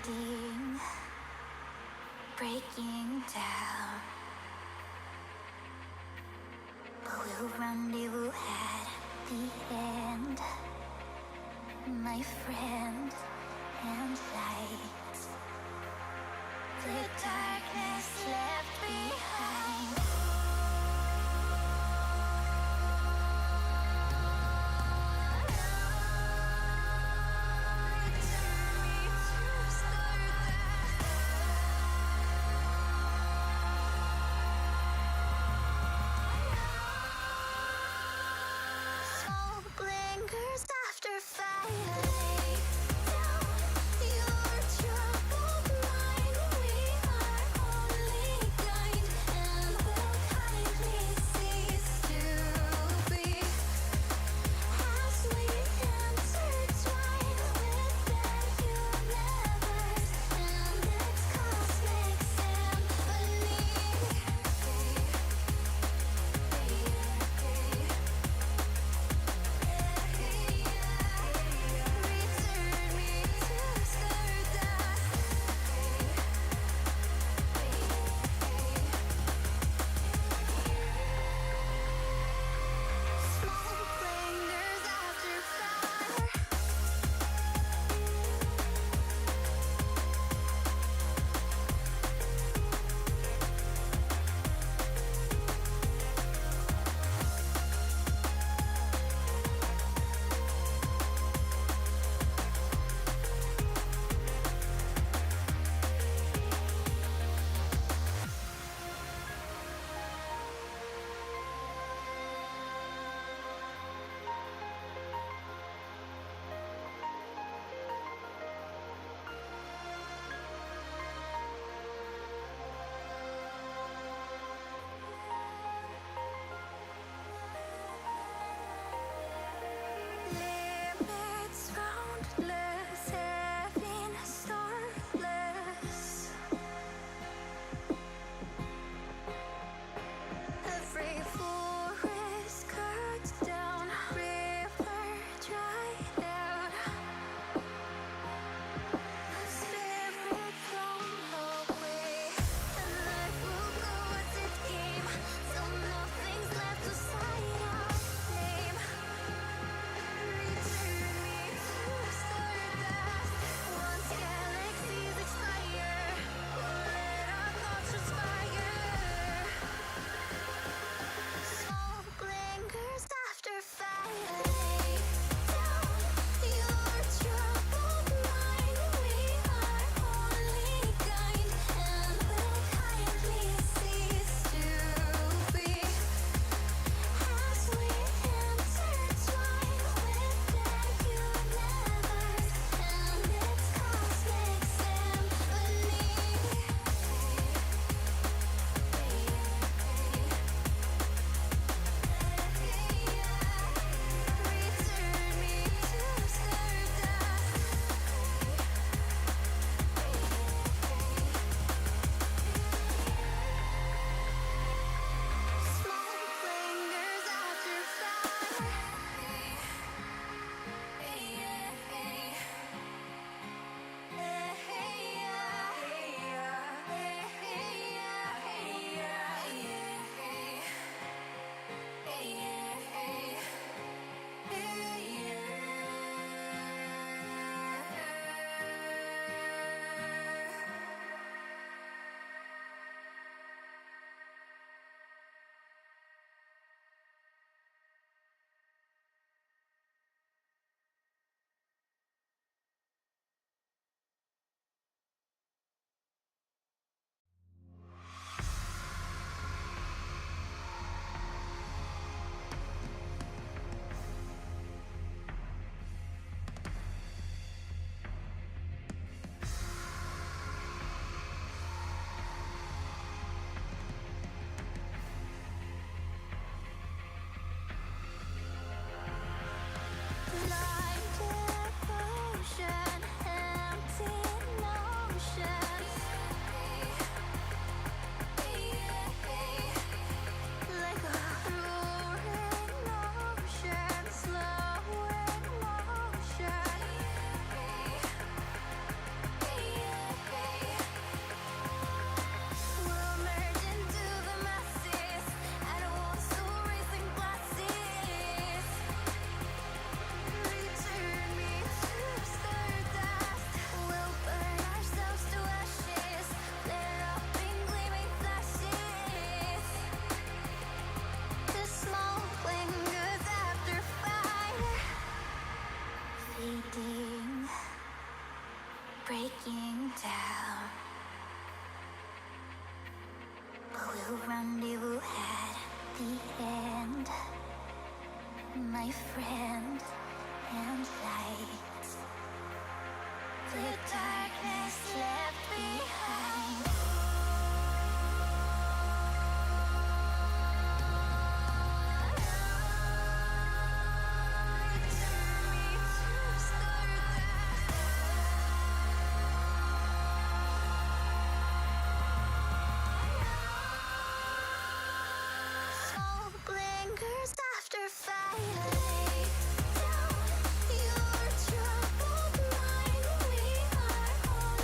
fading, breaking down. But we'll rendezvous at the end, my friend, and light the darkness left behind. After fire, lay down your will rendezvous at the end, my friend and light. The darkness left behind. After fire, lay down your troubled mind. We are all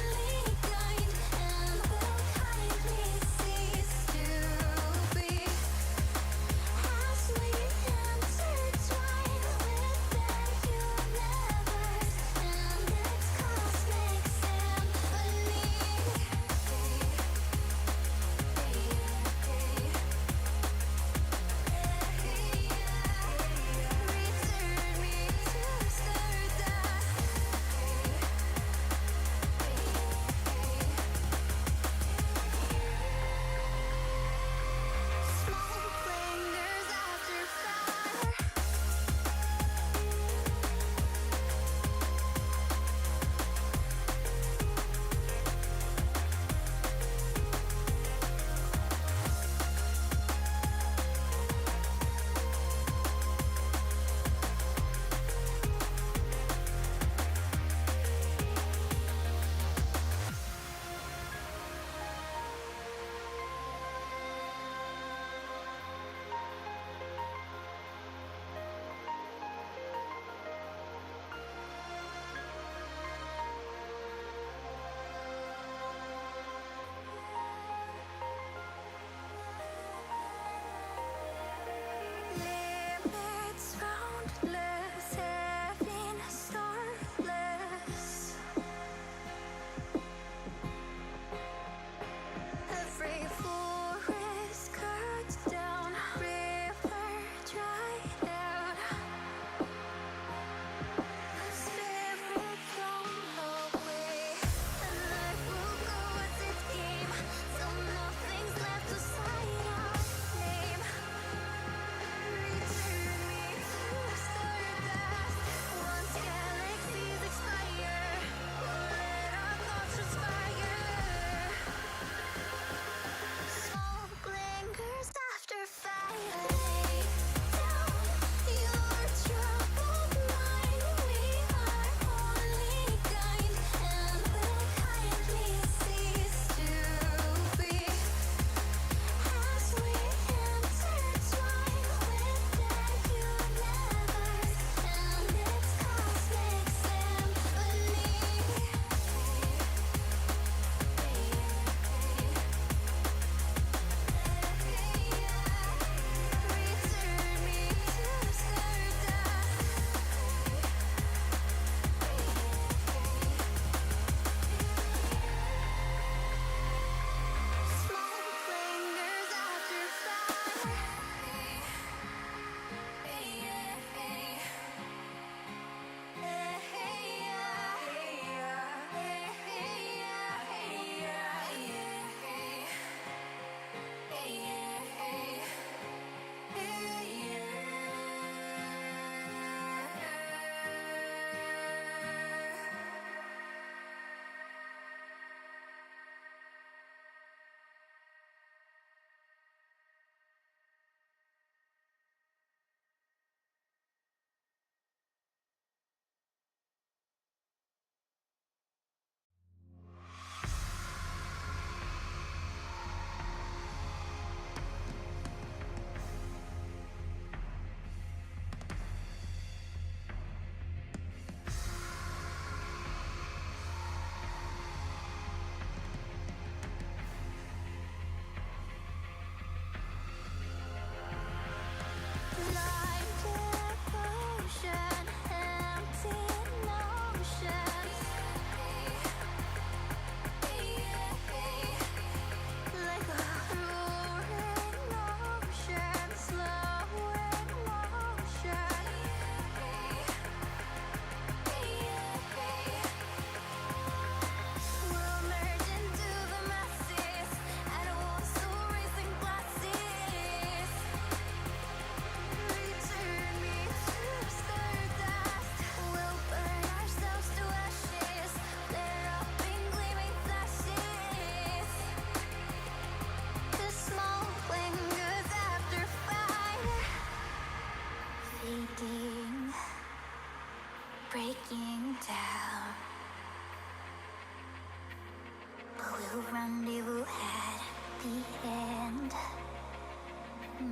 will rendezvous at the end,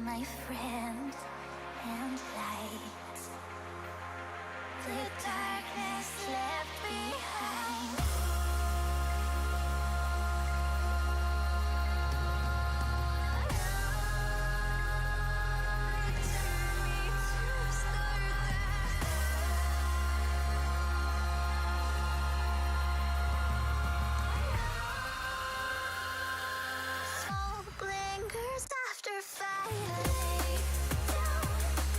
my friend and light. The darkness left behind. Smoke lingers after firelight.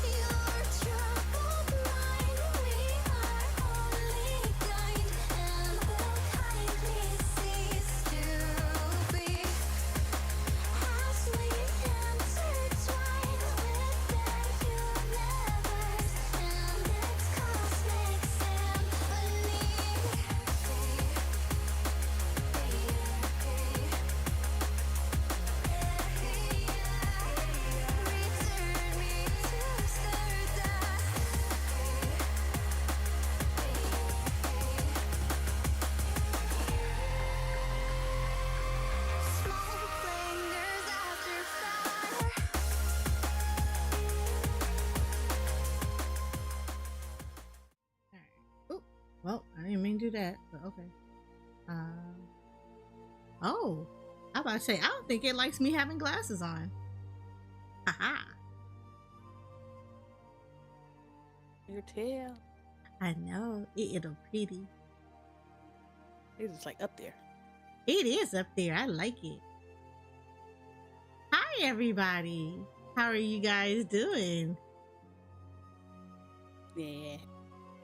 Your troubled mind, we are only blind, and will kindly cease to be as we intertwine with the universe and its cosmic symphony. Return me to stardust. Smoke lingers after fire. Oop. Well, I didn't mean to do that, but okay. Oh, I was about to say, I don't think it likes me having glasses on. Haha. Your tail. I know. It'll pretty. It's just like up there. It is up there. I like it. Hi, everybody. How are you guys doing? Yeah.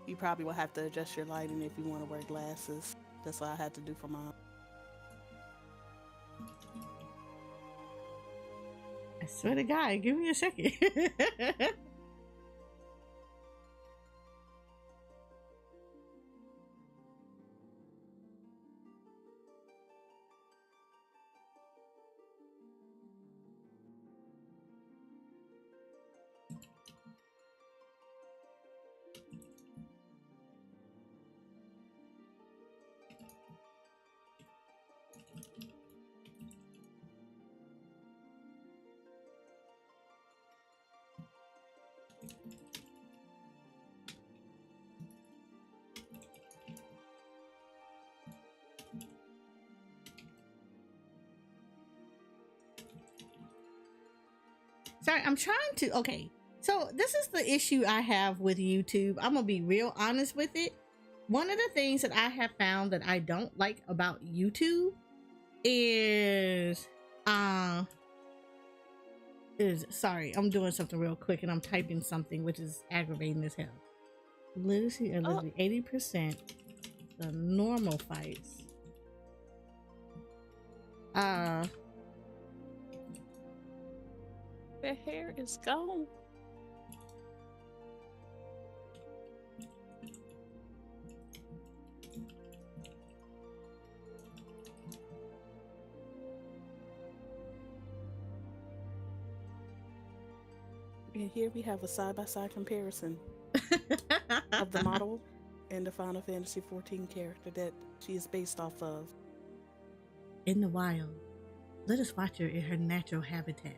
You probably will have to adjust your lighting if you want to wear glasses. That's what I had to do for mine. I swear to God, give me a second. Sorry, I'm trying to. Okay, so this is the issue I have with YouTube. I'm gonna be real honest with it. One of the things that I have found that I don't like about YouTube is sorry, I'm doing something real quick and I'm typing something which is aggravating as hell. Literacy and literally 80%. The normal fights. The hair is gone. And here we have a side-by-side comparison of the model and the Final Fantasy XIV character that she is based off of. In the wild, let us watch her in her natural habitat.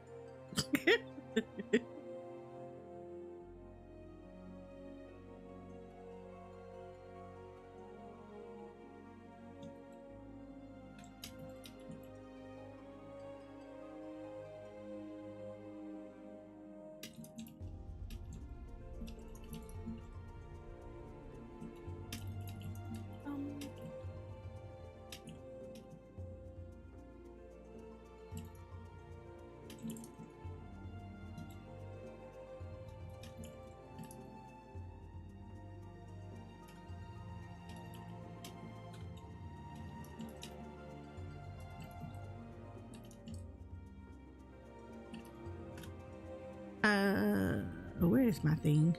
Where is my thing?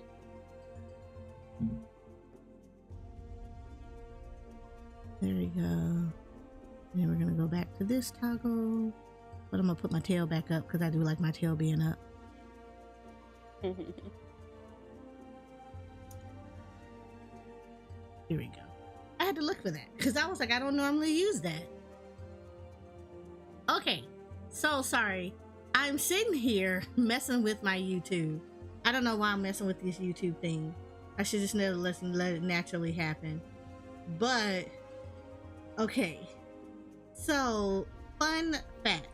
There we go. And then we're gonna go back to this toggle, but I'm gonna put my tail back up because I do like my tail being up. Here we go. I had to look for that because I was like, I don't normally use that. Okay, so sorry. I'm sitting here messing with my YouTube. I don't know why I'm messing with this YouTube thing. I should just never let it naturally happen. But okay, so fun fact.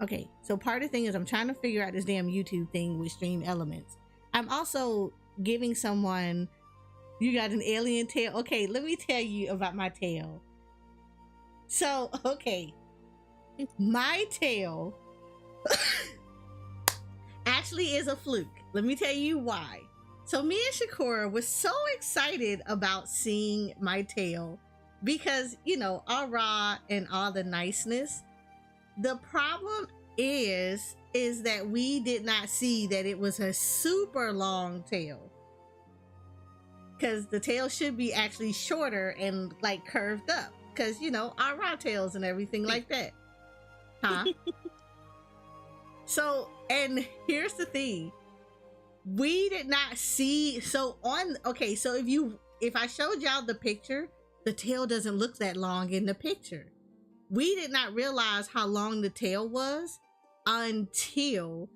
Okay, so part of the thing is I'm trying to figure out this damn YouTube thing with stream elements. I'm also giving someone, you got an alien tail. Okay, let me tell you about my tail. So, okay, my tail actually is a fluke. Let me tell you why. So me and Shakura was so excited about seeing my tail because, you know, aura and all the niceness. The problem is that we did not see that it was a super long tail, because the tail should be actually shorter and like curved up, because, you know, our raw tails and everything like that. Huh? So, and here's the thing, we did not see, so on, okay, so if I showed y'all the picture, the tail doesn't look that long in the picture. We did not realize how long the tail was until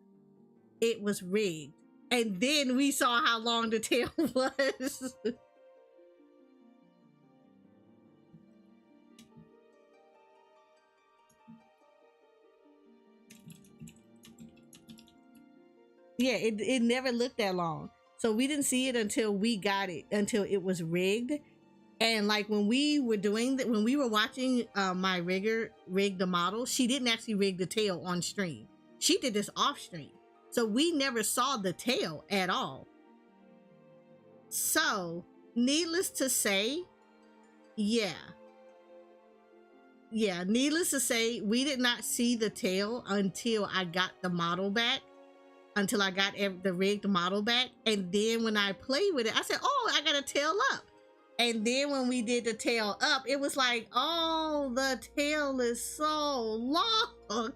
it was rigged. And then we saw how long the tail was. Yeah, it never looked that long. So we didn't see it until we got it, until it was rigged. And like when we were doing that, when we were watching my rigger rig the model, she didn't actually rig the tail on stream. She did this off stream. So we never saw the tail at all. So needless to say, needless to say, we did not see the tail until I got the model back, until I got the rigged model back. And then when I played with it, I said, oh, I got a tail up. And then when we did the tail up, it was like, oh, the tail is so long.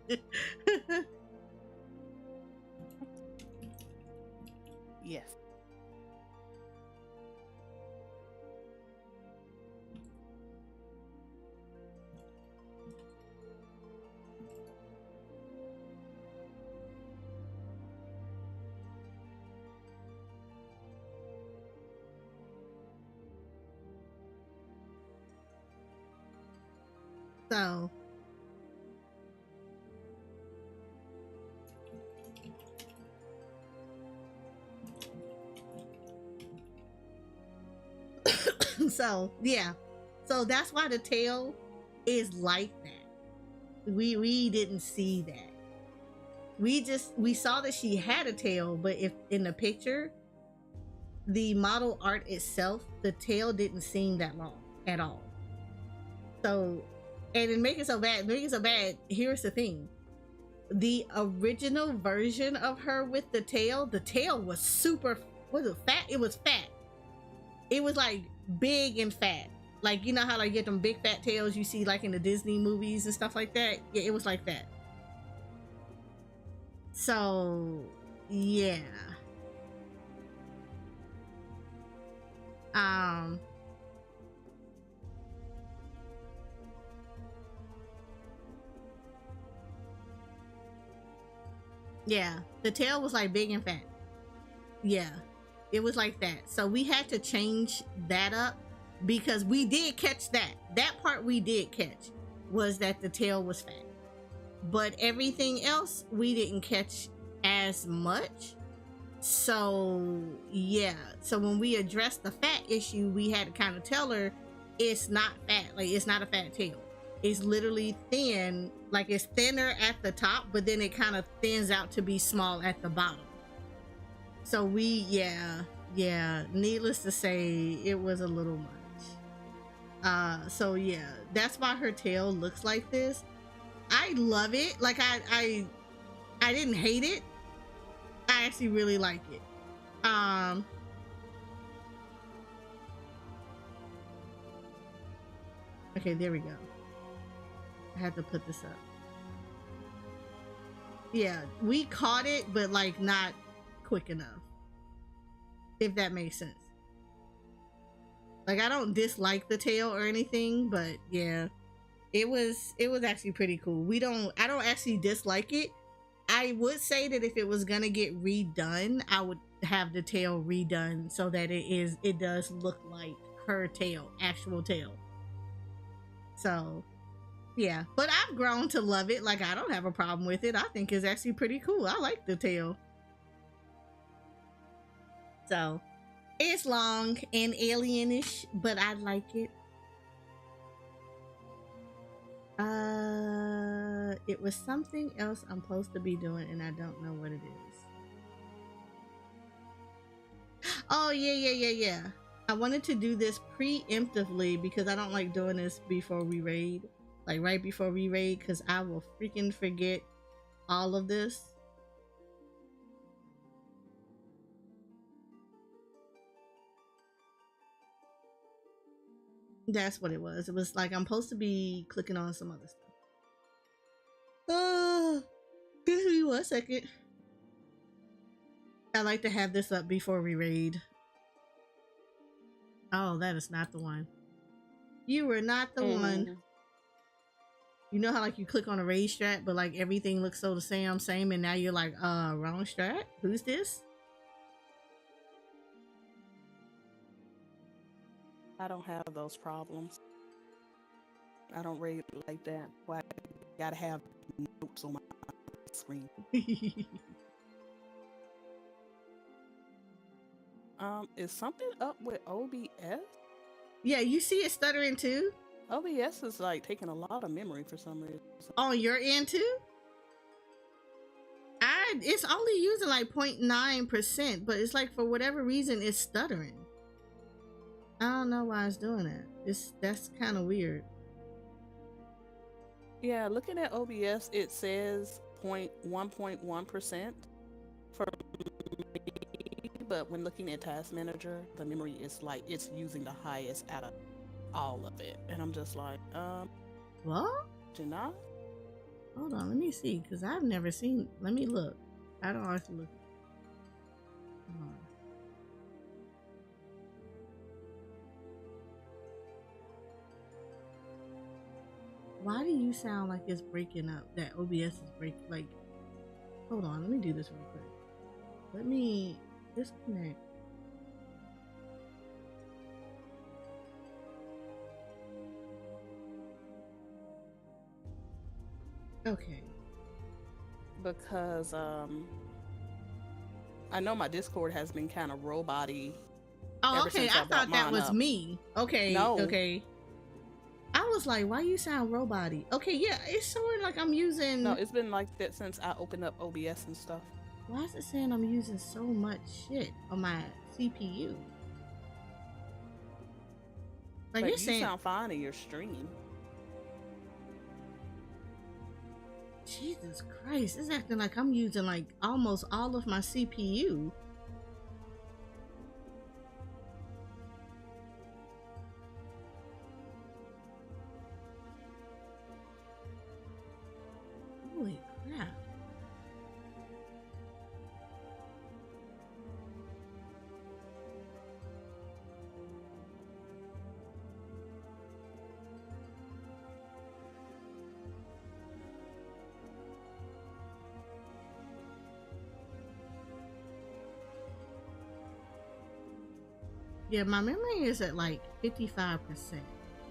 Yes. So so yeah, so that's why the tail is like that. We didn't see that. We saw that she had a tail, but if in the picture, the model art itself, the tail didn't seem that long at all. So, and it make it so bad, here's the thing. The original version of her with the tail was super, was it fat? It was fat. It was like big and fat. Like, you know how like you get them big fat tails you see like in the Disney movies and stuff like that? Yeah, it was like that. So, yeah. Yeah, the tail was like big and fat. Yeah, it was like that. So we had to change that up because we did catch that. That part we did catch was that the tail was fat. But everything else we didn't catch as much. So yeah, so when we addressed the fat issue, we had to kind of tell her it's not fat, like it's not a fat tail. It's literally thin, like it's thinner at the top, but then it kind of thins out to be small at the bottom. So we, yeah, yeah, needless to say, it was a little much. So yeah, that's why her tail looks like this. I love it. Like I didn't hate it. I actually really like it. Okay, there we go. I had to put this up. Yeah, we caught it, but like not quick enough. If that makes sense. Like I don't dislike the tail or anything, but yeah, it was actually pretty cool. I don't actually dislike it. I would say that if it was gonna get redone, I would have the tail redone so that it does look like her tail, actual tail. So yeah, but I've grown to love it. Like I don't have a problem with it. I think it's actually pretty cool. I like the tail. So it's long and alienish, but I like it. It was something else I'm supposed to be doing and I don't know what it is. Oh yeah. I wanted to do this preemptively because I don't like doing this before we raid. Like right before we raid, because I will freaking forget all of this. That's what it was. It was like I'm supposed to be clicking on some other stuff. Give me 1 second. I like to have this up before we raid. Oh, that is not the one. You were not the one. You know how like you click on a raid strat, but like everything looks so the same, and now you're like, wrong strat? Who's this? I don't have those problems. I don't rate like that. Why I gotta have notes on my screen. Is something up with OBS? Yeah, you see it stuttering too? OBS is like taking a lot of memory for some reason. On your end too? It's only using like 0.9%, but it's like for whatever reason it's stuttering. I don't know why it's doing that. That's kind of weird. Yeah, looking at OBS, it says 1.1% for me, but when looking at Task Manager, the memory is like it's using the highest out of all of it, and I'm just like, What? Janai? Hold on, let me see, because I've never seen. Let me look. I don't have to look. Hold on. Why do you sound like it's breaking up? That OBS is breaking. Like, hold on, let me do this real quick. Let me disconnect. Okay. Because I know my Discord has been kind of robot-y. Oh, ever okay. since I brought thought that mine was up. me. Okay. No. Okay. I was like, why you sound robot-y? Okay, yeah, it's showing like I'm using. No, it's been like that since I opened up OBS and stuff. Why is it saying I'm using so much shit on my CPU? Like But it's you saying, sound fine in your stream. Jesus Christ, it's acting like I'm using like almost all of my CPU. Holy crap. Yeah, my memory is at like 55%.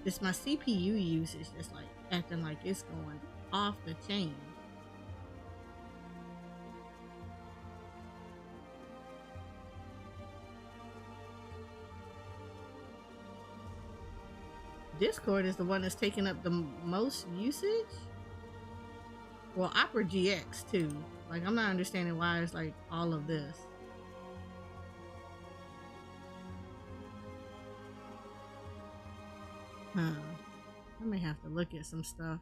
It's my CPU usage that's like acting like it's going off the chain. Discord is the one that's taking up the most usage. Well, Opera GX too. Like I'm not understanding why it's like all of this. Huh. I may have to look at some stuff.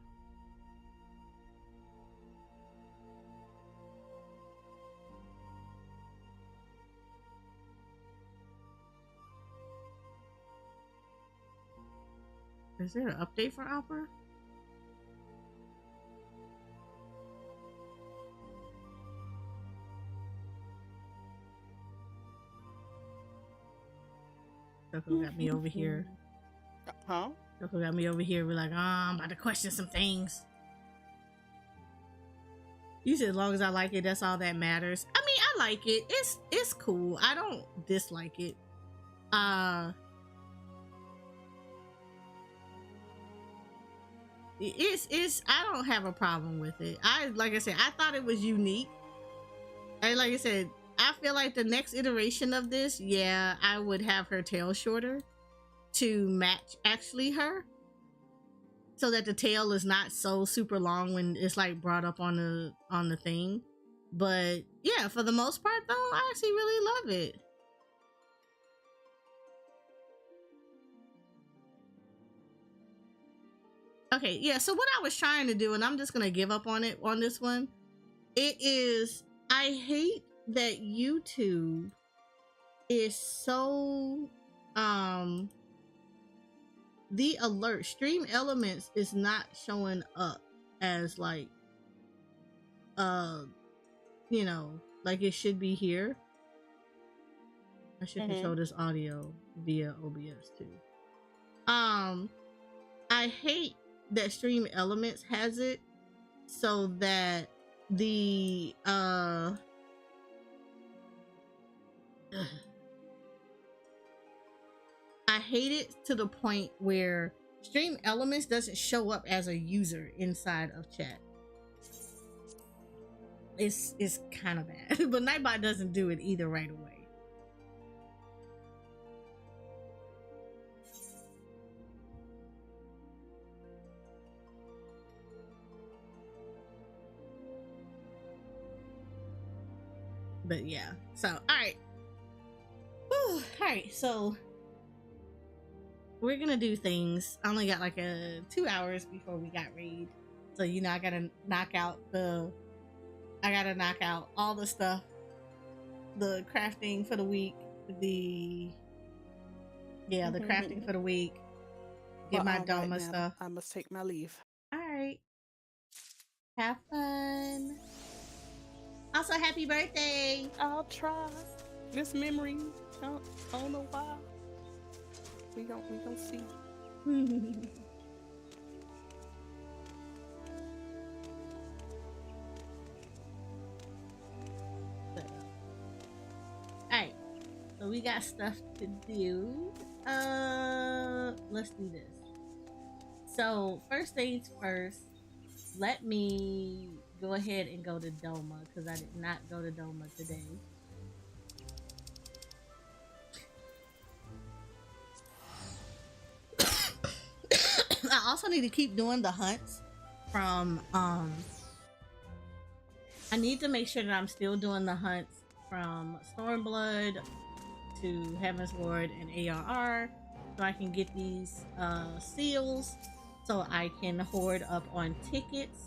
Is there an update for Opera? Coco got me over here. Huh? Coco got me over here. We're like, I'm about to question some things. You said as long as I like it, that's all that matters. I mean, I like it. It's cool. I don't dislike it. It's I don't have a problem with it. Like I said, I thought it was unique. And like I said, I feel like the next iteration of this, yeah, I would have her tail shorter to match actually her, so that the tail is not so super long when it's like brought up on the thing. But yeah, for the most part though, I actually really love it. Okay, yeah, so what I was trying to do, and I'm just gonna give up on it on this one, it is, I hate that YouTube is so the alert stream elements is not showing up as like you know, like it should be here. I should control this audio via OBS too. I hate that stream elements has it so that the I hate it to the point where stream elements doesn't show up as a user inside of chat. It's kind of bad. But Nightbot doesn't do it either right away. But yeah, so all right. Whew, all right, so we're gonna do things. I only got like 2 hours before we got raid, so you know I gotta knock out all the stuff, the crafting for the week, the crafting for the week, get my Doma stuff. I must take my leave. All right, have fun. Also, happy birthday! I'll try. This memory, I don't know why. We don't see. Alright, so we got stuff to do. Let's do this. So, first things first, let me go ahead and go to Doma, because I did not go to Doma today. I also need to keep doing the hunts from I need to make sure that I'm still doing the hunts from Stormblood to Heaven's Ward and ARR, so I can get these seals so I can hoard up on tickets.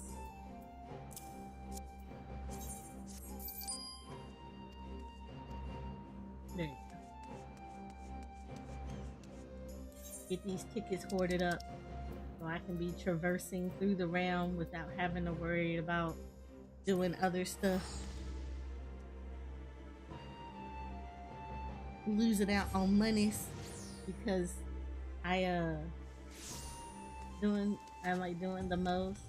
There you go. Get these tickets hoarded up so I can be traversing through the realm without having to worry about doing other stuff. Losing out on monies because I like doing the most.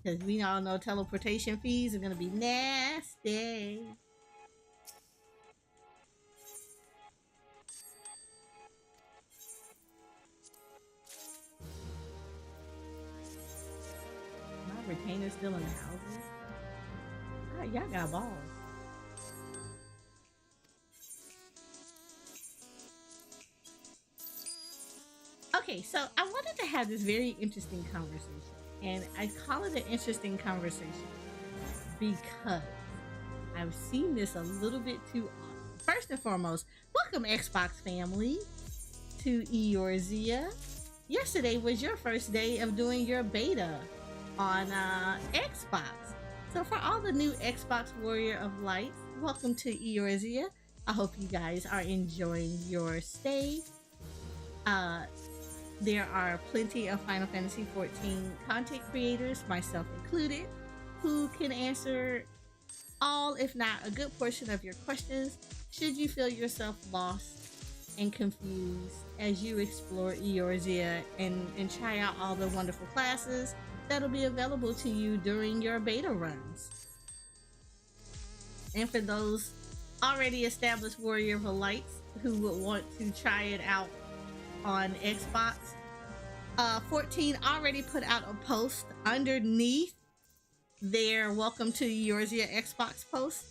Because we all know teleportation fees are gonna be nasty. My retainer's still in the houses. Y'all got balls. Okay, so I wanted to have this very interesting conversation. And I call it an interesting conversation because I've seen this a little bit too often. first and foremost, welcome Xbox family to Eorzea. Yesterday was your first day of doing your beta on Xbox. So for all the new Xbox Warrior of Light, welcome to Eorzea. I hope you guys are enjoying your stay. There are plenty of Final Fantasy XIV content creators, myself included, who can answer all, if not a good portion of your questions, should you feel yourself lost and confused as you explore Eorzea and try out all the wonderful classes that'll be available to you during your beta runs. And for those already established Warrior of Lights who would want to try it out on Xbox, 14 already put out a post underneath their Welcome to Eorzea Xbox post.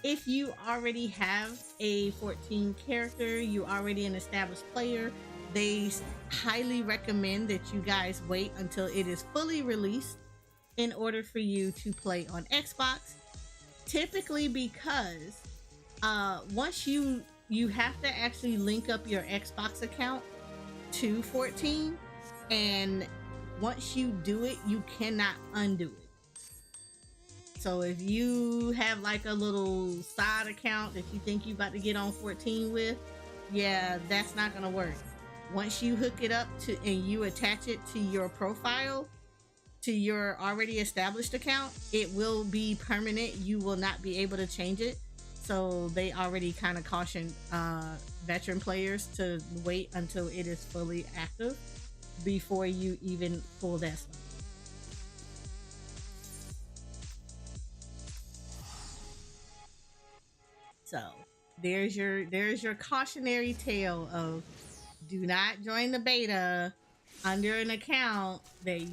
If you already have a 14 character, you already an established player, they highly recommend that you guys wait until it is fully released in order for you to play on Xbox. Typically because once you have to actually link up your Xbox account to 14, and once you do it, you cannot undo it. So if you have like a little side account that you think you about to get on 14 with, yeah, that's not gonna work. Once you hook it up to and you attach it to your profile, to your already established account, it will be permanent. You will not be able to change it. So they already kind of caution veteran players to wait until it is fully active before you even pull that stuff. So there's your cautionary tale of do not join the beta under an account that if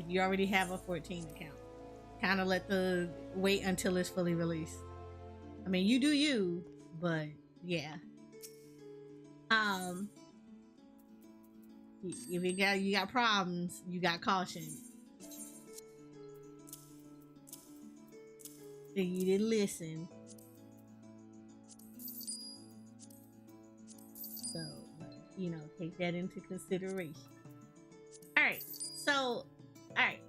you already have a 14 account, kind of let the wait until it's fully released. I mean, you do you, but yeah. If you got problems, you got caution. If you didn't listen. So, take that into consideration. All right. So, I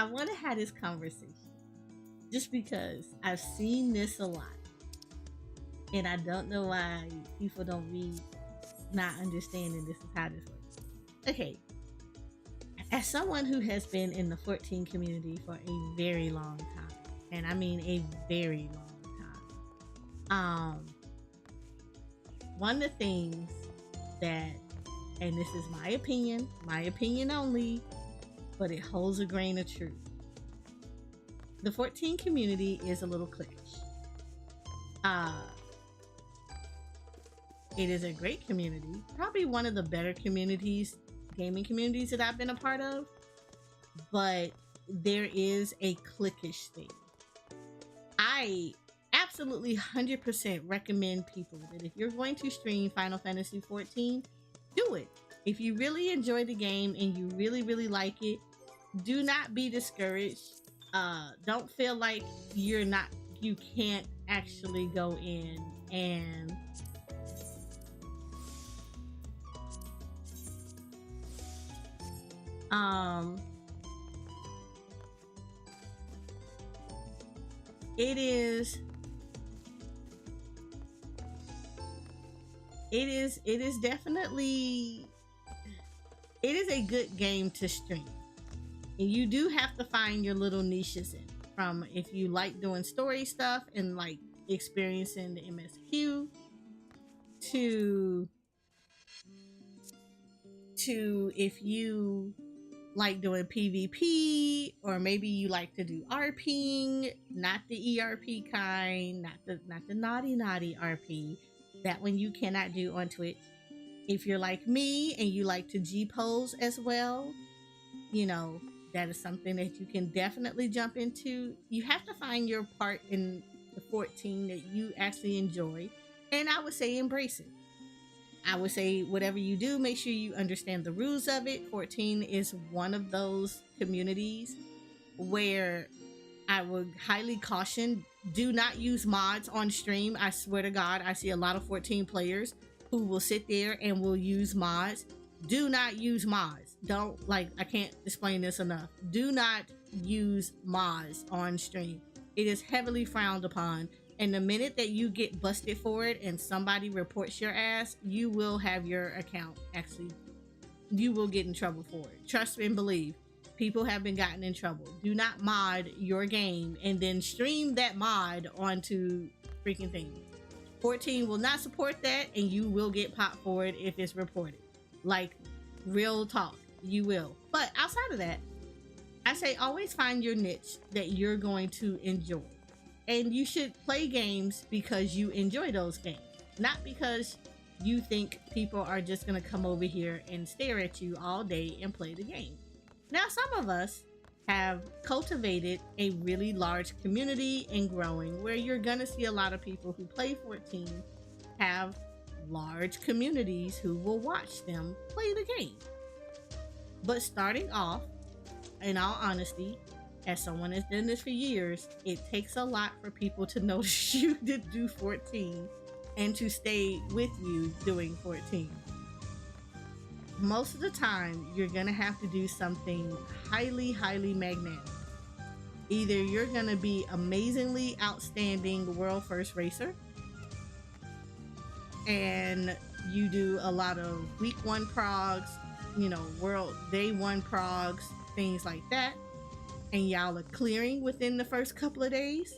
want to have this conversation just because I've seen this a lot, and I don't know why people don't be not understanding this is how this works. Okay, as someone who has been in the 14 community for a very long time, and I mean a very long time, one of the things that, and this is my opinion only, but it holds a grain of truth. The 14 community is a little cliquish. It is a great community, probably one of the better gaming communities that I've been a part of, but there is a cliquish thing. I absolutely 100% recommend people that if you're going to stream Final Fantasy XIV, do it. If you really enjoy the game and you really, really like it, do not be discouraged. Don't feel like you can't actually go in and it is definitely a good game to stream. And you do have to find your little niches in, from if you like doing story stuff and like experiencing the MSQ to if you like doing PvP, or maybe you like to do RPing, not the ERP kind, not the naughty RP. That one you cannot do on Twitch. If you're like me and you like to G-pose as well, that is something that you can definitely jump into. You have to find your part in the 14 that you actually enjoy, and I would say embrace it. I would say whatever you do, make sure you understand the rules of it. 14 is one of those communities where I would highly caution, do not use mods on stream. I swear to God, I see a lot of 14 players who will sit there and will use mods. Do not use mods. Don't, like, I can't explain this enough. Do not use mods on stream. It is heavily frowned upon. And the minute that you get busted for it and somebody reports your ass, you will have your account actually, you will get in trouble for it. Trust and believe. People have been gotten in trouble. Do not mod your game and then stream that mod onto freaking things. 14 will not support that, and you will get popped for it if it's reported. Like, real talk, you will. But outside of that, I say always find your niche that you're going to enjoy. And you should play games because you enjoy those games, not because you think people are just going to come over here and stare at you all day and play the game. Now, some of us have cultivated a really large community and growing, where you're going to see a lot of people who play 14 have large communities who will watch them play the game. But starting off, in all honesty, as someone that's done this for years, it takes a lot for people to notice you to do 14 and to stay with you doing 14. Most of the time, you're gonna have to do something highly, highly magnanimous. Either you're gonna be amazingly outstanding world first racer, and you do a lot of week 1 progs, you know, world day 1 progs, things like that, and y'all are clearing within the first couple of days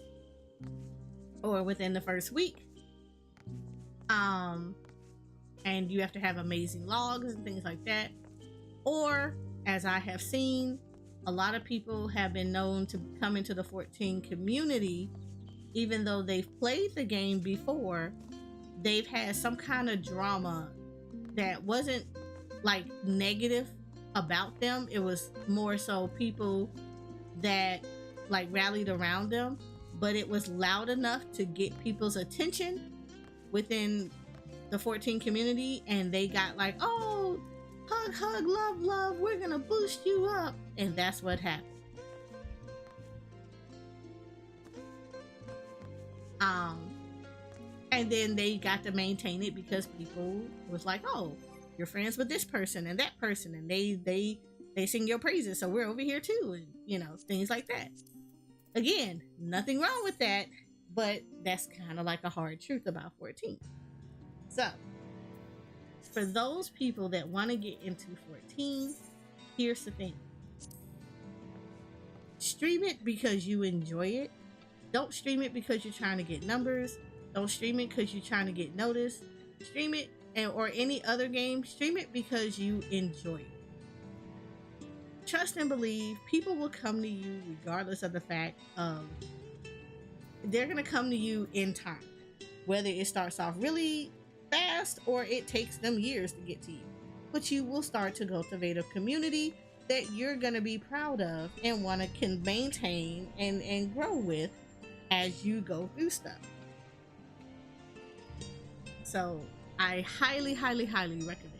or within the first week. And you have to have amazing logs and things like that. Or, as I have seen, a lot of people have been known to come into the 14 community, even though they've played the game before, they've had some kind of drama that wasn't like negative about them. It was more so people that like rallied around them, but it was loud enough to get people's attention within the 14 community, and they got like, oh, hug, hug, love, love, we're gonna boost you up. And that's what happened. And then they got to maintain it because people was like, oh, you're friends with this person and that person, and they sing your praises, so we're over here too, and you know, things like that. Again, nothing wrong with that, but that's kind of like a hard truth about 14. So, for those people that want to get into 14, here's the thing. Stream it because you enjoy it. Don't stream it because you're trying to get numbers. Don't stream it because you're trying to get noticed. Stream it, or any other game, stream it because you enjoy it. Trust and believe, people will come to you regardless of the fact of, they're going to come to you in time. Whether it starts off really fast or it takes them years to get to you. But you will start to cultivate a community that you're going to be proud of and want to can maintain and grow with as you go through stuff. So I highly, highly, highly recommend,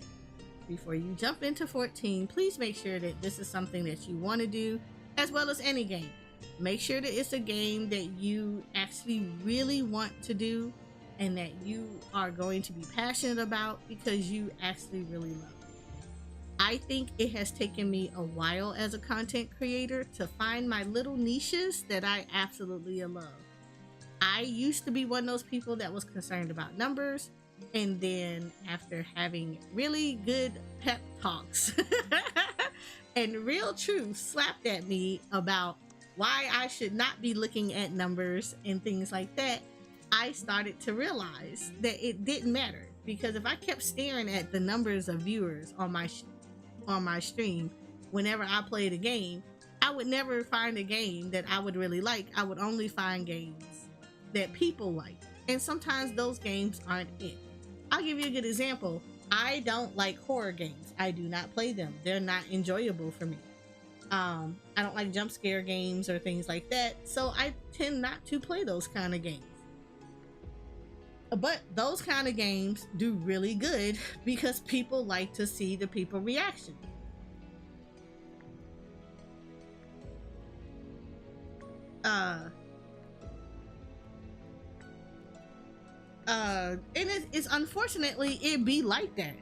before you jump into 14, please make sure that this is something that you want to do, as well as any game. Make sure that it's a game that you actually really want to do and that you are going to be passionate about because you actually really love it. I think it has taken me a while as a content creator to find my little niches that I absolutely love. I used to be one of those people that was concerned about numbers, and then after having really good pep talks and real truth slapped at me about why I should not be looking at numbers and things like that, I started to realize that it didn't matter, because if I kept staring at the numbers of viewers on my stream whenever I played a game, I would never find a game that I would really like. I would only find games that people like, and sometimes those games aren't it. I'll give you a good example. I don't like horror games. I do not play them. They're not enjoyable for me. I don't like jump scare games or things like that, so I tend not to play those kind of games. But those kind of games do really good because people like to see the people reaction. and it's unfortunately it be like that.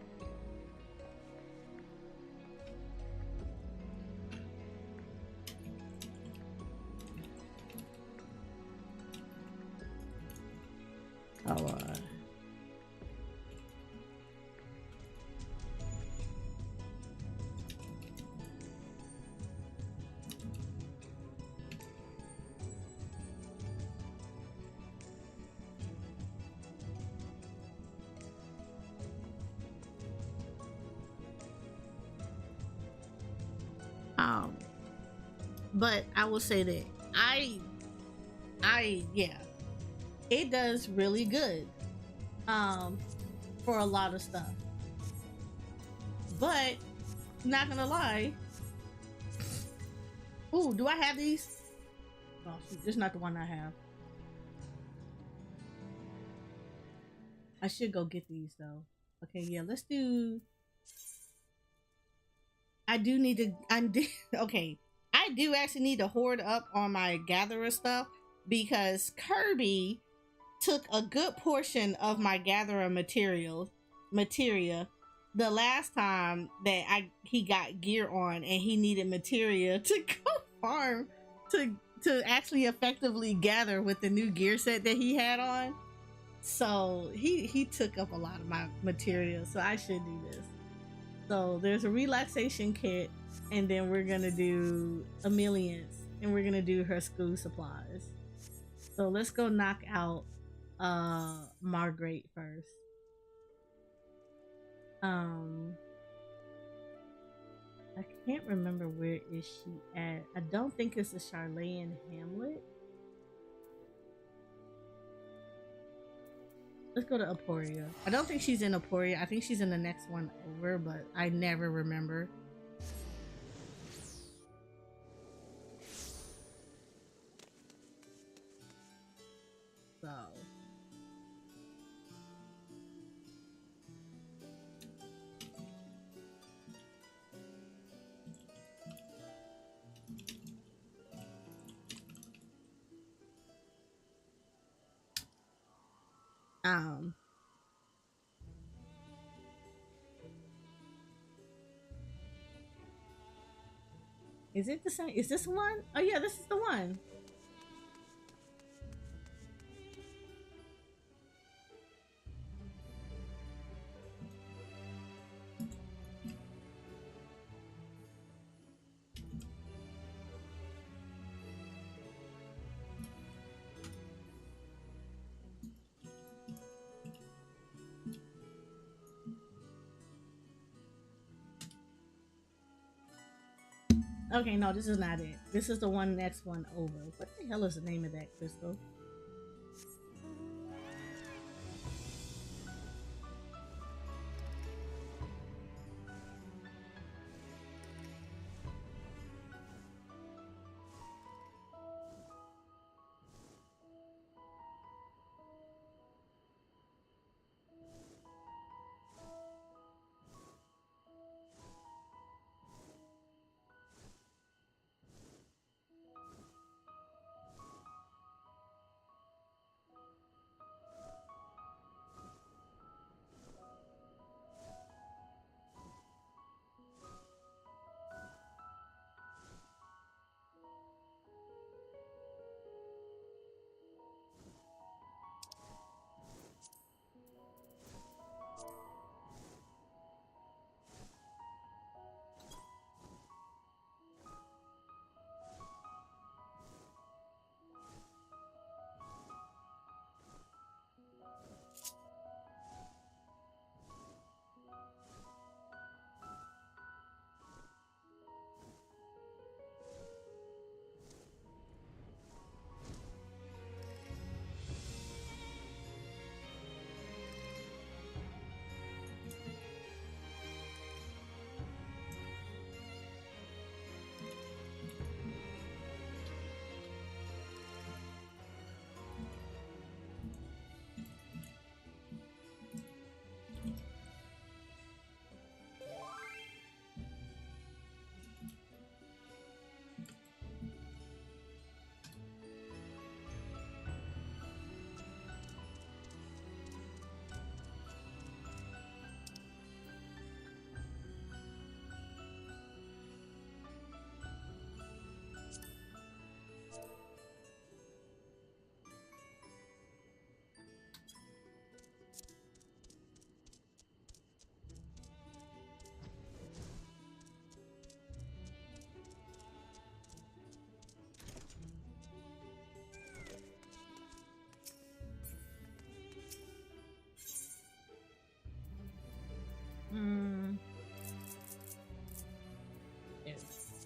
Oh, um, but I will say that yeah, it does really good, for a lot of stuff. But not gonna lie, ooh, do I have these? Oh, shoot, this is not the one I have. I should go get these though. Okay, yeah, let's do. I do need to. Okay. I do actually need to hoard up on my gatherer stuff because Kirby took a good portion of my gatherer materia the last time that he got gear on and he needed materia to go farm to actually effectively gather with the new gear set that he had on. So he took up a lot of my material, so I should do this. So there's a relaxation kit, and then we're gonna do Amelian's, and we're gonna do her school supplies. So let's go knock out Margaret first. I can't remember where is she at. I don't think it's the Charlene Hamlet. Let's go to Aporia. I don't think she's in Aporia. I think she's in the next one over, but I never remember. So. Um. Is it the same? Is this one? Oh yeah, this is the one. Okay, no, this is not it. This is the one next one over. What the hell is the name of that crystal?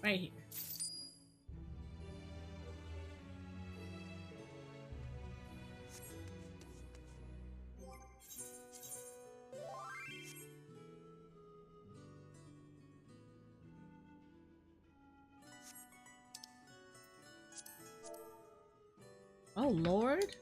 right here. Oh Lord.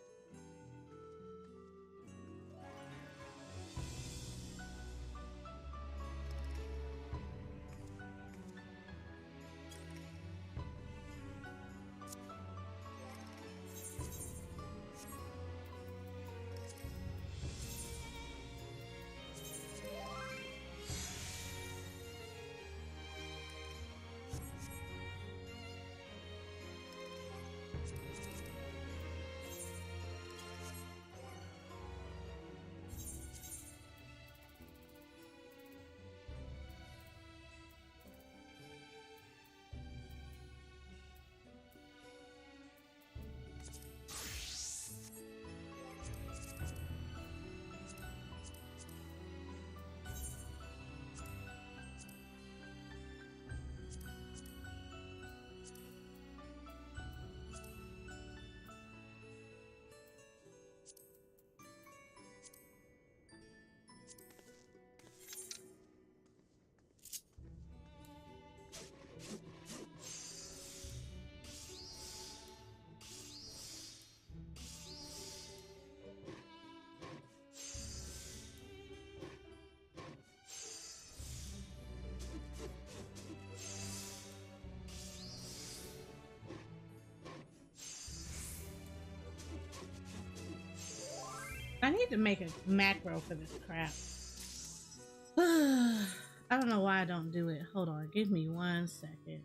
I need to make a macro for this crap. I don't know why I don't do it. Hold on, give me 1 second.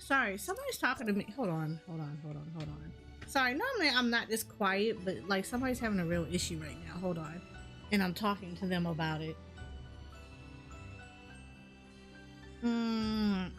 Sorry, somebody's talking to me. Hold on. Sorry, normally I'm not this quiet, but like somebody's having a real issue right now. Hold on. And I'm talking to them about it. Mm.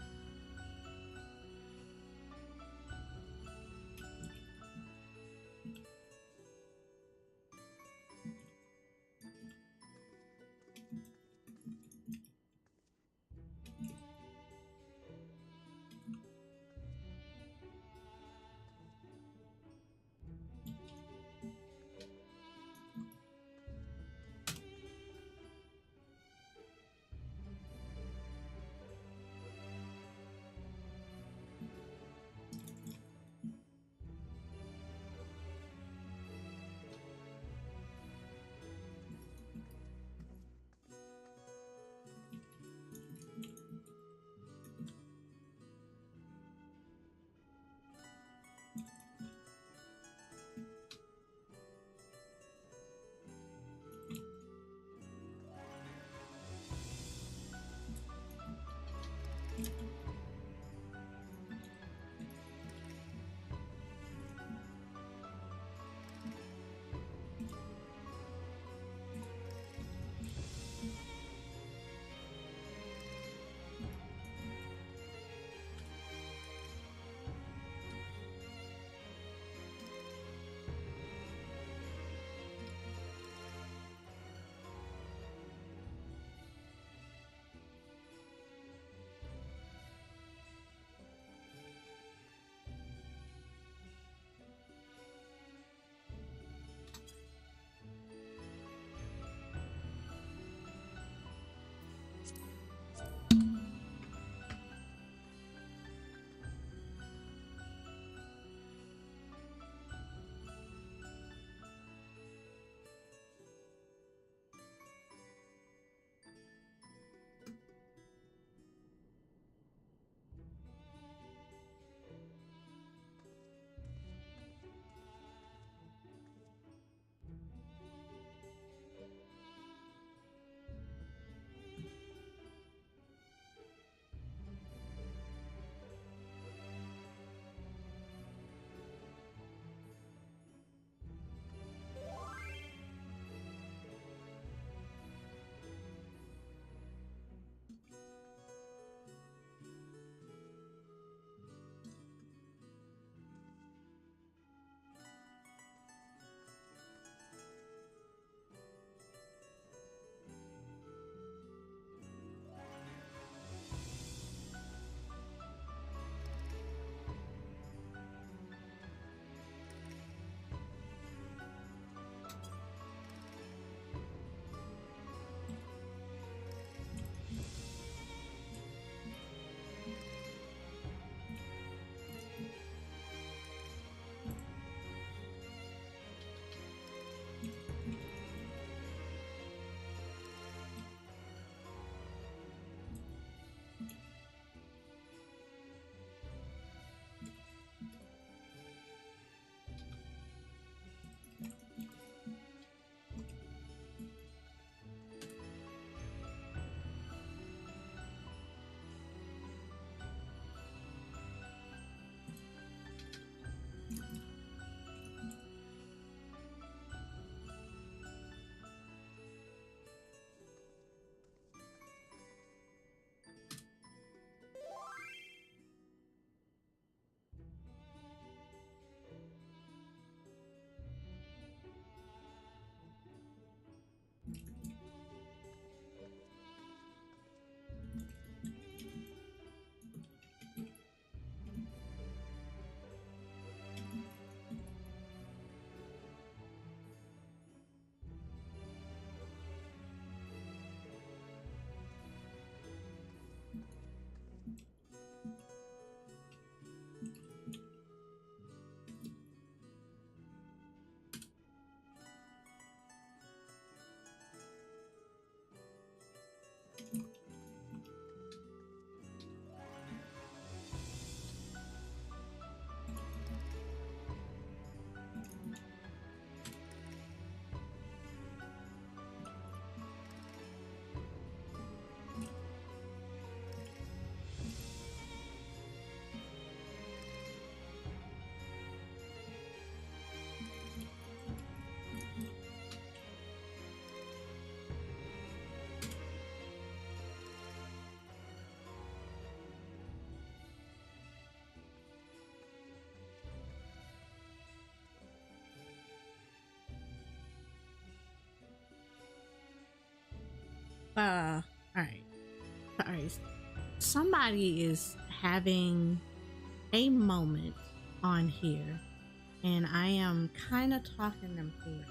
All right. Somebody is having a moment on here, and I am kind of talking them through it.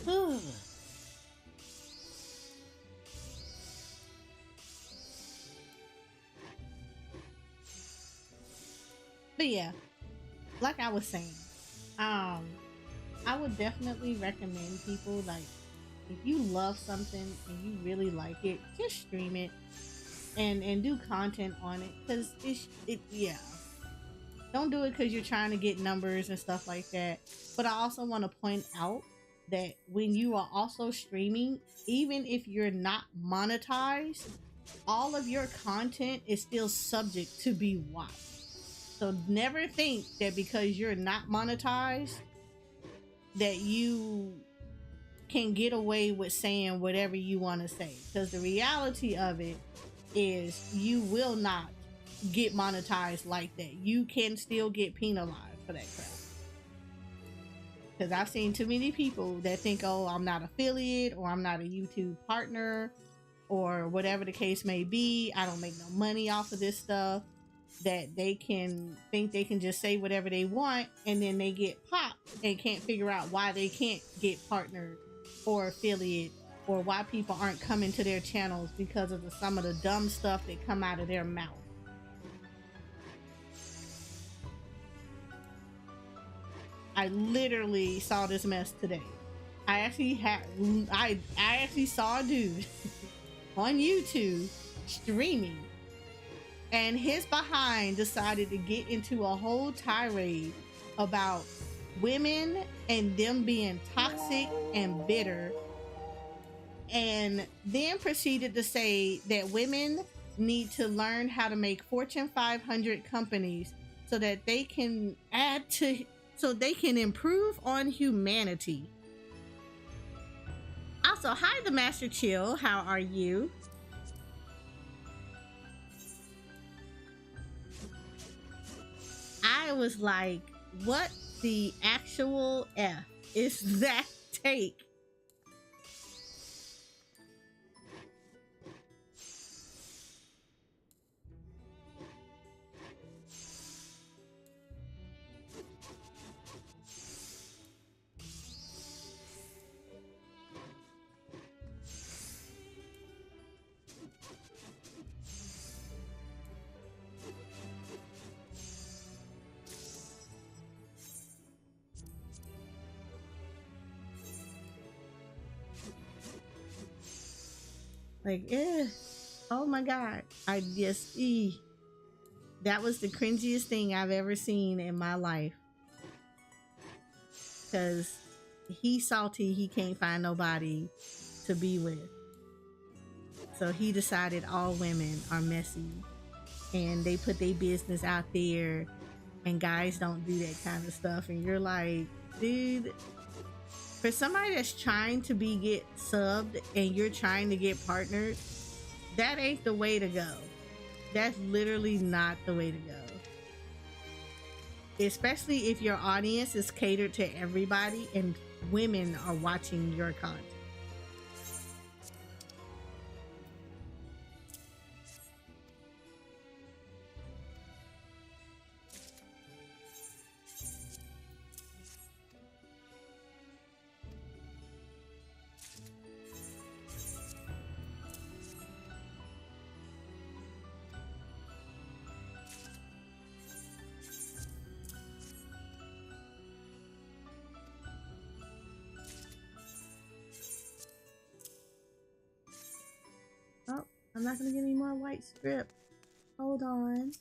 Mm, but yeah, like I was saying, um, I would definitely recommend people, like, if you love something and you really like it, just stream it and do content on it, because it yeah. Don't do it because you're trying to get numbers and stuff like that. But I also want to point out that when you are also streaming, even if you're not monetized, all of your content is still subject to be watched. So never think that because you're not monetized that you can get away with saying whatever you want to say, because the reality of it is you will not get monetized like that. You can still get penalized for that crap. Because I've seen too many people that think, oh, I'm not affiliate, or I'm not a YouTube partner, or whatever the case may be, I don't make no money off of this stuff, that they can think they can just say whatever they want, and then they get popped and can't figure out why they can't get partnered or affiliate, or why people aren't coming to their channels because of some of the dumb stuff that come out of their mouth. I literally saw this mess today. I actually saw a dude on YouTube streaming, and his behind decided to get into a whole tirade about women and them being toxic and bitter, and then proceeded to say that women need to learn how to make Fortune 500 companies so that they can improve on humanity. Also, hi, the Master Chill. How are you? I was like, what the actual F is that take? Like, oh my god, I just that was the cringiest thing I've ever seen in my life. Because he's salty, he can't find nobody to be with, so he decided all women are messy and they put their business out there, and guys don't do that kind of stuff. And you're like, dude, for somebody that's trying to get subbed and you're trying to get partnered, that ain't the way to go. That's literally not the way to go. especially if your audience is catered to everybody and women are watching your content. Oh, I'm not gonna get any more white strip. Hold on.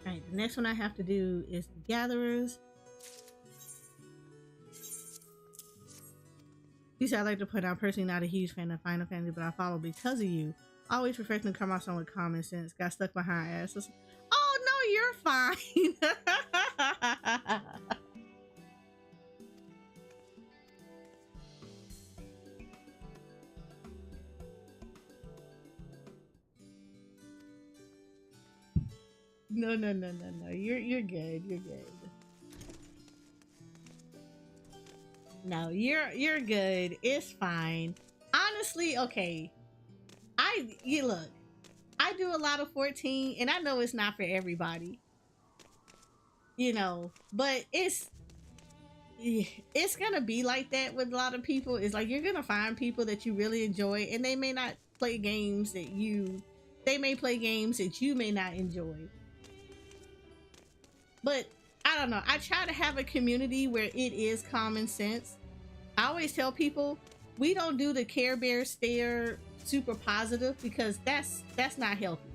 Alright, the next one I have to do is the Gatherers. You said, I'd like to point out, personally not a huge fan of Final Fantasy, but I follow because of you. Always refreshing to come out someone with common sense. Got stuck behind asses. Oh no, you're fine. No. You're good. You're good. No, you're good. It's fine. Honestly, okay. Look. I do a lot of 14, and I know it's not for everybody. You know, but it's gonna be like that with a lot of people. It's like you're gonna find people that you really enjoy, and they may not play games that they may play games that you may not enjoy. But I don't know. I try to have a community where it is common sense. I always tell people we don't do the Care Bear stare super positive because that's not healthy.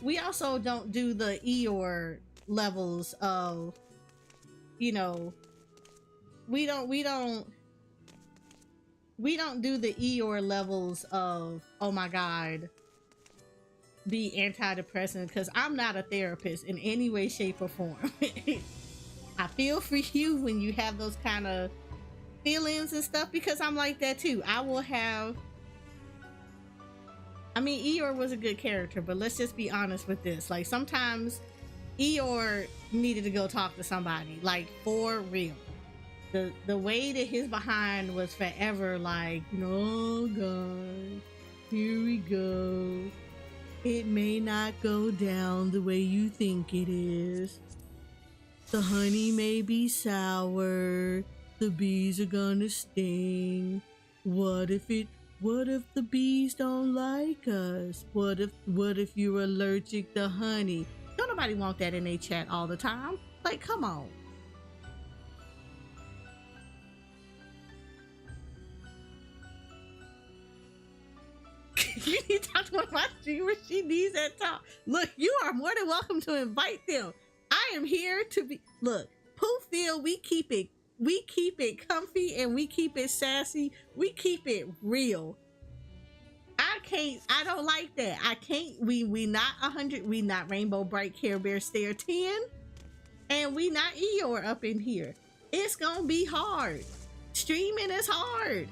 We also don't do the Eeyore levels of, you know, we don't do the Eeyore levels of, oh my god, be antidepressant, because I'm not a therapist in any way, shape, or form. I feel for you when you have those kind of feelings and stuff, because I'm like that too. I mean, Eeyore was a good character, but let's just be honest with this. Like, sometimes Eeyore needed to go talk to somebody, like, for real. The way that his behind was forever like, oh god, here we go. It may not go down the way you think it is. The honey may be sour. The bees are gonna sting. What if the bees don't like us? What if you're allergic to honey? Don't nobody want that in their chat all the time. Like, come on. You need to talk to one of my streamers. She needs that talk. Look, you are more than welcome to invite them. I am here to be. Look, Poofville, we keep it comfy and we keep it sassy. We keep it real. I don't like that. I can't. We not 100. We not Rainbow Bright Care Bear Stare 10, and we not Eeyore up in here. It's gonna be hard. Streaming is hard.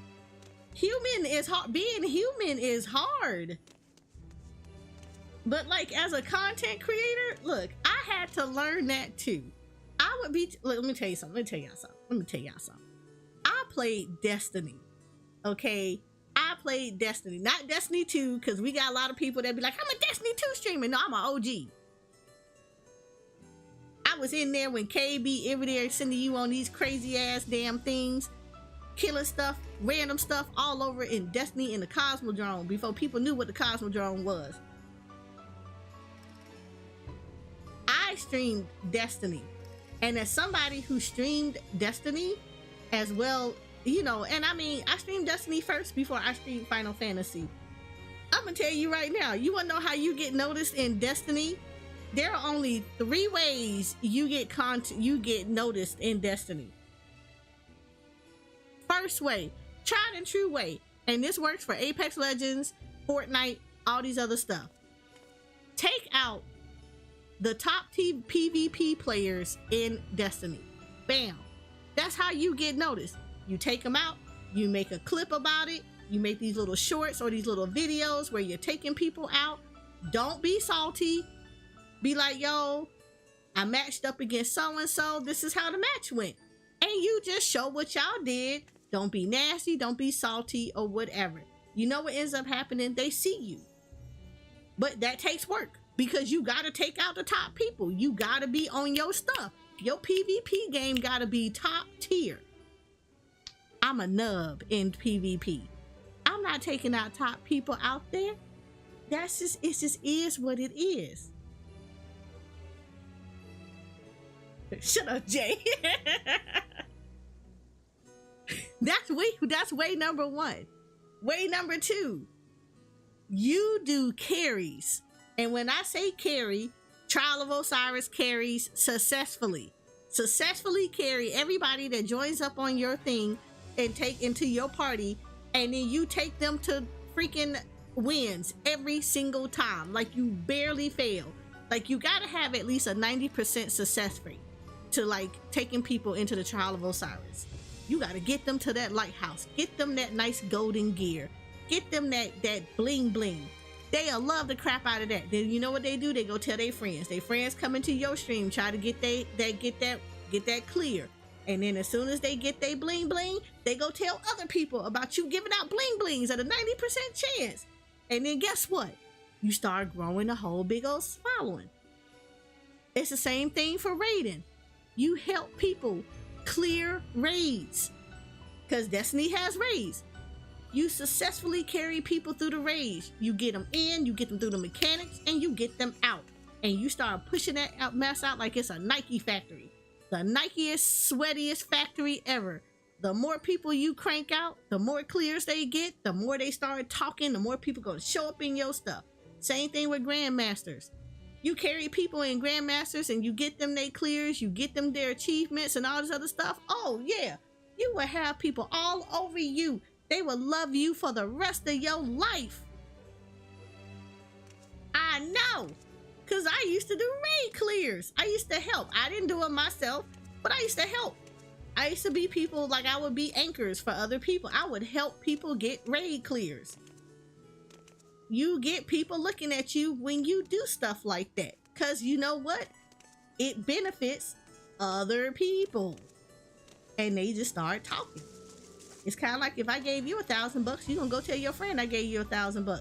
Human is hard. Being human is hard. But like, as a content creator, look, I had to learn that too. I would be, look, let me tell you something. Let me tell y'all something. I played Destiny. Okay. I played Destiny, not Destiny 2, because we got a lot of people that be like, I'm a Destiny 2 streamer. No, I'm an OG. I was in there when KB every day sending you on these crazy ass damn things, killing stuff, random stuff all over in Destiny in the Cosmodrome before people knew what the Cosmodrome was. I streamed Destiny, and as somebody who streamed Destiny as well, you know, and I mean, I streamed Destiny first before I streamed Final Fantasy. I'm gonna tell you right now, you wanna know how you get noticed in Destiny? There are only 3 ways you get noticed in Destiny. first way, tried and true way. And this works for Apex Legends, Fortnite, all these other stuff. Take out the top PvP players in Destiny. Bam. That's how you get noticed. You take them out, you make a clip about it, you make these little shorts or these little videos where you're taking people out. Don't be salty. Be like, yo, I matched up against so-and-so. This is how the match went. And you just show what y'all did. Don't be nasty, don't be salty or whatever. You know what ends up happening? They see you. But that takes work because you got to take out the top people. You got to be on your stuff. Your PvP game got to be top tier. I'm a nub in PvP. I'm not taking out top people out there. That's just, it just is what it is. Shut up, Jay. That's way number one. Way number two, you do carries. And when I say carry, Trial of Osiris carries successfully. Successfully carry everybody that joins up on your thing and take into your party, and then you take them to freaking wins every single time. Like you barely fail. Like you gotta have at least a 90% success rate to like taking people into the Trial of Osiris. You gotta get them to that lighthouse, get them that nice golden gear, get them that bling bling. They'll love the crap out of that. Then you know what they do? They go tell their friends. Their friends come into your stream, try to get that clear. And then as soon as they get their bling bling, they go tell other people about you giving out bling blings at a 90% chance. And then guess what? You start growing a whole big old following. It's the same thing for raiding. You help people clear raids because Destiny has raids. You successfully carry people through the raids. You get them in, you get them through the mechanics, and you get them out. And you start pushing that mess out like it's a Nike factory. The Nikeest, sweatiest factory ever. The more people you crank out, the more clears they get, the more they start talking, the more people gonna show up in your stuff. Same thing with Grandmasters. You carry people in Grandmasters and you get them their clears, you get them their achievements and all this other stuff. Oh yeah, you will have people all over you. They will love you for the rest of your life. I know, because I used to do raid clears. I used to help. I didn't do it myself, but I used to help. I used to be people, like I would be anchors for other people. I would help people get raid clears. You get people looking at you when you do stuff like that. Because you know what? It benefits other people. And they just start talking. It's kind of like if I gave you $1,000, you gonna go tell your friend I gave you $1,000.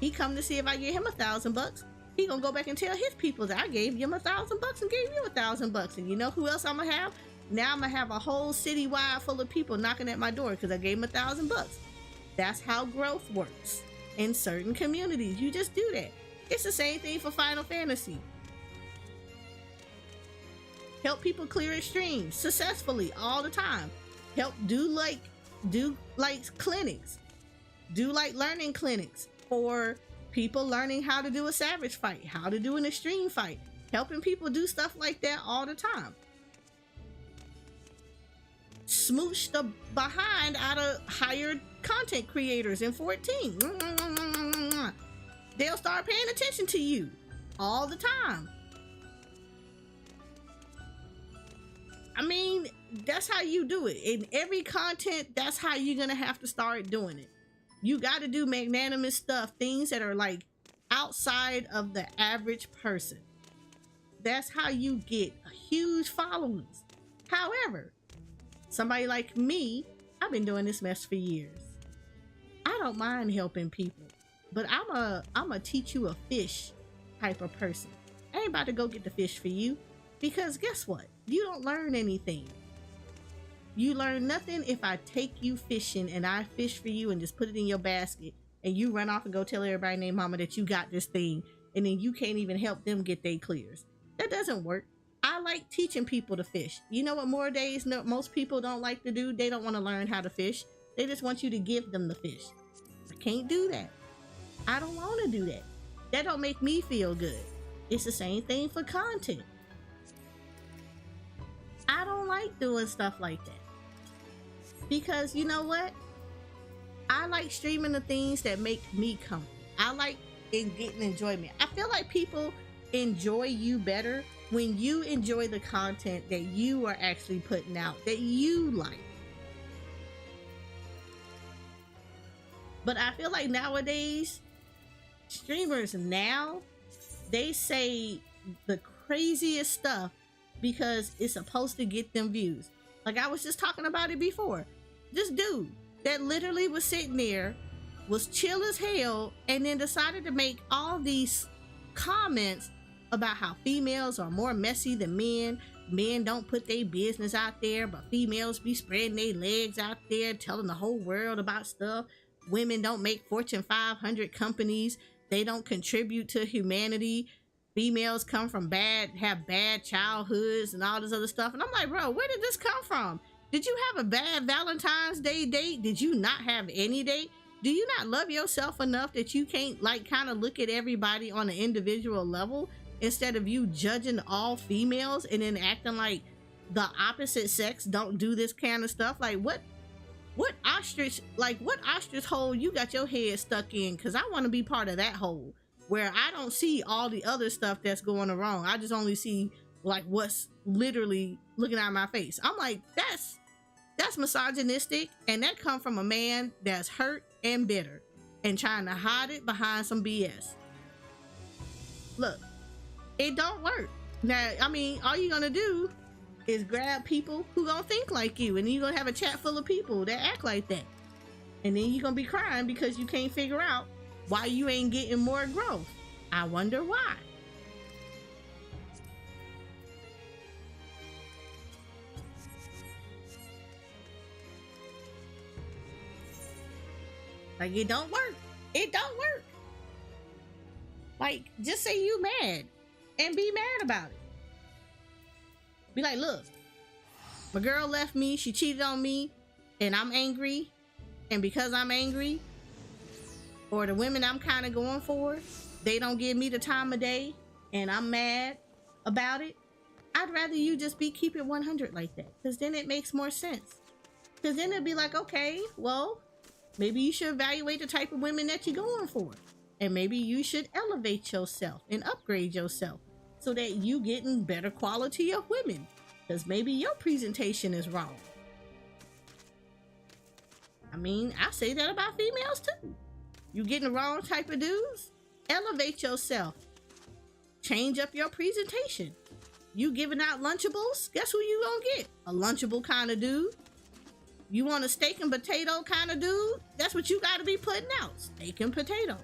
He come to see if I gave him $1,000. He gonna go back and tell his people that I gave him $1,000 and gave you $1,000. And you know who else I'm gonna have? Now I'm gonna have a whole city wide full of people knocking at my door because I gave him $1,000. That's how growth works in certain communities. You just do that. It's the same thing for Final Fantasy. Help people clear extremes successfully all the time. Help do like clinics, do like learning clinics for people learning how to do a savage fight, how to do an extreme fight, helping people do stuff like that all the time. Smooch the behind out of hired content creators in 14. They'll start paying attention to you all the time. I mean, that's how you do it. In every content, that's how you're gonna have to start doing it. You got to do magnanimous stuff, things that are like outside of the average person. That's how you get huge followings. However, somebody like me, I've been doing this mess for years. I don't mind helping people, but I'm a teach you a fish type of person. I ain't about to go get the fish for you, because guess what? You don't learn anything. You learn nothing if I take you fishing and I fish for you and just put it in your basket and you run off and go tell everybody named mama that you got this thing and then you can't even help them get their clears. That doesn't work. I like teaching people to fish. You know what most people don't like to do? They don't want to learn how to fish. They just want you to give them the fish. I can't do that. I don't want to do that. That don't make me feel good. It's the same thing for content. I don't like doing stuff like that. because you know what? I like streaming the things that make me comfortable. I like getting enjoyment. I feel like people enjoy you better when you enjoy the content that you are actually putting out, that you like. But I feel like nowadays, streamers now, they say the craziest stuff because it's supposed to get them views. Like I was just talking about it before. This dude that literally was sitting there, was chill as hell, and then decided to make all these comments about how females are more messy than men. Men don't put their business out there, but females be spreading their legs out there, telling the whole world about stuff. Women don't make Fortune 500 companies. They don't contribute to humanity. Females come from have bad childhoods and all this other stuff. And I'm like, bro, where did this come from? Did you have a bad Valentine's Day date? Did you not have any date? Do you not love yourself enough that you can't like kind of look at everybody on an individual level instead of you judging all females and then acting like the opposite sex don't do this kind of stuff? Like what ostrich hole you got your head stuck in? Because I want to be part of that hole where I don't see all the other stuff that's going wrong. I just only see like what's literally looking at my face. I'm like, that's misogynistic, and that come from a man that's hurt and bitter and trying to hide it behind some BS. Look, it don't work. Now, I mean, all you're gonna do is grab people who gonna think like you, and then you're gonna have a chat full of people that act like that, and then you're gonna be crying because you can't figure out why you ain't getting more growth. I wonder why. Like, it don't work. It don't work. Like, just say you mad and be mad about it. Be like, look, my girl left me, she cheated on me, and I'm angry. And because I'm angry, or the women I'm kind of going for, they don't give me the time of day, and I'm mad about it. I'd rather you just keep it 100 like that, because then it makes more sense. Because then it'd be like, okay, well, maybe you should evaluate the type of women that you're going for. And maybe you should elevate yourself and upgrade yourself so that you getting better quality of women. Because maybe your presentation is wrong. I mean, I say that about females too. You getting the wrong type of dudes? Elevate yourself. Change up your presentation. You giving out Lunchables? Guess who you gonna get? A Lunchable kind of dude. You want a steak and potato kind of dude? That's what you got to be putting out. Steak and potatoes.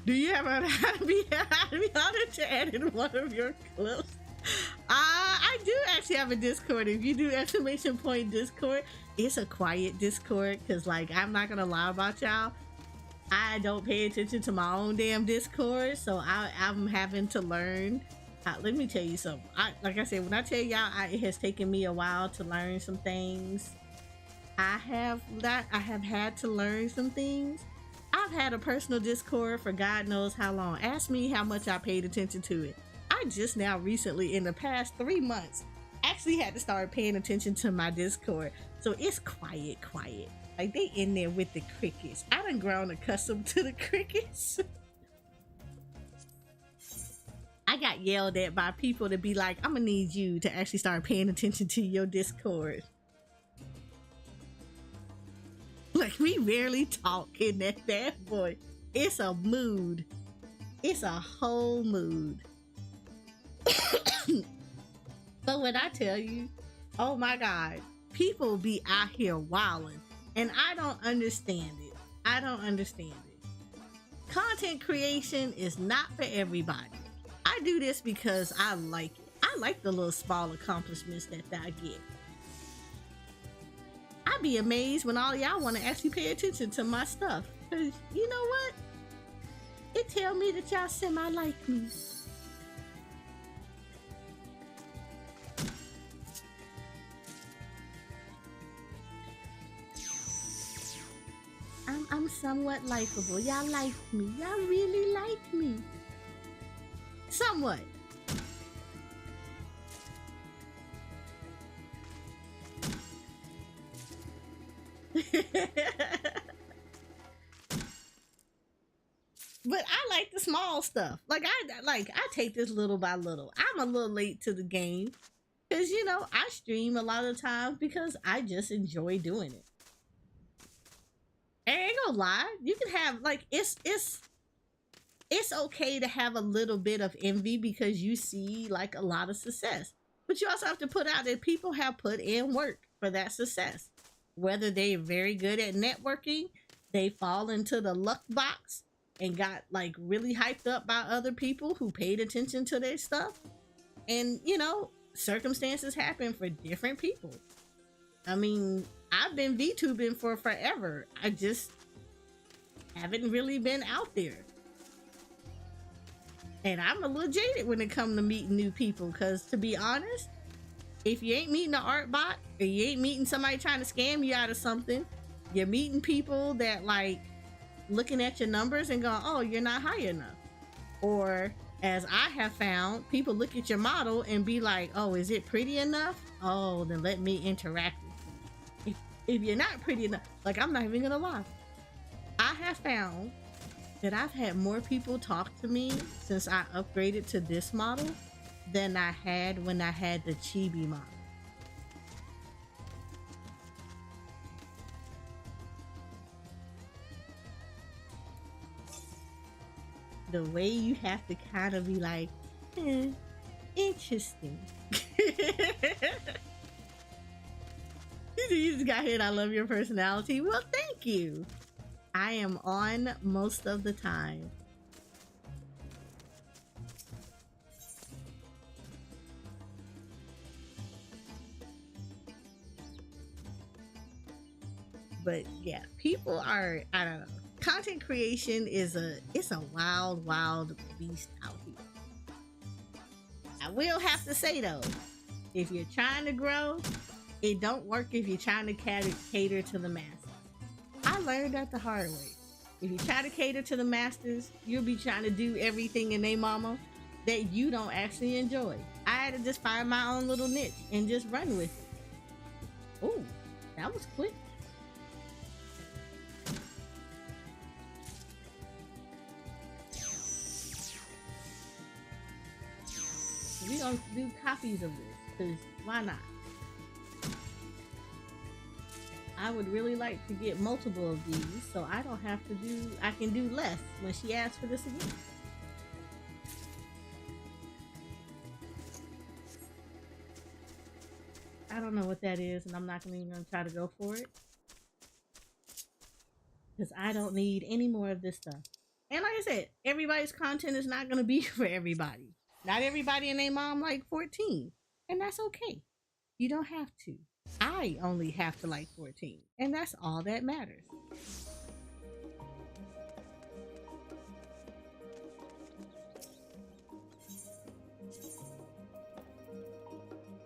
Do you have a how to be honored to add in one of your clips? I do actually have a Discord. If you do ! Discord, it's a quiet Discord because, like, I'm not gonna lie about y'all. I don't pay attention to my own damn Discord, so I'm having to learn. Let me tell you something. Like I said, when I tell y'all, it has taken me a while to learn some things. I have had to learn some things. I've had a personal Discord for God knows how long. Ask me how much I paid attention to it. I just now recently, in the past 3 months, actually had to start paying attention to my Discord. So it's quiet. Like, they in there with the crickets. I done grown accustomed to the crickets. I got yelled at by people to be like, I'm gonna need you to actually start paying attention to your Discord. Like, we rarely talk in that bad boy. It's a mood. It's a whole mood. But when I tell you, oh my God, people be out here wilding, and I don't understand it. I don't understand it. Content creation is not for everybody. I do this because I like it. I like the little small accomplishments that I get. I'd be amazed when all y'all want to actually pay attention to my stuff. Because you know what? It tell me that y'all semi-like me. I'm somewhat likable. Y'all like me. Y'all really like me. Somewhat. But I like the small stuff. I take this little by little. I'm a little late to the game because I stream a lot of times because I just enjoy doing it. I ain't gonna lie, you can have like it's okay to have a little bit of envy because you see like a lot of success. But you also have to put out that people have put in work for that success. Whether they're very good at networking, they fall into the luck box and got like really hyped up by other people who paid attention to their stuff. And circumstances happen for different people. I mean, I've been VTubing for forever. I just haven't really been out there. And I'm a little jaded when it comes to meeting new people because, to be honest, if you ain't meeting an art bot or you ain't meeting somebody trying to scam you out of something, you're meeting people that like looking at your numbers and going, oh, you're not high enough. Or as I have found, people look at your model and be like, oh, is it pretty enough? Oh, then let me interact with you. If you're not pretty enough, like I'm not even gonna lie, I have found that I've had more people talk to me since I upgraded to this model than I had when I had the chibi model. The way you have to kind of be like, interesting. You just got hit. I love your personality. Well, thank you. I am on most of the time. But yeah, people are, I don't know. Content creation is it's a wild beast out here. I will have to say though, if you're trying to grow, it don't work if you're trying to cater to the masses. I learned that the hard way. If you try to cater to the masters, you'll be trying to do everything in they mama that you don't actually enjoy. I had to just find my own little niche and just run with it. Ooh, that was quick. We don't do copies of this because why not? I would really like to get multiple of these so I don't have to do, I can do less when she asks for this again. I don't know what that is and I'm not even gonna try to go for it because I don't need any more of this stuff. And like I said, everybody's content is not gonna be for everybody. Not everybody and their mom like 14, and that's okay. You don't have to. I only have to like 14, and that's all that matters.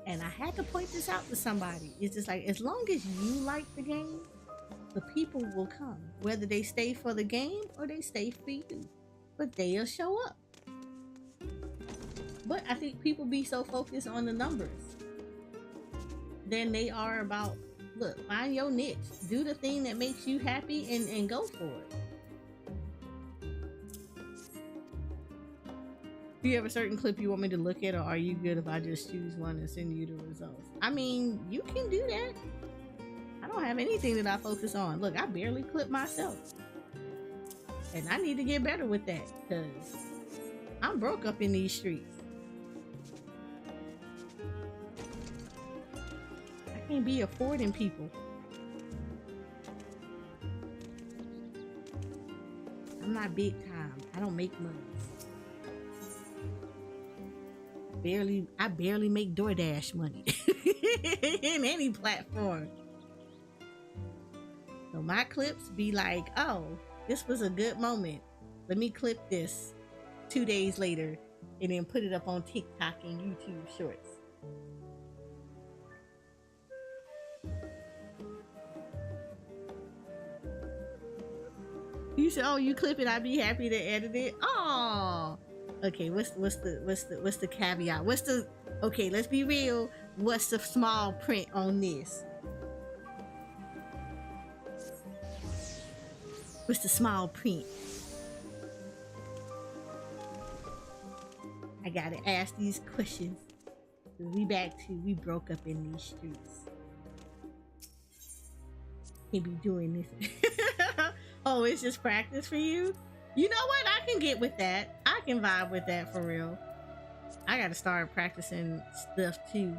And I had to point this out to somebody. It's just like, as long as you like the game, the people will come, whether they stay for the game or they stay for you, but they'll show up. But I think people be so focused on the numbers than they are about, look, find your niche. Do the thing that makes you happy and go for it. Do you have a certain clip you want me to look at, or are you good if I just choose one and send you the results? I mean, you can do that. I don't have anything that I focus on. Look, I barely clip myself. And I need to get better with that because I'm broke up in these streets. Can't be affording people. I'm not big time. I don't make money. I barely make DoorDash money in any platform. So my clips be like, oh, this was a good moment. Let me clip this 2 days later and then put it up on TikTok and YouTube Shorts. You said, "Oh, you clip it. I'd be happy to edit it." Oh, okay. What's the caveat? Okay? Let's be real. What's the small print on this? What's the small print? I gotta ask these questions. We broke up in these streets. He be doing this. Oh, it's just practice for you? You know what? I can get with that. I can vibe with that for real. I gotta start practicing stuff too.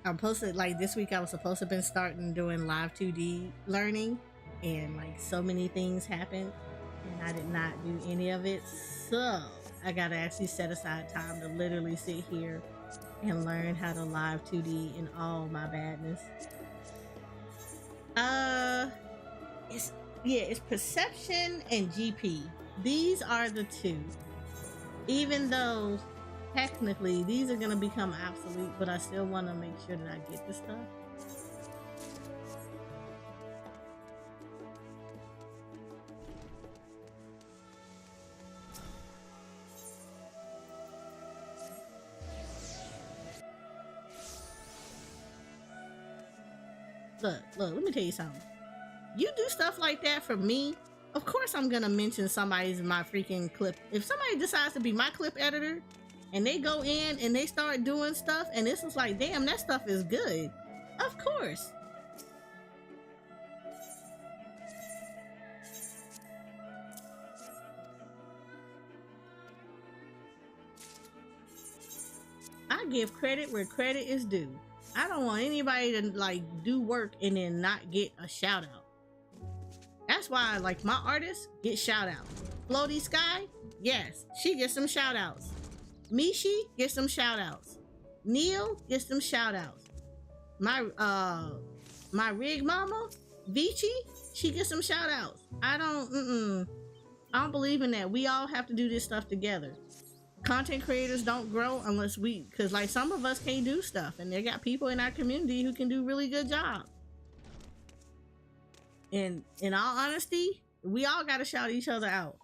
I'm supposed to, like, this week I was supposed to have been starting doing live 2D learning, and like so many things happened and I did not do any of it. So I gotta actually set aside time to literally sit here and learn how to live 2D in all my badness. It's perception and GP. These are the two. Even though technically these are gonna become obsolete, but I still want to make sure that I get this stuff. Look, let me tell you something. You do stuff like that for me, of course I'm gonna mention somebody's my freaking clip. If somebody decides to be my clip editor and they go in and they start doing stuff and this is like, damn, that stuff is good, of course. I give credit where credit is due. I don't want anybody to like do work and then not get a shout out. That's why like my artists get shout outs. Floaty Sky, yes, she gets some shout outs. Mishi gets some shout outs. Neil gets some shout outs. My rig mama, Vici, she gets some shout outs. I don't believe in that. We all have to do this stuff together. Content creators don't grow unless because like some of us can't do stuff and they got people in our community who can do really good jobs. And in all honesty, we all got to shout each other out.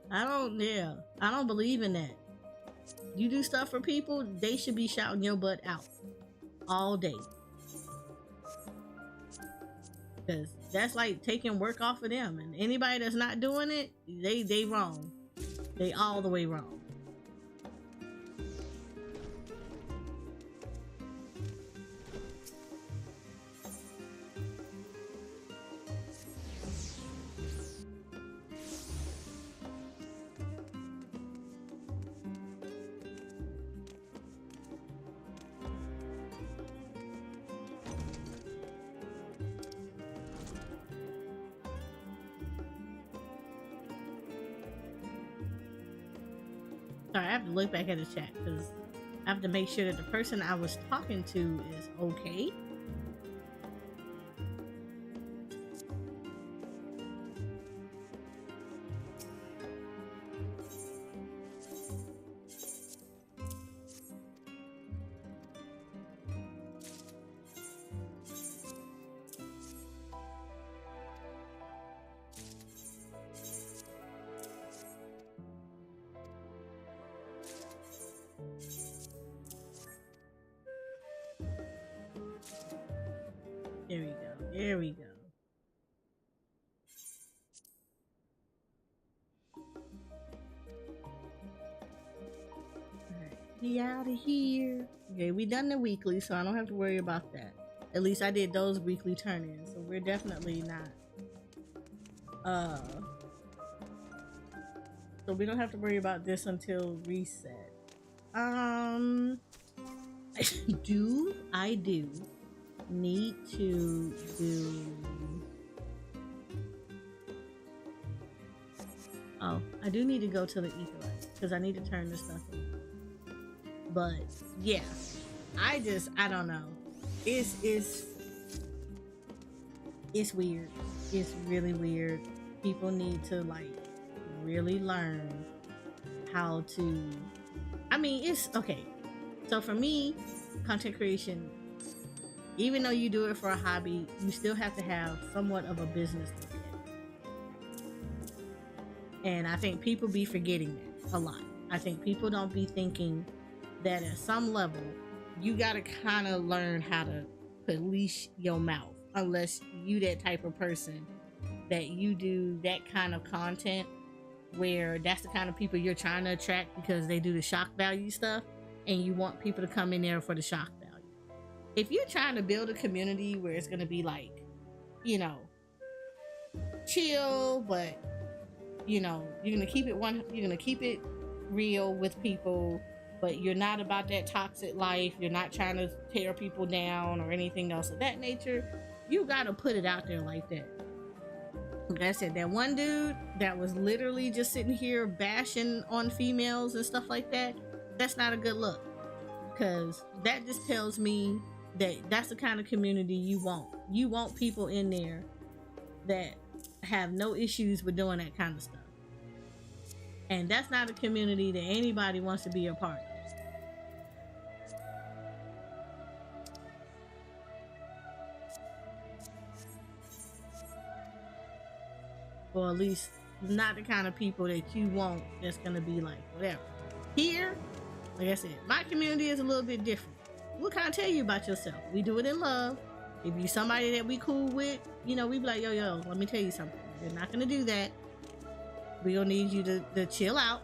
I don't believe in that. You do stuff for people, they should be shouting your butt out all day. Because that's like taking work off of them, and anybody that's not doing it, they wrong. They all the way wrong. Sorry, I have to look back at the chat because I have to make sure that the person I was talking to is okay. There we go. There we go. Alright, be out of here. Okay, we done the weekly, so I don't have to worry about that. At least I did those weekly turn-ins, so we're definitely not. So we don't have to worry about this until reset. I do need to do. Oh, I do need to go to the equalizer because I need to turn this stuff in. But yeah, I don't know. It's weird. It's really weird. People need to like really learn how to. I mean, it's okay. So for me, content creation, even though you do it for a hobby, you still have to have somewhat of a business look at it. And I think people be forgetting that a lot. I think people don't be thinking that at some level, you gotta kind of learn how to police your mouth, unless you that type of person that you do that kind of content where that's the kind of people you're trying to attract because they do the shock value stuff and you want people to come in there for the shock value. If you're trying to build a community where it's going to be like, you know, chill, but you know, you're going to keep it real with people, but you're not about that toxic life. You're not trying to tear people down or anything else of that nature. You got to put it out there like that. Like I said, that one dude that was literally just sitting here bashing on females and stuff like that, that's not a good look. Because that just tells me that that's the kind of community you want. You want people in there that have no issues with doing that kind of stuff. And that's not a community that anybody wants to be a part of. Or at least not the kind of people that you want that's going to be like whatever. Here, like I said, my community is a little bit different. We'll kind of tell you about yourself. We do it in love. If you somebody that we cool with, you know, we be like, yo, let me tell you something. We're not going to do that. We're going to need you to chill out.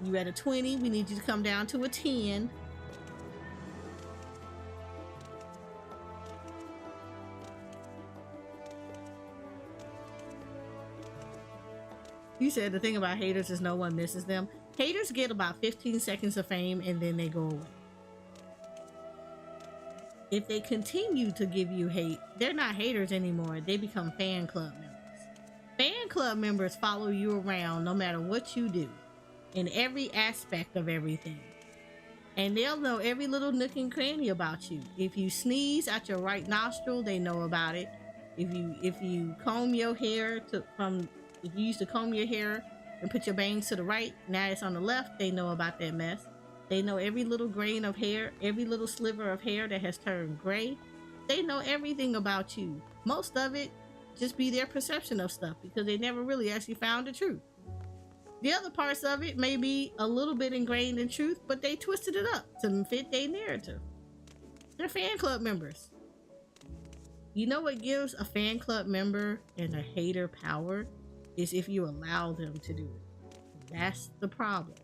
You at a 20, we need you to come down to a 10. You said the thing about haters is no one misses them. Haters get about 15 seconds of fame and then they go away. If they continue to give you hate, they're not haters anymore. They become fan club members. Fan club members follow you around no matter what you do in every aspect of everything. And they'll know every little nook and cranny about you. If you sneeze out your right nostril, they know about it. If you comb your hair if you used to comb your hair and put your bangs to the right, now it's on the left, they know about that mess. They know every little grain of hair, every little sliver of hair that has turned gray. They know everything about you. Most of it just be their perception of stuff because they never really actually found the truth. The other parts of it may be a little bit ingrained in truth, but they twisted it up to fit their narrative. They're fan club members. You know what gives a fan club member and a hater power? Is if you allow them to do it. That's the problem.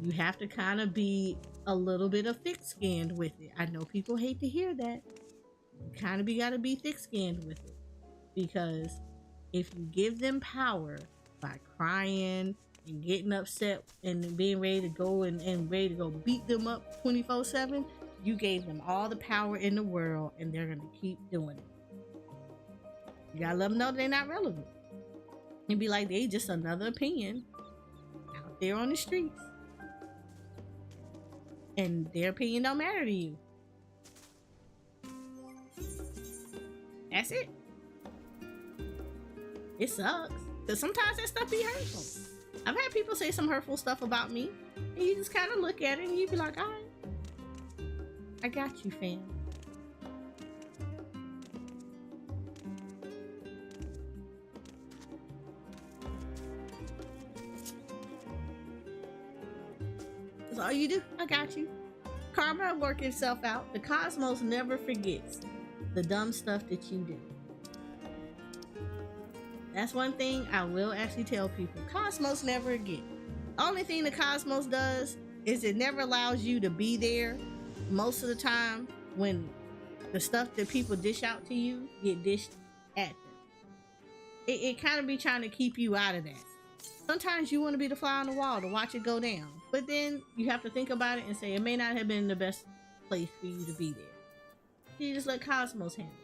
You have to kind of be a little bit of thick-skinned with it. I know people hate to hear that. You kind of gotta be thick-skinned with it. Because if you give them power by crying and getting upset and being ready to go and ready to go beat them up 24/7, you gave them all the power in the world and they're gonna keep doing it. You gotta let them know they're not relevant. And be like, they just another opinion out there on the streets. And their opinion don't matter to you. That's it. It sucks. Because sometimes that stuff be hurtful. I've had people say some hurtful stuff about me. And you just kind of look at it and you be like, all right. I got you, fam. All you do, I got you. Karma will work itself out. The cosmos never forgets the dumb stuff that you do. That's one thing I will actually tell people. Cosmos never forget. Only thing the cosmos does is it never allows you to be there most of the time when the stuff that people dish out to you get dished at them. It kind of be trying to keep you out of that. Sometimes you want to be the fly on the wall to watch it go down. But then you have to think about it and say it may not have been the best place for you to be there. You just let Cosmos handle it.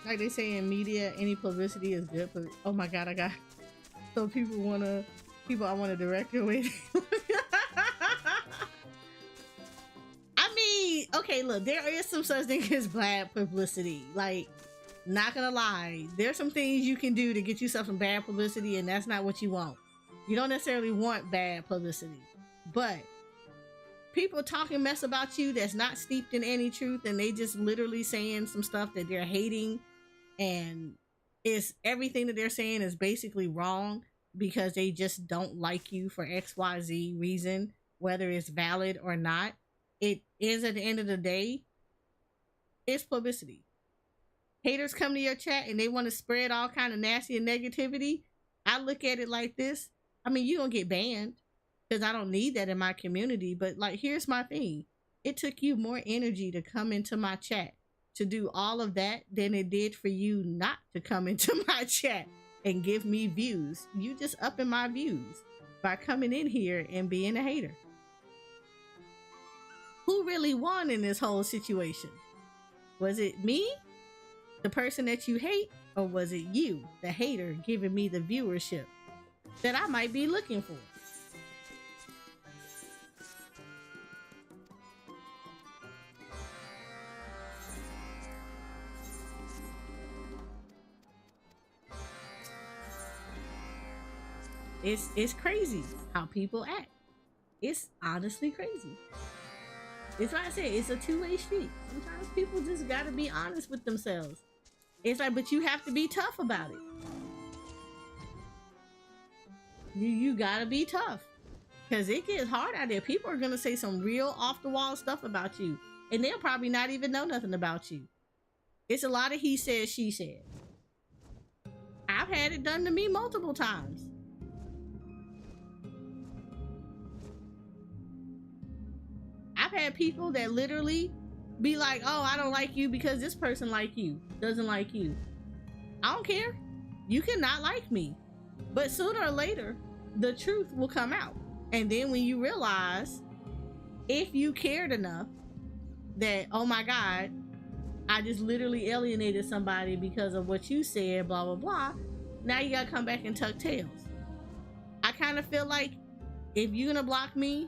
Like they say in media, any publicity is good. But oh my god, so people I want to direct your way. Okay, look, there is some such thing as bad publicity. Like, not gonna lie, there's some things you can do to get yourself some bad publicity, and that's not what you want. You don't necessarily want bad publicity, but people talking mess about you that's not steeped in any truth, and they just literally saying some stuff that they're hating, and it's everything that they're saying is basically wrong. because they just don't like you for XYZ reason, whether it's valid or not. It is, at the end of the day, it's publicity. Haters come to your chat and they want to spread all kind of nasty and negativity. I look at it like this. I mean, you don't get banned because I don't need that in my community. But like, here's my thing. It took you more energy to come into my chat to do all of that than it did for you not to come into my chat and give me views. You just upping my views by coming in here and being a hater. Who really won in this whole situation? Was it me, the person that you hate, or was it you, the hater, giving me the viewership that I might be looking for? It's crazy how people act. It's honestly crazy. It's like I said, it's a two-way street. Sometimes people just gotta be honest with themselves. It's like, but you have to be tough about it. You gotta be tough. Because it gets hard out there. People are gonna say some real off-the-wall stuff about you. And they'll probably not even know nothing about you. It's a lot of he said, she said. I've had it done to me multiple times. I've had people that literally be like, oh, I don't like you because this person like you, doesn't like you. I don't care. You cannot like me. But sooner or later, the truth will come out. And then when you realize, if you cared enough that, oh my God, I just literally alienated somebody because of what you said, blah, blah, blah. Now you gotta come back and tuck tails. I kind of feel like if you're gonna block me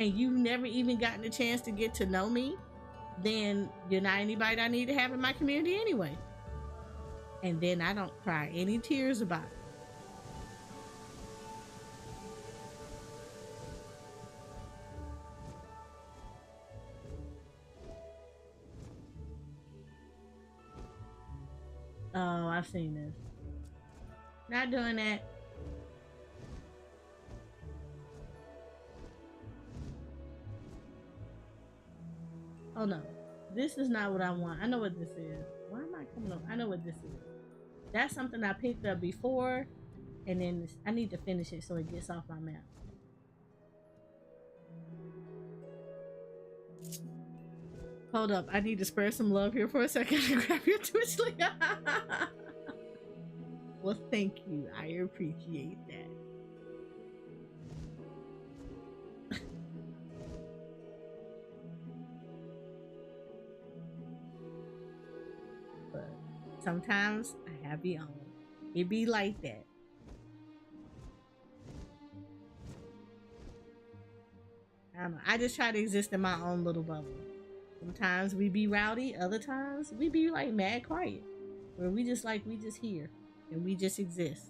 and you've never even gotten a chance to get to know me, then you're not anybody I need to have in my community anyway. And then I don't cry any tears about it. Oh, I've seen this. Not doing that. Oh no, this is not what I want. I know what this is. Why am I coming up? I know what this is. That's something I picked up before, and then I need to finish it so it gets off my mouth. Hold up, I need to spread some love here for a second and grab your Twitch link. Well, thank you. I appreciate that. But sometimes I have you on. It be like that. I don't know. I just try to exist in my own little bubble. Sometimes we be rowdy, other times we be like mad quiet. Where we just here and we just exist.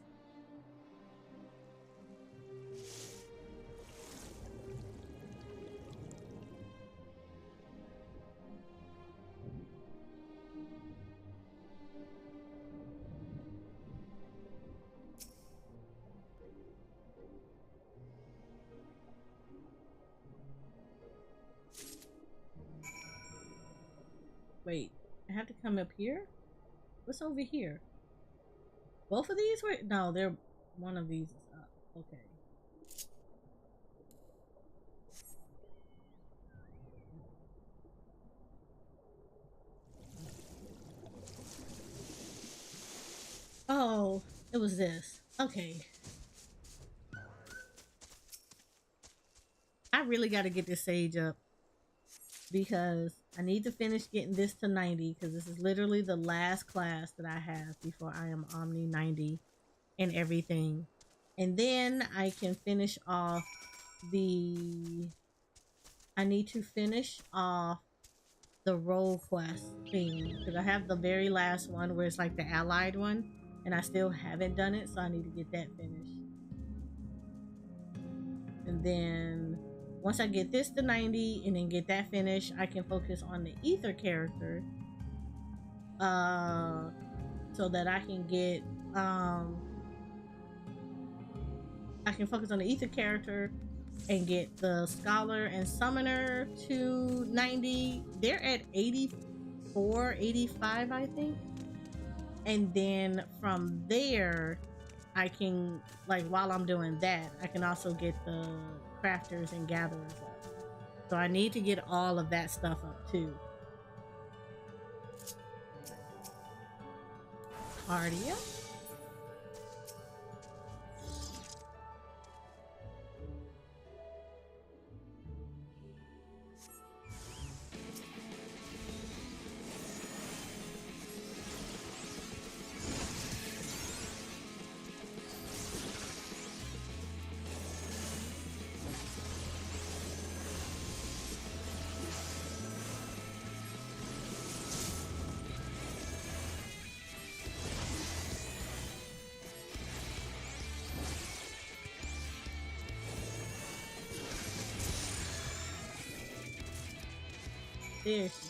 Wait, I have to come up here? What's over here? Both of these were? No, they're one of these is up. Okay. Oh, it was this. Okay. I really got to get this sage up because I need to finish getting this to 90 because this is literally the last class that I have before I am Omni 90 and everything. And then I can finish off I need to finish off the role quest thing because I have the very last one where it's like the allied one and I still haven't done it, so I need to get that finished. And then once I get this to 90 and then get that finished, I can focus on the ether character so that I can get I can focus on the ether character and get the scholar and summoner to 90. They're at 84, 85, I think. And then from there, I can, like, while I'm doing that, I can also get the crafters and gatherers up. So I need to get all of that stuff up too. Cardia. There she goes.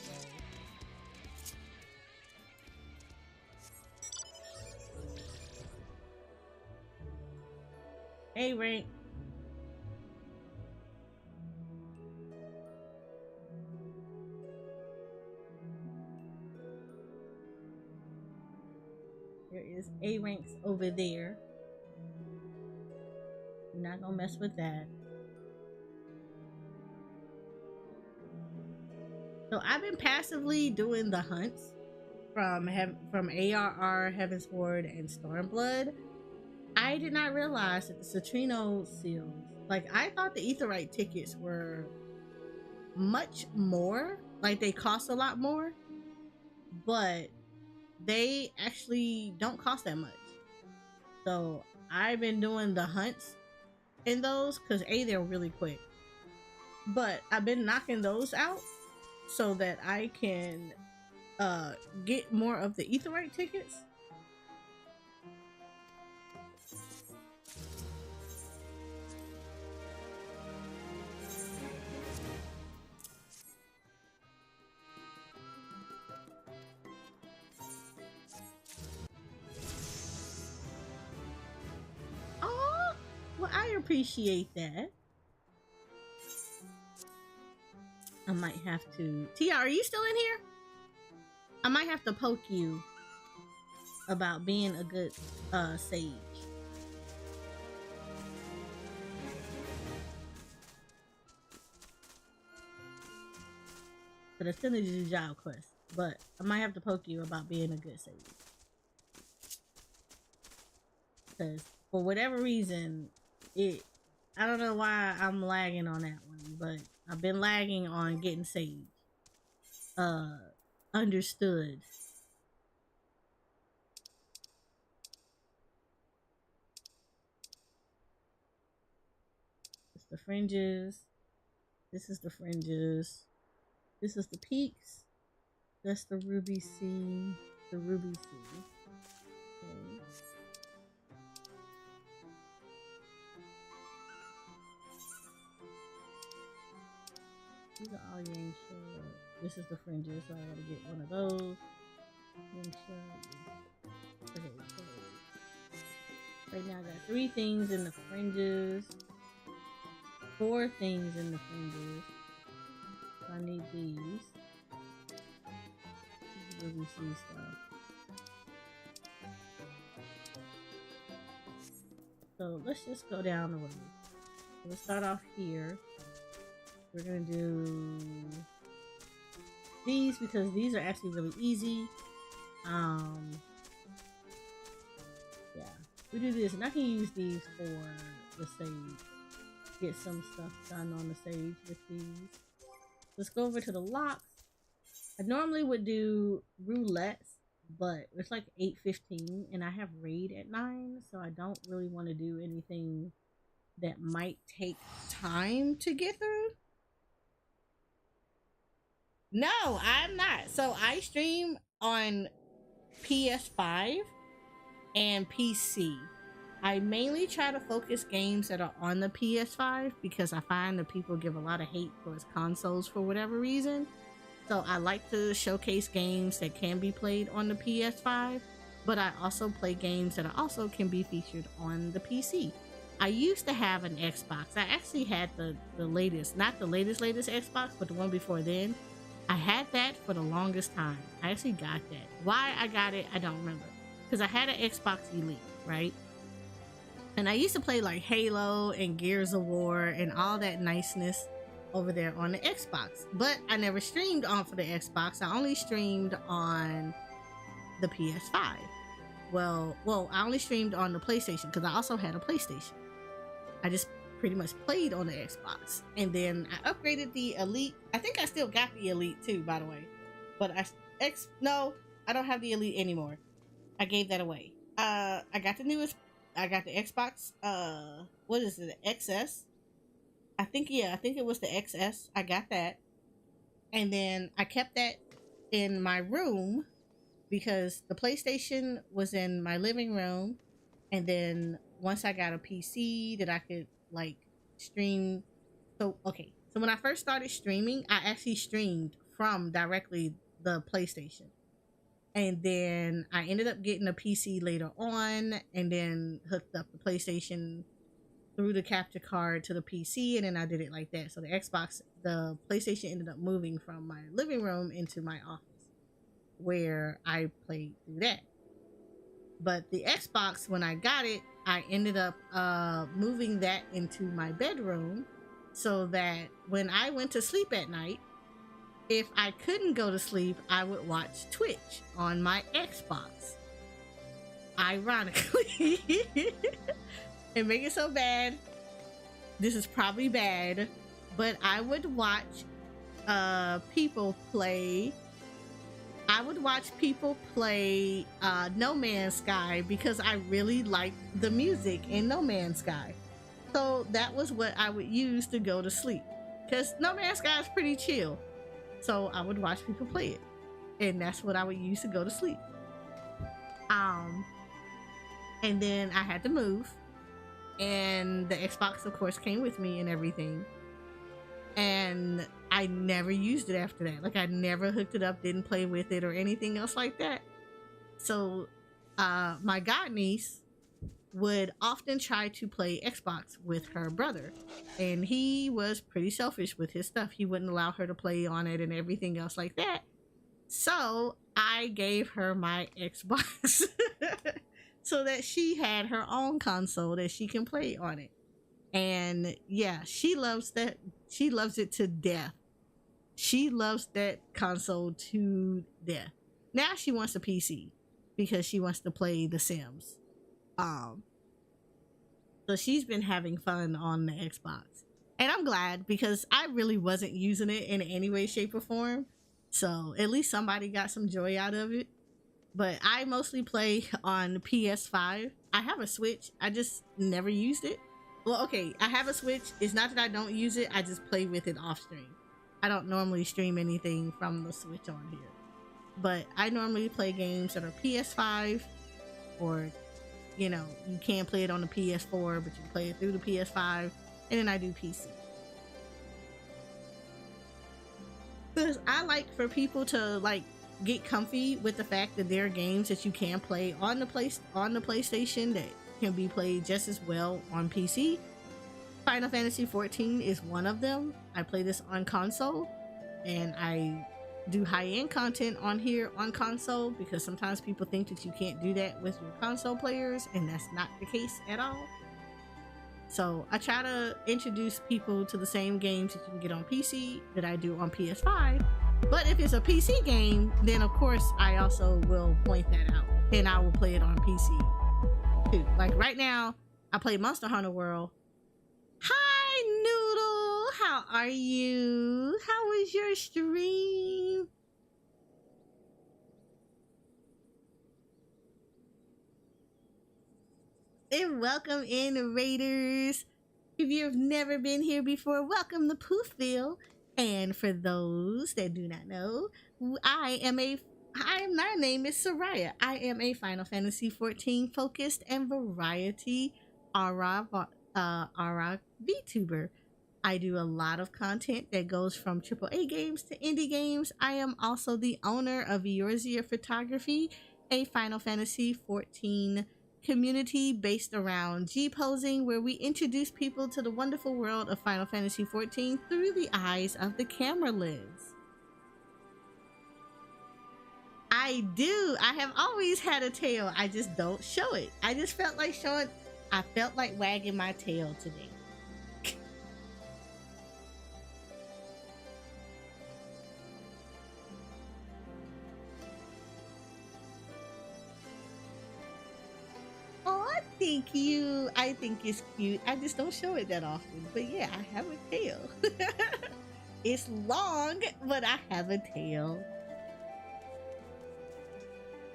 Hey, rank. There is A ranks over there. We're not gonna mess with that. So I've been passively doing the hunts from ARR, Heavensward, and Stormblood. I did not realize that the Citrino seals, like, I thought the Aetheryte tickets were much more, like they cost a lot more, but they actually don't cost that much. So I've been doing the hunts in those because A, they're really quick, but I've been knocking those out so that I can get more of the Aetheryte tickets. Oh, well, I appreciate that. I might have to. Tia, are you still in here? I might have to poke you about being a good sage. But I still need to do job quest. But I might have to poke you about being a good sage. Because for whatever reason, I don't know why I'm lagging on that one, but I've been lagging on getting sage. Understood. It's the fringes. This is the fringes. This is the peaks. That's the ruby sea. The ruby sea. Okay. These are all yang shell. This is the fringes, so I gotta get one of those. Yang shell. Okay, so right now I got 3 things in the fringes. 4 things in the fringes. So I need these. This is ruby sea stuff. So let's just go down the road. We'll start off here. We're gonna do these because these are actually really easy. Yeah, we do this, and I can use these for the sage. Get some stuff done on the sage with these. Let's go over to the locks. I normally would do roulettes, but it's like 8:15, and I have raid at 9, so I don't really want to do anything that might take time to get through. No, I'm not. So I stream on PS5 and PC. I mainly try to focus games that are on the PS5 because I find that people give a lot of hate towards consoles for whatever reason. So I like to showcase games that can be played on the PS5, but I also play games that also can be featured on the PC. I used to have an Xbox. I actually had the latest, not the latest Xbox, but the one before then. I had that for the longest time. I actually got that. Why I got it, I don't remember. Because I had an Xbox Elite, right? And I used to play like Halo and Gears of War and all that niceness over there on the Xbox. But I never streamed on for the Xbox. I only streamed on the PS5. Well, I only streamed on the PlayStation because I also had a PlayStation. I just pretty much played on the Xbox. And then I upgraded the Elite. I think I still got the Elite too, by the way. But no, I don't have the Elite anymore. I gave that away. I got the newest. I got the Xbox. What is it? XS. I think it was the XS. I got that, and then I kept that in my room because the PlayStation was in my living room, and then once I got a PC that I could like stream. So when I first started streaming, I actually streamed from directly the PlayStation. And then I ended up getting a PC later on and then hooked up the PlayStation through the capture card to the PC, and then I did it like that. So the PlayStation ended up moving from my living room into my office where I played through that. But the Xbox, when I got it, I ended up moving that into my bedroom so that when I went to sleep at night, if I couldn't go to sleep, I would watch Twitch on my Xbox. Ironically. And make it so bad. This is probably bad, but I would watch people play. I would watch people play No Man's Sky because I really liked the music in No Man's Sky. So that was what I would use to go to sleep. Because No Man's Sky is pretty chill. So I would watch people play it. And that's what I would use to go to sleep. And then I had to move. And the Xbox, of course, came with me and everything. And I never used it after that. Like, I never hooked it up, didn't play with it or anything else like that. So my godniece would often try to play Xbox with her brother, and he was pretty selfish with his stuff. He wouldn't allow her to play on it and everything else like that. So I gave her my Xbox so that she had her own console that she can play on it. And yeah, she loves that. She loves it to death. She loves that console to death. Now she wants a PC because she wants to play The Sims. So she's been having fun on the Xbox. And I'm glad because I really wasn't using it in any way, shape, or form. So at least somebody got some joy out of it. But I mostly play on PS5. I have a Switch. I just never used it. Well, okay, I have a Switch. It's not that I don't use it. I just play with it off stream. I don't normally stream anything from the Switch on here. But I normally play games that are PS5 or, you know, you can play it on the PS4, but you can play it through the PS5. And then I do PC. Because I like for people to like get comfy with the fact that there are games that you can play on the PlayStation that can be played just as well on PC. Final Fantasy XIV is one of them. I play this on console, and I do high-end content on here on console because sometimes people think that you can't do that with your console players, and that's not the case at all. So I try to introduce people to the same games that you can get on PC that I do on PS5. But if it's a PC game, then of course I also will point that out, and I will play it on PC too. Like right now, I play Monster Hunter World. Hi Noodle, how are you? How was your stream? And welcome in, Raiders. If you've never been here before, welcome to Poofville. And for those that do not know, my name is Soraya. I am a Final Fantasy XIV focused and variety VTuber. I do a lot of content that goes from AAA games to indie games. I am also the owner of Eorzea Photography, a Final Fantasy XIV community based around G posing, where we introduce people to the wonderful world of Final Fantasy XIV through the eyes of the camera lens. I do. I have always had a tail. I just don't show it. I just felt like showing. I felt like wagging my tail today. Oh, thank you. I think it's cute. I just don't show it that often. But yeah, I have a tail. It's long, but I have a tail.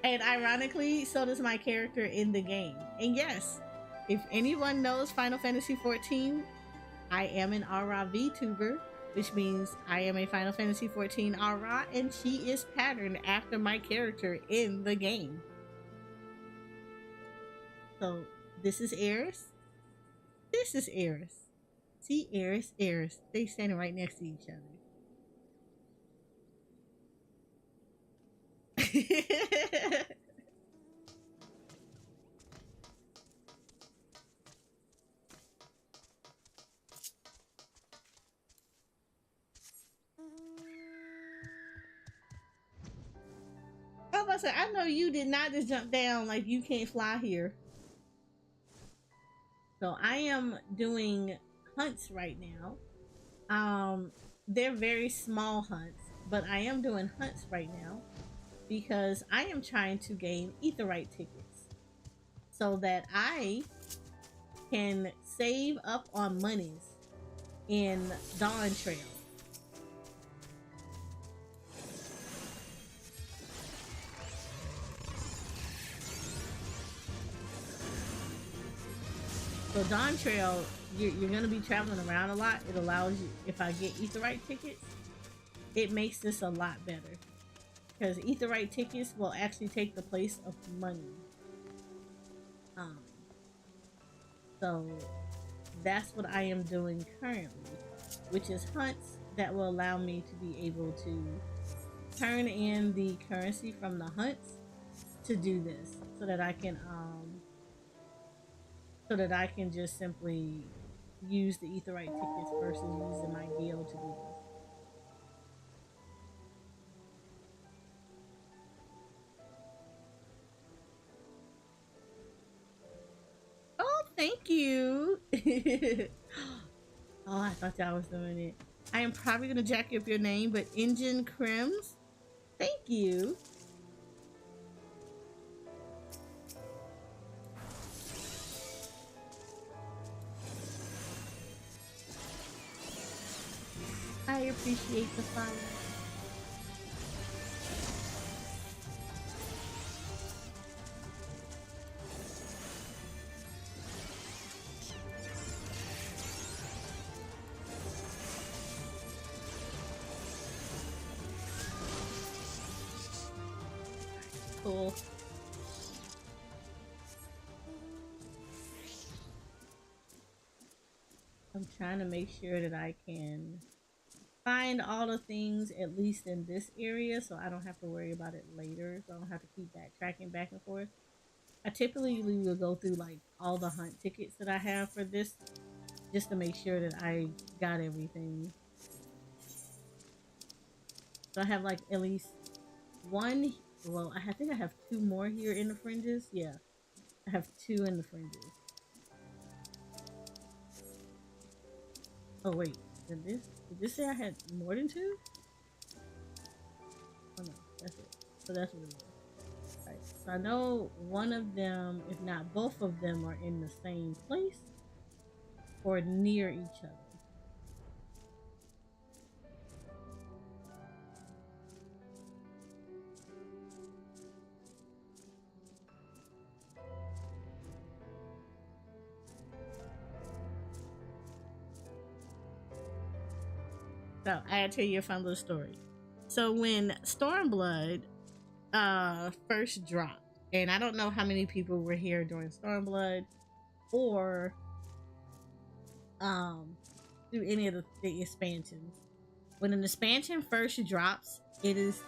And ironically, so does my character in the game. And yes, if anyone knows Final Fantasy XIV, I am an Aura VTuber, which means I am a Final Fantasy XIV Aura, and she is patterned after my character in the game. So this is Eris. This is Eris. See, Eris, Eris. They standing right next to each other. I was about to say, I know you did not just jump down like you can't fly here. So I am doing hunts right now. They're very small hunts, but I am doing hunts right now because I am trying to gain Aetheryte tickets so that I can save up on monies in Dawn Trail. So Dawn Trail, you're going to be traveling around a lot. It allows you, if I get Aetheryte tickets, it makes this a lot better. Because Aetheryte tickets will actually take the place of money. So that's what I am doing currently, which is hunts that will allow me to be able to turn in the currency from the hunts to do this, so that I can just simply use the Aetheryte tickets versus using my deal to do this. Oh, thank you. Oh, I thought y'all was doing it. I am probably gonna jack up your name, but Engine Crims, thank you. I appreciate the follow. Cool. I'm trying to make sure that I can find all the things at least in this area so I don't have to worry about it later, so I don't have to keep backtracking back and forth. I typically will go through like all the hunt tickets that I have for this just to make sure that I got everything. So I have like at least one, well, I think I have two more here in the fringes. Yeah, I have two in the fringes. Oh wait, did this say I had more than two? Oh no, that's it. So that's what it is. Right. So I know one of them, if not both of them, are in the same place or near each other. So I gotta tell you a fun little story. So when Stormblood first dropped, and I don't know how many people were here during Stormblood or through any of the expansions. When an expansion first drops, it is,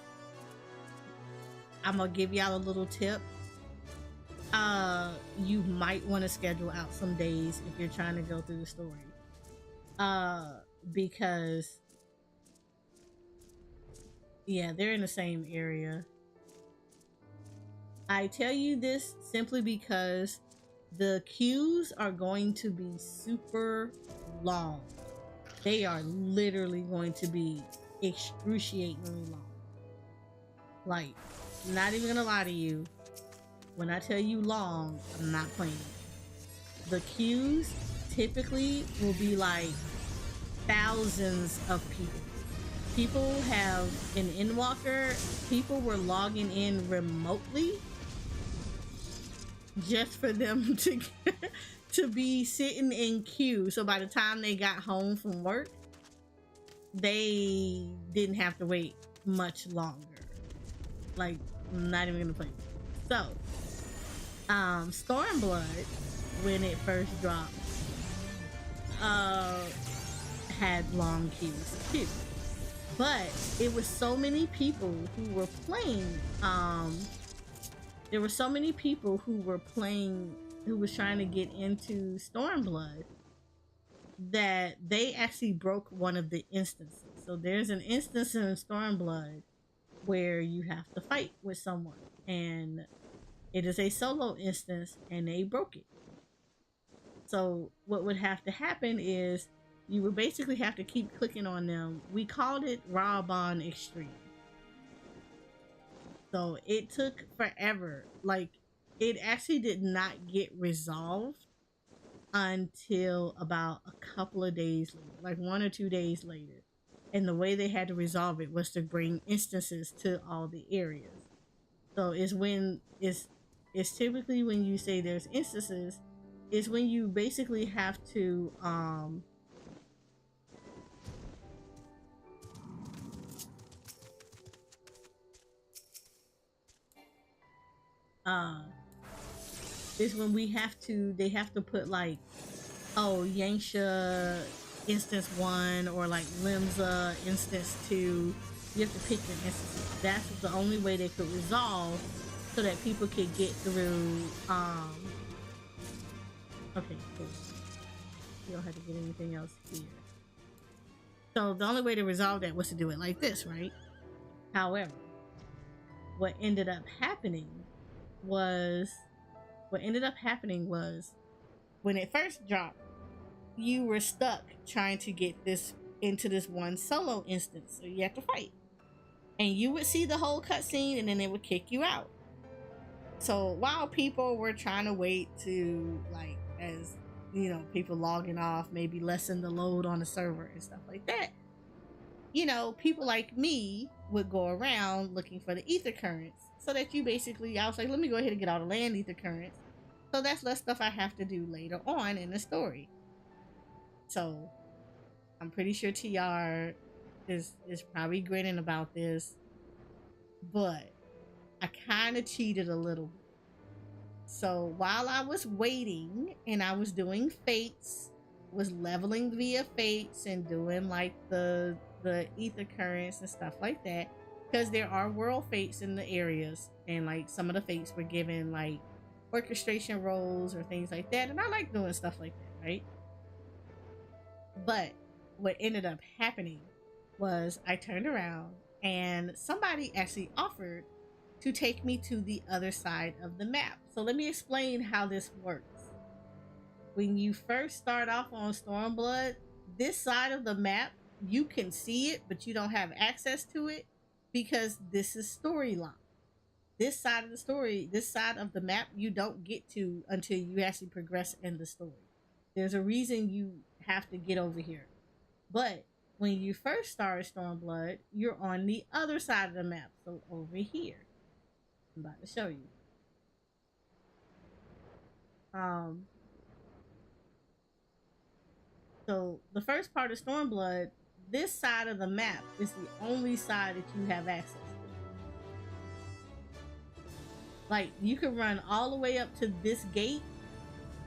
I'm gonna give y'all a little tip. you might want to schedule out some days if you're trying to go through the story. Because yeah, they're in the same area. I tell you this simply because the queues are going to be super long. They are literally going to be excruciatingly long. Like, not even gonna lie to you. When I tell you long, I'm not playing. The queues typically will be like thousands of people. People have an Endwalker. People were logging in remotely just for them to be sitting in queue. So by the time they got home from work, they didn't have to wait much longer. Like, not even gonna play. So, Stormblood, when it first dropped, had long queues too. But it was so many people who were playing, there were so many people who were playing, who was trying to get into Stormblood, that they actually broke one of the instances. So there's an instance in Stormblood where you have to fight with someone, and it is a solo instance, and they broke it. So what would have to happen is you would basically have to keep clicking on them. We called it Raw-Bond Extreme. So it took forever. Like, it actually did not get resolved until about a couple of days later, like 1 or 2 days later. And the way they had to resolve it was to bring instances to all the areas. So it's typically when you say there's instances, is when you basically have to is when they have to put like, oh, Yanxia instance 1 or like Limza instance 2. You have to pick your instances. That's the only way they could resolve, so that people could get through. Okay, cool. You don't have to get anything else here. So the only way to resolve that was to do it like this, right? However, what ended up happening was when it first dropped, you were stuck trying to get this into this one solo instance. So you have to fight. And you would see the whole cutscene, and then it would kick you out. So while people were trying to wait to, like, as you know, people logging off, maybe lessen the load on the server and stuff like that, you know, people like me would go around looking for the ether currents, so that you basically, I was like, let me go ahead and get all the land ether currents, so that's less stuff I have to do later on in the story. So I'm pretty sure TR is probably grinning about this, but I kind of cheated a little bit. So while I was waiting and I was doing fates, was leveling via fates and doing like the ether currents and stuff like that, because there are world fates in the areas, and like some of the fates were given like orchestration roles or things like that, and I like doing stuff like that, right? But what ended up happening was I turned around and somebody actually offered to take me to the other side of the map. So let me explain how this works. When you first start off on Stormblood, this side of the map, you can see it, but you don't have access to it because this is storyline. This side of the story, this side of the map, you don't get to until you actually progress in the story. There's a reason you have to get over here. But when you first start Stormblood, you're on the other side of the map, so over here. I'm about to show you. So the first part of Stormblood, this side of the map is the only side that you have access to. Like, you can run all the way up to this gate,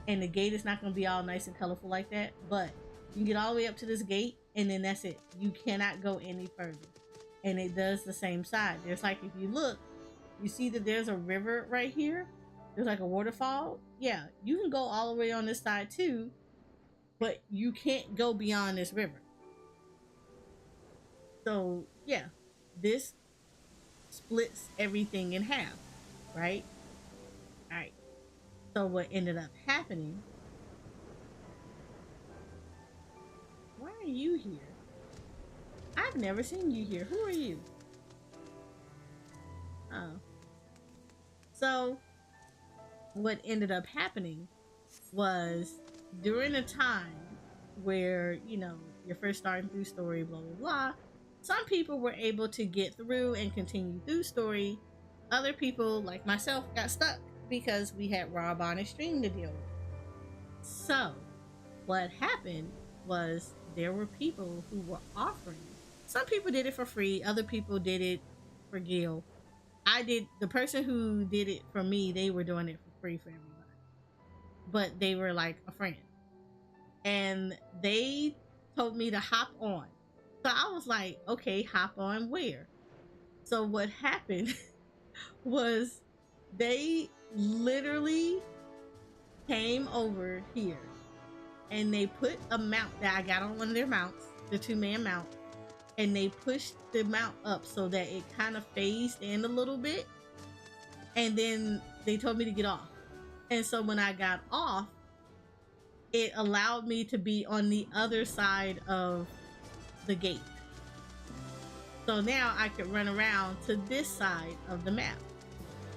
and the gate is not going to be all nice and colorful like that, but you can get all the way up to this gate, and then that's it. You cannot go any further. And it does the same side. There's like, if you look, you see that there's a river right here. there's like a waterfall. Yeah, you can go all the way on this side too, but you can't go beyond this river. So yeah, this splits everything in half, right? All right. So what ended up happening? Why are you here? I've never seen you here. Who are you? Oh. So what ended up happening was during a time where, you know, you're first starting through story, blah blah blah, some people were able to get through and continue through story. Other people, like myself, got stuck because we had Rob on a stream to deal with. So what happened was there were people who were offering. Some people did it for free, other people did it for Gil. I did, the person who did it for me, they were doing it for free for everybody. But they were like a friend. And they told me to hop on. So I was like, okay, hop on where? So what happened was they literally came over here and they put a mount that I got on one of their mounts, the 2-man mount, and they pushed the mount up so that it kind of phased in a little bit. And then they told me to get off. And so when I got off, it allowed me to be on the other side of the gate. So now I could run around to this side of the map.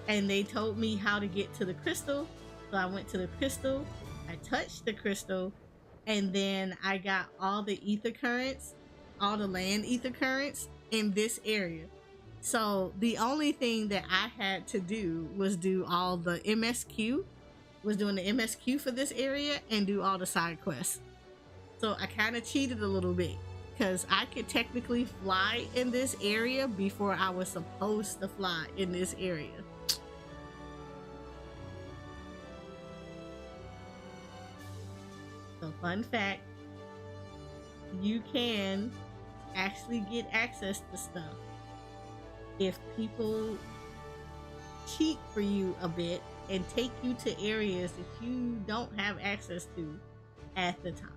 And they told me how to get to the crystal. So I went to the crystal, I touched the crystal, and then I got all the ether currents, all the land ether currents in this area. So the only thing that I had to do was do all the MSQ, was doing the MSQ for this area and do all the side quests. So I kind of cheated a little bit because I could technically fly in this area before I was supposed to fly in this area. So fun fact, you can actually get access to stuff if people cheat for you a bit and take you to areas that you don't have access to at the time.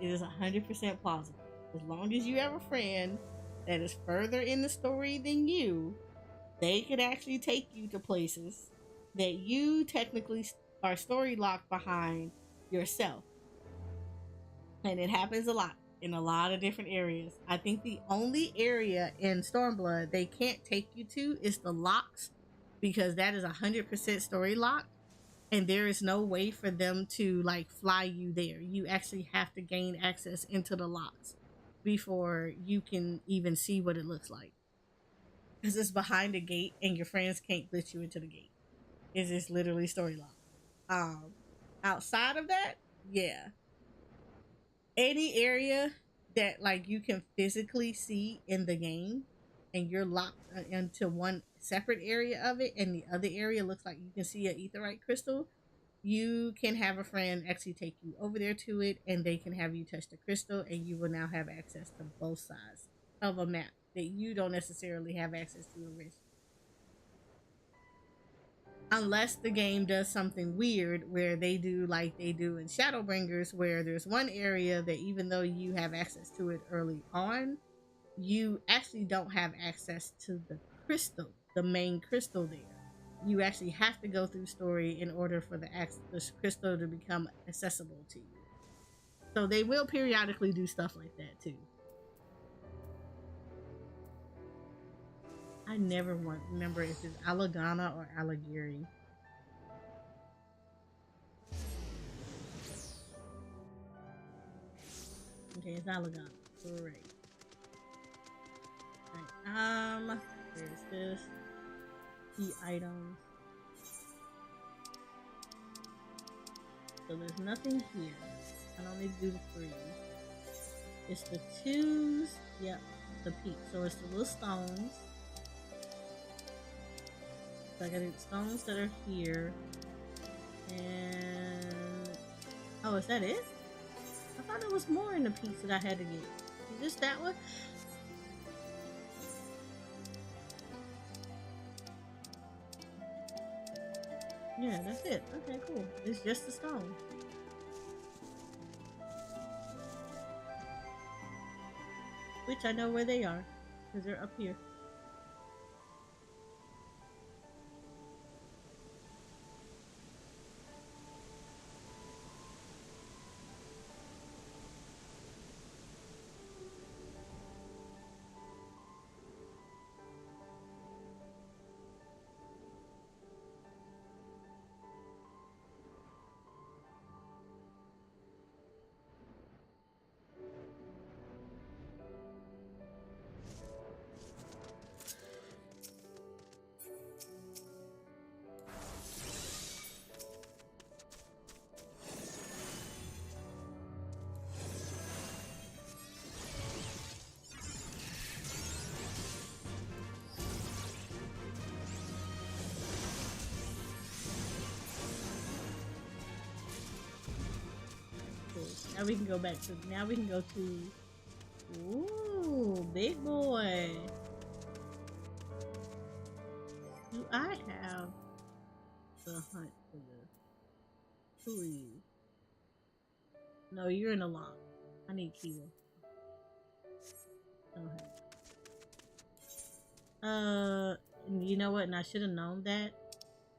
It is 100% plausible. As long as you have a friend that is further in the story than you, they could actually take you to places that you technically are story locked behind yourself. And it happens a lot in a lot of different areas. I think the only area in Stormblood they can't take you to is the locks, because that is 100% story locked, and there is no way for them to like fly you there. You actually have to gain access into the locks before you can even see what it looks like, because it's behind a gate and your friends can't glitch you into the gate. It's just literally story locked. Outside of that, yeah, any area that like you can physically see in the game and you're locked into one separate area of it and the other area looks like you can see an aetherite crystal, you can have a friend actually take you over there to it and they can have you touch the crystal, and you will now have access to both sides of a map that you don't necessarily have access to originally. Unless the game does something weird where they do like they do in Shadowbringers, where there's one area that even though you have access to it early on, you actually don't have access to the crystal, the main crystal there. You actually have to go through story in order for the crystal to become accessible to you. So they will periodically do stuff like that too. I never remember if it's Alagana or Alagiri. Okay, it's Alagana. Great. Right. Where's this? Key items. So there's nothing here. I don't need to do the 3. It's the 2s. Yep, the peak. So it's the little stones. So I gotta do the stones that are here. And oh, is that it? I thought there was more in the piece that I had to get. Is this that one? Yeah, that's it. Okay, cool. It's just the stone. Which I know where they are. Because they're up here. Cool. Now we can go back to. Now we can go to. Ooh, big boy. Do I have the hunt for this? Who are you? No, you're in a lock. I need Kiwa. Okay. You know what? And I should have known that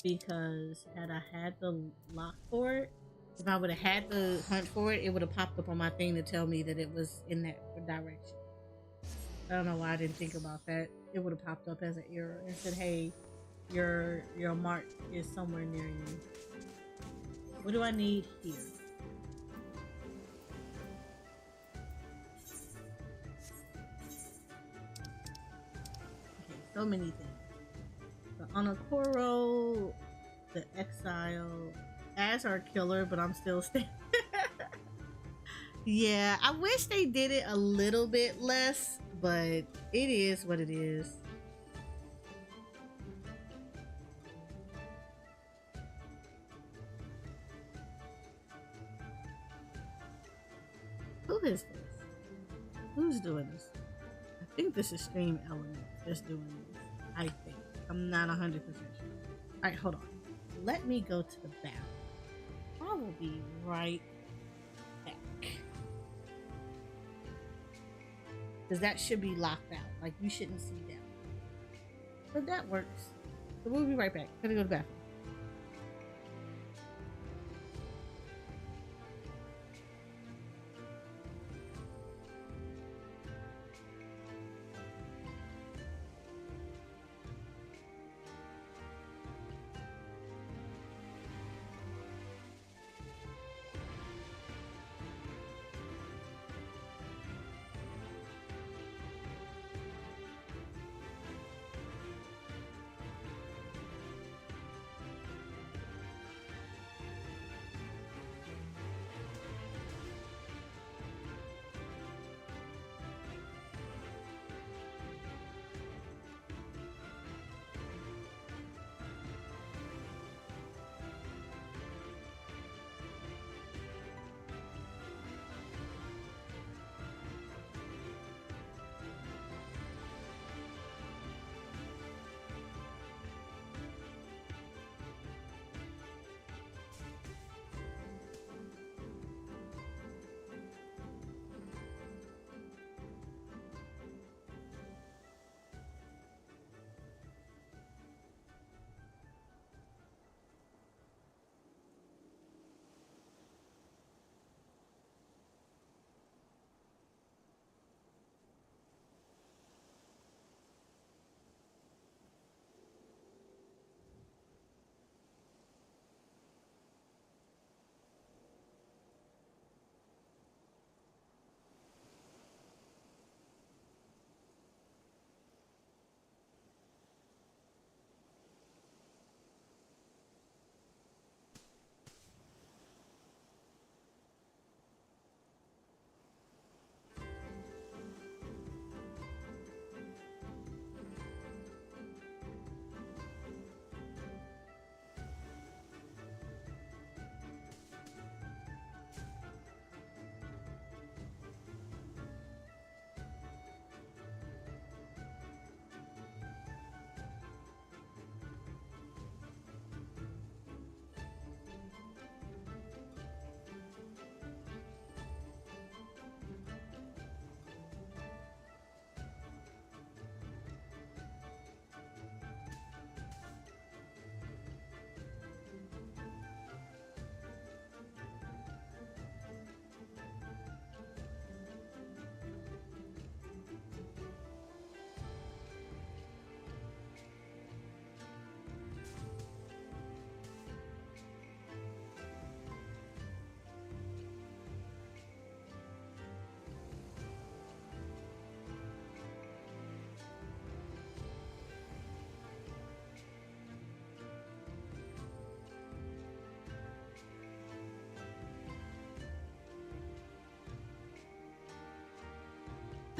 because had I had the lock for it, if I would have had the hunt for it, it would have popped up on my thing to tell me that it was in that direction. I don't know why I didn't think about that. It would have popped up as an error and said, "Hey, your mark is somewhere near you." What do I need here? Okay, so many things. The Onokoro, the Exile, as our killer, but I'm still staying. Yeah, I wish they did it a little bit less, but it is what it is. Who is this? Who's doing this? I think this is Stream Element that's doing this. I think. I'm not 100% sure. Alright, hold on. Let me go to the back. I will be right back. Because that should be locked out. Like, you shouldn't see that. But that works. So we'll be right back. Gonna go to the bathroom.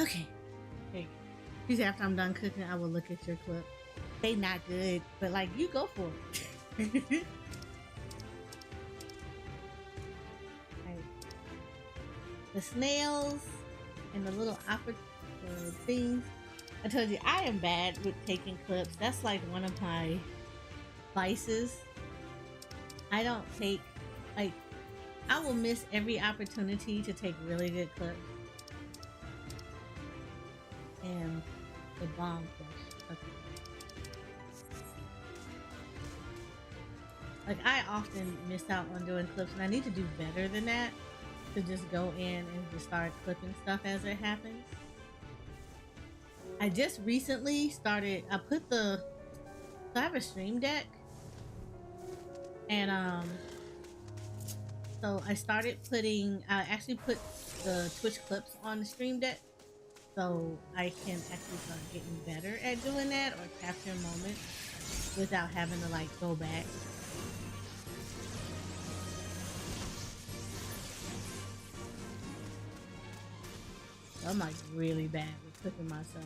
Okay. There you go. She said after I'm done cooking, I will look at your clip. They not good, but like you go for it. Right. The snails and the little things. I told you I am bad with taking clips. That's like one of my vices. I don't take like I will miss every opportunity to take really good clips. And the bomb fish. Okay. Like I often miss out on doing clips, and I need to do better than that. To just go in and just start clipping stuff as it happens. I just recently started. I put the. So I have a stream deck, and so I started putting. I actually put the Twitch clips on the stream deck, so I can actually start getting better at doing that or capture moments without having to like go back. I'm like really bad with cooking myself.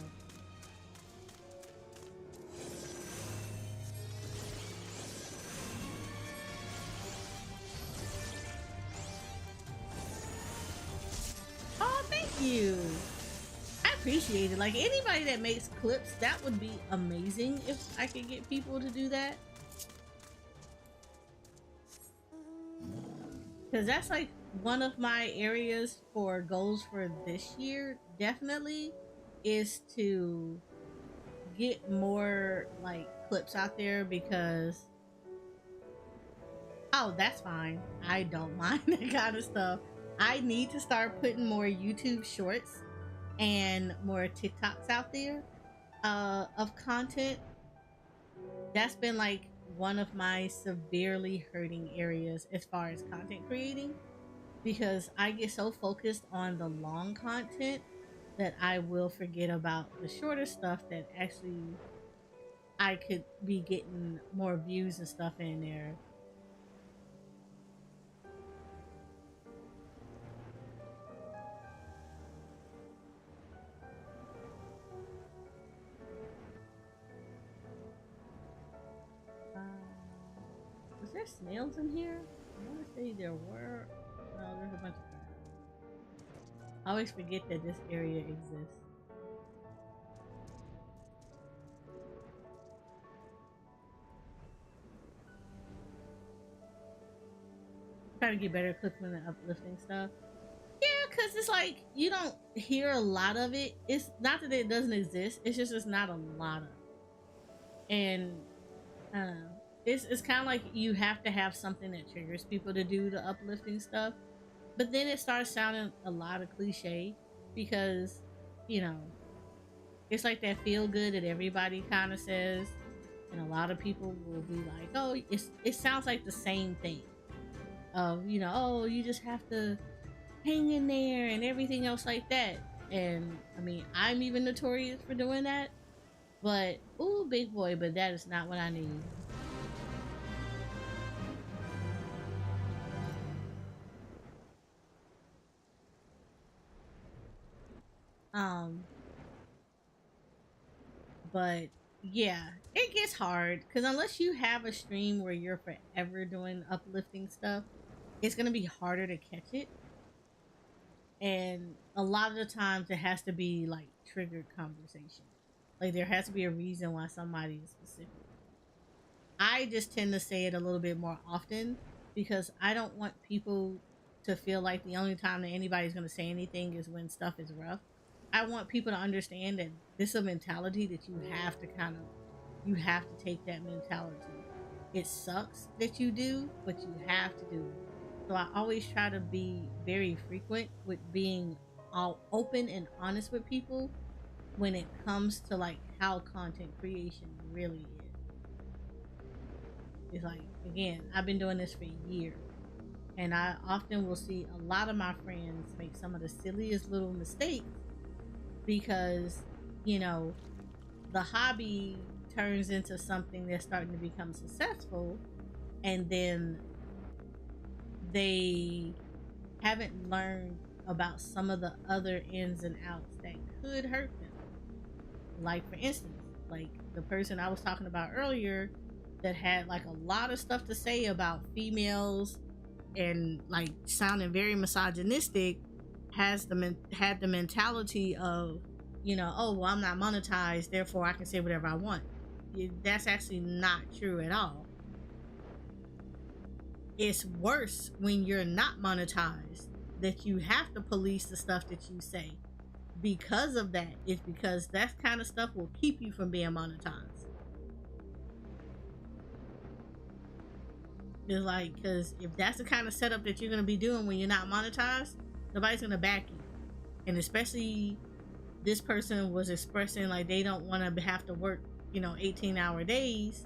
Oh, thank you. I appreciate it. Like anybody that makes clips, that would be amazing if I could get people to do that. Because that's like one of my areas for goals for this year, definitely, is to get more like clips out there because oh, that's fine. I don't mind that kind of stuff. I need to start putting more YouTube shorts and more TikToks out there of content. That's been like one of my severely hurting areas as far as content creating because I get so focused on the long content that I will forget about the shorter stuff that actually I could be getting more views and stuff in there. Was there snails in here? I want to say there were. No, there's a bunch of crabs. I always forget that this area exists. Try to get better at cooking and uplifting stuff. Yeah, because it's like you don't hear a lot of it. It's not that it doesn't exist, it's just it's not a lot of it. And it's kind of like you have to have something that triggers people to do the uplifting stuff. But then it starts sounding a lot of cliche because, you know, it's like that feel good that everybody kind of says. And a lot of people will be like, oh, it sounds like the same thing. Of, you know, oh, you just have to hang in there and everything else like that. And I mean, I'm even notorious for doing that. But, ooh, big boy, but that is not what I need. But yeah, it gets hard because unless you have a stream where you're forever doing uplifting stuff, it's gonna be harder to catch it. And a lot of the times it has to be like triggered conversation. Like there has to be a reason why somebody is specific. I just tend to say it a little bit more often because I don't want people to feel like the only time that anybody's going to say anything is when stuff is rough. I want people to understand that this is a mentality that you have to you have to take that mentality. It sucks that you do, but you have to do it. So I always try to be very frequent with being all open and honest with people when it comes to like how content creation really is. It's like, again, I've been doing this for years. And I often will see a lot of my friends make some of the silliest little mistakes because, you know, the hobby turns into something that's starting to become successful. And then they haven't learned about some of the other ins and outs that could hurt them. Like, for instance, like the person I was talking about earlier that had like a lot of stuff to say about females and like sounding very misogynistic had the mentality of, oh, well, I'm not monetized, therefore I can say whatever I want. That's actually not true at all. It's worse when you're not monetized, that you have to police the stuff that you say. Because of that, it's because that kind of stuff will keep you from being monetized. It's like, because if that's the kind of setup that you're going to be doing when you're not monetized, nobody's going to back you. And especially this person was expressing like they don't want to have to work 18-hour days,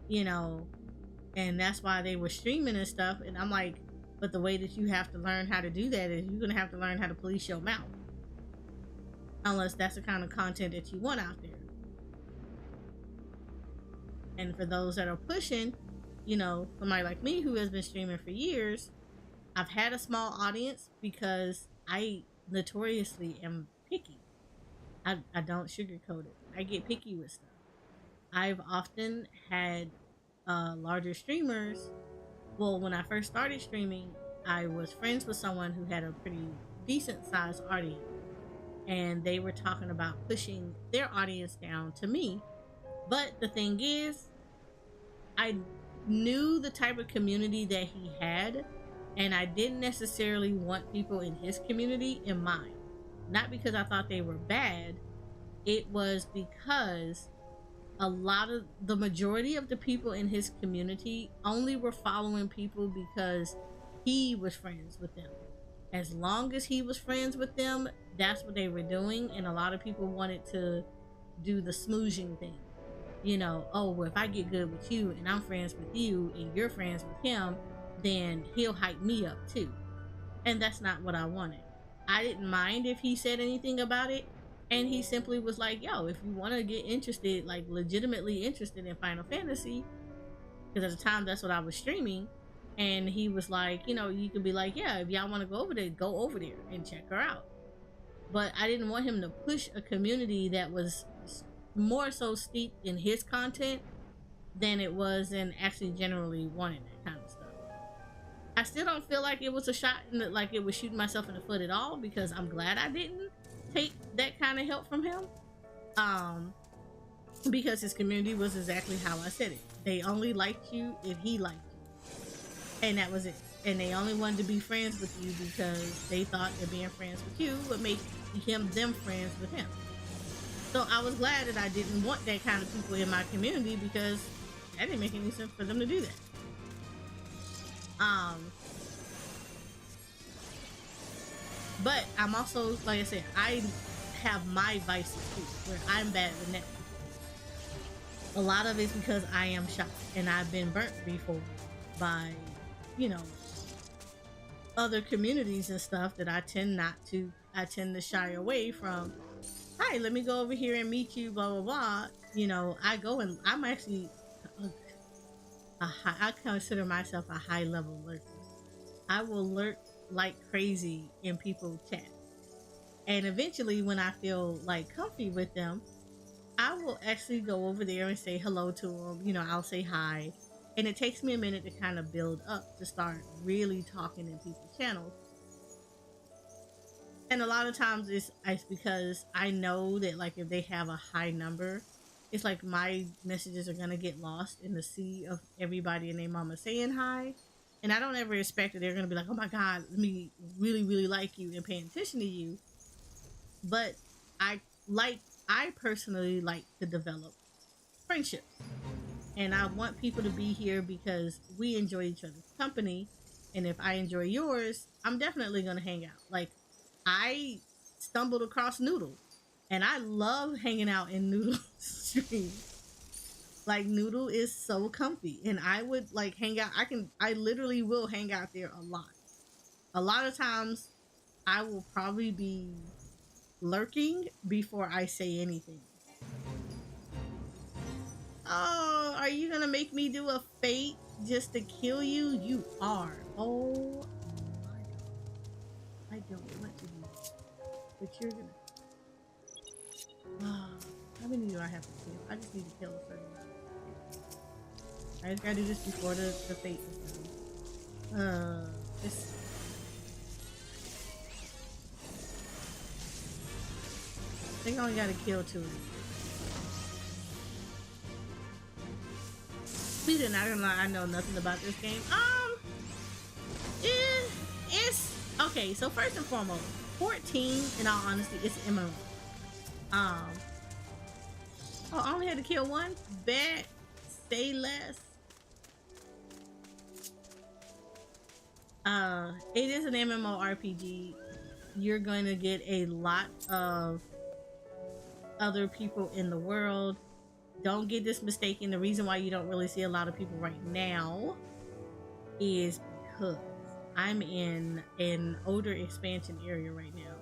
and that's why they were streaming and stuff. And I'm like, but the way that you have to learn how to do that is you're going to have to learn how to police your mouth, unless that's the kind of content that you want out there. And for those that are pushing, somebody like me who has been streaming for years, I've had a small audience because I notoriously am picky. I don't sugarcoat it. I get picky with stuff. I've often had larger streamers. Well, when I first started streaming, I was friends with someone who had a pretty decent sized audience, and they were talking about pushing their audience down to me. But the thing is, I knew the type of community that he had, and I didn't necessarily want people in his community in mind. Not because I thought they were bad, it was because the majority of the people in his community only were following people because he was friends with them. As long as he was friends with them, that's what they were doing. And a lot of people wanted to do the smooching thing. Oh, well, if I get good with you and I'm friends with you and you're friends with him, then he'll hype me up too. And that's not what I wanted. I didn't mind if he said anything about it. And he simply was like, yo, if you want to get interested, like legitimately interested in Final Fantasy, because at the time that's what I was streaming. And he was like, you could be like, yeah, if y'all want to go over there and check her out. But I didn't want him to push a community that was more so steeped in his content than it was in actually generally wanting that kind of stuff. I still don't feel like it was a shot like it was shooting myself in the foot at all, because I'm glad I didn't take that kind of help from him. Because his community was exactly how I said it. They only liked you if he liked you. And that was it. And they only wanted to be friends with you because they thought that being friends with you would make them friends with him. So I was glad that I didn't want that kind of people in my community, because that didn't make any sense for them to do that. But I'm also, like I said, I have my vices too, where I'm bad with networking. A lot of it's because I am shy, and I've been burnt before by, other communities and stuff that I tend to shy away from. Hi, let me go over here and meet you, blah, blah, blah. I go and I'm actually, I consider myself a high level lurker. I will lurk like crazy in people's chat. And eventually, when I feel like comfy with them, I will actually go over there and say hello to them. I'll say hi. And it takes me a minute to kind of build up to start really talking in people's channels. And a lot of times it's because I know that, like, if they have a high number, it's like my messages are gonna get lost in the sea of everybody and their mama saying hi. And I don't ever expect that they're gonna be like, oh my god, let me really, really like you and paying attention to you. But I personally like to develop friendships. And I want people to be here because we enjoy each other's company. And if I enjoy yours, I'm definitely gonna hang out. Like, I stumbled across Noodle, and I love hanging out in Noodle's stream. Like, Noodle is so comfy, and I would like hang out. I literally will hang out there a lot. A lot of times I will probably be lurking before I say anything. Oh, are you gonna make me do a fate just to kill you? You are. Oh my god. don't want to do this, but you're gonna. How many do I have to kill? I just need to kill a certain amount. I just gotta do this before the fate is done. This. I think I only gotta kill 2 of these. Please, not gonna lie, I know nothing about this game. It's okay. So first and foremost, 14. In all honesty, it's an MMO. Oh, I only had to kill 1. Bet, say less. It is an MMORPG. You're going to get a lot of other people in the world. Don't get this mistaken. The reason why you don't really see a lot of people right now is because I'm in an older expansion area right now.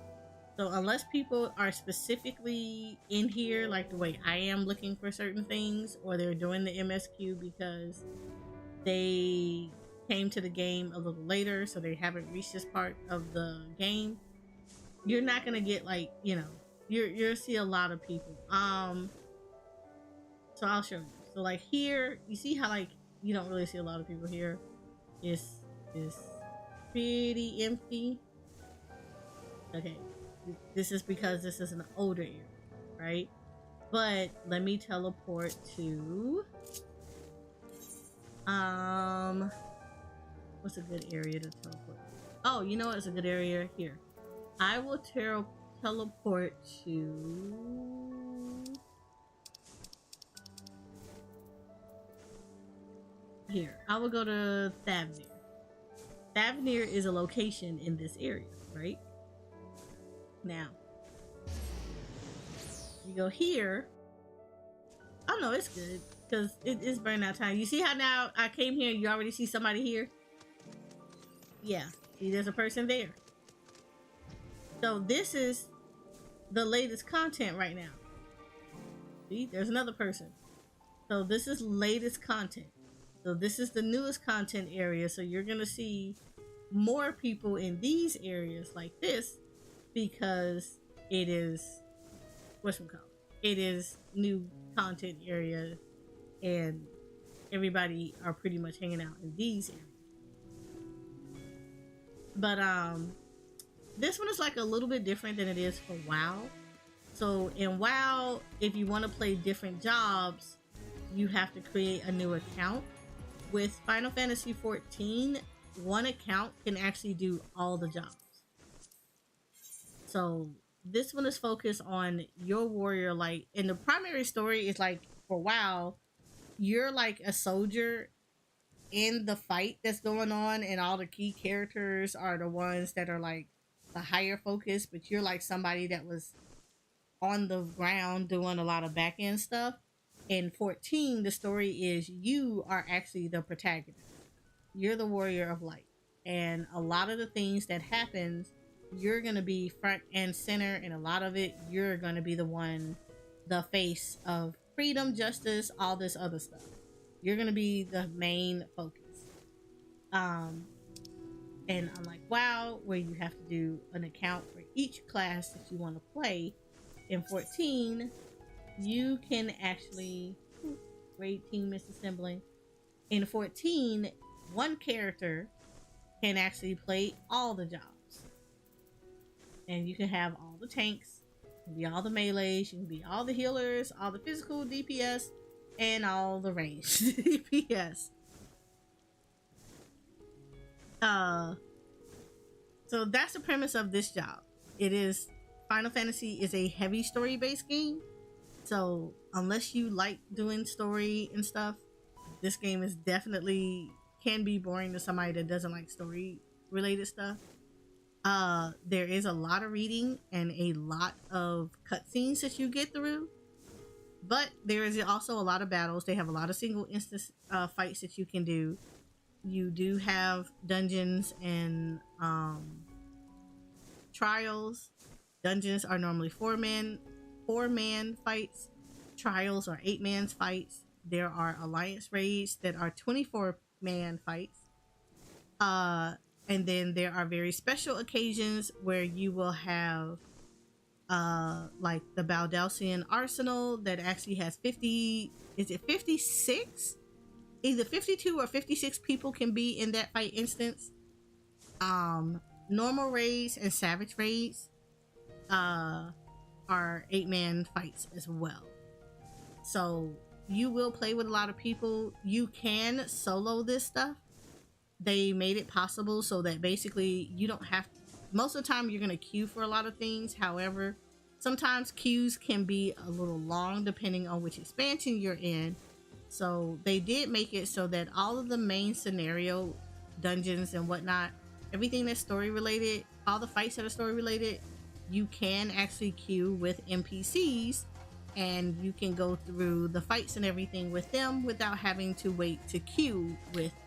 So unless people are specifically in here like the way I am looking for certain things, or they're doing the MSQ because they came to the game a little later, so they haven't reached this part of the game, you're not gonna get like, you know, you'll see a lot of people. So I'll show you. So like here, you see how like you don't really see a lot of people here. It's pretty empty. Okay, this is because this is an older area, right? But let me teleport to what's a good area to teleport? Oh, you know what? It's a good area here. I will teleport to here. I will go to Thavnir. Thavnir is a location in this area, right? Now, you go here. Oh no, it's good because it is burnout time. You see how now I came here, you already see somebody here? Yeah, see there's a person there. So this is the latest content right now. See, there's another person. So this is latest content. So this is the newest content area. So you're gonna see more people in these areas like this because it is whatchamacallit. It is new content area and everybody are pretty much hanging out in these areas. But this one is like a little bit different than it is for WoW. So in WoW, if you want to play different jobs, you have to create a new account. With Final Fantasy XIV, one account can actually do all the jobs. So this one is focused on your warrior, like, and the primary story is like for WoW, you're like a soldier in the fight that's going on, and all the key characters are the ones that are like the higher focus, but you're like somebody that was on the ground doing a lot of back end stuff. In 14, the story is you are actually the protagonist. You're the warrior of light. And a lot of the things that happens, you're going to be front and center. And a lot of it, you're going to be the one, the face of freedom, justice, all this other stuff. You're going to be the main focus. And unlike WoW, where you have to do an account for each class that you want to play, in 14, you can actually, great team misassembling. In 14, one character can actually play all the jobs. And you can have all the tanks, you can be all the melees, you can be all the healers, all the physical DPS, and all the ranged DPS. So that's the premise of this job. It is, Final Fantasy is a heavy story-based game. So unless you like doing story and stuff, this game is definitely can be boring to somebody that doesn't like story related stuff. There is a lot of reading and a lot of cutscenes that you get through, but there is also a lot of battles. They have a lot of single instance fights that you can do. You do have dungeons and trials. Dungeons are normally four-man fights. Trials are 8-man fights. There are alliance raids that are 24-man fights. And then there are very special occasions where you will have like the Baldalsian Arsenal that actually has 50, is it 56? Either 52 or 56 people can be in that fight instance. Normal raids and savage raids are 8-man fights as well. So you will play with a lot of people. You can solo this stuff. They made it possible so that basically you don't have, most of the time you're going to queue for a lot of things. However, sometimes queues can be a little long depending on which expansion you're in. So they did make it so that all of the main scenario dungeons and whatnot, everything that's story related, all the fights that are story related, you can actually queue with NPCs and you can go through the fights and everything with them without having to wait to queue with people.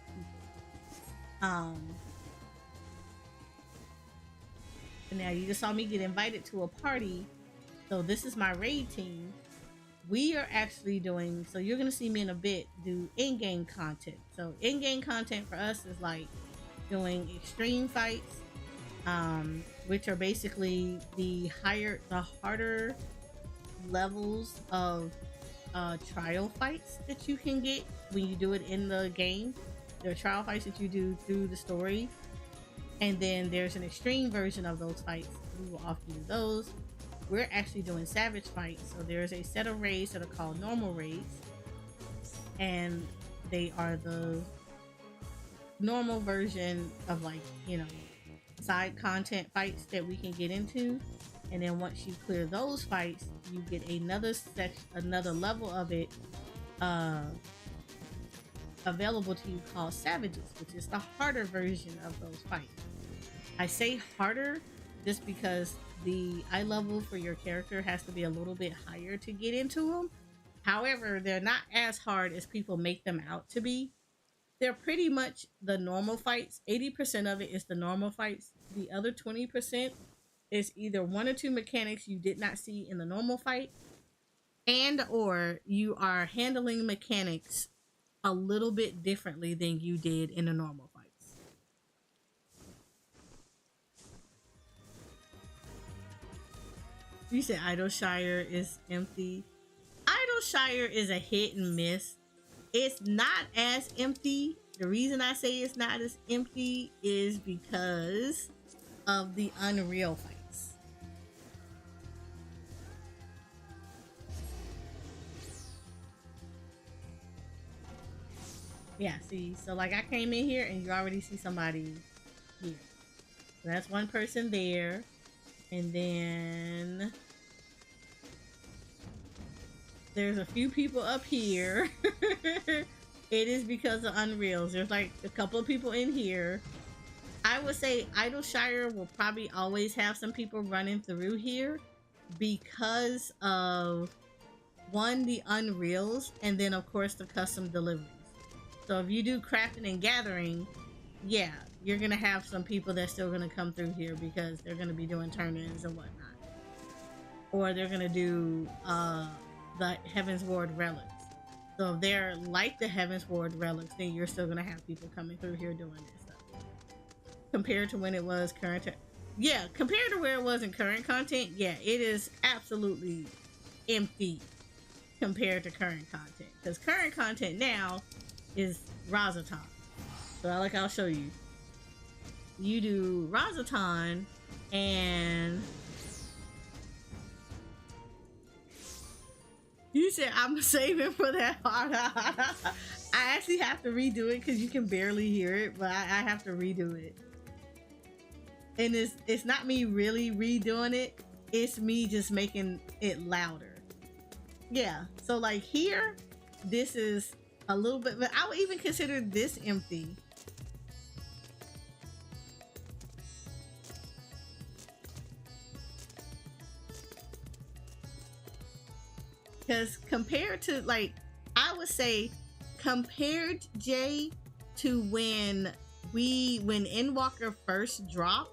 And now you just saw me get invited to a party. So this is my raid team. We are actually doing, so you're gonna see me in a bit do in-game content. So in-game content for us is like doing extreme fights, which are basically the harder levels of trial fights that you can get when you do it in the game. There are trial fights that you do through the story, and then there's an extreme version of those fights. We will often do those. We're actually doing savage fights, so there's a set of raids that are called normal raids, and they are the normal version of, like, you know, side content fights that we can get into. And then once you clear those fights, you get another level of it available to you called savages, which is the harder version of those fights. I say harder just because the eye level for your character has to be a little bit higher to get into them. However, they're not as hard as people make them out to be. They're pretty much the normal fights. 80% of it is the normal fights. The other 20% is either one or two mechanics you did not see in the normal fight, and or you are handling mechanics a little bit differently than you did in the normal fights. You said Idleshire is empty. Idleshire is a hit and miss. It's not as empty. The reason I say it's not as empty is because of the Unreal fights. Yeah, see, so like I came in here and you already see somebody here. So that's one person there. And then there's a few people up here. It is because of Unreals. There's like a couple of people in here. I would say Idleshire will probably always have some people running through here because of, one, the Unreals, and then of course the custom deliveries. So if you do crafting and gathering, yeah, you're gonna have some people that's still gonna come through here because they're gonna be doing turn-ins and whatnot, or they're gonna do the Heaven's Ward relics. So if they're like the Heaven's Ward relics, then you're still gonna have people coming through here doing this stuff. Compared to when it was current, yeah, compared to where it was in current content, yeah, it is absolutely empty compared to current content, because current content now is Razatan. So like I'll show you. You do Razatan and you said I'm saving for that part. I actually have to redo it because you can barely hear it, but I have to redo it. And it's not me really redoing it, it's me just making it louder. Yeah, so like here, this is a little bit, but I would even consider this empty. Because compared to, like, I would say compared, Jay, to when Endwalker first dropped,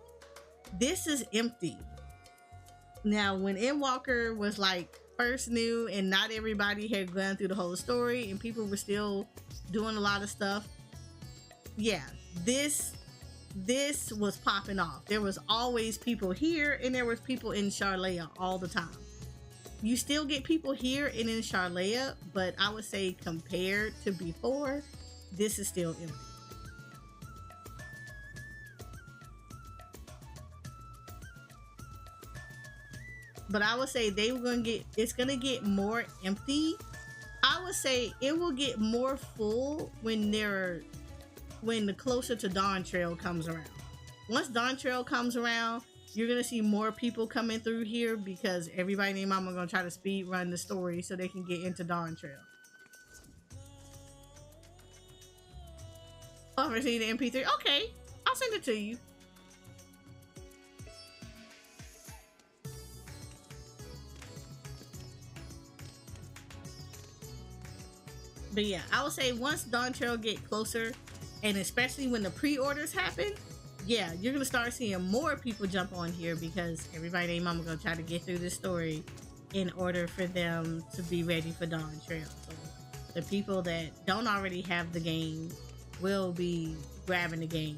this is empty. Now when Endwalker was like first new and not everybody had gone through the whole story and people were still doing a lot of stuff, yeah, this this was popping off. There was always people here, and there was people in Charlea all the time. You still get people here and in Charlea, but I would say compared to before, this is still empty. But I would say it's gonna get more empty. I would say it will get more full when the closer to Dawn Trail comes around. Once Dawn Trail comes around, you're gonna see more people coming through here because everybody named Mama gonna try to speed run the story so they can get into Dawn Trail. Oh, I see the MP3. Okay, I'll send it to you. But yeah, I would say once Dawn Trail get closer, and especially when the pre-orders happen, yeah, you're gonna start seeing more people jump on here because everybody named Mama gonna try to get through this story in order for them to be ready for Dawn Trail. So the people that don't already have the game will be grabbing the game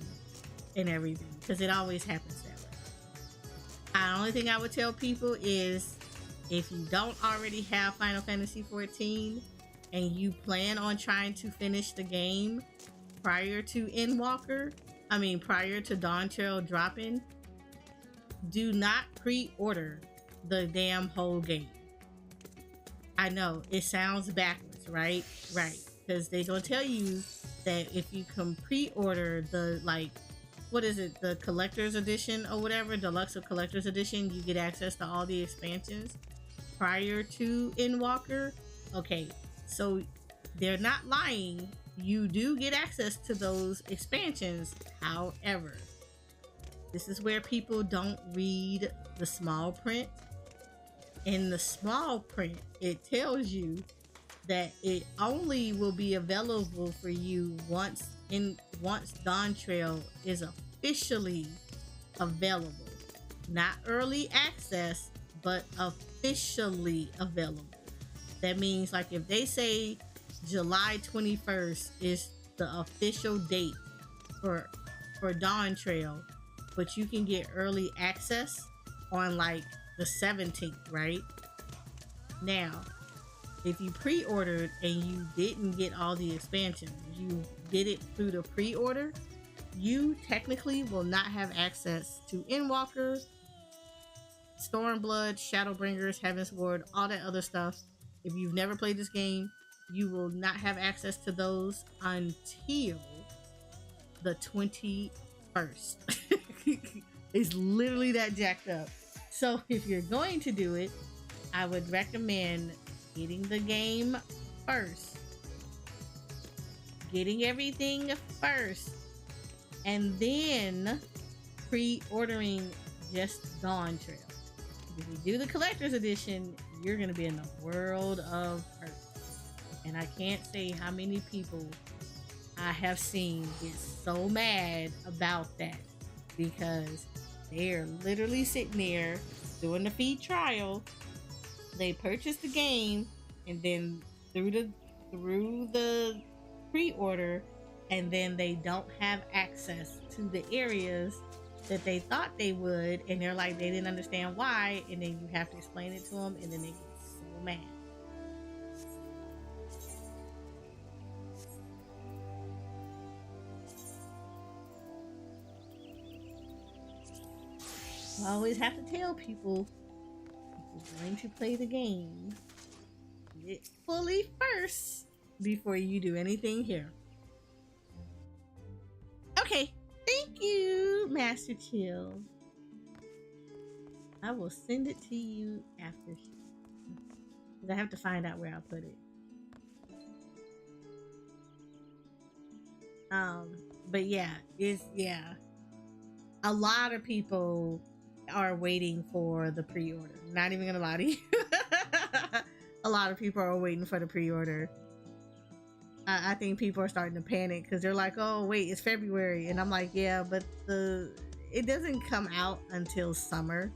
and everything because it always happens that way. The only thing I would tell people is if you don't already have Final Fantasy 14 and you plan on trying to finish the game prior to prior to Dawn Trail dropping, do not pre-order the damn whole game. I know it sounds backwards, right? Right, because they're gonna tell you that if you can pre-order the the collector's edition or whatever, deluxe or collector's edition, you get access to all the expansions prior to Endwalker. Okay, so they're not lying. You do get access to those expansions. However, this is where people don't read the small print. In the small print, it tells you that it only will be available for you once Dawn Trail is officially available. Not early access, but officially available. That means like if they say July 21st is the official date for Dawn Trail, but you can get early access on like the 17th, right? Now, if you pre-ordered and you didn't get all the expansions, you did it through the pre-order, you technically will not have access to Endwalker, Stormblood, Shadowbringers, Heaven's Ward, all that other stuff. If you've never played this game, you will not have access to those until the 21st. It's literally that jacked up. So if you're going to do it, I would recommend getting the game first. Getting everything first. And then pre-ordering just Dawn Trail. If you do the collector's edition, you're going to be in the world of hurt. And I can't say how many people I have seen get so mad about that because they're literally sitting there doing the free trial. They purchased the game and then through the pre-order, and then they don't have access to the areas that they thought they would, and they're like they didn't understand why, and then you have to explain it to them, and then they get so mad. I always have to tell people, if you're going to play the game, get it fully first before you do anything here. Okay, thank you, Master Chill. I will send it to you after. I have to find out where I put it. But yeah, a lot of people are waiting for the pre-order. Not even gonna lie to you. A lot of people are waiting for the pre-order. I think people are starting to panic because they're like, oh wait, it's February, and I'm like, yeah, but it doesn't come out until summer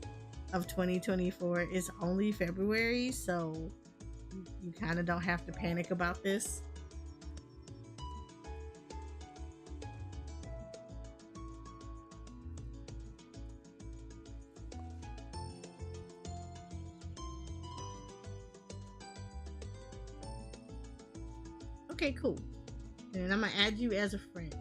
of 2024. It's only February, so you kind of don't have to panic about this. Okay, cool. And I'm gonna add you as a friend.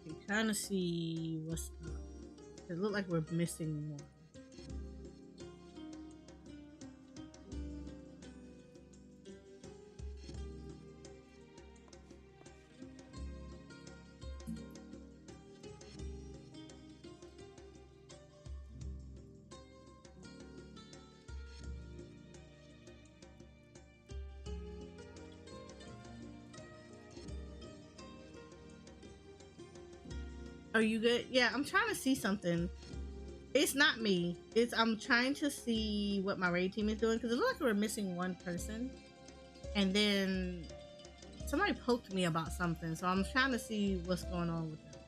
Okay, trying to see what's up. It look like we're missing one. Are you good? Yeah, I'm trying to see something. It's not me. It's I'm trying to see what my raid team is doing because it looks like we're missing one person. And then somebody poked me about something, so I'm trying to see what's going on with them.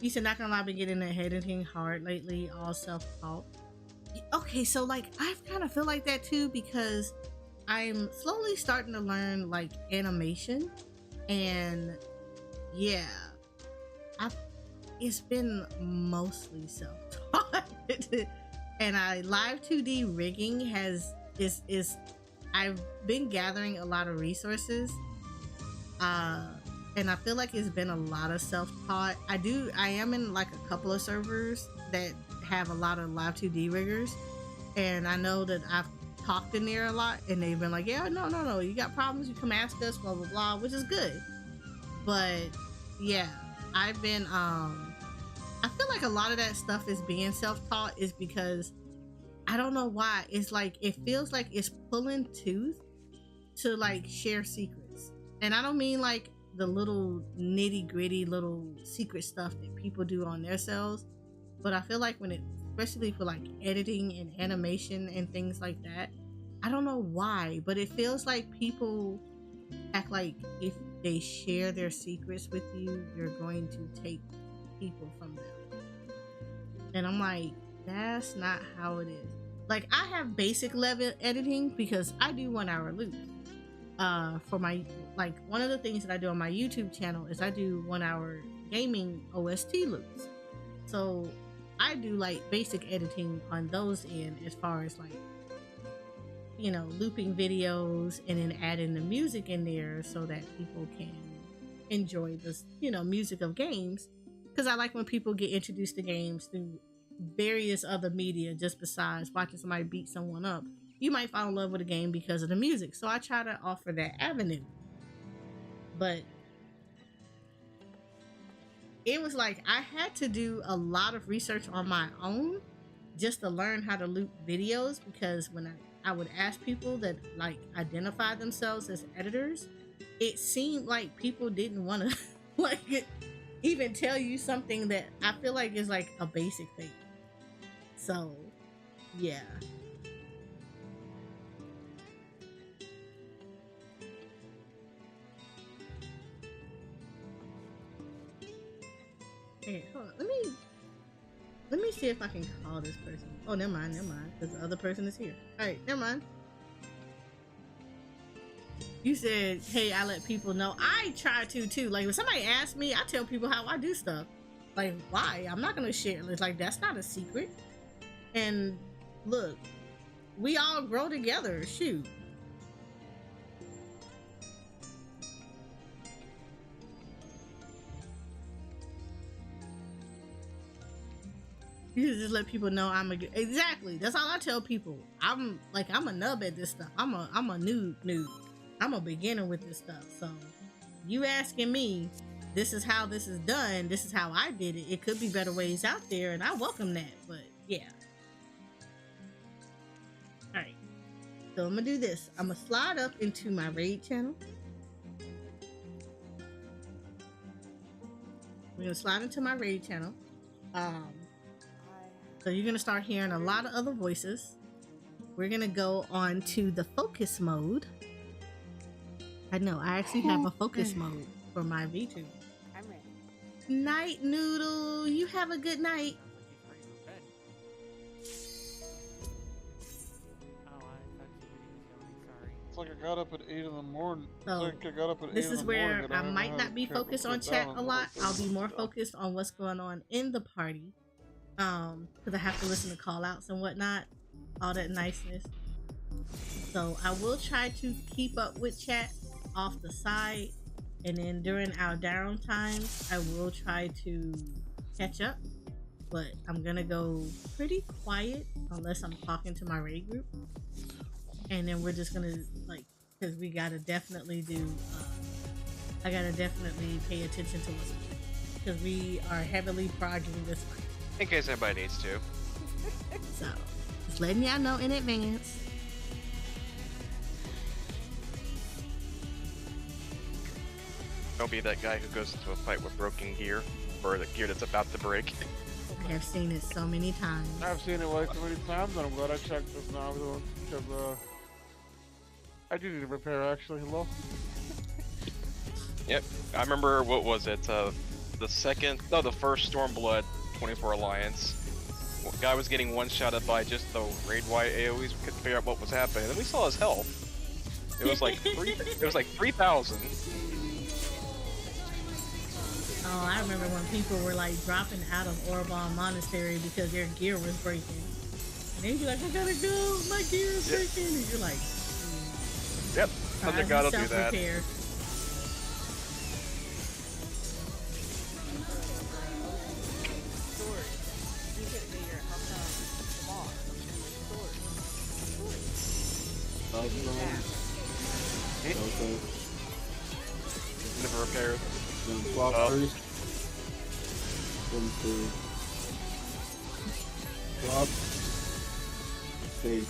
You said not gonna lie, I've been getting that editing hard lately, all self-taught. Okay, so like I kind of feel like that too because I'm slowly starting to learn like animation, and yeah, it's been mostly self-taught. And I live 2D rigging is I've been gathering a lot of resources, and I feel like it's been a lot of self-taught. I am in like a couple of servers that have a lot of live 2D riggers, and I know that I've talked in there a lot, and they've been like, yeah, no, you got problems, you come ask us, blah blah blah, which is good. But yeah, I've been I feel like a lot of that stuff is being self-taught is because I don't know why. It's like it feels like it's pulling tooth to like share secrets. And I don't mean like the little nitty-gritty little secret stuff that people do on their cells, but I feel like when it, especially for like editing and animation and things like that, I don't know why, but it feels like people act like if they share their secrets with you, you're going to take people from them. And I'm like, that's not how it is. Like I have basic level editing because I do 1 hour loops. For my, like, one of the things that I do on my YouTube channel is I do 1 hour gaming OST loops. So I do like basic editing on those end as far as like, you know, looping videos and then adding the music in there so that people can enjoy this, you know, music of games. Because I like when people get introduced to games through various other media just besides watching somebody beat someone up. You might fall in love with a game because of the music. So I try to offer that avenue. But it was like I had to do a lot of research on my own just to learn how to loop videos, because when I would ask people that like identify themselves as editors, it seemed like people didn't want to like even tell you something that I feel like is like a basic thing. So, yeah. Okay, hold on. Let me see if I can call this person. Oh, never mind, because the other person is here. All right, never mind. You said, "Hey, I let people know." I try to too. Like when somebody asks me, I tell people how I do stuff. Like, why? I'm not gonna share. It's like that's not a secret. And look, we all grow together. Shoot. You just let people know exactly. That's all I tell people. I'm a nub at this stuff. I'm a noob. I'm a beginner with this stuff. So you asking me, this is how this is done. This is how I did it. It could be better ways out there, and I welcome that. But yeah. All right. So I'm gonna do this. I'm gonna slide up into my raid channel. We're gonna slide into my raid channel. So you're gonna start hearing a lot of other voices. We're gonna go on to the focus mode. I know, I actually have a focus mode for my VTuber. I'm ready. Night Noodle, you have a good night. It's like I got up at 8 in the morning. So this is where I might not be focused on chat a lot. I'll be more focused on what's going on in the party. Because I have to listen to call outs and whatnot, all that niceness. So I will try to keep up with chat off the side, and then during our downtime I will try to catch up, but I'm gonna go pretty quiet unless I'm talking to my raid group, and then we're just gonna because we gotta definitely do I gotta definitely pay attention to what's because we are heavily progging this fight. In case anybody needs to. So, just letting y'all know in advance. Don't be that guy who goes into a fight with broken gear, or the gear that's about to break. I have seen it so many times. I've seen it way too many times, and I'm glad I checked this now because I do need a repair actually. Hello. Yep, I remember. What was it? The first Stormblood 24 Alliance. Guy was getting one-shotted by just the raid-wide AoEs. We couldn't figure out what was happening. Then we saw his health. It was like 3,000. Oh, I remember when people were like dropping out of Orbon Monastery because their gear was breaking. And they'd be like, "I gotta go, my gear is breaking." And you're like, "Yep, Thunder God will do that." Repair. Okay. Never repaired. Swap first. Swap. Save.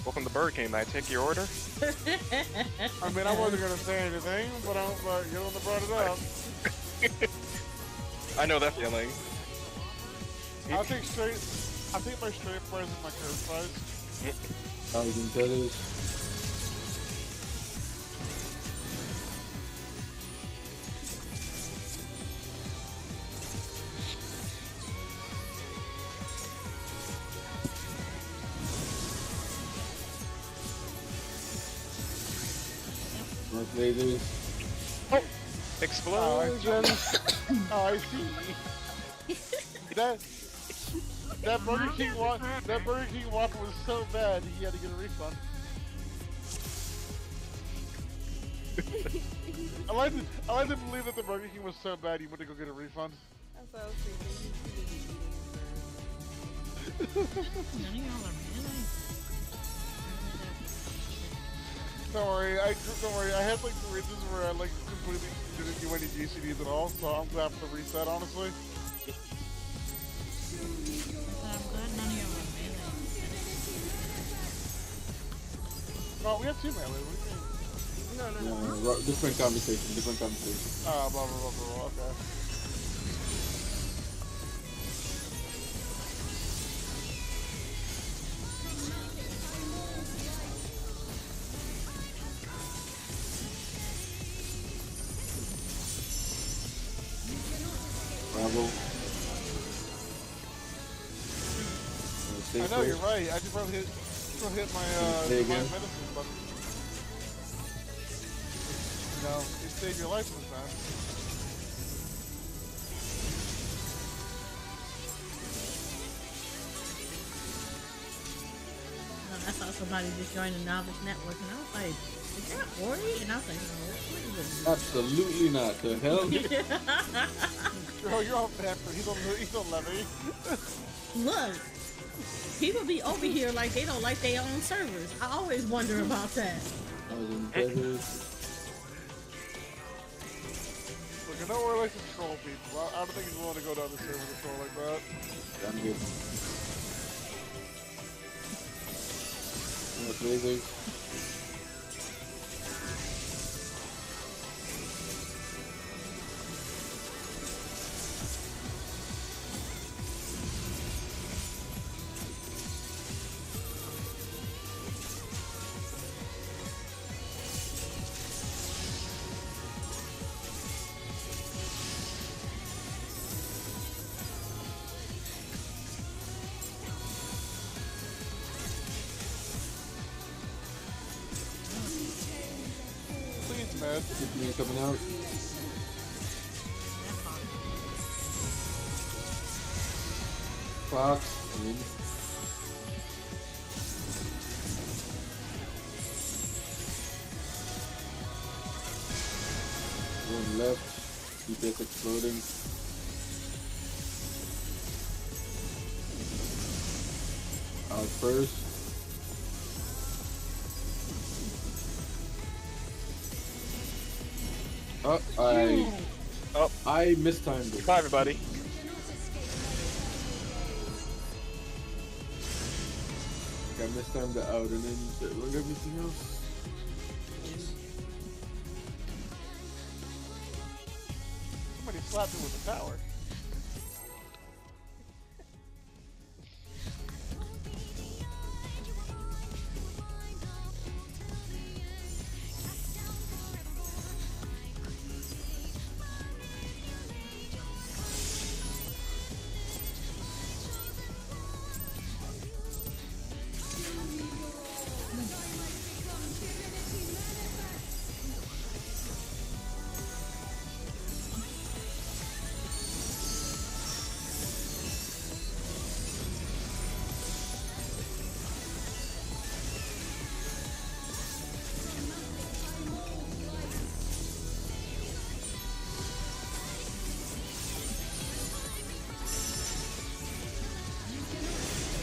Welcome to Burger King. May I take your order? I mean, I wasn't gonna say anything, but you're the one that brought it up. I know that feeling. I think my straight price is my curve price. 1,000 feathers. More lasers. Oh, Explosion! Oh, I see. That Burger King Whopper was so bad he had to get a refund. I like to believe that the Burger King was so bad he went to go get a refund. That's what I was thinking. Don't worry, I had like the regions where I like completely didn't do any GCDs at all, so I'm glad for the reset, honestly. No, we have 2 melee. What do you mean? No. Different conversation. Different conversation. Blah, blah, blah, blah, blah. Okay. Bravo. I know, you're right. I just probably hit my, Say my again? medicine button. You know, it saved your life this time. I saw somebody just join the novice network, and I was like, "Is that Ori?" And I was like, "No, what is it?" Absolutely not. The hell? Girl, you're on pepper. He's on levy. Look, people be over here like they don't like their own servers. I always wonder about that. I was in feathers. Look, I know where likes to troll people. I don't think he's willing to go down the server to troll like that. I'm good. What lasers? Please, man. Is me coming out? Fox. I mean. Going left. Keep this exploding. Out first. I mistimed it. Bye, everybody. I mistimed it out and then it look everything else. Somebody slapped him with a tower.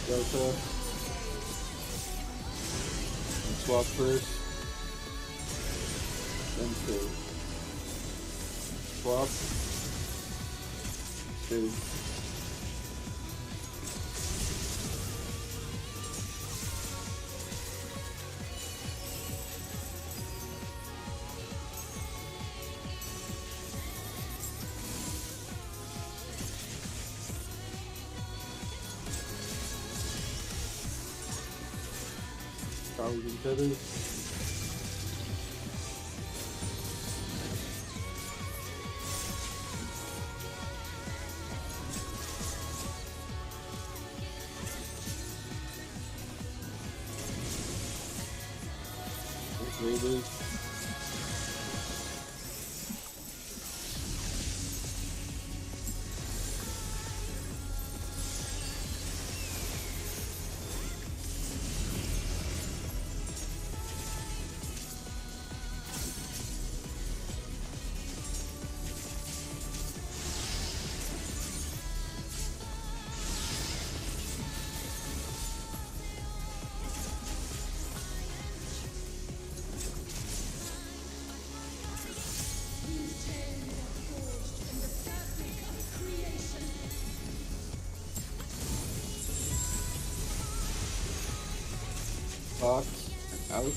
Delta. And swap first. Then save. Swap. Save. Powers and feathers. Raiders. Fox. Out.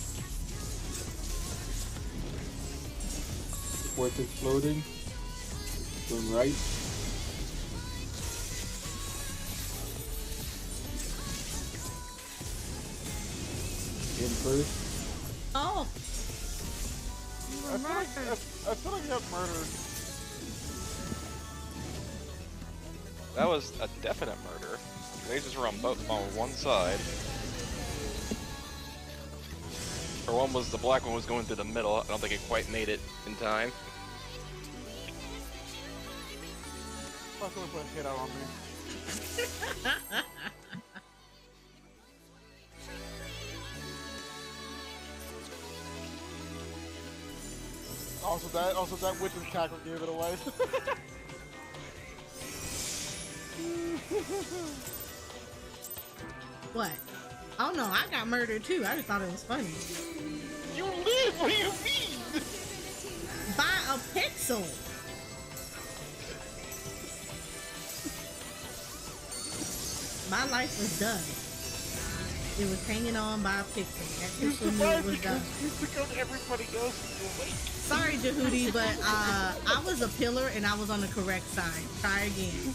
Force exploding. Going right. In first. Oh, I feel like he got murdered. That was a definite murder. Lasers were on both on one side. Or one was the black one was going through the middle. I don't think it quite made it in time. Fuck, someone put a hit out on me. Also that witch's cackle gave it away. what? Oh no, I got murdered too. I just thought it was funny. You live? What do you mean? By a pixel. My life was done. It was hanging on by a pixel. That pixel knew it was done. You took out everybody else in your wake. Sorry, Jehudi, but I was a pillar and I was on the correct side. Try again.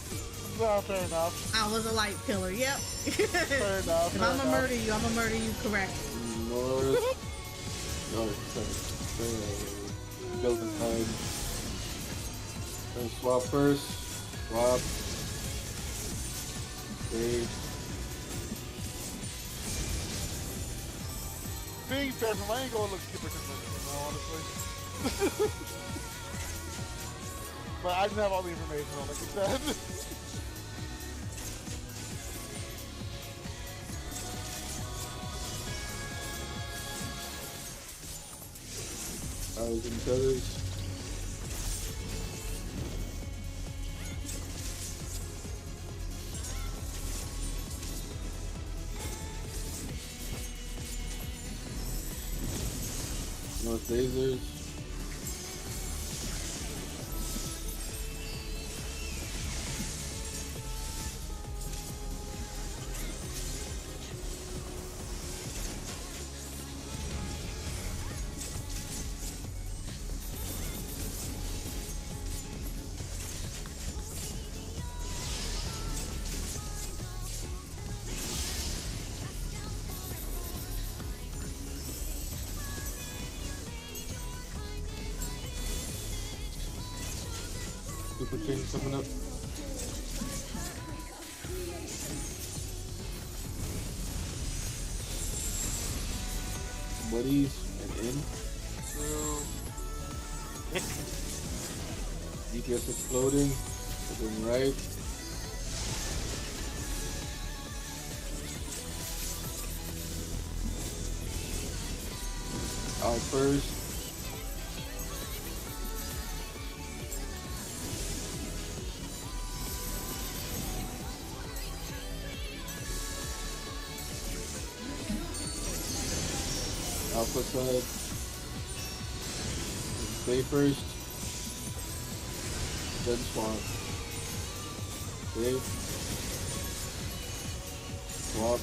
No, fair enough. I was a light pillar. Yep. Fair enough. If I'm gonna murder you, I'm gonna murder you correctly. North. Sorry. Building time. Gonna swap first. Swap. Okay. Being fair, from my angle, it looks super convincing, though, honestly. But I didn't have all the information on, like you said. Thousand feathers. North lasers. Super change coming up. Buddies and in. DPS exploding. Going right. Out first. Alpha side. Stay first. Then swap. Okay. Swap.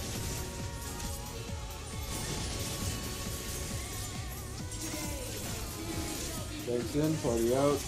Thanks in, party out.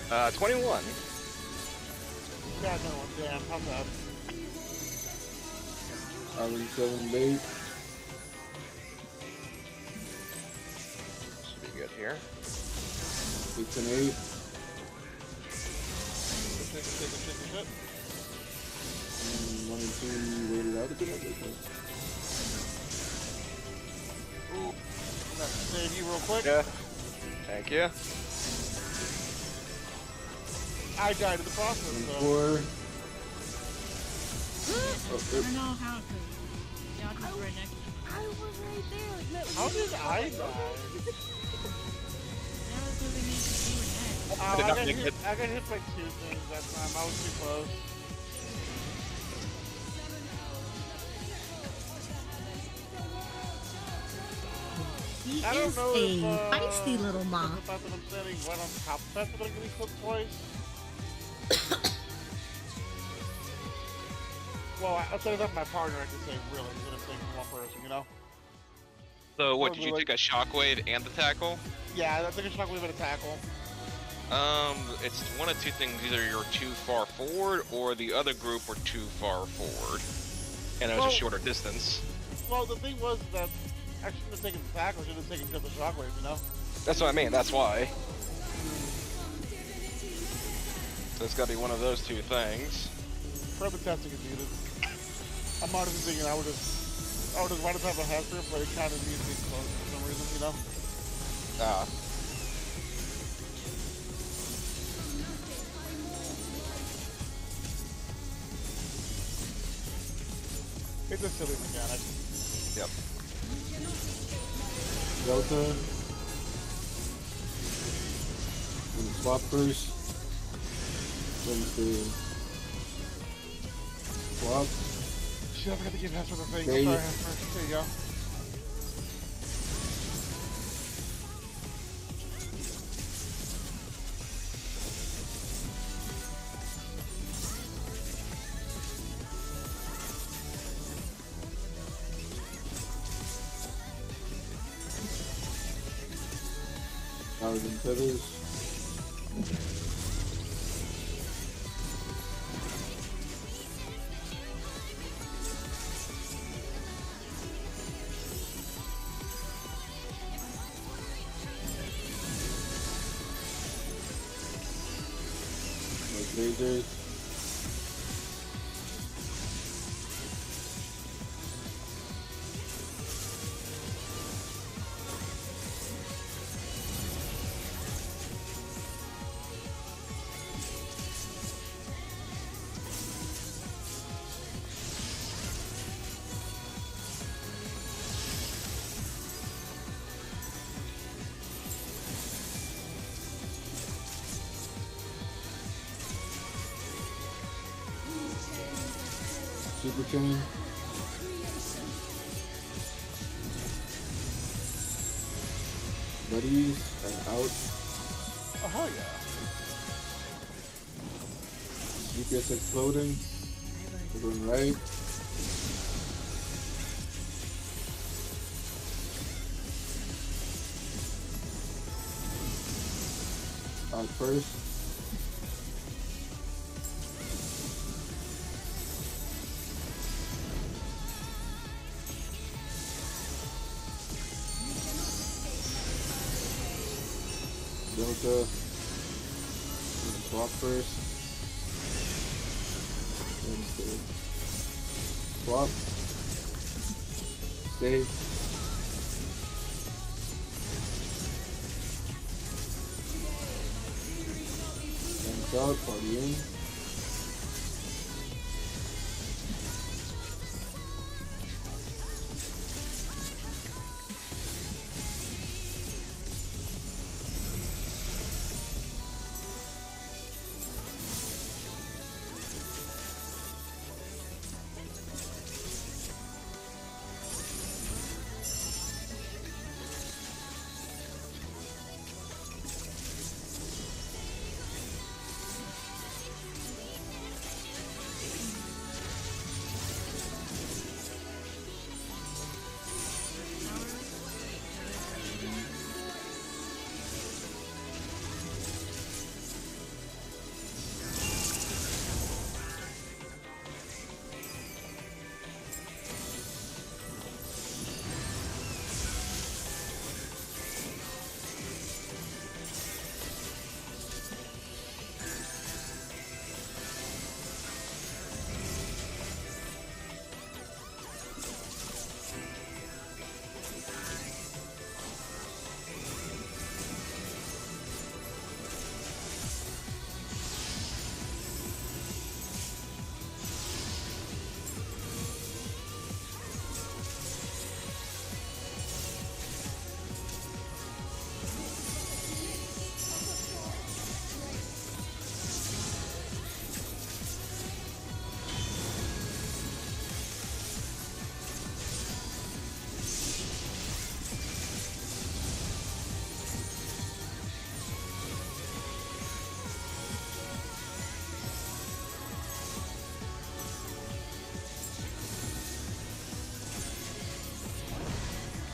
21. Yeah, no, damn, I'm bad. Iron 7 bait. Should be good here. 6 and 8. Shit. 1 and 2 waited out a bit. Okay. Ooh. I'm gonna save you real quick. Yeah. Thank you. I died in the process, 1 and so. 4. I don't know how to. Y'all just right next to me. I was right there. Like, no, How did I die? That was who we needed to see with Oh, Did not make it. I got hit by 2 things that time. I was too close. He I don't is know a if, feisty little mob. The fact that I'm standing right on top of that, that I'm getting clipped twice. Well, outside of that, my partner, I can say, really, is gonna take one person, you know? So what, Or did you like- take a shockwave and the tackle? Yeah, I think it's not going to be a tackle. It's one of two things. Either you're too far forward, or the other group were too far forward. And it was a Well- shorter distance. Well, the thing was that I shouldn't have taken the tackle, I should have taken just the shockwave, you know? That's what I mean, that's why. So it's gotta be one of those two things. Further testing is needed. I'm honestly thinking I would just right on top of Hester, but it kind of needs to be close for some reason, you know? Ah. It's a silly mechanic. Yep. Delta. Gonna swap first. Then the swap. Shit, I forgot to give Hester the thing. There I'm you- sorry, Hester. There you go. Thousand feathers. Like lasers. Super chain. Buddies and out. Oh, hell yeah. GPS exploding. We're going right. Out first. Delta. Swap first. Then stay. Swap. Stay. Hands out, party in.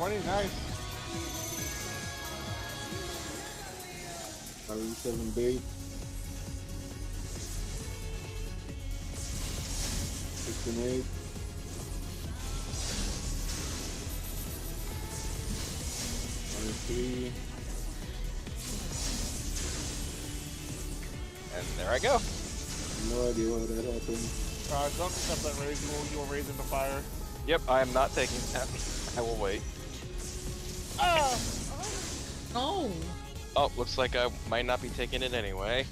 20, nice. RE7 bait. 6 and 8. RE3. And there I go. No idea why that happened. Don't accept that raise. You will raise into fire. Yep, I am not taking that. I will wait. Ah! Oh, Oh, looks like I might not be taking it anyway.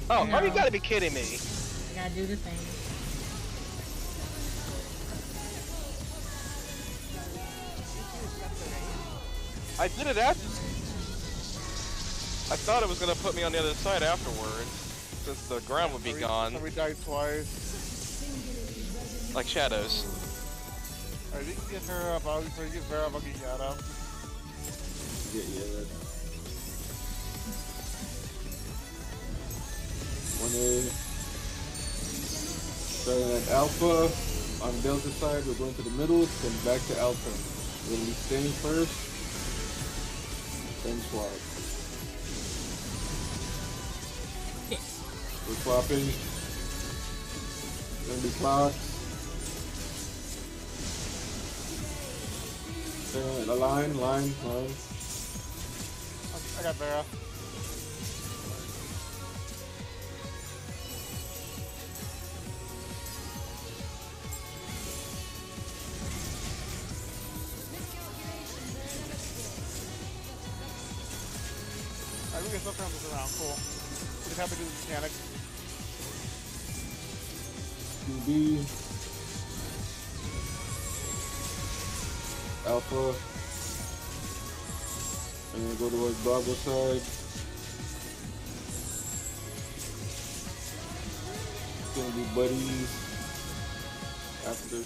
Oh, No. you gotta be kidding me. gotta do the thing. I did it after. I thought it was gonna put me on the other side afterwards, since the ground would be gone, We died twice. like shadows. Alright, you can get her up. I'll get Vera up. I'll get Yad up. Yeah, that. 1A. Starting at Alpha. On Delta side, we're going to the middle, then back to Alpha. We're going to be staying first, then swap. We're swapping. Gonna be clocks. Then a line. I got Vera. Alright, we can still turn this around. Cool. We just have to do this mechanic. 2B. Alpha. And then go towards Bravo side. It's gonna be buddies after.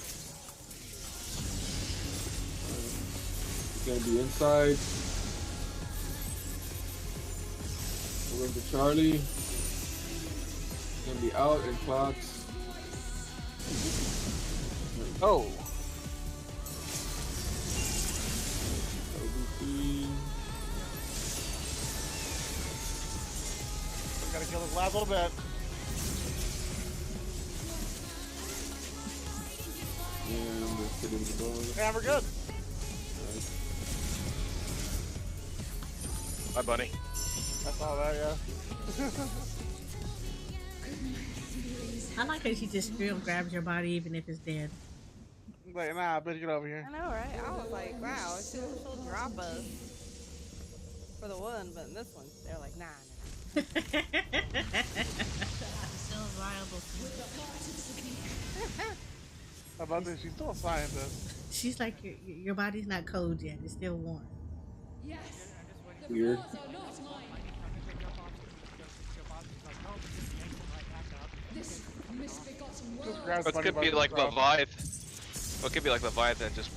It's gonna be inside. We're going to Charlie. It's gonna be out and clocks. Oh, LBP. We gotta kill this last little bit. And we're hitting the ball. Yeah, we're good. bye, bunny. I saw that, yeah. I like how she just still grabs your body even if it's dead. Like, nah, bitch, get over here. I know, right? I was like, wow, she'll drop us for the one, but in this one, they're like, nah. Still viable. How about this? She's still a scientist. She's like, your body's not cold yet. It's still warm. Weird. Just grabs It Bunny could by be the like scruff. Leviathan. Well, it could be like Leviathan, just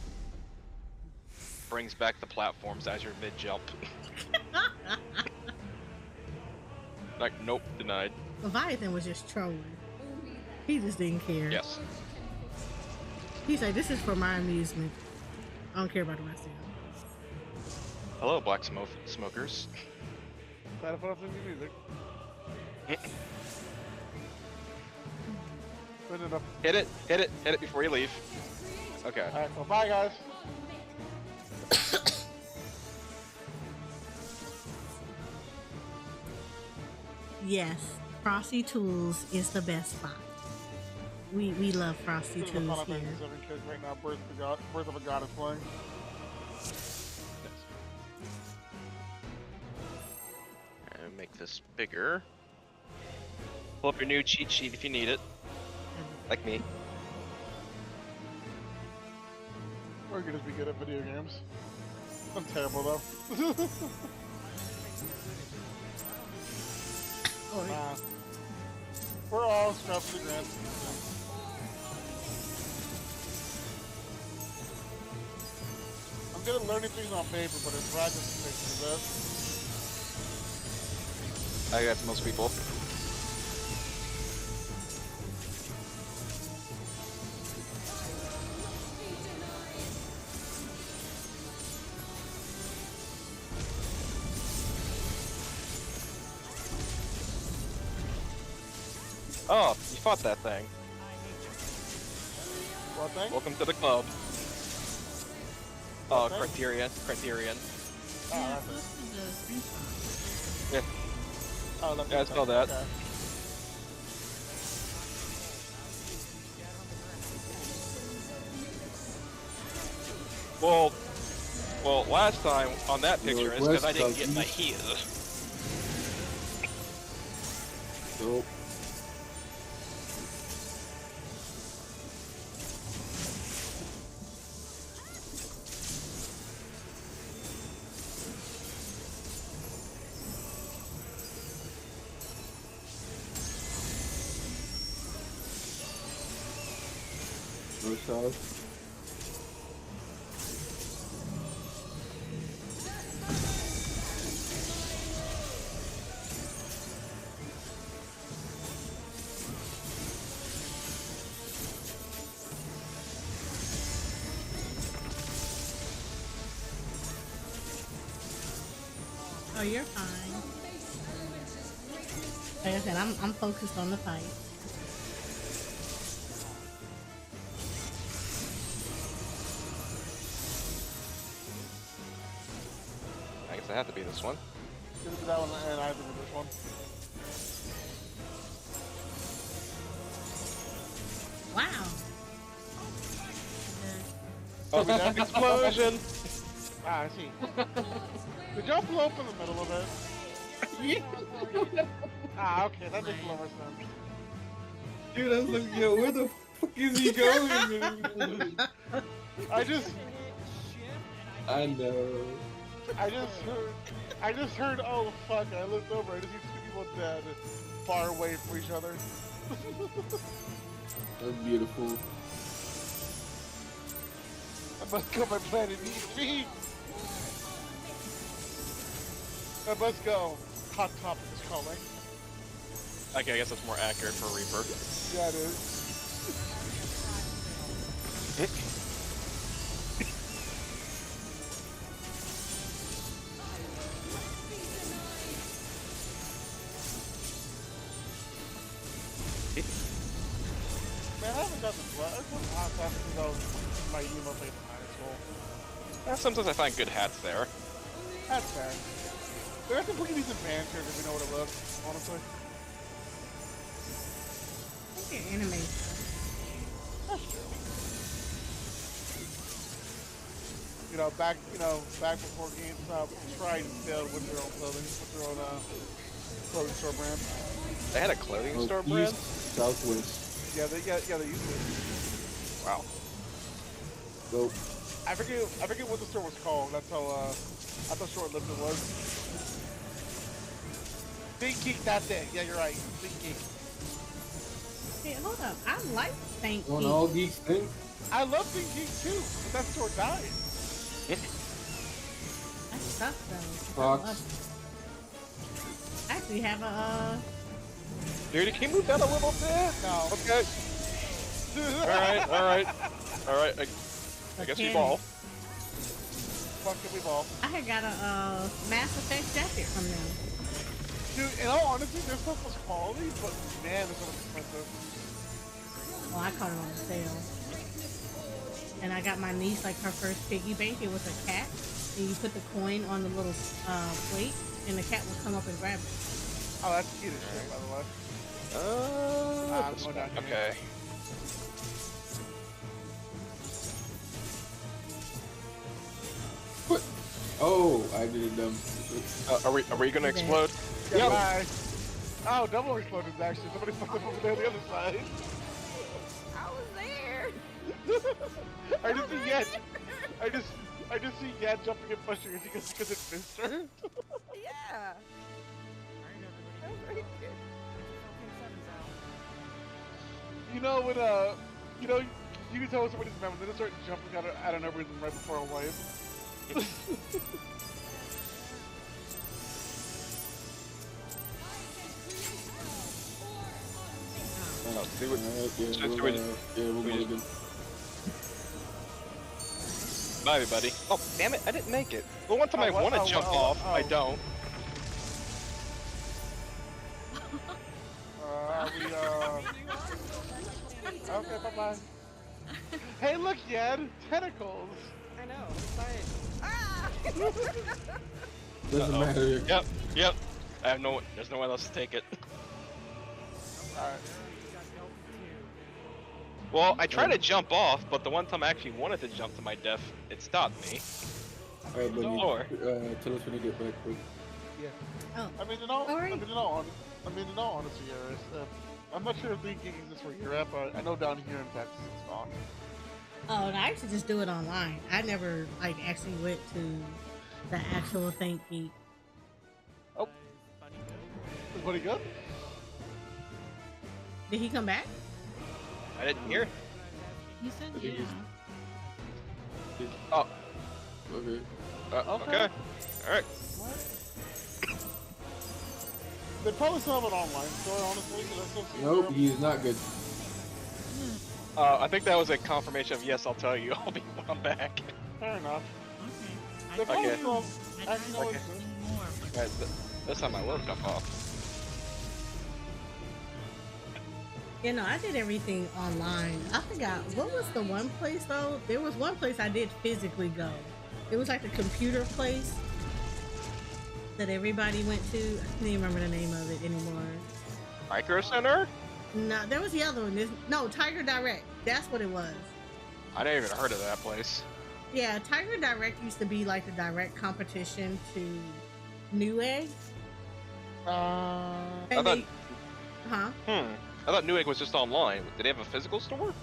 brings back the platforms as your mid jump. Like, nope, denied. Leviathan was just trolling. He just didn't care. Yes. He's like, this is for my amusement. I don't care about the rest of them. Hello, black smokers. Try to put up some new music. Put it up. Hit it before you leave. Okay. Alright, so bye, guys. Yes, Frosty Tools is the best spot. We love Frosty This is the Tools fun here. of every kid right now. Birth of a God is playing. And make this bigger. Pull up your new cheat sheet if you need it. Like me. Or you could just be good at video games. I'm terrible though. Or- Nah. We're all scrubs to the grand. I'm good at learning things on paper, but in practice, it's I got most people. Oh, you fought that thing. What thing? Welcome to the club. Oh, thing? Criterion. Oh, Yeah, that's it. posted the screenshot. Oh, let me Yeah, I check. saw that. Okay. Well, last time on that picture, it's because I didn't get my Southeast. heal. Nope. No shots. Oh, you're fine. Like I said, I'm focused on the fight. I guess I have to be this one. Gonna do that one, and I have to do this one. Wow. Oh, we done? Explosion! Ah, I see. Did y'all blow up in the middle of it? Ah, okay, that makes a lot more sense. Dude, I was like, yo, where the fuck is he going? I just know. I just heard, oh fuck, and I looked over, I just see two people dead, far away from each other. That's beautiful. I must go, my planet needs me! I must go. Hot Topic is calling. Okay, I guess that's more accurate for Reaper. Yeah, it is. Man, I haven't done this well. It's been hot topic since I was my emo phase in high school. Sometimes I find good hats there. That's fair. There are some pretty decent band shirts if you know what it looks, honestly. I think you're anime. That's true. Back before GameStop tried and failed with their own clothing, with their own clothing store brand. They had a clothing Oh, store brand? East, Southwest. Yeah, they used to. Wow. Nope. I forget what the store was called. That's how short-lived it was. Think Geek, that's it. Yeah, you're right. Think Geek. Hey, hold up. I like Thank On Geek. all geeks think. I love Think Geek too, but that store died. That sucks though. Fox. I actually have a Dude, can you move that a little bit? No. Okay. Alright. I guess we cannon. ball. Fuck it, we ball. I had got a Mass Effect jacket from them. Dude, in all honesty, their stuff was quality, but man, this was expensive. Well, I caught it on sale. And I got my niece like her first piggy bank. It was a cat, and you put the coin on the little plate, and the cat will come up and grab it. Oh, that's cute as shit, by the way. I'm going down here. Okay. What? Oh, I did it dumb. Are we gonna explode? Yeah, Yep. bye. Oh, double explosions actually. Somebody fucked up over there on the other side. I was there. I just see Yet. I just see Yet jumping and pushing her because it missed her. Yeah. That was right there. You know when you can tell when somebody's mad when they just start jumping out of no reason right before a wave. Oh, see what? Yeah, we'll go again. Bye, everybody. Oh, damn it! I didn't make it. Well, one time I want to jump off, I don't. We Okay, bye-bye. Hey, look, Yed! Tentacles! I know. Sorry. Ah! Doesn't Uh-oh. matter. Yep. There's no one else to take it. Alright. Well, I tried to jump off, but the one time I actually wanted to jump to my death, it stopped me. Alright, buddy. Or- Tell us when you get back, quick. Yeah. Oh, I mean, in all Alright. honesty, Iris, I'm not sure if thinking exists where you're at, but I know down here in Texas it's gone. oh, and I used to just do it online. I never like actually went to the actual Think Geek. Is Buddy good? Did he come back? I didn't hear. He said I think yeah. Oh, Okay. okay. Alright. They probably still have an online store, honestly, because I still see Nope, them. he is not good. I think that was a confirmation of yes, I'll tell you. I'll be when I'm back. Fair enough. Okay. They probably Okay. still I have tried actual to Okay. see more, but Guys, this time I will jump off. You know, I did everything online. I forgot what was the one place though. There was one place I did physically go. It was like the computer place that everybody went to. I can't even remember the name of it anymore. Micro Center? No, there was the other one. No, Tiger Direct. That's what it was. I never even heard of that place. Yeah, Tiger Direct used to be like the direct competition to Newegg. I And thought, they, huh? I thought Newegg was just online. Did they have a physical store?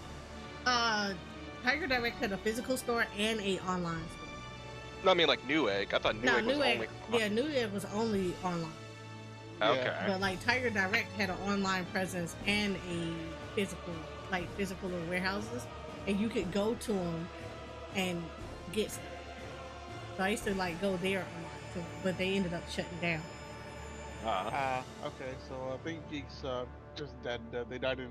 Tiger Direct had a physical store and a online store. No, I mean like Newegg. I thought Newegg No, was Newegg. only. Yeah, Newegg was only online. Okay. But like Tiger Direct had an online presence and a physical little warehouses, and you could go to them and get stuff. So I used to like go there online too, but they ended up shutting down. Okay, so I think Geeks just dead. They died in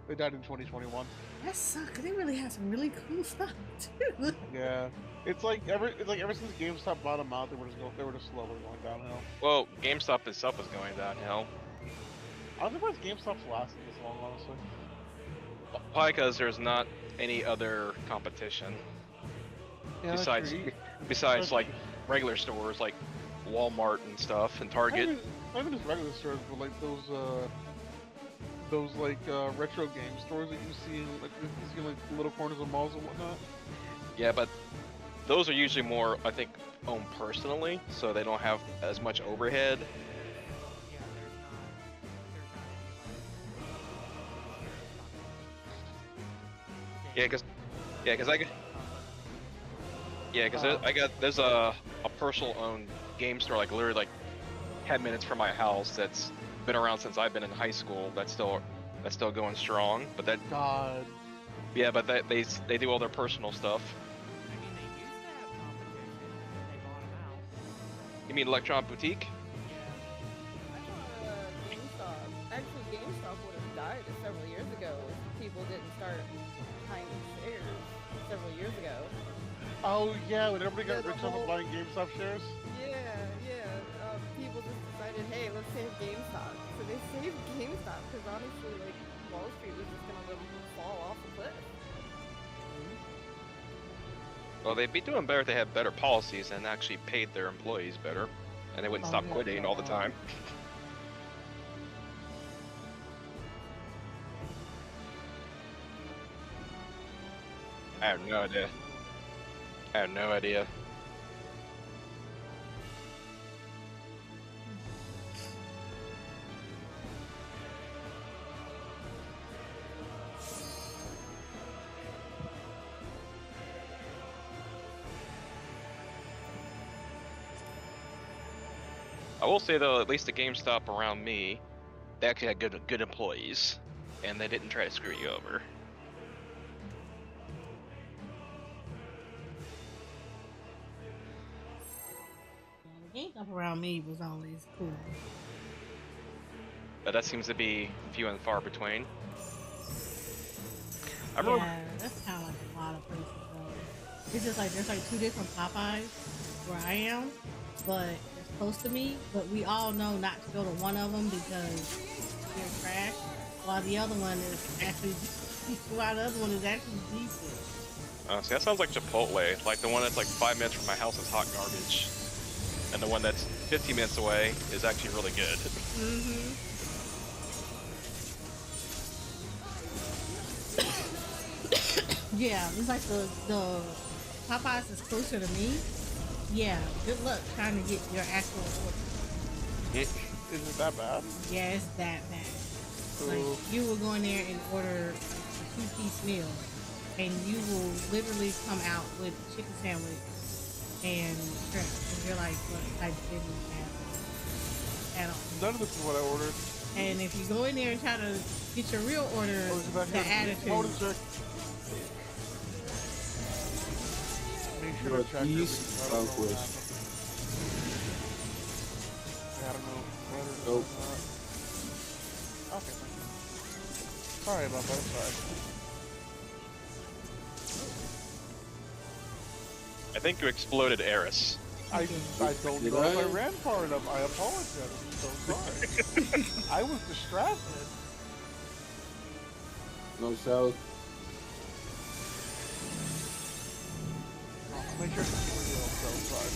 2021. That sucks. 'Cause they really had some really cool stuff too. Yeah, it's like ever since GameStop bottomed out, they were just slowly going downhill. Well, GameStop itself is going downhill. I'm surprised GameStop's lasted this long, honestly. Probably because there's not any other competition Yeah, that's besides true. besides like regular stores like Walmart and stuff and Target. Not even just regular stores, but like those like retro game stores that you see in like little corners of malls and whatnot. Yeah, but those are usually more, I think, owned personally, so they don't have as much overhead. Yeah, cause I got there's a personal owned game store like literally like 10 minutes from my house that's been around since I've been in high school. That's still going strong. But that God. yeah, but they do all their personal stuff. I mean, they used to have competition. They bought them out. You mean Electron Boutique? I thought GameStop would have died several years ago if people didn't start buying shares several years ago. Oh yeah, when everybody got Yeah, the rich off whole- of buying GameStop shares. Yeah. People just decided, hey, let's save GameStop. So they saved GameStop because honestly, like, Wall Street was just gonna fall off the cliff. Well, they'd be doing better if they had better policies and actually paid their employees better, and they wouldn't Oh, stop yeah, quitting all the time. I have no idea. I have no idea. I will say though, at least the GameStop around me, they actually had good employees, and they didn't try to screw you over. The GameStop around me was always cool. But that seems to be few and far between. I remember, Yeah, that's kind of like a lot of places though. It's just like there's like 2 different Popeyes where I am, but it's close to me. But we all know not to go to one of them because they're trash, while the other one is actually While the other one is actually decent. See, that sounds like Chipotle. Like the one that's like 5 minutes from my house is hot garbage, and the one that's 15 minutes away is actually really good. Mm-hmm. Yeah, it's like the Popeyes is closer to me. Yeah, good luck trying to get your actual order. Is it that bad? Yeah, it's that bad. Like you will go in there and order a 2-piece meal, and you will literally come out with chicken sandwich and shrimp, and you're like, "Look, I didn't have it at all." None of this is what I ordered. And if you go in there and try to get your real order, Oh, is it back the here? attitude. Hold it, sir. Make sure to check it Northeast, because I don't know what southwest. happened. Yeah, I don't know. Whether it's Nope. not. Okay, thank you. Sorry about that. I'm sorry. I think you exploded Eris. I don't Did know if I I? ran far enough. I apologize. I'm so sorry. I was distracted. No south. Oh, make sure to keep it real. I'm so sorry.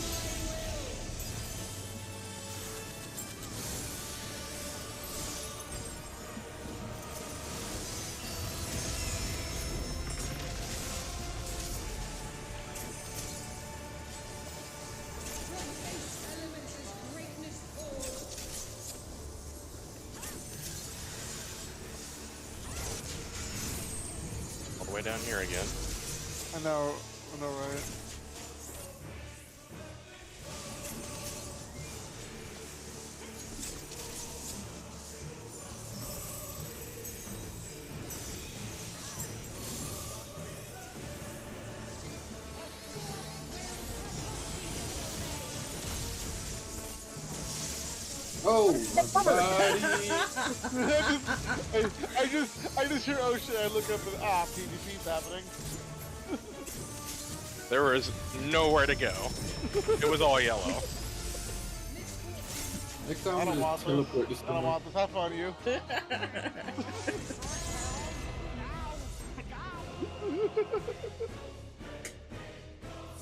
All the way down here again. I know, right? Oh, my body. I just hear oh shit. I look up and PvP's happening. There was nowhere to go. It was all yellow. Next I time don't we want just this. teleport this I don't time. want this. Have fun, you.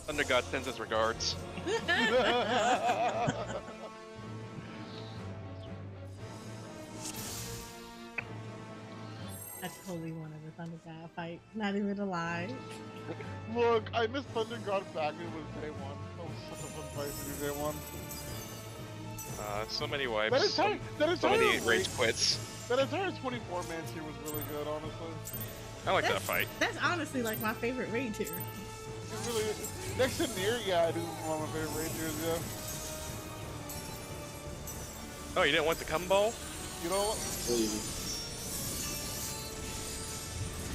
Thunder God sends his regards. I totally wanted a Thunder God fight. Not even a lie. Look, I missed Thunder God back when it was day one. That was such a fun fight to do day one. So many wipes. That entire, that So many entire rage quits. That entire 24-man tier was really good, honestly. I like that fight. That's honestly like my favorite raid tier. It really is. Next to Nier, yeah, I do one of my favorite raid tiers, yeah. Oh, you didn't want the cum ball? You know what? Hey,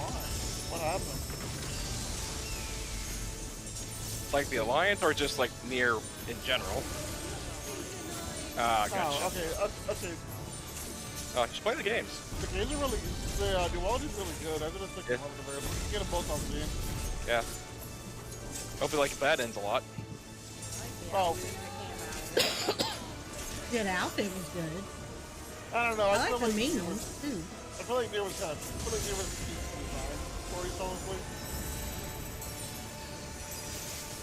Why? What happened? Like the Alliance or just like near in general? Ah, gotcha. Oh, okay, okay. Just play the games. The games are really, the duality's really good. I'm gonna stick them on the very least. Get them both on Steam. Yeah. Hopefully, like that ends a lot. Oh, Yeah, the outfit was good. I don't know. I feel like the Nier minions was- too. I feel like Nier was kind of, I feel like Nier was a decent design. Stories, honestly.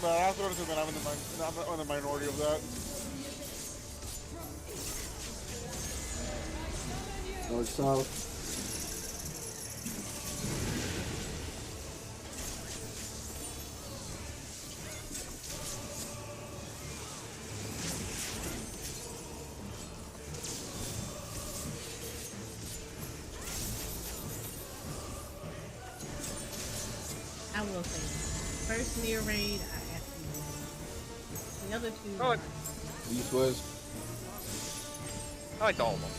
But I have to admit that I'm in the minority of that. north, south. I will say that. First near raid, I absolutely loved. The other two, Oh, East, west. I liked all of them.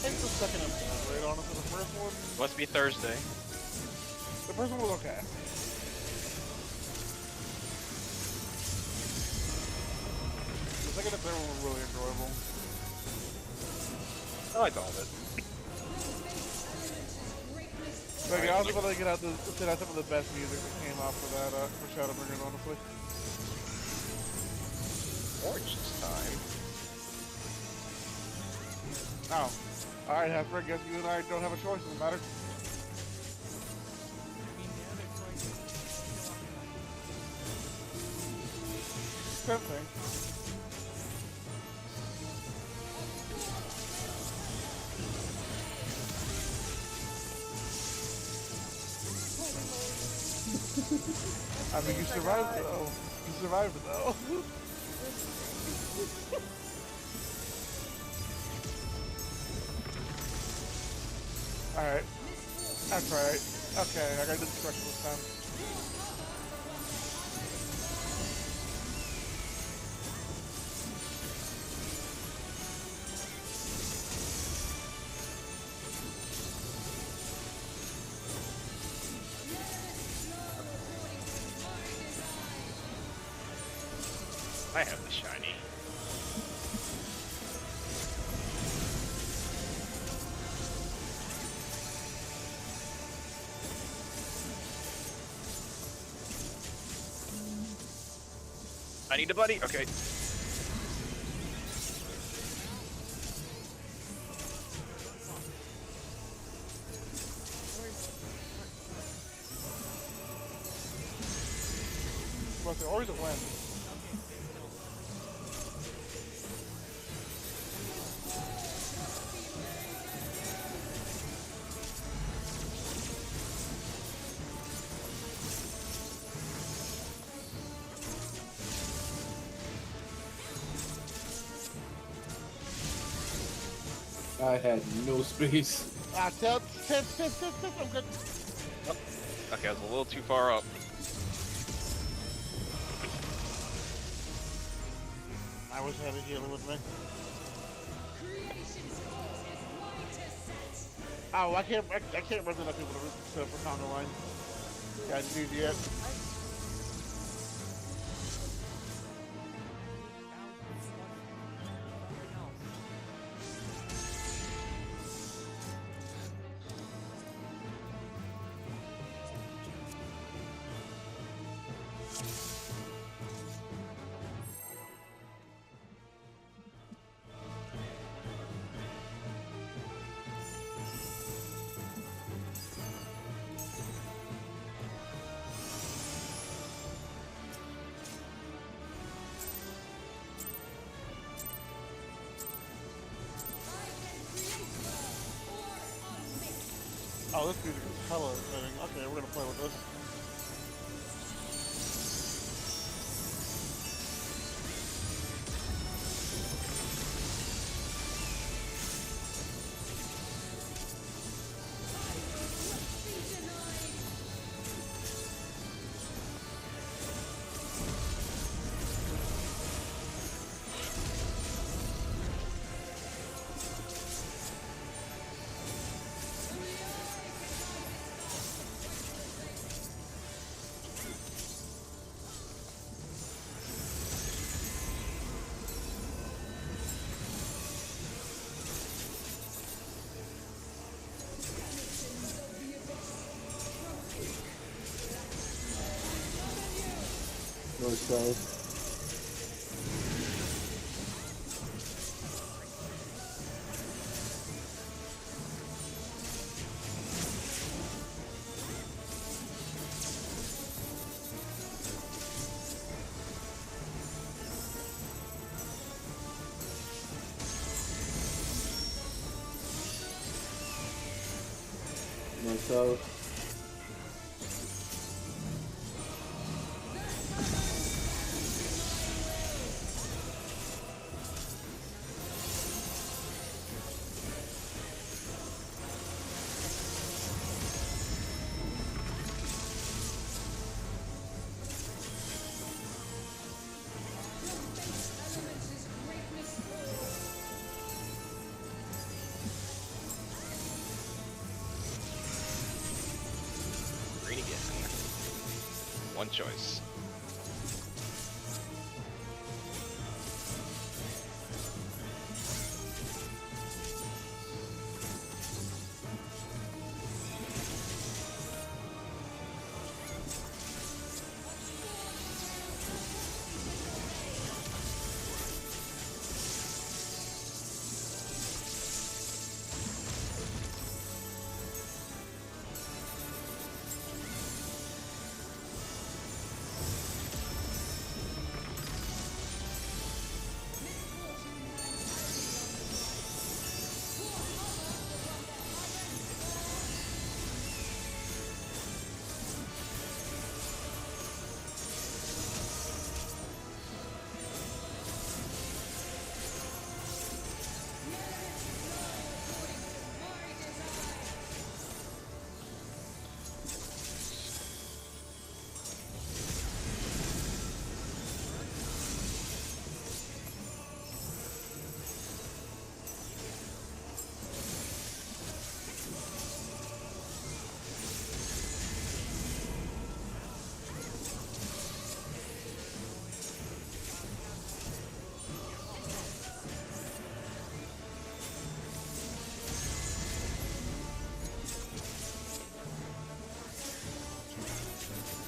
It's the second episode, right? Honestly, the first one, Must be Thursday. the first one was okay. The second and third one were really enjoyable. I liked all of it. Like, I was about to get out say that's some of the best music that came out for that, for Shadowbringers, honestly. Orange this time. Oh. Alright, Hasper, I guess you and I don't have a choice in the matter. I mean, the other choice is to kill everybody. Same thing. I mean, you survived it though. You survived it though. Alright. That's right. Okay, I got destruction this time. I have the shiny. I need a buddy. Okay. But they're always a win. I had no space. Ah, tip, I'm good. Oh, okay, I was a little too far up. I wish I had a healer with me. Oh, I can't run enough people to for Congo line. Yeah, I didn't do it yet. Oh, this music is hella exciting. Okay, we're gonna play with this. North south. North south. Green again. One choice.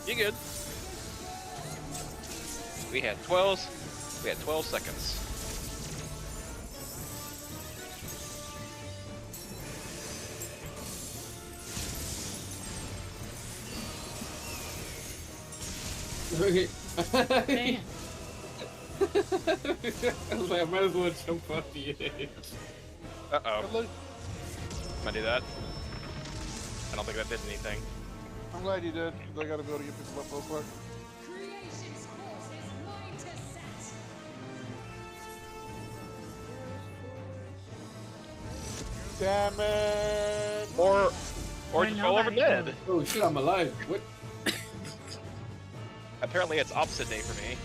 You good? We had 12 seconds. Okay. Damn. I was like, I might as well jump off the edge. Uh-oh. Can I do that? I don't think that did anything. I'm glad you did, because I gotta be able to get people up real quick. Creation's force is going to set. Damn it! Or Or just roll over nobody dead. Oh shit, I'm alive. What? Apparently it's opposite day for me.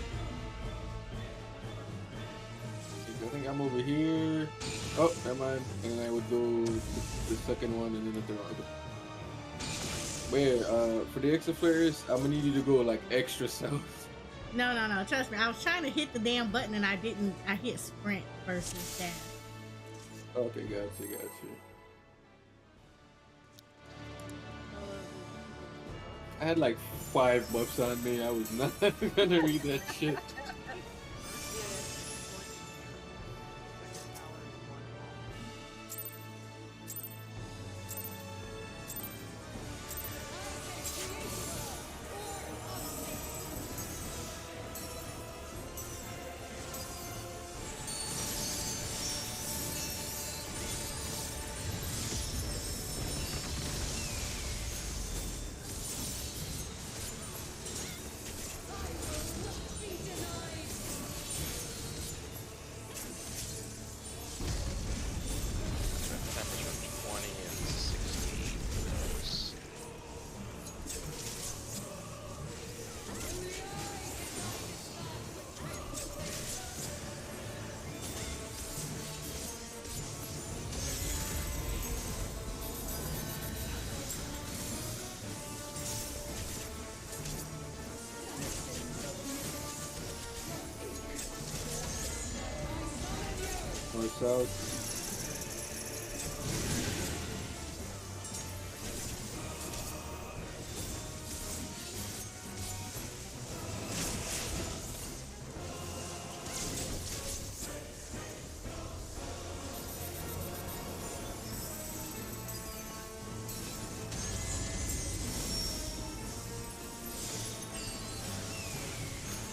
I think I'm over here. Oh, never mind. And I would go to the second one and then the third one. Where, for the extra flares, I'm gonna need you to go like extra south. No. Trust me. I was trying to hit the damn button and I didn't. I hit sprint versus dash. Okay, gotcha. I had like 5 buffs on me. I was not gonna read that shit. Temperature 20 and 60. North south.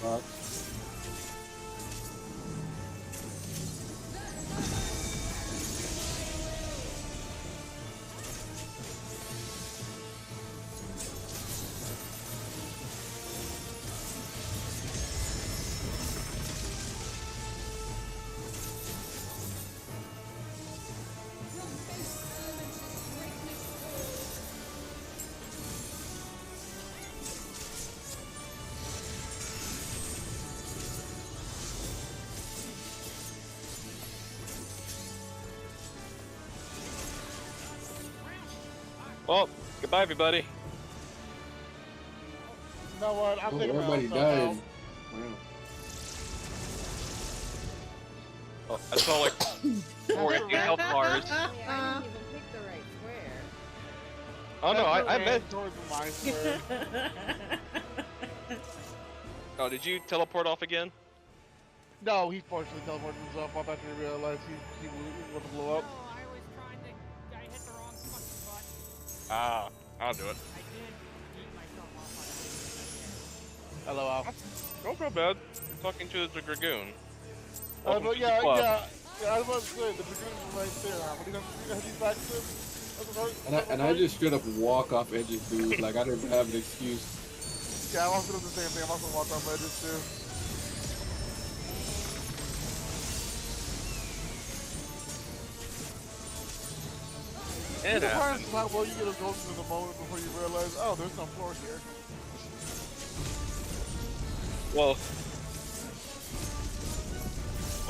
Box. Well, goodbye everybody. You know what? I'm Oh, taking my everybody own stuff out. died. Wow. Oh, I saw like 4 empty health bars. Actually, I didn't even pick the right square. Oh no, I That's meant. towards my square. Oh, did you teleport off again? No, he partially teleported himself off after he realized he was going to blow up. No, I was trying to. I hit the wrong fucking button. Ah, I'll do it. I did eat myself off on Hello, Al. Don't feel bad. You're talking to the Dragoon. But Welcome to the yeah, club. I was about to say, the dragoons are right there. What are you gonna head back to? And I just straight up walk off edges, dude. Like I didn't have an excuse. Yeah, I'm also doing the same thing. I'm also walking off edges too. It Sometimes happens. it's not well you get a ghost in the moment before you realize, oh, there's no floor here. Well,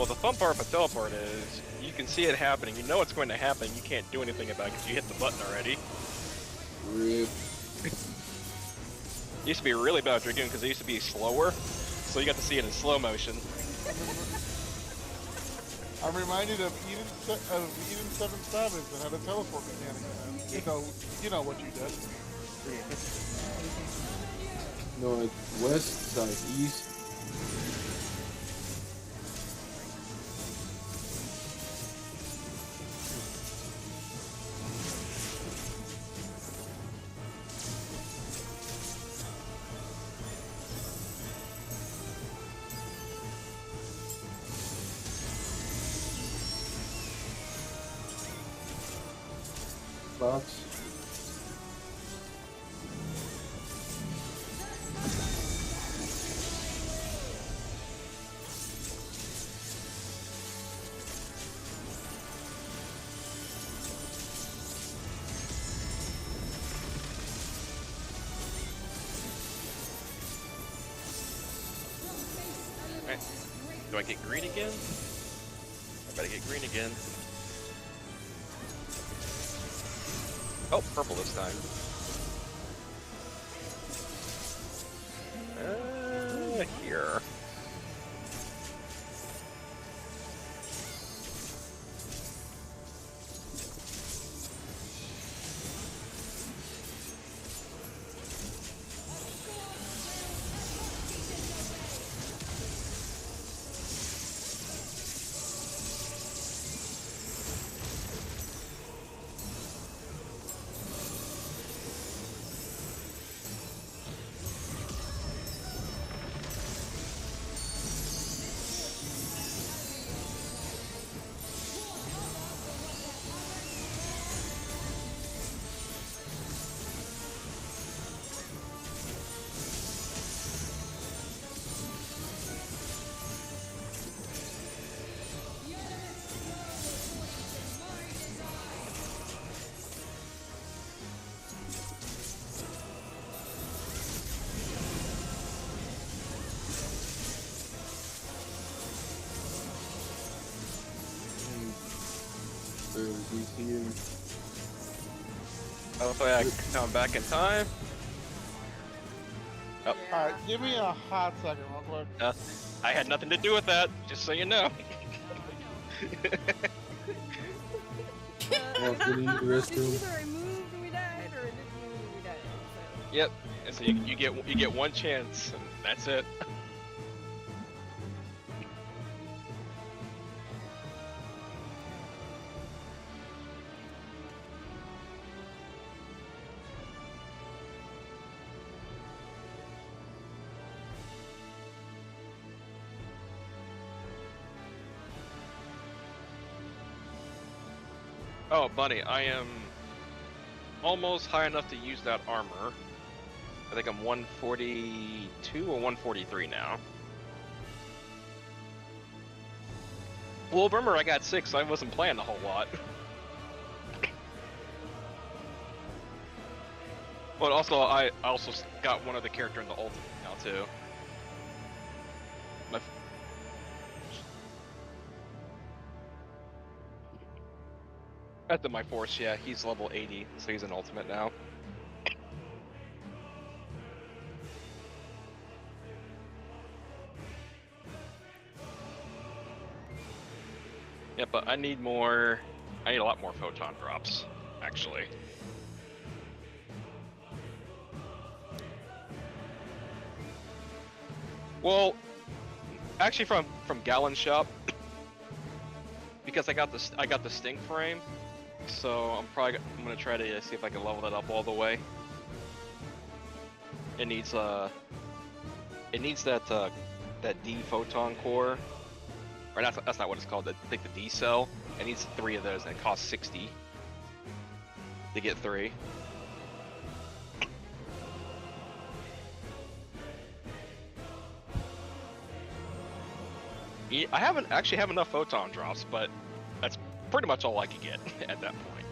the fun part of a teleport is you can see it happening. You know it's going to happen. You can't do anything about it because you hit the button already. Rip. It used to be really bad at Dragoon because it used to be slower, so you got to see it in slow motion. I'm reminded of Eden 7 Savage that had a teleport mechanic in it. You know what you did. No, it's west, south, east. Box. Alright. Do I get green again? I better get green again. Oh, purple this time. Here. There's DC. Hopefully I can come back in time. Oh. Yeah. Alright, give me a hot second real quick. I had nothing to do with that, just so you know. Oh, did you use the restroom? Either I moved and we died, or I didn't move and we died. So. Yep. And so you get one chance, and that's it. Oh, Bunny, I am almost high enough to use that armor. I think I'm 142 or 143 now. Well, remember I got 6, so I wasn't playing a whole lot. But also, I also got one other character in the ultimate now too. My my force, yeah, he's level 80, so he's an ultimate now. Yeah, but I need a lot more photon drops, actually. Well, actually from Gallon Shop, because I got the Sting frame, so I'm gonna try to see if I can level that up all the way. It needs that D photon core, or that's not what it's called. I think the D cell. It needs 3 of those, and it costs 60 to get 3. I haven't actually have enough photon drops, but that's pretty much all I could get at that point.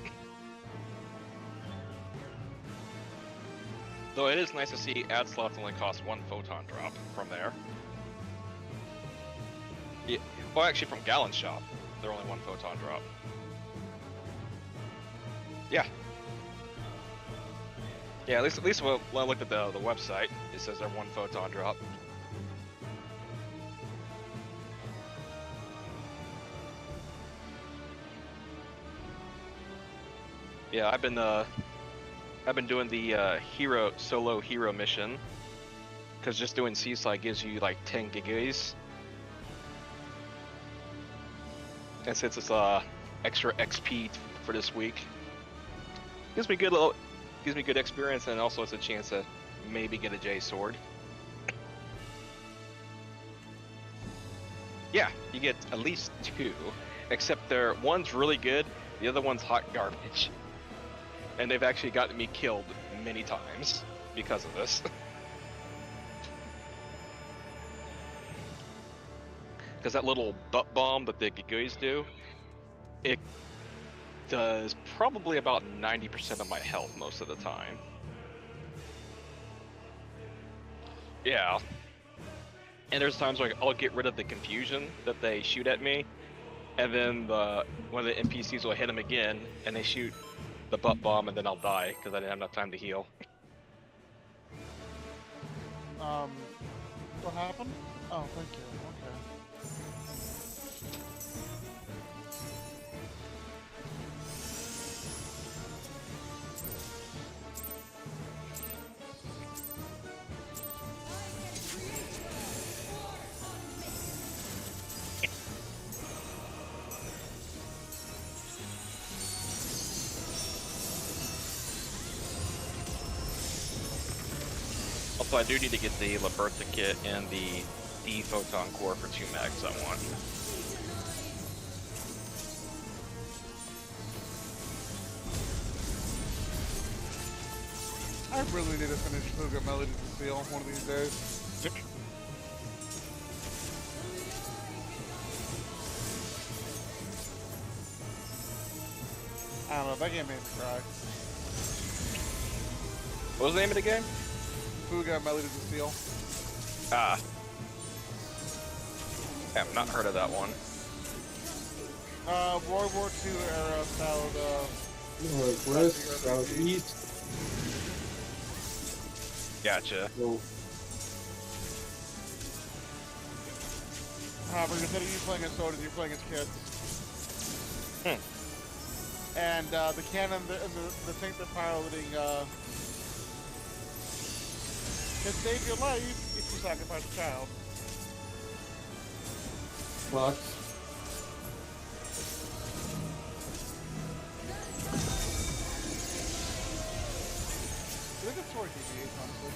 Though it is nice to see ad slots only cost 1 photon drop from there. Yeah, well, actually from Gallon Shop, they're only 1 photon drop. Yeah. Yeah, at least when I looked at the website, it says they're 1 photon drop. Yeah, I've been doing the solo hero mission, because just doing Seaside gives you like 10 gigas. And since it's extra XP for this week, gives me good experience, and also it's a chance to maybe get a J sword. Yeah, you get at least 2, except one's really good, the other one's hot garbage. And they've actually gotten me killed many times because of this. Because that little butt bomb that the Giguis do, it does probably about 90% of my health most of the time. Yeah. And there's times where I'll get rid of the confusion that they shoot at me, and then one of the NPCs will hit them again, and they shoot the butt bomb, and then I'll die because I didn't have enough time to heal. What happened? Oh, thank you. Okay. Also, I do need to get the Liberta kit and the D photon core for 2 mags I want. I really need to finish Fuga Melody to Seal one of these days. I don't know, that game made me cry. What was the name of the game? Fuga Melody to Seal. Ah. I have not heard of that one. World War II era styled, Northwest, southeast. Gotcha. So, but instead of you playing as soldiers, you're playing as kids. And the cannon, the tank they're piloting, can save your life if you sacrifice a child. clocks. I think it's story TV, honestly.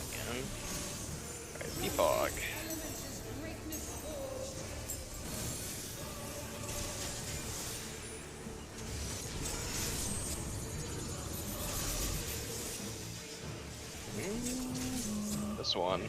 Again. Alright, Defog. This one.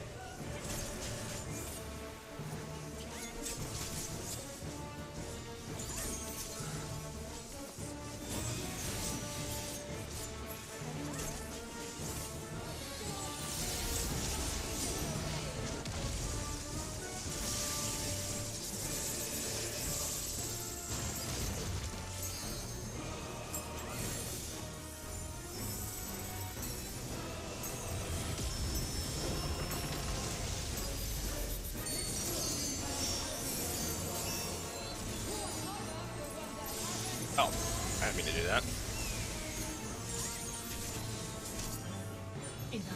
Oh, I didn't mean to do that. Hey, Dom.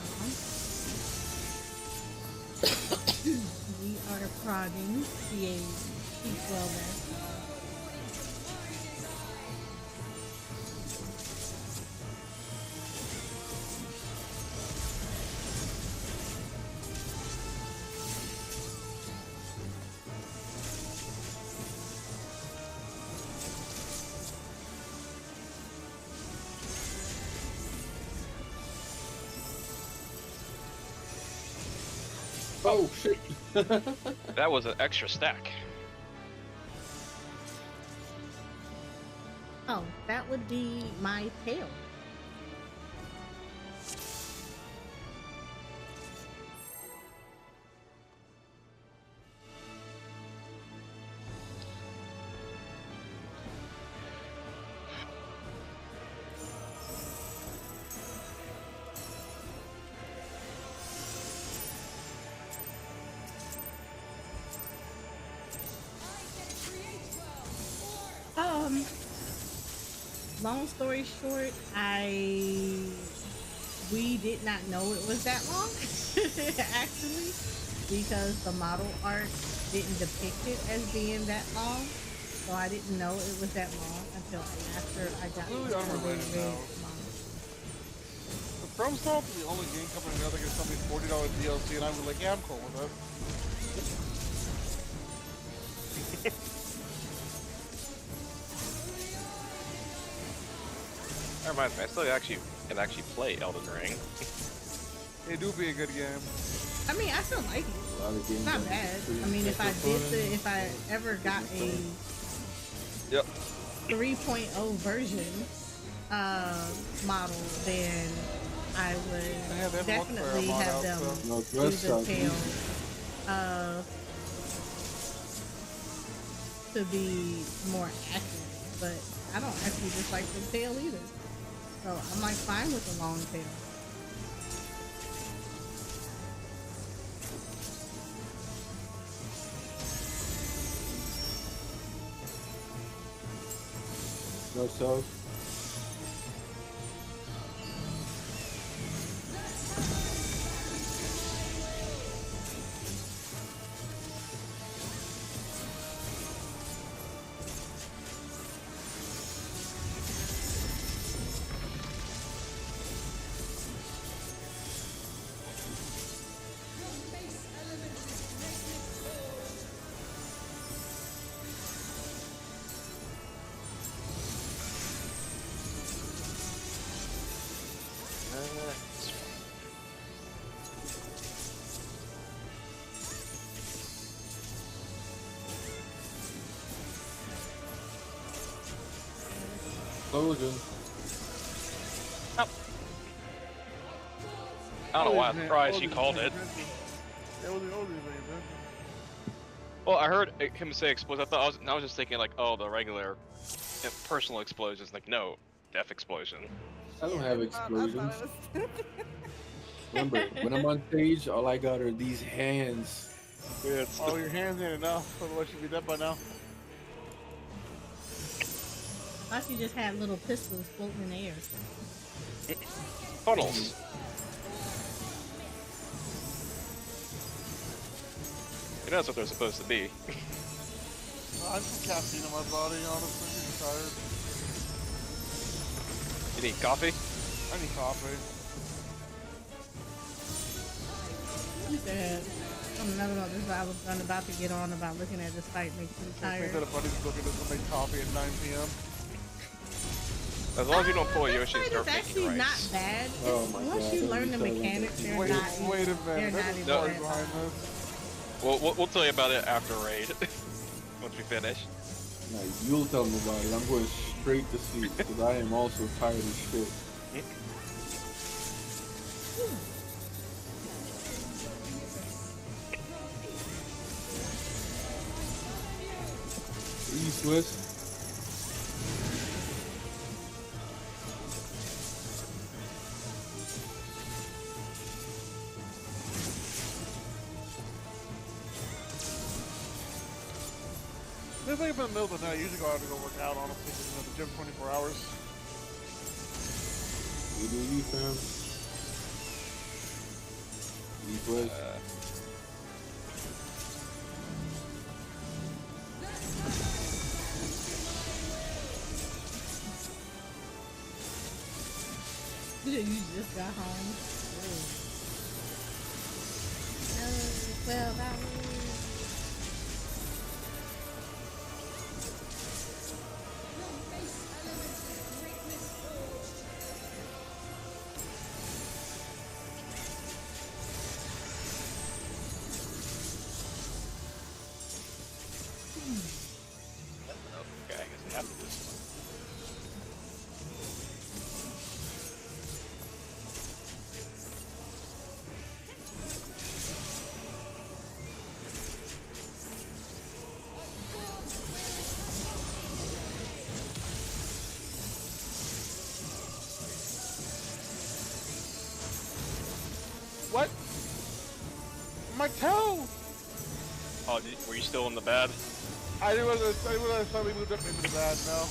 We are prodding the P12S. Oh shit! That was an extra stack. Oh, that would be my tail. long story short, we did not know it was that long, actually, because the model art didn't depict it as being that long. So I didn't know it was that long until after I got Really the unrelated red now. manga. The FromSoft is the only game company now that can sell me $40 DLC, and I'm like, yeah, I'm cool with that. That reminds me, I still can actually play Elden Ring. It do be a good game. I mean, I still like it. A lot of games It's not that bad. free I mean, if extra fun. I ever got a Yep. 3.0 version model, then I Yeah, would they have definitely multiplayer mod have out, them so- No, do dress the shop. tail to be more accurate. But I don't actually dislike the tail either. So I'm like fine with the long tail. No self. Explosion. I don't know why I'm surprised she called it. Yeah, what was he thinking? Well, I heard him say explosion. I was just thinking like, oh, the regular personal explosions. Like, no, death explosion. I don't have I explosions. thought it was. Remember, when I'm on stage, all I got are these hands. Yeah, Oh, your hands ain't enough. Otherwise, you'd be dead by now. I thought you just had little pistols floating in the air. Funnels. You know that's what they're supposed to be. I have some caffeine in my body, honestly. I'm tired. You need coffee? I need coffee. You said something about this. I was about to get on about looking at this fight makes me I think tired. that a buddy's looking to make coffee at 9 p.m. As long as you don't pull a This Yoshi and fight start is making actually rice. not bad. Oh my Once God, you don't learn be the telling me mechanics, that. they're Wait, not. wait a They're minute. not There's a even story bad. behind this. We'll tell you about it after raid. Once we finish. Nah, you'll tell me about it. I'm going straight to sleep because I am also tired as shit. East West. If I'm in the middle of the night, I usually go out to go work out, honestly, because I'm at the gym 24 hours. You do you, fam. East West. You just got home. Oh, 12 hours. Okay, I guess I have to do this one. What? My toe! Oh, were you still in the bed? I didn't realize I suddenly moved up into the bad now.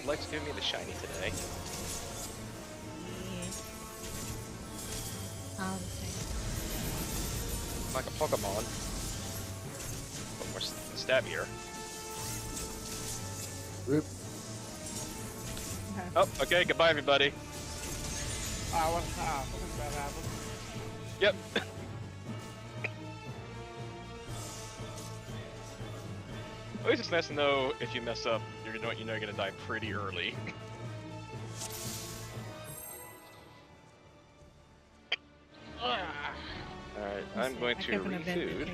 likes giving me the shiny today. Yeah. All the same. Like a Pokemon. But more stabbier. Rip. Okay. Oh, okay, goodbye everybody. Something bad happened. Yep. At least it's nice to know if you mess up, you're gonna die pretty early. Alright, I'm going to refood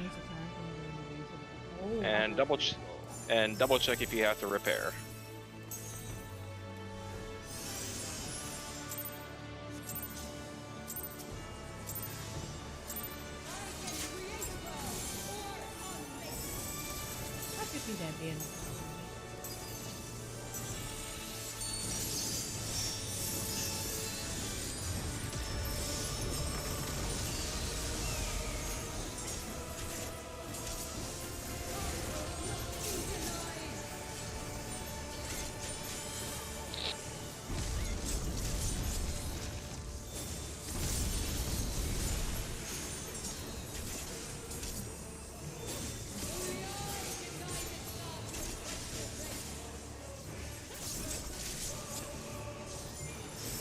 and double check if you have to repair. I could see that being.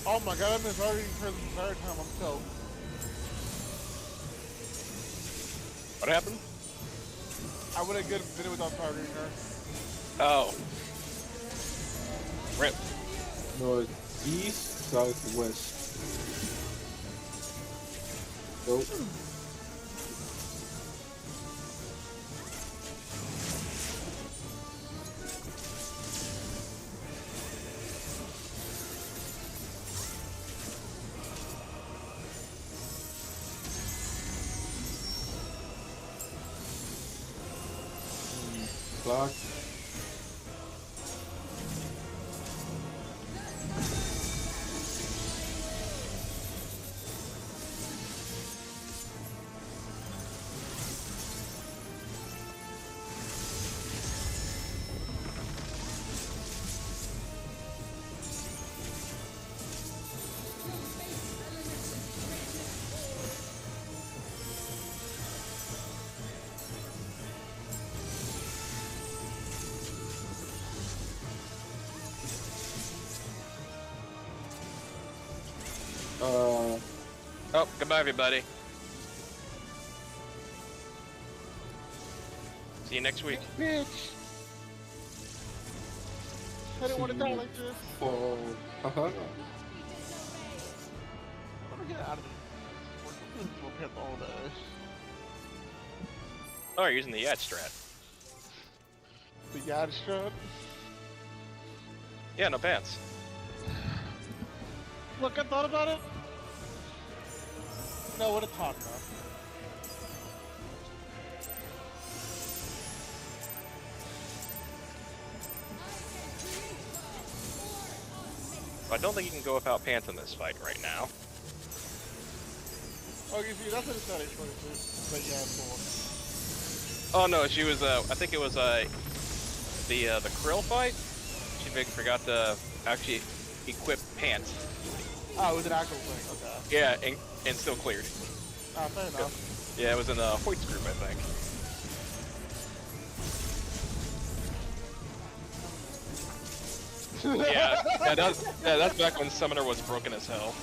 Oh my god, I missed already for the third time. I'm so. What happened? I would have good been without targeting her. Oh. Rip. North, east, south, west. Nope. Clock. Oh, goodbye everybody. See you next week. Bitch! I didn't want to die like this. Oh, haha. Let me get out of here. We'll hit all this. Oh, you're using the Yat strat. The Yad strut. Yeah, no pants. Look, I thought about it. No, what a talk though. I don't think you can go without pants in this fight right now. Oh, you see, that's what it's not H22. But yeah, it's Oh no, she was I think it was the Krill fight. She forgot to actually equip pants. Oh, it was an actual thing, okay. Yeah, and still cleared. Ah, fair enough. Yeah, it was in Hoyt's group, I think. yeah, that's back when Summoner was broken as hell.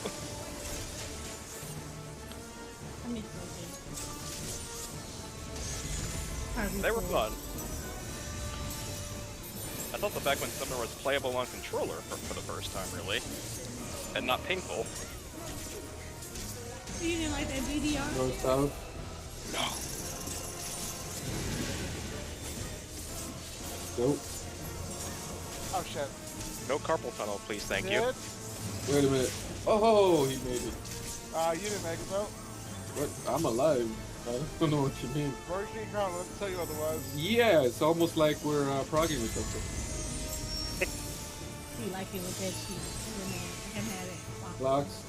I miss those games. They were fun. I thought the back when Summoner was playable on controller for the first time, really, and not painful. You didn't like that DDR? North, south. No. Nope. Oh shit. No carpal tunnel, please, thank you. Did? Wait a minute. Oh, he made it. You didn't make it though. What? I'm alive. I don't know what you mean. Burger King Crown, let's tell you otherwise. Yeah, it's almost like we're progging with something. He like it with that cheese. I can have it. Blocks.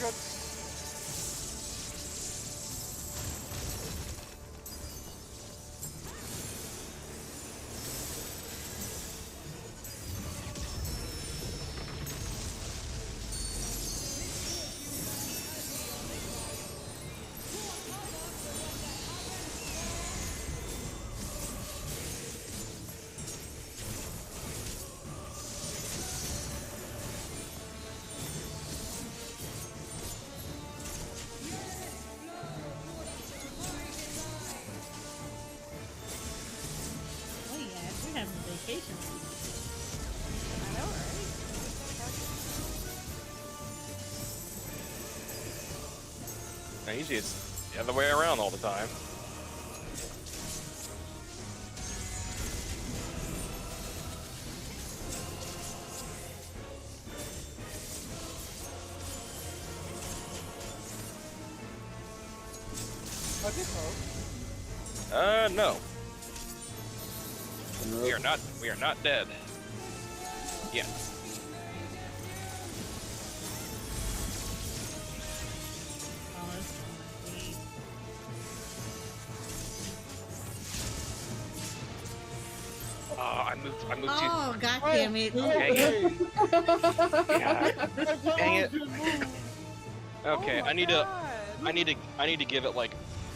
good. Oh yeah, we're having a vacation. I know, right? Now, usually it's the other way around all the time. I think so. No. We are not dead. Yeah. Oh, it's gonna be. I moved too. Oh, god damn it. Dang it. God. Dang it. Oh Okay, my I need God. to give it like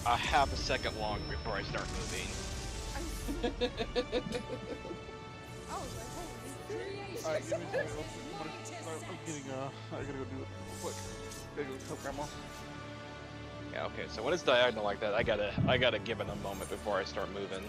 a half a second long before I start moving. I was like, holy shit. Alright, give me a second. I'm getting, I gotta go do it quick. Gotta go help grandma. Yeah, okay, so when it's diagonal like that, I gotta give it a moment before I start moving.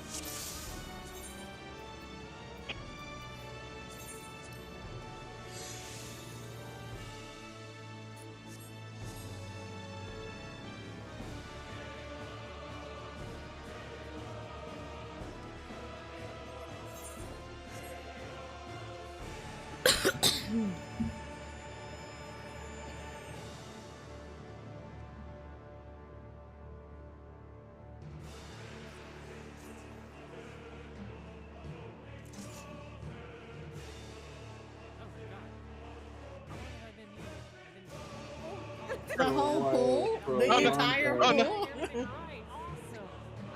The whole pool? Bro, The bro, entire bro. pool?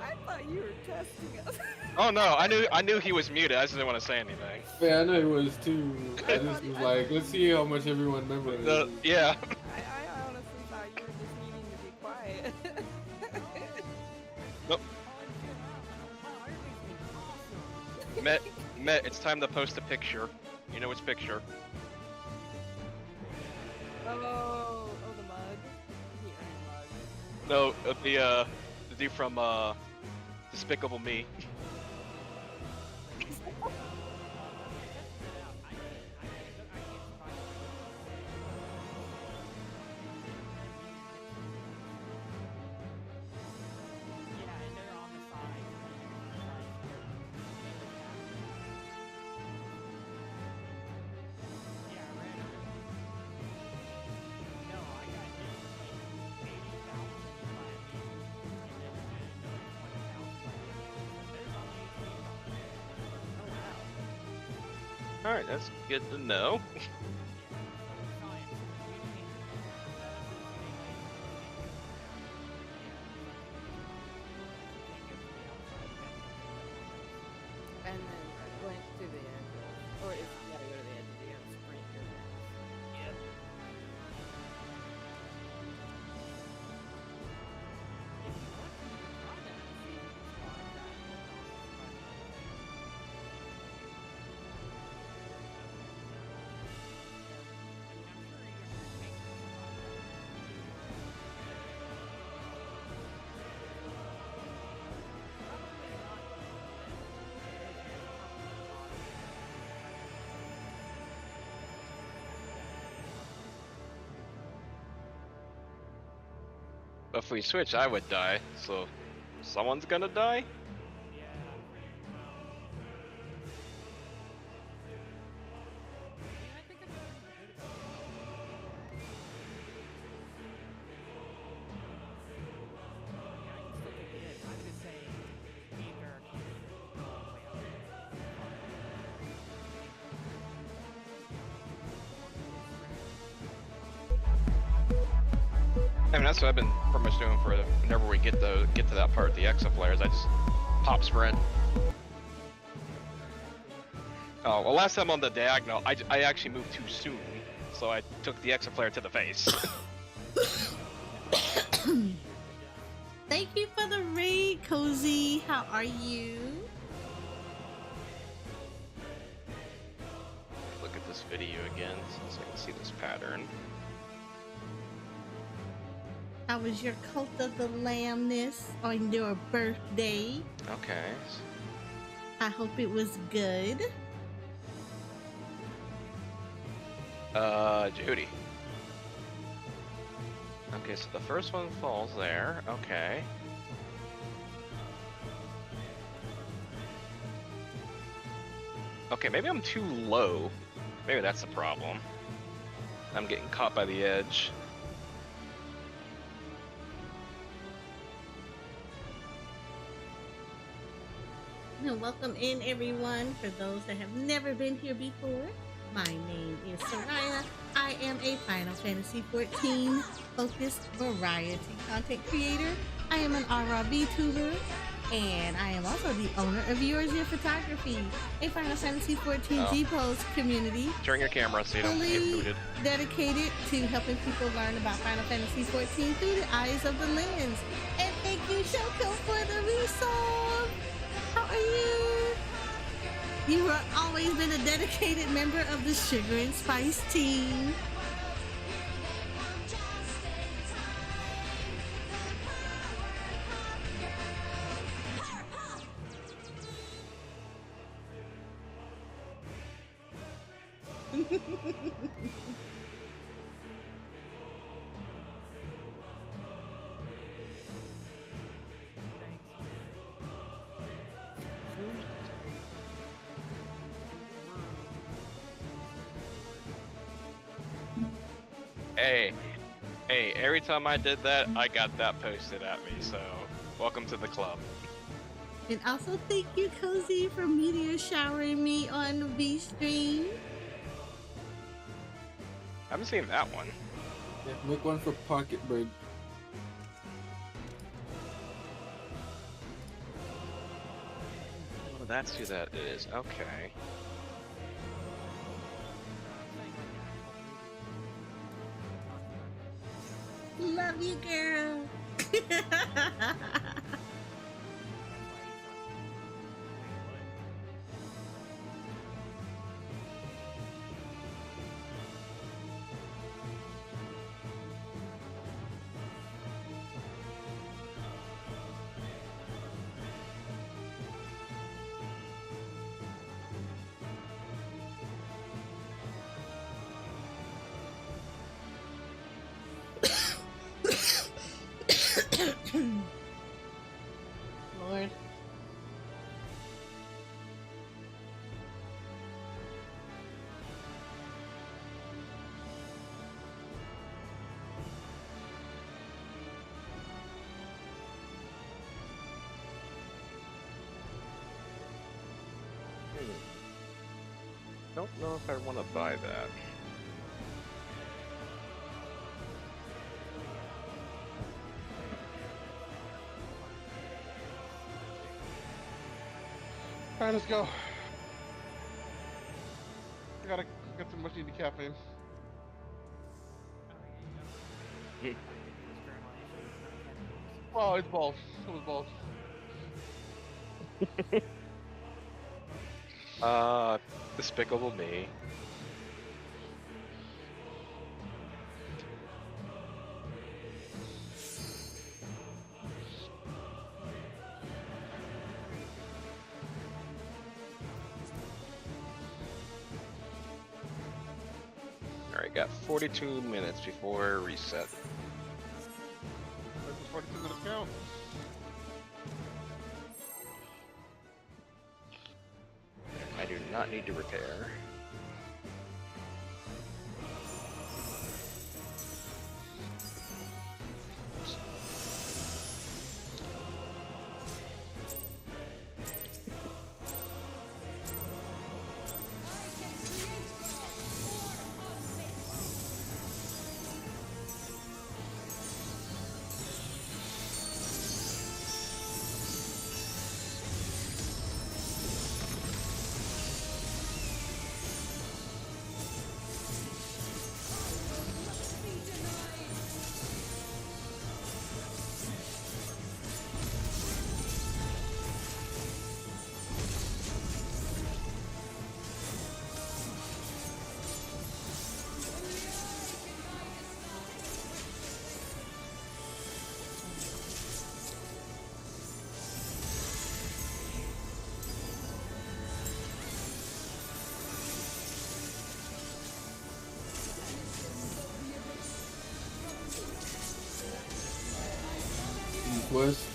I thought you were testing us. Oh no, I knew he was muted. I just didn't want to say anything. Yeah, I know it was too. I just was like, let's see how much everyone remembers. Yeah. I honestly thought you were just needing to be quiet. Nope. Met, it's time to post a picture. You know which picture? Oh, the mug. No, the dude from Despicable Me. Alright, that's good to know. And then went to the end. Or if you gotta go to the edge of the end, sprint your way. If we switch, I would die, so someone's gonna die? I mean, that's what I've been pretty much doing for whenever we get to that part, the exo flares. I just pop sprint. Oh, well, last time on the diagonal, I actually moved too soon, so I took the exo flare to the face. Thank you for the raid, Cozy. How are you? Look at this video again, so I can see this pattern. How was your Cult of the Lambness on your birthday? Okay. I hope it was good. Judy. Okay, so the first one falls there. Okay. Okay, maybe I'm too low. Maybe that's the problem. I'm getting caught by the edge. And welcome in, everyone. For those that have never been here before, my name is Soraya. I am a Final Fantasy XIV focused variety content creator. I am an RRB tuber, and I am also the owner of Yours Your Photography, a Final Fantasy XIV G-Pose community. Turn your camera so you don't get fully booted. dedicated to helping people learn about Final Fantasy XIV through the eyes of the lens. And thank you, Shoko, for the resub. How are you? You have always been a dedicated member of the Sugar and Spice team. Hey, every time I did that, I got that posted at me, so welcome to the club. And also thank you, Cozy, for meteor showering me on the V stream. I haven't seen that one. Yeah, make one for Pocket Bird. Oh, that's who that is. Okay. Love you, girl. Lord. Don't know if I want to buy that. Alright, let's go. I gotta get some much needed caffeine. Oh, it's balls. It was balls. Despicable me. Alright, got 42 minutes before reset. That's a 42-minute count. I do not need to repair. Northwest.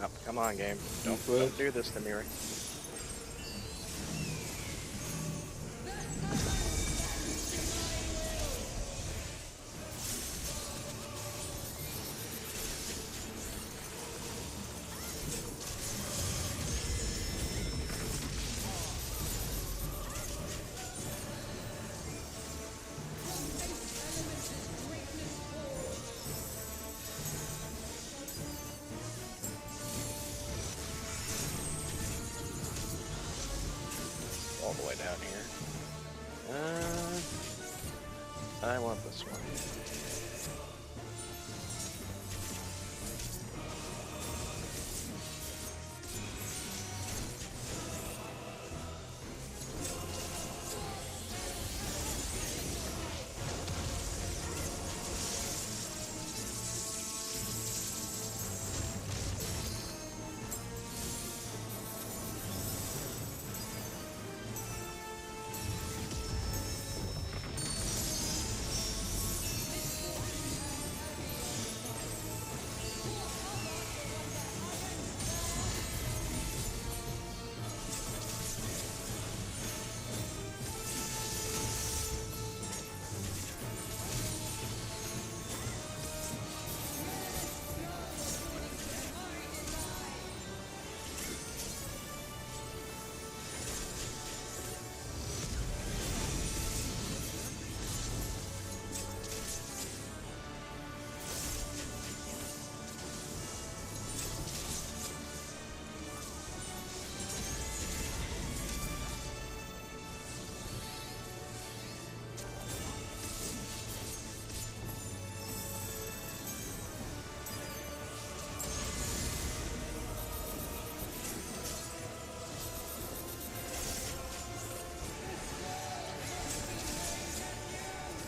Oh, come on, game. Don't Northwest. do this to me, Rick. All the way down here. I want this one.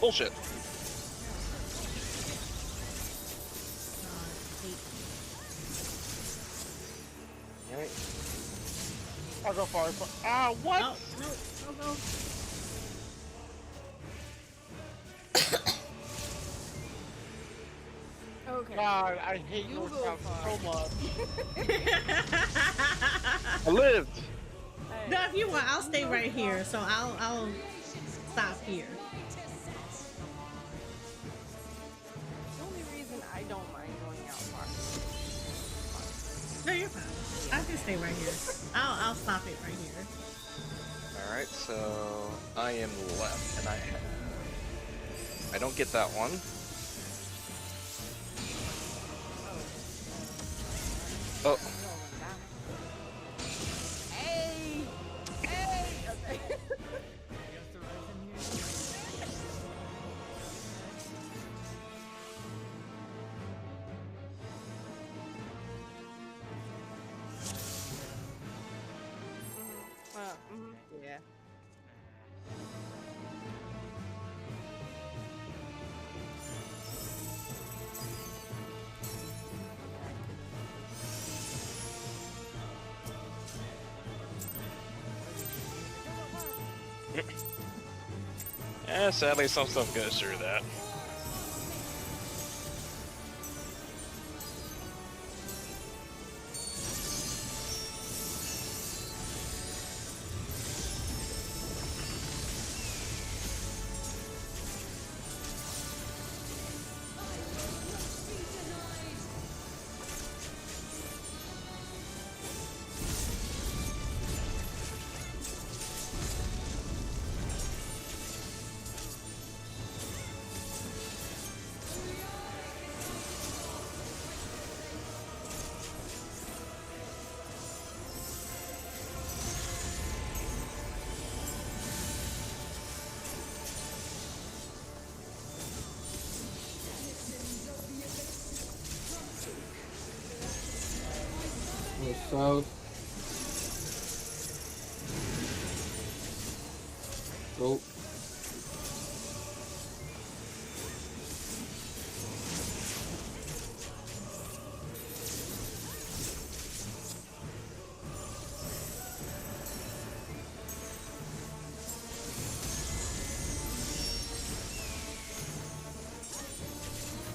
Bullshit. Alright. I'll go far. Ah, what? No, no. Okay. God, I hate You North go South far. so much. I lived. Hey, No, if you want, I'll stay right here. So I'll stop here. the only reason I don't mind going out far. No, you're fine. I can stay right here. I'll stop it right here. Alright, so I am left, and I don't get that one. Oh, Hey! Hey! Okay. Yeah. sadly, some stuff goes through that. Go south. Go.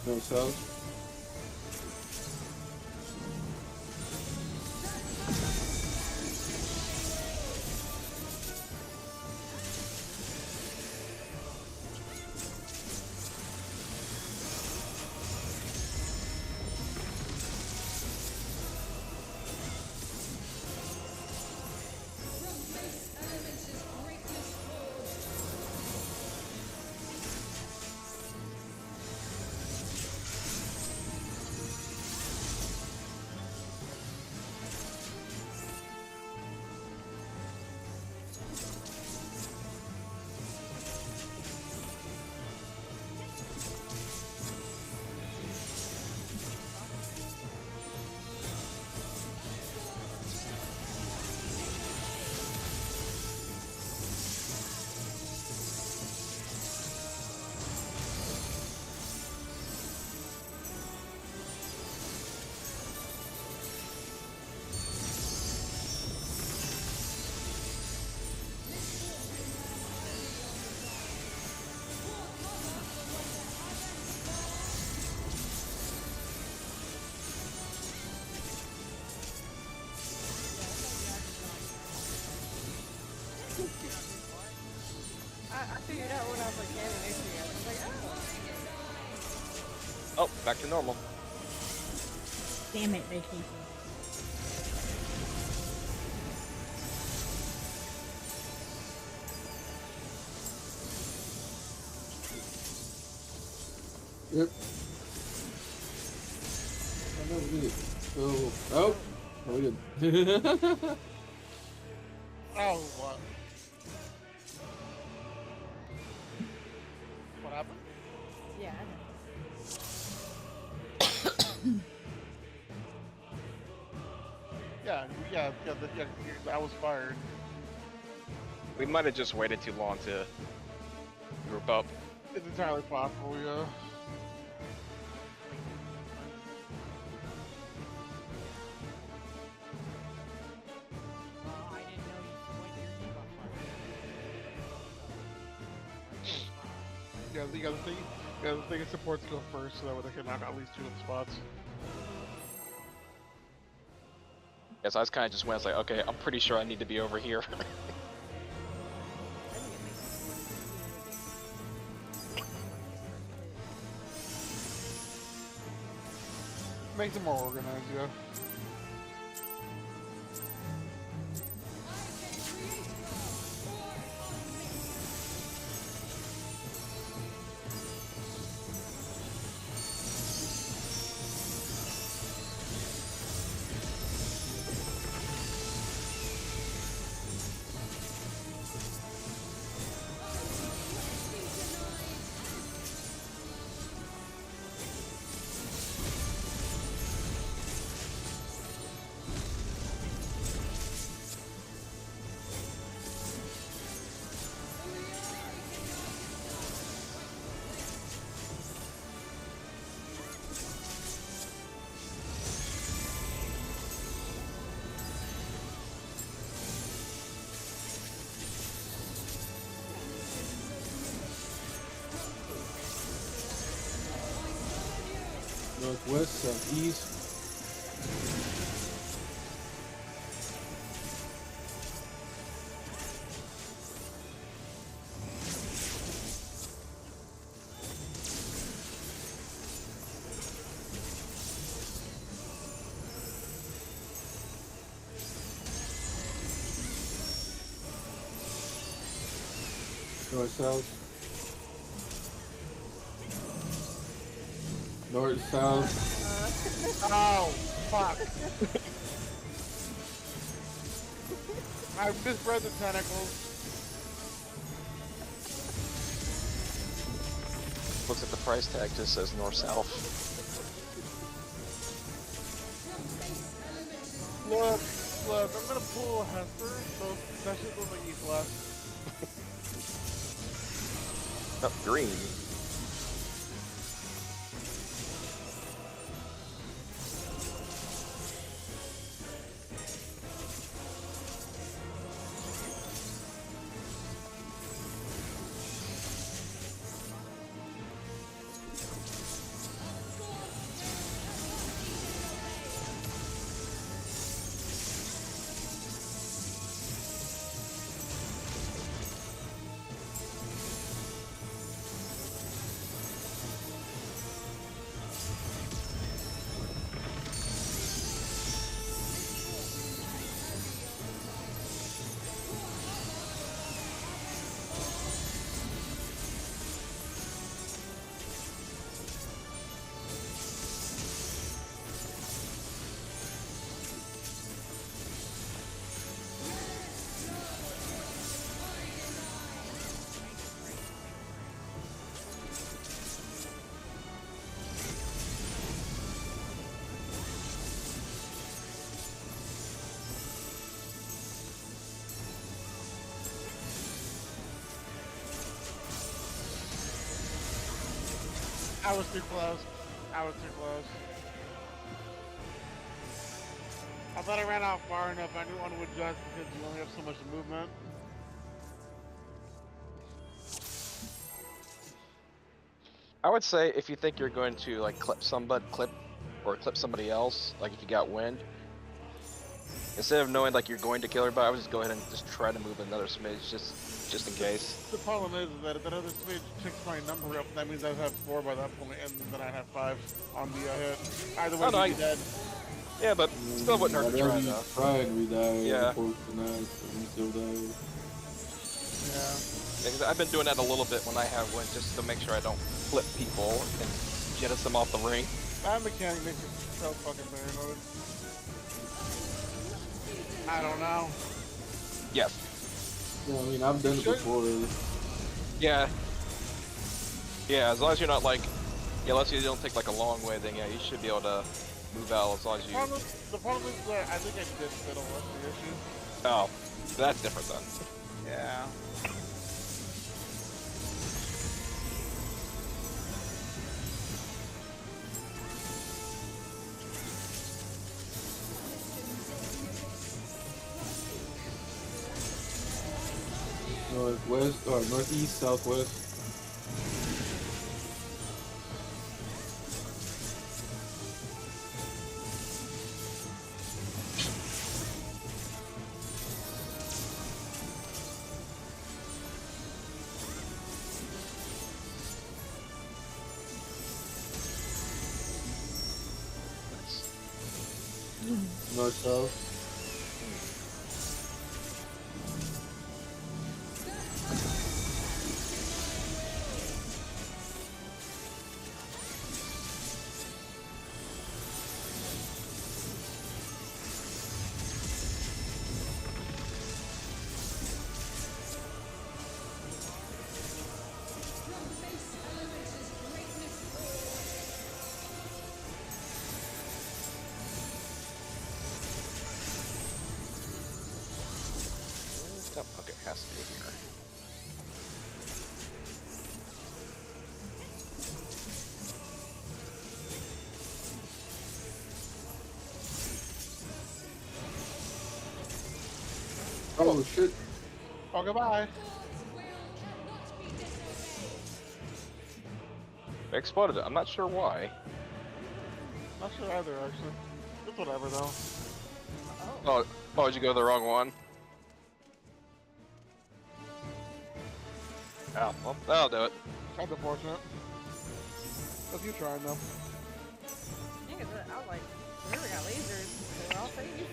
No south. I figured out when I was like animation. I was like, oh. Oh, back to normal. Damn it, vacation. Yep. I know we did. Oh, no, we didn't. Oh, what? What happened? Yeah, I know. I was fired. We might have just waited too long to group up. It's entirely possible, yeah. I didn't know you went your debuff button. Yeah, the thing is supports go first, so that way they can knock out at least 2 of the spots. Yes, I was kind of just went. I was like, okay, I'm pretty sure I need to be over here. Makes it more organized, yeah. Northwest, southeast. North, south. North, south. Oh, fuck. I misread the tentacles. Looks at the price tag, just says north-south. Look, I'm gonna pull a heifer, so that should look like east-west. Oh, green. I was too close. I was too close. I thought I ran out far enough. I knew one would adjust because you only have so much movement. I would say if you think you're going to like clip somebody else, like if you got wind, instead of knowing like you're going to kill everybody, I would just go ahead and just try to move another smidge just in case. The problem is that if that other smidge picks my number up, that means I'd have 4 by that point, and then I'd have 5 on the hit. Either way, you'd be dead. Yeah, but still wouldn't hurt to try you though. try and we die. Yeah. And we still die. Yeah. Because I've been doing that a little bit when I have wind, just to make sure I don't flip people and jettison them off the ring. That mechanic makes me so fucking paranoid. I don't know. Yes. Yeah, I mean, I've done it before. Yeah. Yeah, as long as you're not like, unless you don't take like a long way, then yeah, you should be able to move out as long as you. The problem is that I think I did fiddle with the issue. Oh, that's different then. Yeah. Northwest or northeast, southwest. North south. Oh, okay, has to be here. Oh shit. Oh, goodbye. They exploded it. I'm not sure why. Not sure either, actually. It's whatever, though. Oh, did you go to the wrong one? Oh, well, that'll do it. Kind of unfortunate. That's you trying, though. I was like, we never got lasers, so I'll say you.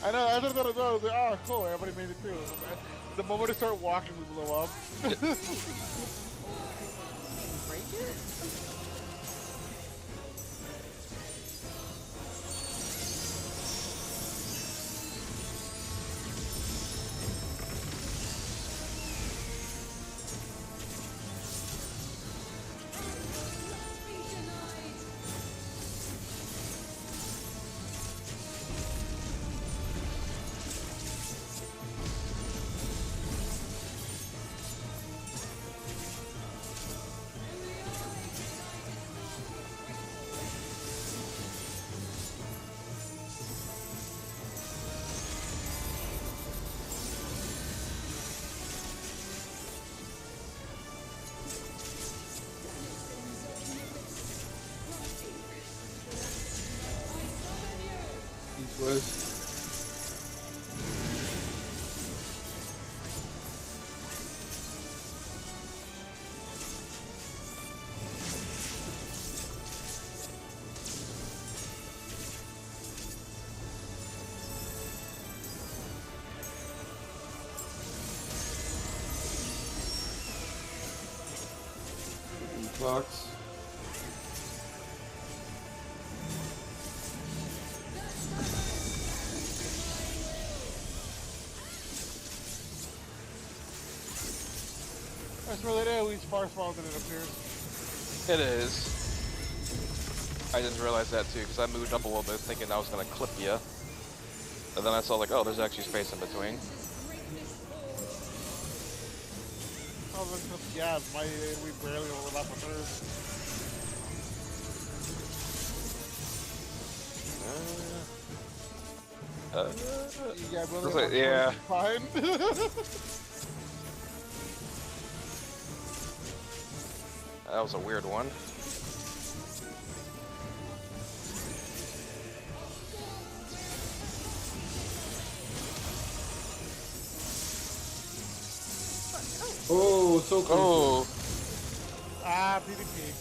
I know, I just thought it was. I was like, oh, cool, everybody made it through. The moment I start walking, we blow up. Break it? East West. Clocks. That's really AoE's far smaller than it appears. It is. I didn't realize that too, because I moved up a little bit thinking I was going to clip you. And then I saw like, oh, there's actually space in between. Oh, yeah, my AoE barely overlap with hers. Yeah, really, yeah. Fine. That was a weird one. Oh, so close. Oh, Ah, PvP.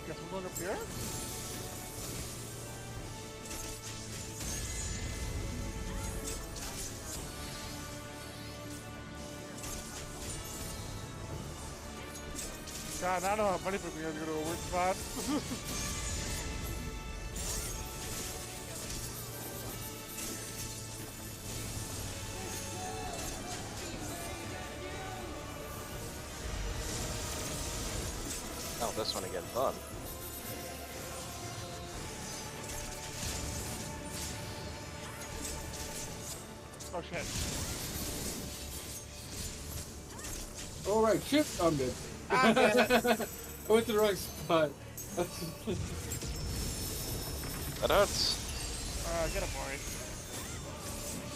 Guess we're going up here? God, I don't know how many people are going to go to a weird spot. oh, this one again, fun. Oh shit. Alright, shit, I'm dead. Ah, damn it. I went to the wrong spot. That hurts. Get him, Maury.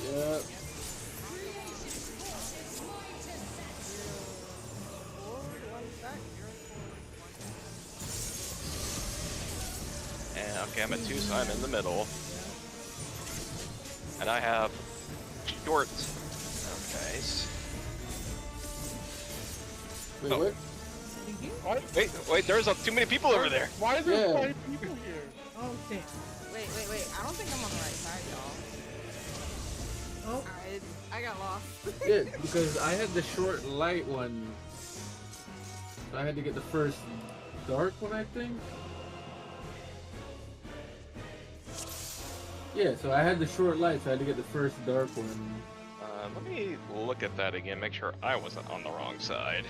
Yeah. And okay, I'm at 2, so I'm in the middle. And I have short. Okay. Wait, Oh. what? What? Wait, there's too many people over there. Why is there Yeah. 5 people here? Oh shit. Wait. I don't think I'm on the right side, y'all. Oh, I got lost. Yeah, because I had the short light one. So I had to get the first dark one, I think. Yeah, so I had the short light, so I had to get the first dark one. Let me look at that again, make sure I wasn't on the wrong side.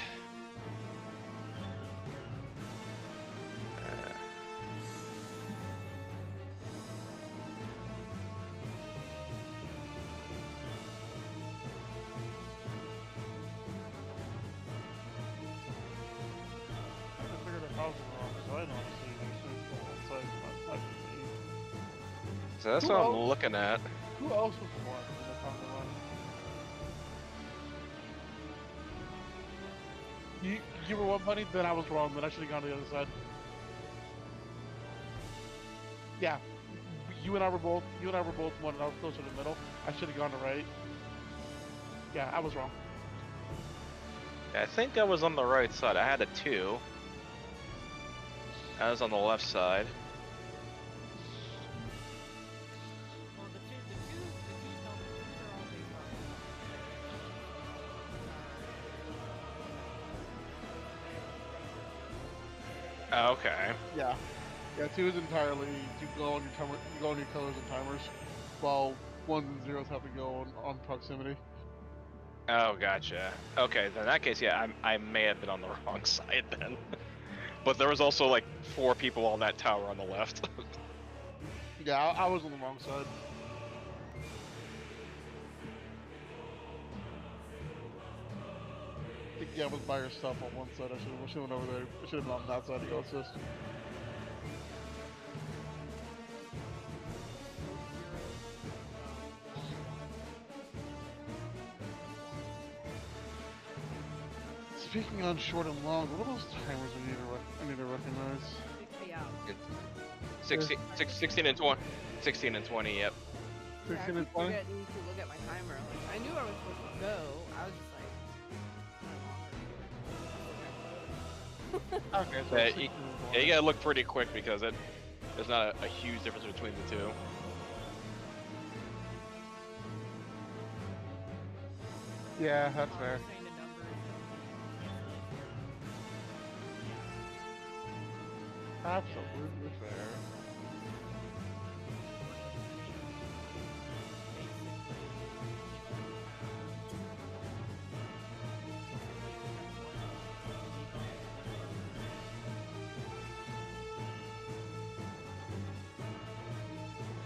I figured the house was wrong, so I don't see these outside my life. So that's Who what I'm else? looking at. Who else was wrong in the comment line? You were one bunny, then I was wrong, then I should have gone to the other side. Yeah. You and I were both one, and I was closer to the middle. I should have gone to right. Yeah, I was wrong. I think I was on the right side. I had a 2. I was on the left side. Well, the two Oh, okay. Yeah. Yeah, 2 is entirely you go on your timer, you go on your colors and timers, while 1s and 0s have to go on proximity. Oh, gotcha. Okay, then in that case, yeah, I may have been on the wrong side then. But there was also like 4 people on that tower on the left. Yeah, I was on the wrong side. I think yeah, was by yourself on one side. I should have went over there. I should have been on that side to go assist. Speaking on short and long, what are those timers I need to recognize? Yeah. 16 and 20. 16 and 20, yep. 16 I and keep 20? forgetting to look at my timer. Like, I knew I was supposed to go. I was just like, Okay, so Yeah, 16 you, and yeah, 20. you gotta look pretty quick because there's not a huge difference between the two. Yeah, that's fair. Saying the numbers. Absolutely fair.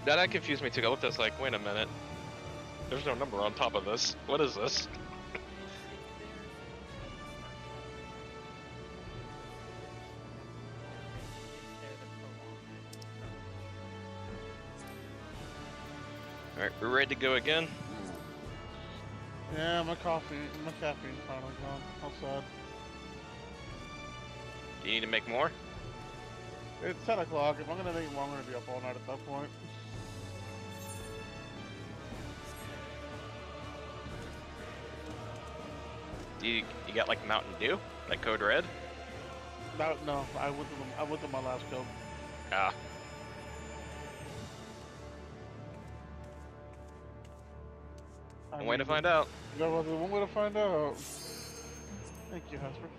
That confused me too. I looked at this like, wait a minute. There's no number on top of this. What is this? Alright, we're ready to go again. Yeah, my caffeine's finally gone. How sad. Do you need to make more? It's 10 o'clock. If I'm gonna make it long, I'm gonna be up all night at that point. You got like Mountain Dew? Like Code Red? No, I went to my last kill. Ah. One way to find out. That was the one way to find out. Thank you, Hesper.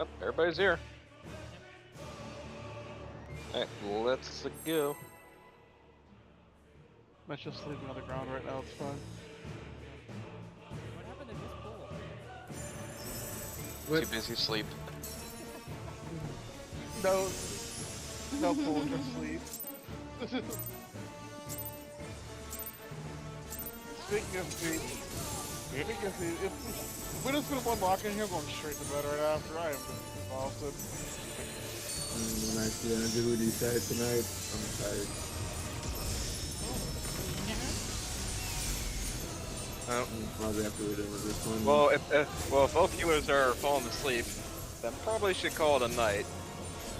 Oh, everybody's here. Alright, let's go. Matt's just sleeping on the ground right now, it's fine. What happened to this pool? What? Too busy sleep. No pool, just sleep. Speaking of sleep, if we just put one lock in here, I'm going straight to bed right after. I am just exhausted. When I see that do what he said tonight, I'm tired. Oh. Probably have to wait over this one. Well, if both viewers are falling asleep, then probably should call it a night.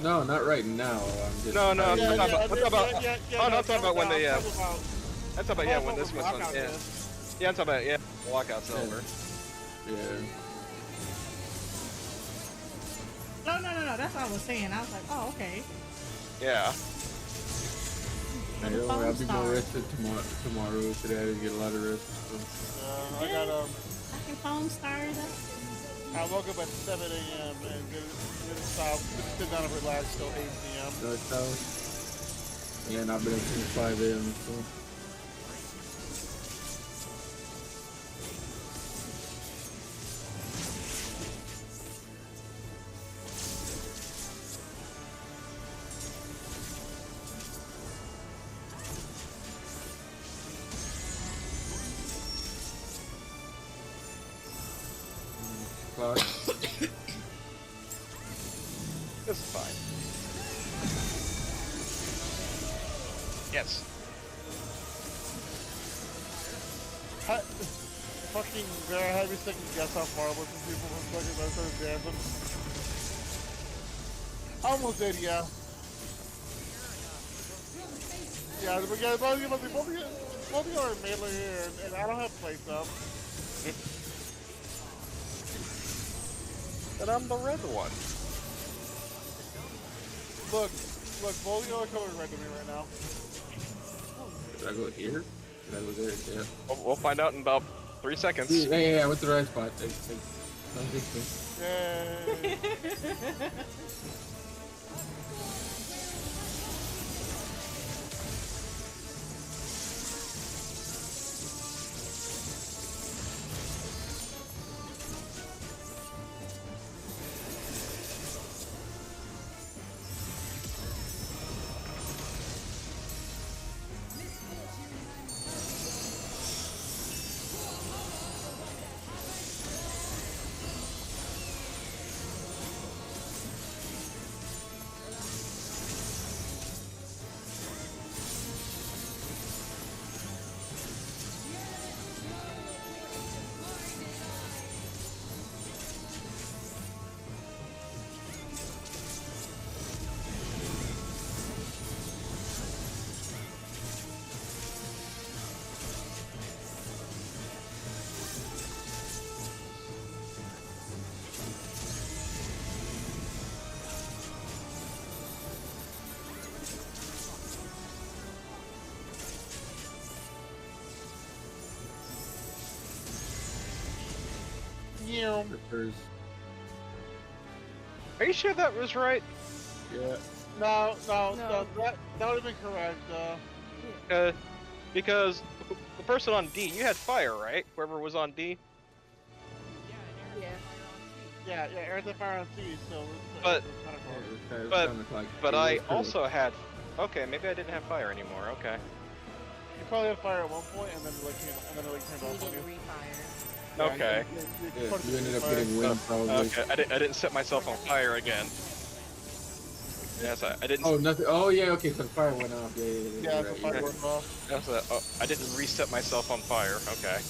No, not right now. I'm just No, I'm tired. talking about. I'm talking about when they. I'm Talk talking about yeah, when this one's on. lockout Yeah, is. yeah, I'm talking about yeah. The lockout's Yeah. over. Yeah. No. That's what I was saying. I was like, oh, okay. Yeah. I the know, phone I'll be more star. rested tomorrow. Today I didn't get a lot of rest. So. I got I can phone started up. I woke up at 7 a.m. and didn't stop, didn't sit down and relax till 8 p.m. That's how. Yeah, and I've been up since 5 a.m. So. Clock. This is fine. Yes. Fucking Vera had me second guess how far I was from people for a second. I started dancing. I almost did, yeah. Yeah, but guys, both of you are melee here, and I don't have place up. And I'm the red one. Look, both of you are colored red to me right now. Did I go here? Did I go there? Yeah. We'll find out in about 3 seconds. Yeah, I went to the right spot. Don't think so. Yay! Yeah. Rippers. Are you sure that was right? Yeah. No, No. that would have been correct. Because the person on D, you had fire, right? Whoever was on D. Yeah. Yeah, Earth and Fire on Sea, so But- it's kind of Yeah, close. it was But- kinda like, But it I was close. also had. Okay, maybe I didn't have fire anymore. Okay. You probably had fire at one point, and then the lake turned We off on didn't you. refire. Okay. Yeah, you ended up getting wind probably. Okay, I didn't set myself on fire again. Yes, I didn't. Oh, nothing. Oh, yeah, okay, so the fire went off. Yeah, Yeah, you're the right, fire you're went off. I didn't reset myself on fire. Okay.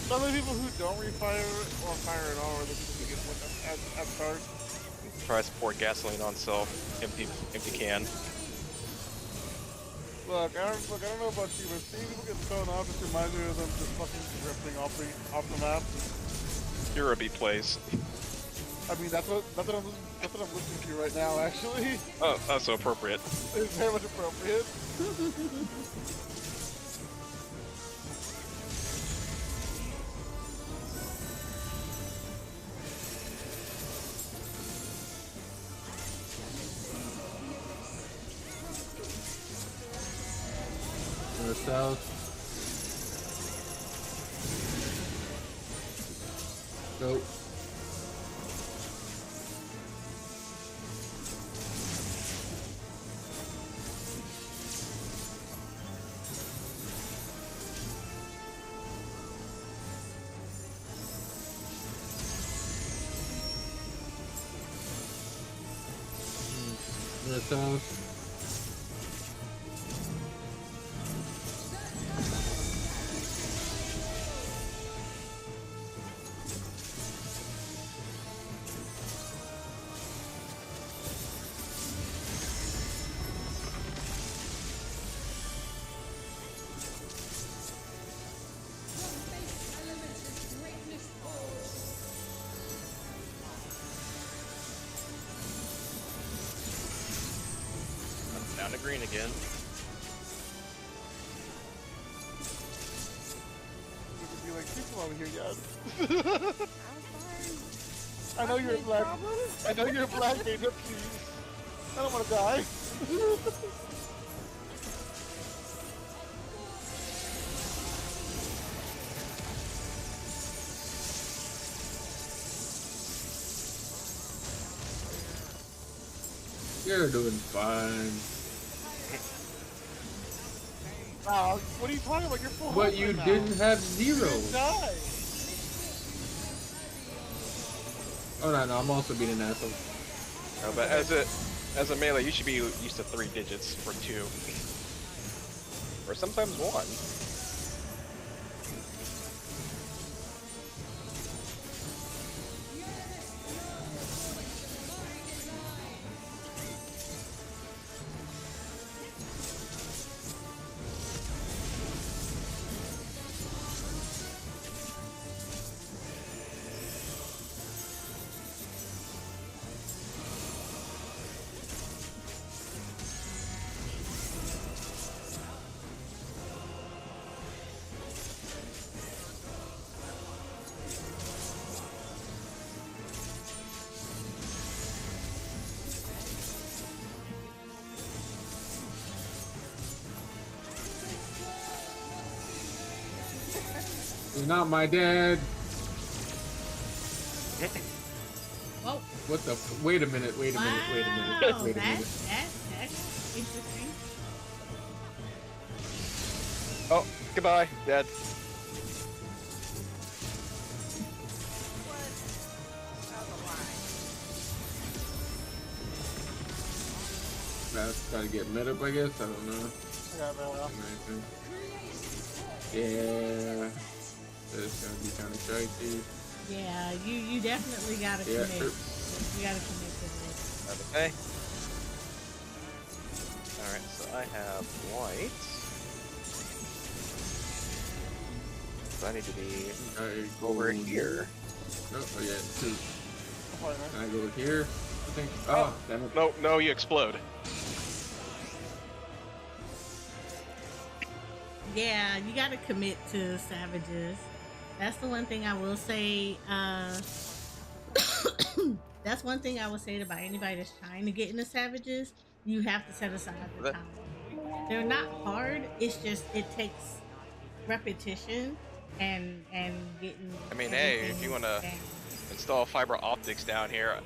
Some of the people who don't refire or fire at all are the people who get one at start. Tries to pour gasoline on self. Empty can. Look, I don't know about you, but seeing people get thrown off just reminds me of them just fucking drifting off the map. You're a B place. I mean, that's what I'm listening to right now. Actually, Oh, that's so appropriate. it's very much appropriate. North, south. Go. North, south. Down to green again. You could be like, people over here, yet. I'm fine. I know you're a Big black. problem? I know you're a black baby. Please. I don't want to die. You're doing fine. What are you talking about? You're full. But health you right now. didn't have You zero. didn't die. Oh, no, I'm also being an asshole. No, but as a melee, you should be used to 3 digits for 2, or sometimes 1. You're not my dad. Whoa. What the? Wait a minute. Wait a minute. Wait a minute. Wow, Wait a minute. that's interesting. Oh, goodbye, Dad. Try to get meta up, I guess. I don't know. Yeah, well. Yeah. It's gonna be kind of tricky. Yeah, you definitely gotta Yeah, commit. sure. You gotta commit to this. Okay. Alright, so I have white. So I need to be over here. No, oh yeah, 2. Partner. Can I go here? I think. Oh, damn it. No, no, you explode. Yeah, you gotta commit to savages. That's the one thing I will say. That's one thing I would say about anybody that's trying to get into Savages. You have to set aside the That- time. They're not hard. It's just it takes repetition and getting. I mean, hey, if everything you want to down. install fiber optics down here,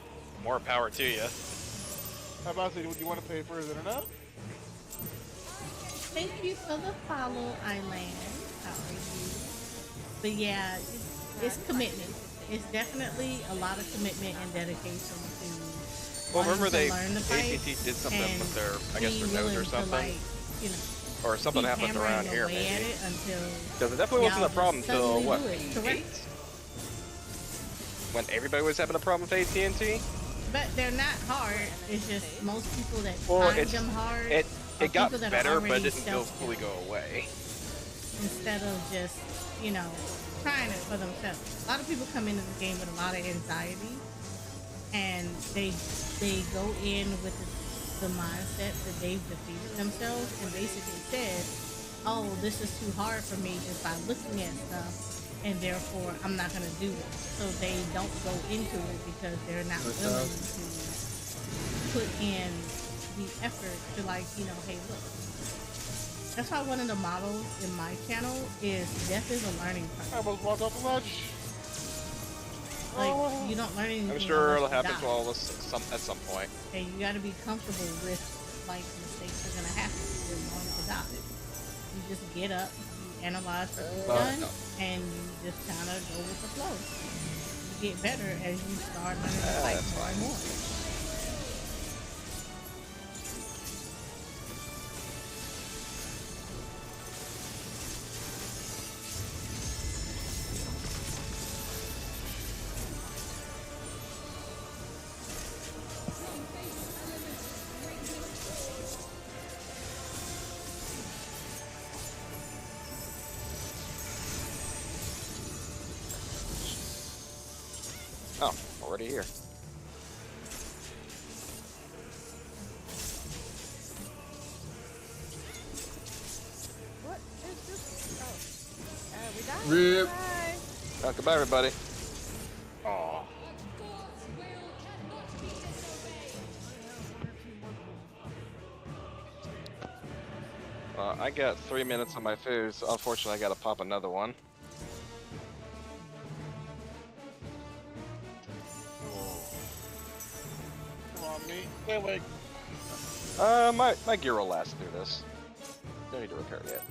more power to you. How about say, would you want to pay for his internet? Thank you for the follow, Island. How are you? But yeah, it's commitment. It's definitely a lot of commitment and dedication to. Well, remember wanting to learn the fight AT&T did something and with their, I guess, be their nose or willing to, something, like, you know, or something keep happened around hammering here, away at maybe. it until Because it definitely wasn't y'all a problem just until suddenly what? do it, correct? 8? When everybody was having a problem with AT&T. But they're not hard. It's just most people that Well, find them hard. It are got people that are better, but already it didn't go fully self-taught, go away. instead of just, you know, trying it for themselves. A lot of people come into the game with a lot of anxiety, and they go in with the mindset that they've defeated themselves and basically said, "Oh, this is too hard for me just by looking at stuff, and therefore I'm not gonna do it." So they don't go into it because they're not willing to put in the effort to, like, you know, hey, look. That's why one of the models in my channel is death is a learning I process. almost walked off the ledge. Like, you don't learn anything. I'm sure it'll unless you happen to die. all of us at some point. And you got to be comfortable with, like, mistakes are gonna happen. You're going to die. You just get up, you analyze what you've done, and you just kind of go with the flow. You get better as you start learning to fight that's more and more. Oh, already here. What is this? Oh. We died. Rip. Bye. Oh, goodbye, everybody. Oh. God's will cannot be disobeyed. I got 3 minutes on my food, so unfortunately I gotta pop another one. Come on, me. Stay awake. My gear will last through this. Don't need to repair it yet.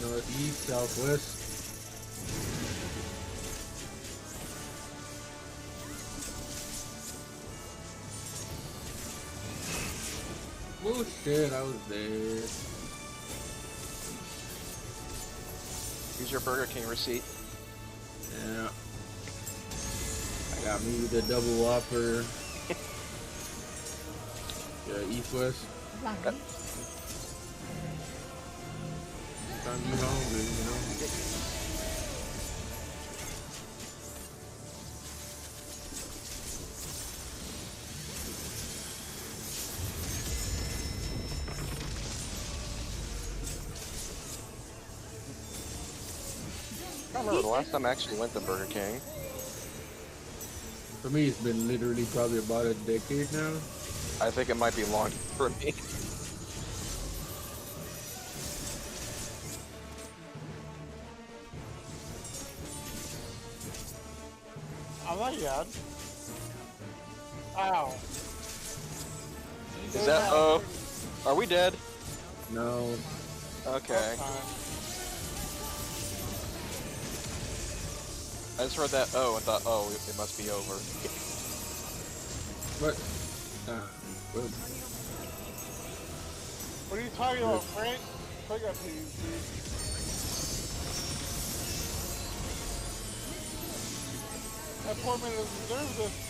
Northeast, southwest. Oh shit, I was there. Here's your Burger King receipt. Yeah. I got me the double whopper. Yeah, east west. Right. Time you hungry, you know. I don't remember the last time I actually went to Burger King. For me, it's been literally probably about a decade now. I think it might be longer for me. I'm not yet. Ow. Is that oh? Are we dead? No. Okay. I just heard that oh and thought, oh, it must be over. What? Well, What are you talking about, Frank? I got peas, dude. That poor man doesn't deserve this.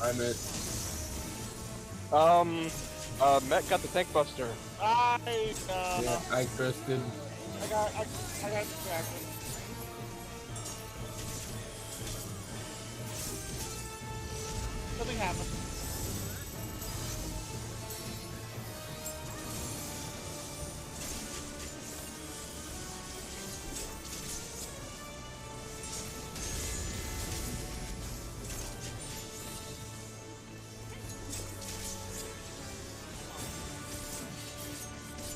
I met. Met got the tank buster. Yeah, I trusted. I got distracted. Nothing happened.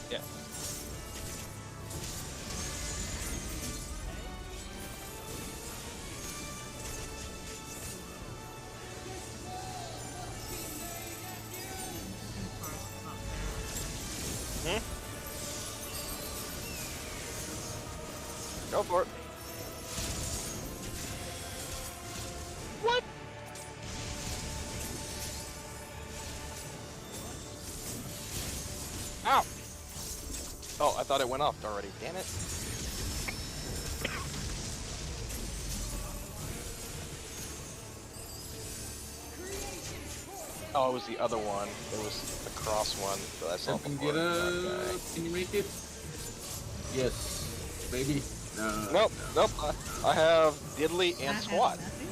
Yeah. Hmm? Go for it. What? Ow! Oh, I thought it went off already. Damn it. Oh, it was the other one. It was the cross one that I saw Can before. get Okay. up? Can you make it? Yes. Maybe. No. Nope, no. nope. I have diddly I and have squat. nothing.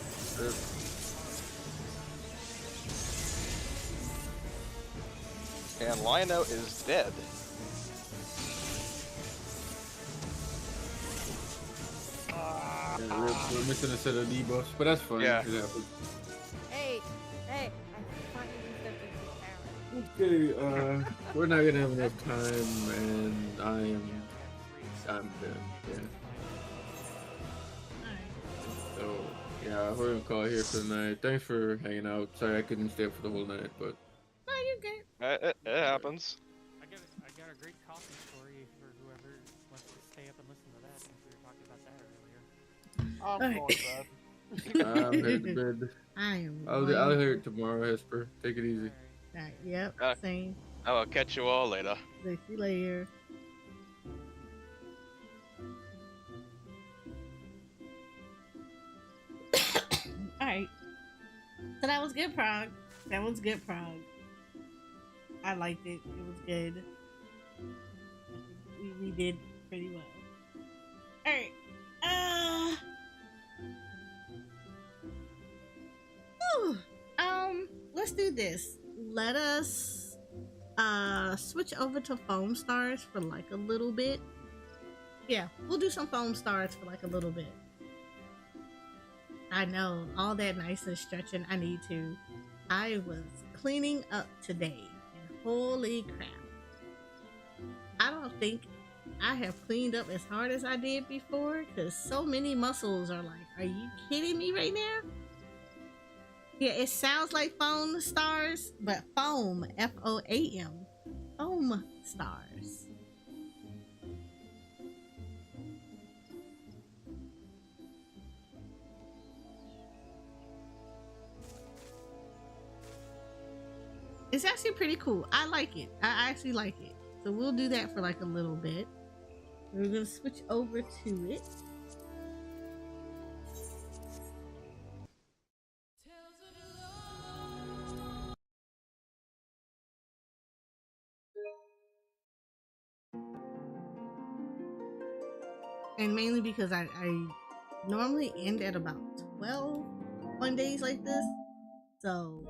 And Lionel is dead. Yeah, we're missing a set of debuffs, but that's fine. Yeah. It happens. Hey, I finally stepped into the tower. Okay, we're not gonna have enough time, and I'm done. Yeah. So yeah, we're gonna call it here for the night. Thanks for hanging out. Sorry I couldn't stay up for the whole night, but No, you're good. It happens. I got a great coffee story for whoever wants to stay up and listen to that, since we were talking about that earlier. I'm Alright. going to bed. I'm headed to bed. I am. I'll hear it tomorrow, Hesper. Take it easy. Alright, yep, Uh, same. I will catch you all later. See you later. Alright. So that was good, Prague. That was good, Prague. I liked it. It was good. We did pretty well. Alright. Whew. Let's do this. Let us switch over to foam stars for like a little bit. Yeah, we'll do some foam stars for like a little bit. I know, all that nice and stretching I need to. I was cleaning up today, and holy crap. I don't think I have cleaned up as hard as I did before, because so many muscles are like, are you kidding me right now? Yeah, it sounds like foam stars, but foam, F-O-A-M, foam stars. It's actually pretty cool. I like it. I actually like it. So we'll do that for like a little bit. We're gonna switch over to it. And mainly because I normally end at about 12 on days like this. So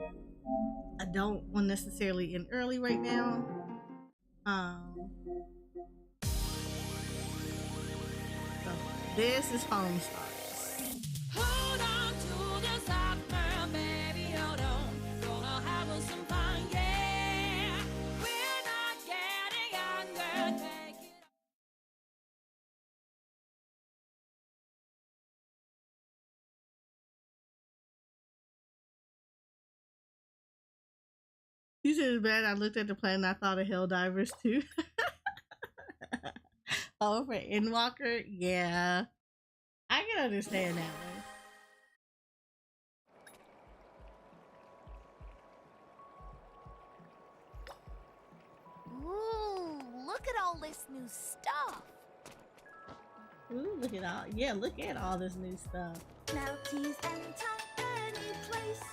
I don't want necessarily end early right now. So this is Foam Stars. You said it's bad. I looked at the plan and I thought of Helldivers too. Oh, for Endwalker? Yeah. I can understand that one. Ooh, look at all this new stuff. Ooh, look at all this new stuff. Melties and any place.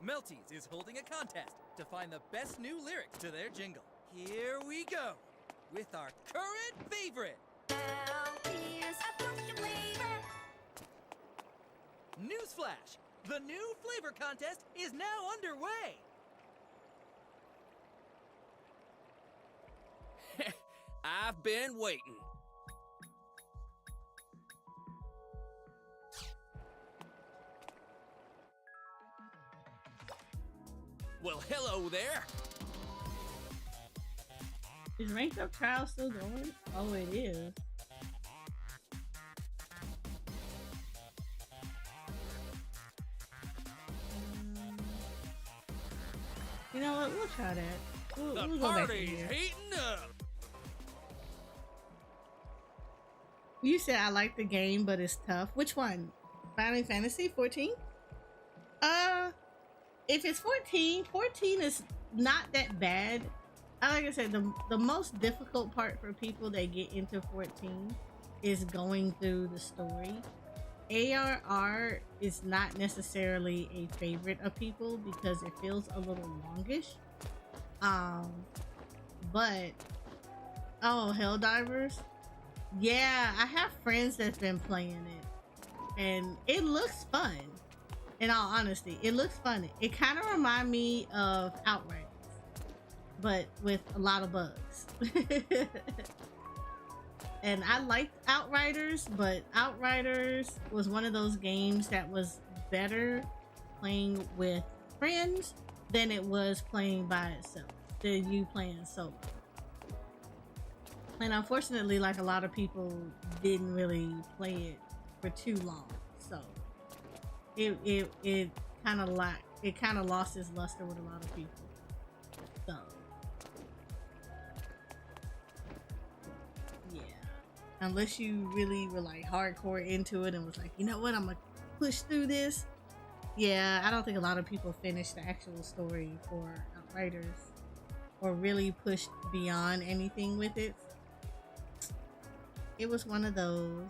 Melties is holding a contest to find the best new lyrics to their jingle. Here we go with our current favorite. Melties, a pumpkin flavor. Newsflash! The new flavor contest is now underway. I've been waiting. Well, hello there. Is ranked up trial still going? Oh, it is. You know what? We'll try that. We'll The go back to party's here. heating up. You said I like the game, but it's tough. Which one? Final Fantasy 14? If it's 14 is not that bad. Like I said, the most difficult part for people that get into 14 is going through the story. ARR is not necessarily a favorite of people because it feels a little longish. But Helldivers, yeah, I have friends that's been playing it, and it looks fun. In all honesty, it looks fun. It kind of reminds me of Outriders, but with a lot of bugs. And I liked Outriders, but Outriders was one of those games that was better playing with friends than it was playing by itself, than you playing solo. And unfortunately, like a lot of people didn't really play it for too long, so it kind of lost its luster with a lot of people. So yeah, unless you really were like hardcore into it and was like, you know what, I'm gonna push through this. Yeah, I don't think a lot of people finished the actual story for Outriders or really pushed beyond anything with it. It was one of those.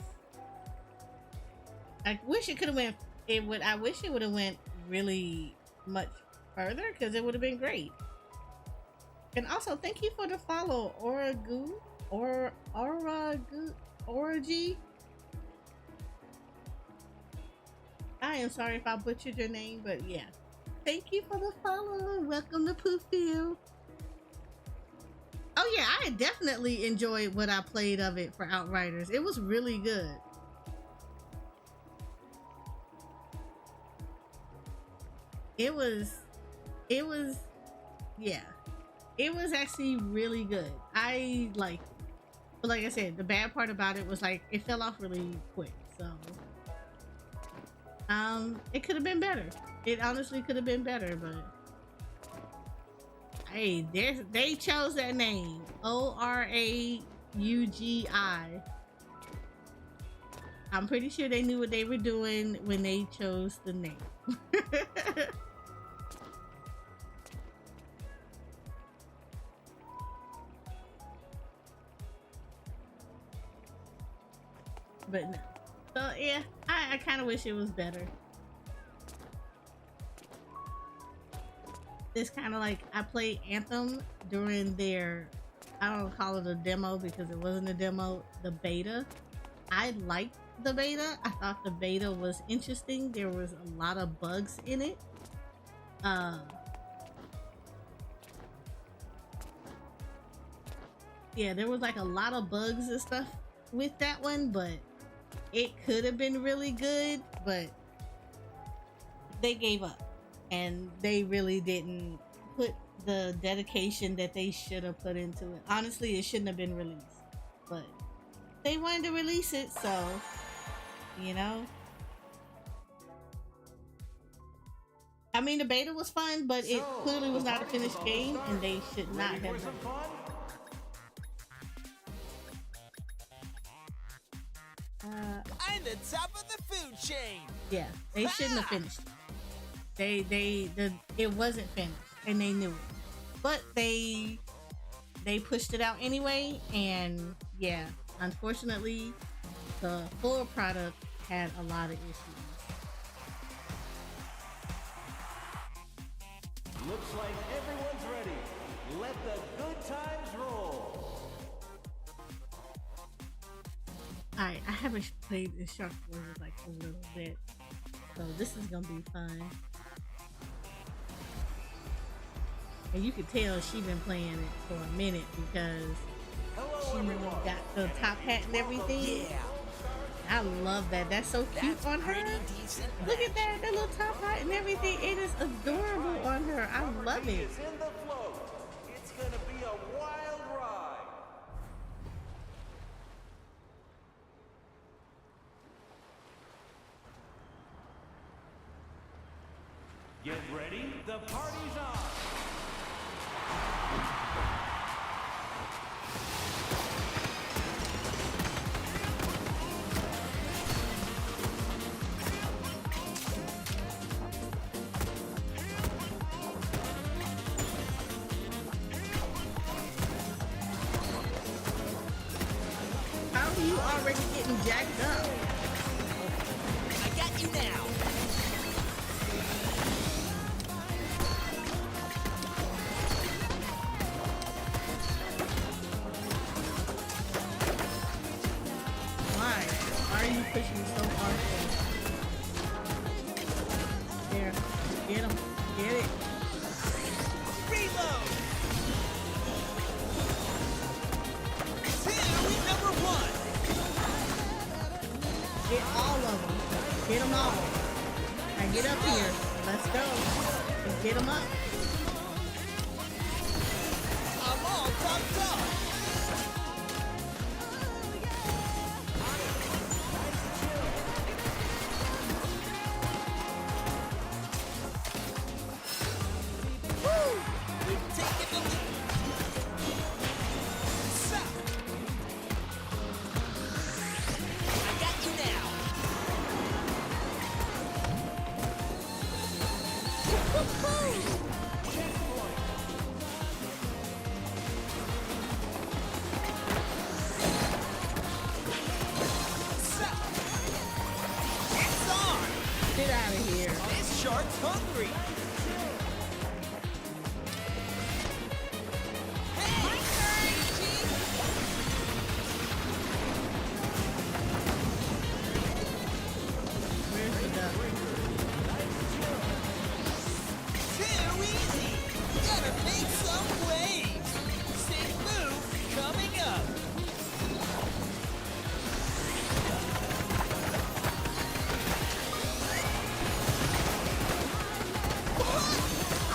I wish it could have went. I wish it would have went really much further because it would have been great. And also, thank you for the follow, Oragi. I am sorry if I butchered your name, but yeah, thank you for the follow. Welcome to Poofville. Oh yeah, I definitely enjoyed what I played of it for Outriders. It was really good. It was actually really good. I like, but like I said, the bad part about it was like it fell off really quick. So it could have been better. It honestly could have been better, but hey, they chose that name, Oraugi. I'm pretty sure they knew what they were doing when they chose the name. But no. So yeah, I kind of wish it was better. It's kind of like I played Anthem during their, I don't call it a demo because it wasn't a demo, the beta. I liked the beta. I thought the beta was interesting. There was a lot of bugs in it. Yeah, there was like a lot of bugs and stuff with that one, but it could have been really good, but they gave up and they really didn't put the dedication that they should have put into it. Honestly, it shouldn't have been released, but they wanted to release it, so you know. I mean, the beta was fun, but it clearly was not a finished game, and they should not have done it. I'm the top of the food chain. Yeah, they shouldn't have finished it. It wasn't finished, and they knew it. But they pushed it out anyway, and yeah, unfortunately, the full product had a lot of issues. Looks like everyone's ready. Let the good times roll. Alright, I haven't played the Shark Wars like a little bit, so this is gonna be fun. And you can tell she's been playing it for a minute because she got the top hat and everything. Yeah. I love that. That's so cute on her. Look at that little top hat and everything. It is adorable on her. I love it. It's in the float. It's gonna be a wild ride. Get ready. The party's on. How are you already getting jacked up? I got you now. Why? Why are you pushing me so hard? There. Get him. Get it. Reload. Theory number one. Get all of them. Get them all. Now get up here. Let's go. Let's get them up. I'm all pumped up. Woo! We've taken the lead. Stop. I got you now. Stop. It's on. Get out of here. This shark's hungry. Where's the duck? Too easy. Gotta make some waves. Safe move coming up.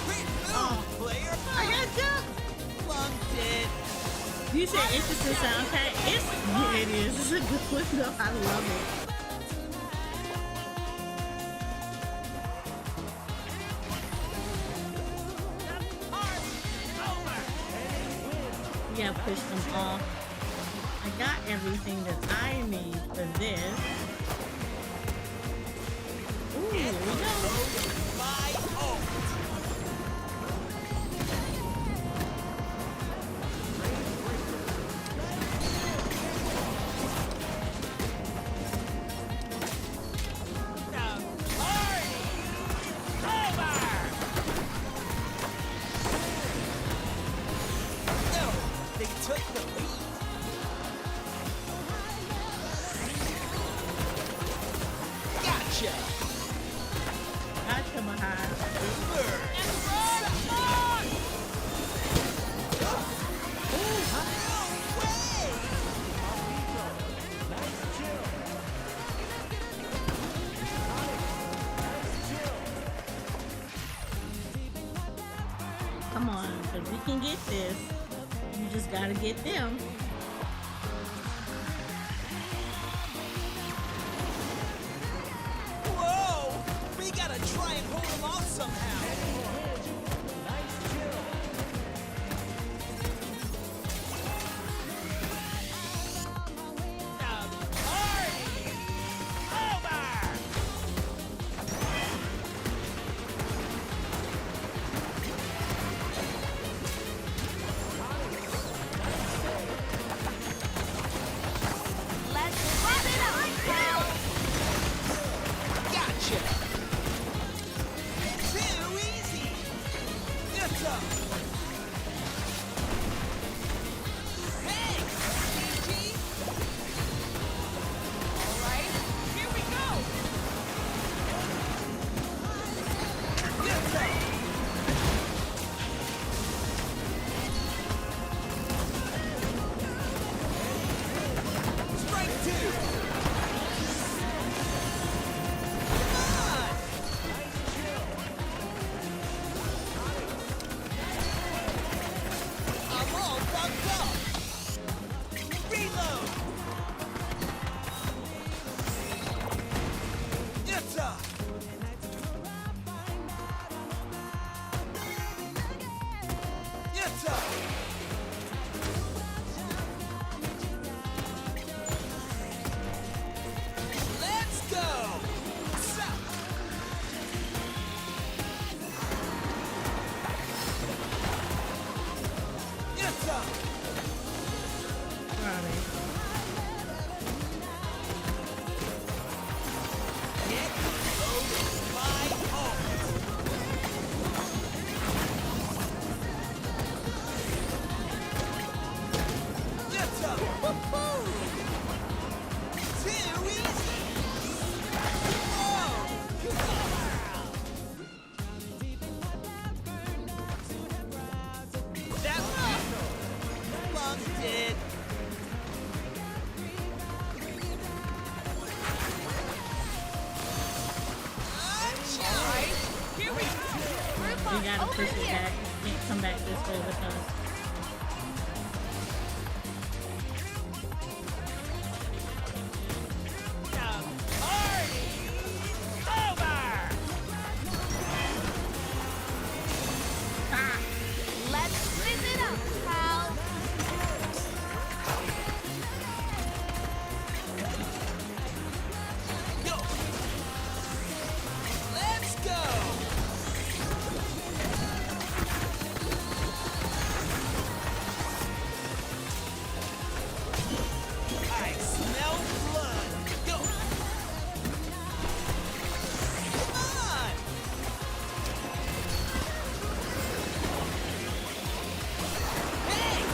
Quick move, player. I got jumped. Plunked it. You said interesting soundtrack. Yeah, it is. It's a good one though. I love it. Yeah, push them off. I got everything that I need for this. Ooh, here we go. My ult. Now, party over. No, they took the lead. Gotcha. Gotcha, Mahai. Come on, because we can get this. You just gotta get them. Whoa! We gotta try and hold them off somehow. We gotta push it back. You can't come back this way with us. Let's spin it up, pal. Let's go! I smell blood. Go! Come on! Hey!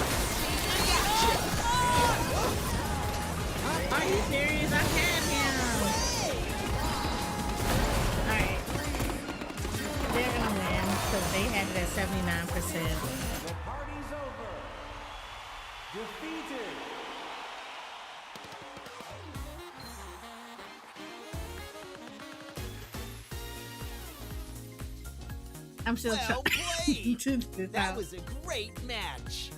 Are you serious? I had him. Alright. They're gonna win because they had it at 79%. The party's over. Defeated. I'm still Well trying played. to do this That out. was a great match.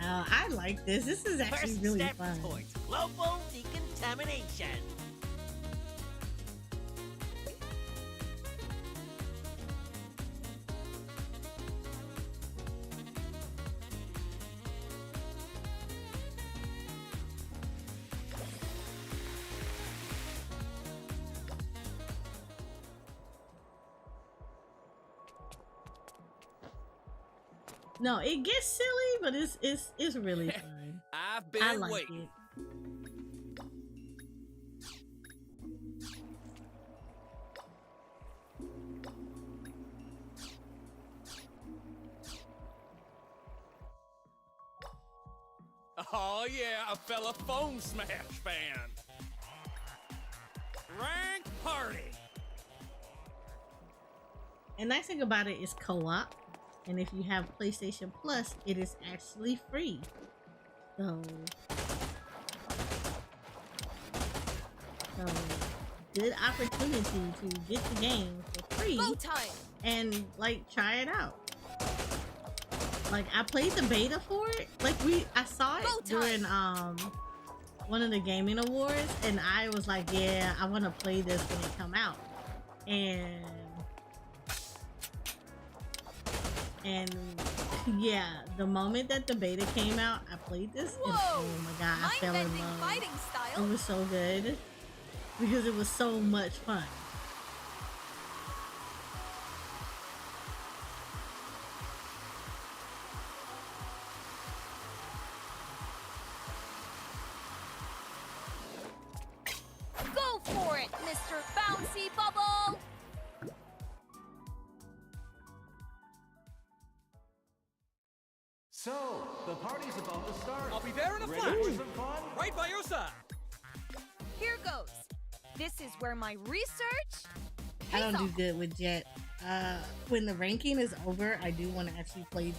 I like this. This is actually First really step fun. towards global decontamination. No, it gets silly, but it's really fun. I've I been like waiting. it. Oh yeah, a fella phone smash fan. Rank party. And nice thing about it is co-op, and if you have PlayStation Plus, it is actually free. So good opportunity to get the game for free and like try it out. Like I played the beta for it. Like I saw it during one of the gaming awards, and I was like, yeah, I want to play this when it come out. And yeah, the moment that the beta came out, I played this, and oh my god, I fell in love. Fighting style. It was so good because it was so much fun. Go for it, Mr. Bouncy Bubble! So, the party's about to start. I'll be there in a Ready flash. for some fun? Right by your side. Here goes. This is where my research I don't do off. good with Jet. When the ranking is over, I do want to actually play.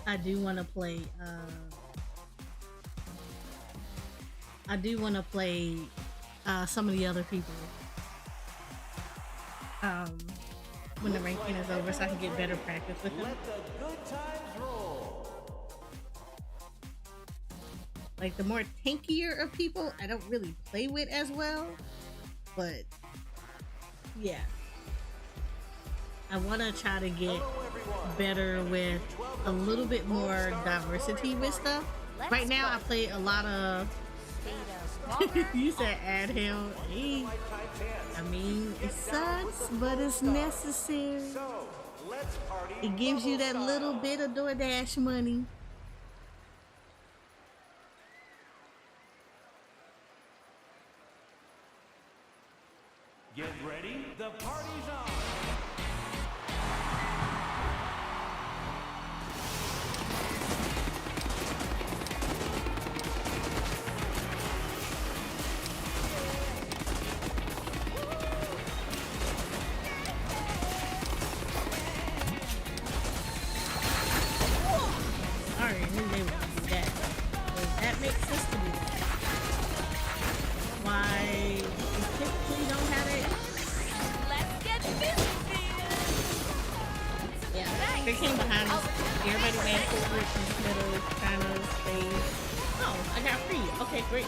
I do want to play. I do want to play some of the other people. When the ranking is over, so I can get better practice with them. Let the good times roll. Like the more tankier of people, I don't really play with as well. But yeah, I want to try to get better with a little bit more diversity with stuff. Right now, I play a lot of. You said add hell. Hey. I mean, it sucks, but it's necessary. It gives you that little bit of DoorDash money. Get ready, the party's on. Sorry, I knew they would do that. But that makes sense to me. Why you typically don't have it? Let's get busy. Yeah, they came behind us. Everybody ran forward in the middle, trying to stay. Oh, I got free. Okay, great.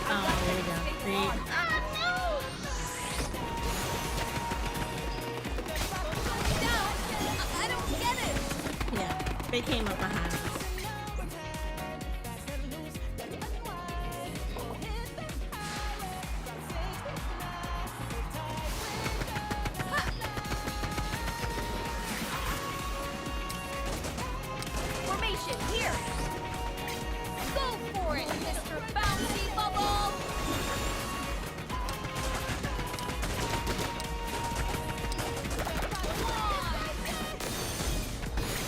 Oh, there we go. Free. Ah, no! I don't get it. Yeah, they came up behind us. Formation here. Go for it, Mr. Bouncy Bubble.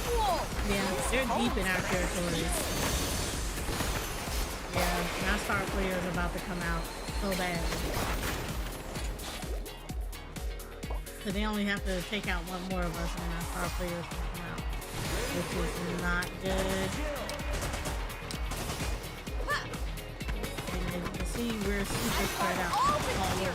Whoa. Yeah, they're deep in our territories. Yeah, my star player is about to come out so bad. So they only have to take out one more of us and our star player is gonna come out. Which is not good. And as you can see, we're super spread out all over.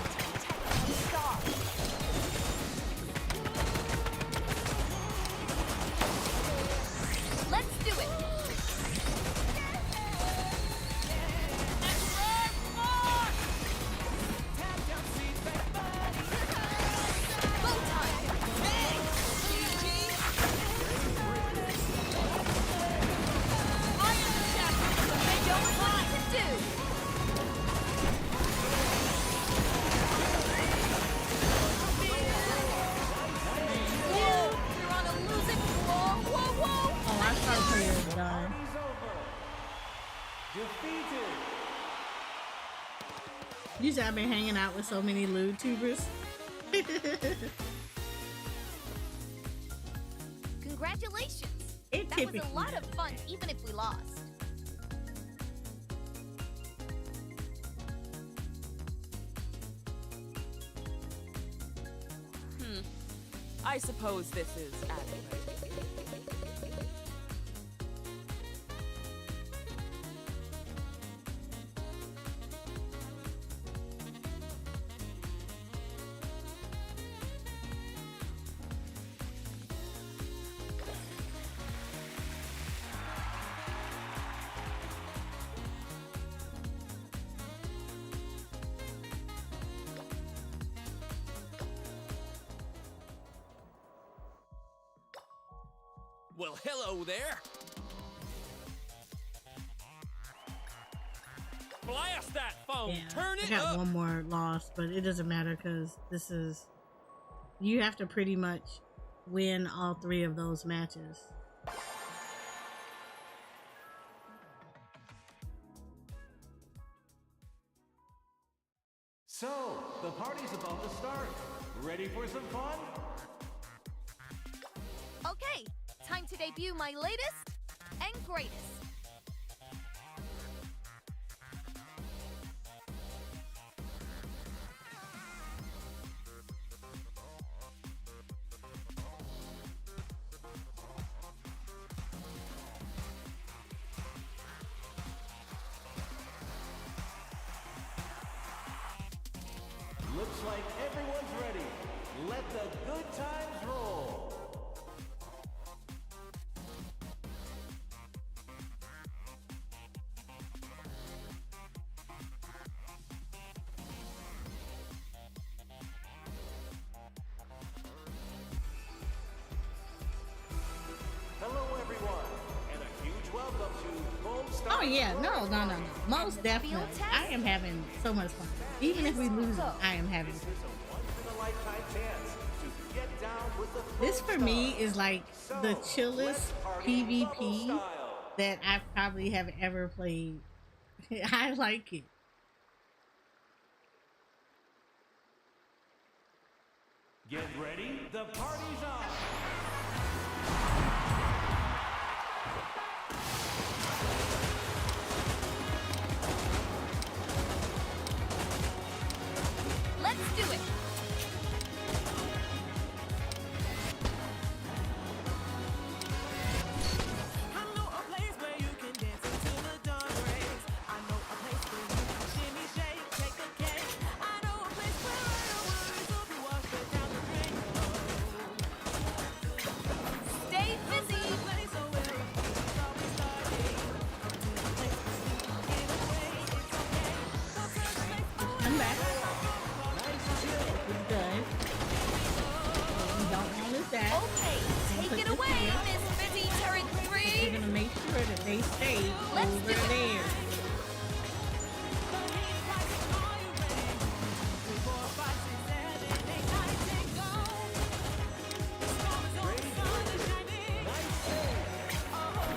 Let's do it. Go time. Hey, GG. I am the champion, so they don't know what to do. You're on a losing floor. Whoa. Oh, our star player is done. Defeated. Usually I've been hanging out with so many lewd tubers. Congratulations. It That was typically a lot of fun, even if we lost. I suppose this is adequate. Well, hello there. Blast that phone. Yeah, Turn I it got up. one more loss, but it doesn't matter because this is, you have to pretty much win all 3 of those matches. So, the party's about to start. Ready for some fun? Okay, time to debut my latest and greatest. Looks like everyone's ready. Let the good times roll. Hello, everyone, and a huge welcome to Home Star. Oh yeah, no. Most definitely. I am having so much fun. Even if we lose, I am having fun. Once-in-a-lifetime chance to get down with the This for me is like the chillest PvP that I probably have ever played. I like it. Get ready, the party's on. Let's do it. Stay busy. I'm back. It's good. We don't want to lose that. Okay, take it away, Miss Busy Turret 3. We're gonna make sure that they stay over there.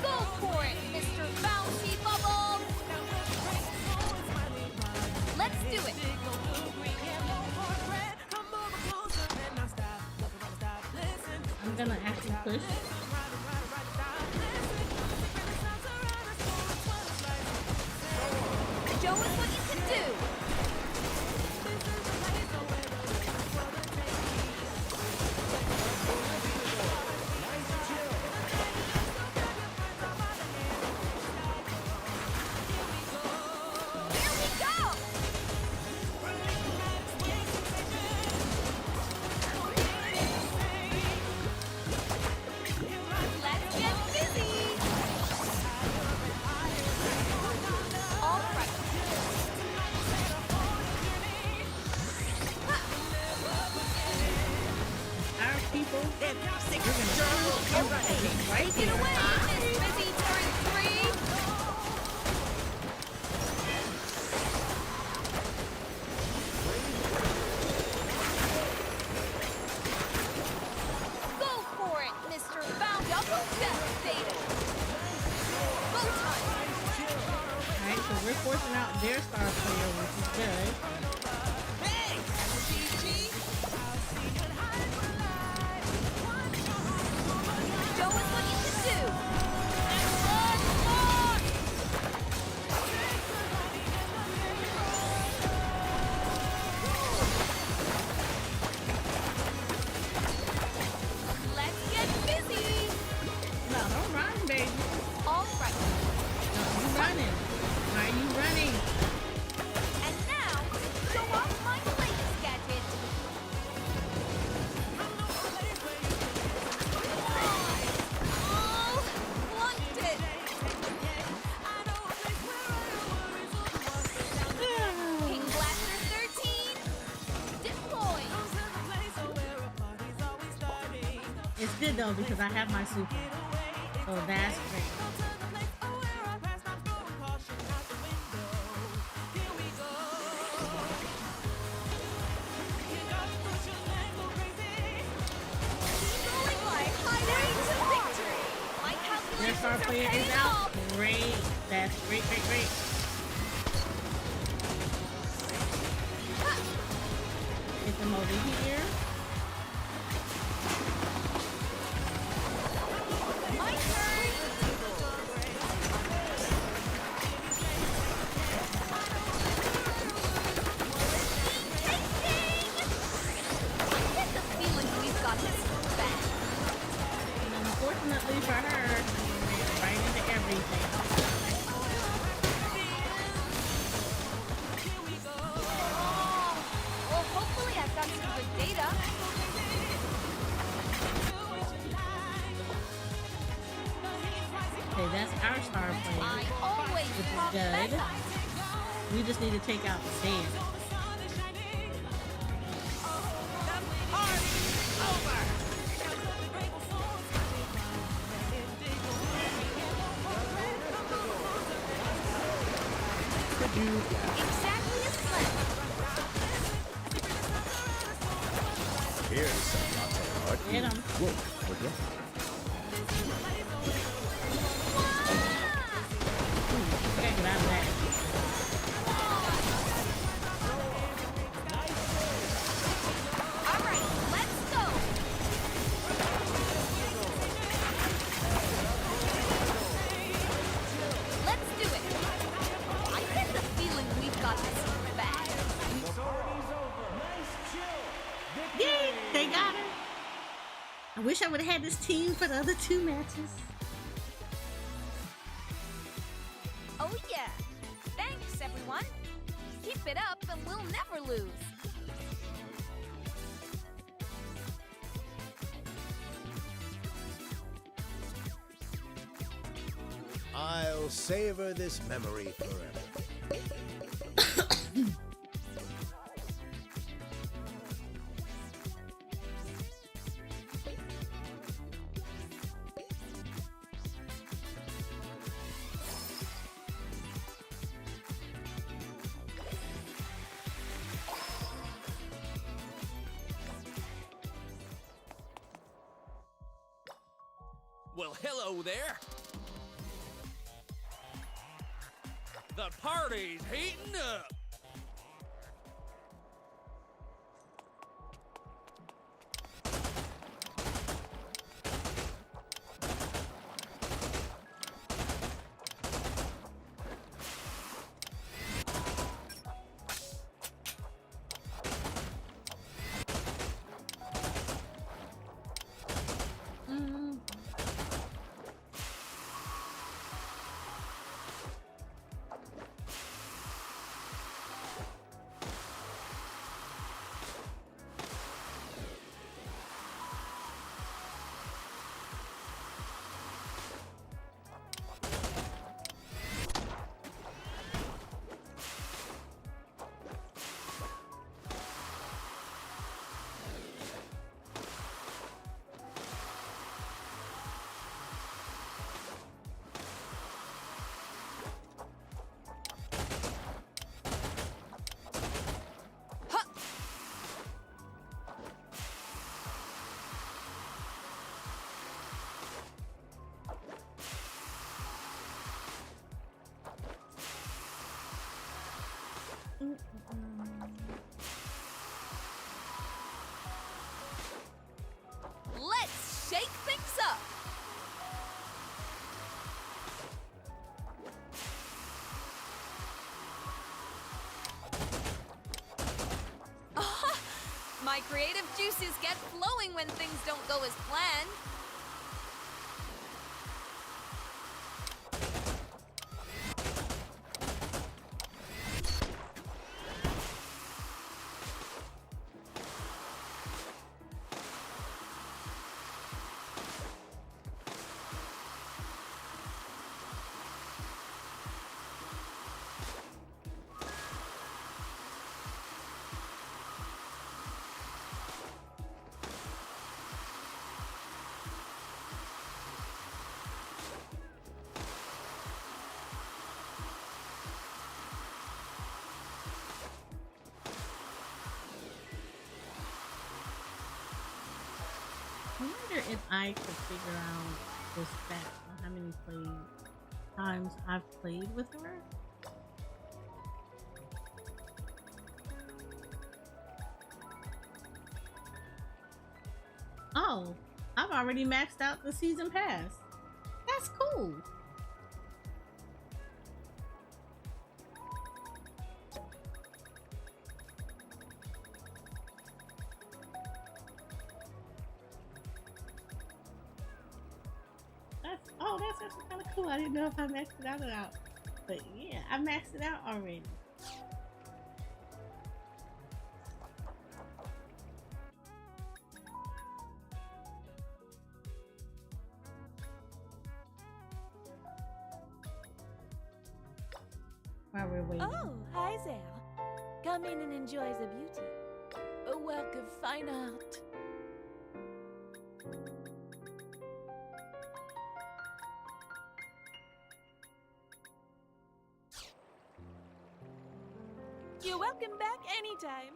Go for it, Mr. Bouncy Bubble. Let's do it. I'm gonna actually push. Show us what you can do. Here we go. Let's get busy. All right. Our people, we're gonna Take it away, Miss Busy Turret 3. Go for it, Mr. Bound Double Devastator. Go time. Alright, so we're forcing out their star player, which is good. Hey, GG. Show us what you can do. Run, run. Let's get busy. No, don't run, baby. All right. No, you running. Why are you running? And now, show off my latest gadget. Oh, flunked it. King Blaster 13, deploy. It's good though because I have my super. Oh, that's great. Rolling my highway to victory. My Their star calculations are player is paying out. off. Great. That's great, great, great. Get them over here. My turn. I get the feeling we've got this bad. And unfortunately for her, she ran right into everything. Oh, well, hopefully I've got some good data. Okay, that's our star player, I always which is talk good. better. We just need to take out the dance. Exactly as planned. Here's some lots of art Get you 'em. won't forget. Okay, get out of that. All right, let's go. Let's do it. I get the feeling we've got this bad. Yay! They got her. I wish I would have had this team for the other two matches. Oh yeah. Thanks, everyone. Keep it up and we'll never lose. I'll savor this memory forever. Well, hello there. The party's heating up. Let's shake things up. My creative juices get flowing when things don't go as planned. I could figure out the stats on how many times I've played with her. Oh, I've already maxed out the season pass. That's cool. That's actually kind of cool. I didn't know if I maxed it out or not. But yeah, I maxed it out already. While we're waiting. Oh, hi there. Come in and enjoy the beauty. A work of fine art. You're welcome back anytime.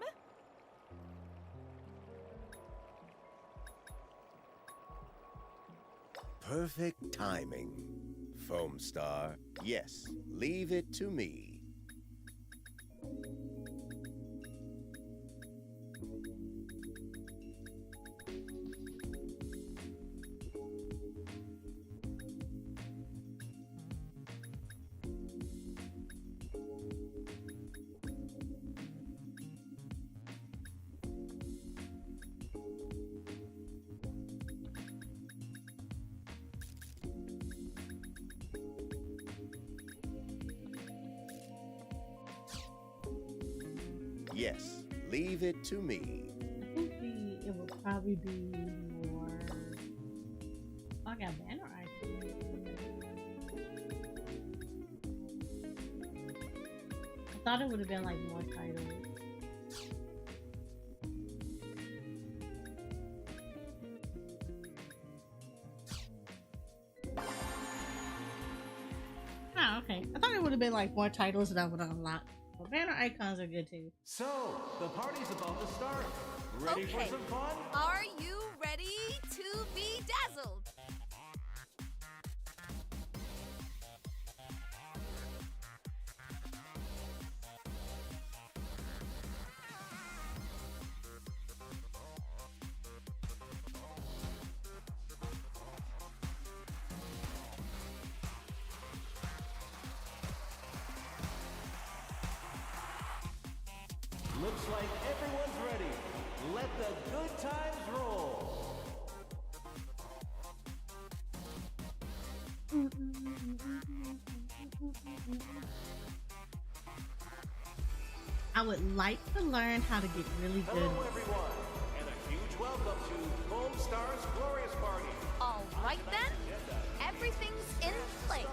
Perfect timing. Foam Star, yes, leave it to me. Yes, leave it to me. I think it will probably be more. Oh, I got banner icons. I thought it would have been like more titles. Oh, okay. I thought it would have been like more titles that I would unlock. Well, banner icons are good too. So, the party's about to start. Ready for some fun? Are you ready to be dazzled? Looks like everyone's ready. Let the good times roll. I would like to learn how to get really good. Hello, everyone, and a huge welcome to Foam Star's Glorious Party. All right then, everything's in place.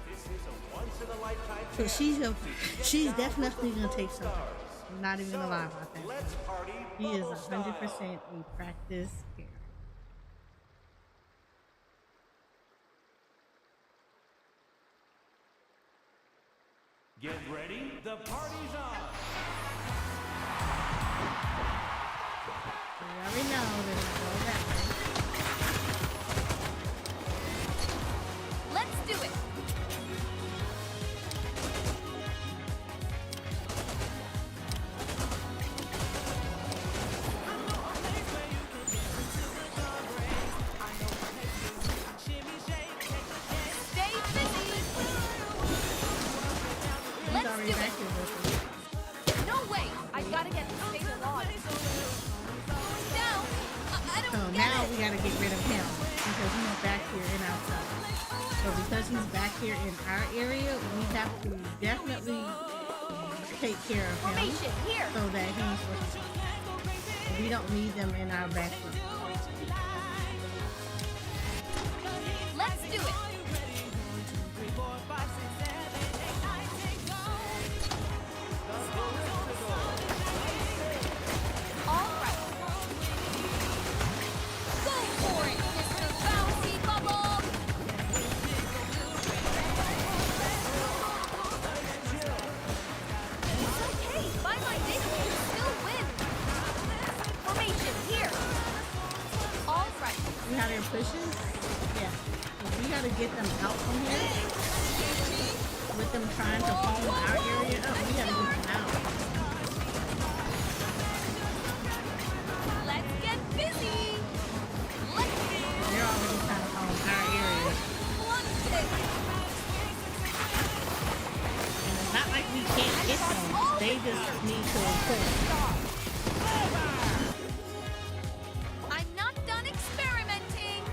This is a once-in-a-lifetime So chance. she's definitely gonna take something. I'm not even gonna lie So, about that. let's party He is bubble 100% style. a practice character. Get ready, the party's on. We already know that it's all that way. Let's do it. Stay busy. He's Let's already do back it. here with me. No way. I gotta get the state of law. Down. I don't So get now it. we gotta get rid of him because he's back here in our side. So because he's back here in our area, we have to definitely take care of him Formation here. so that he's we don't need them in our backyard. Let's do it. All right. Go for it, Mr. Bouncy Bubble. It's okay. By my data, we still win. Formation here. pushes, yeah, we gotta get them out from here. With them trying to foam our area up, we gotta get them out. Let's get busy. They're already trying to foam our area. And it's not like we can't get them. They just need to push. I'm not done experimenting.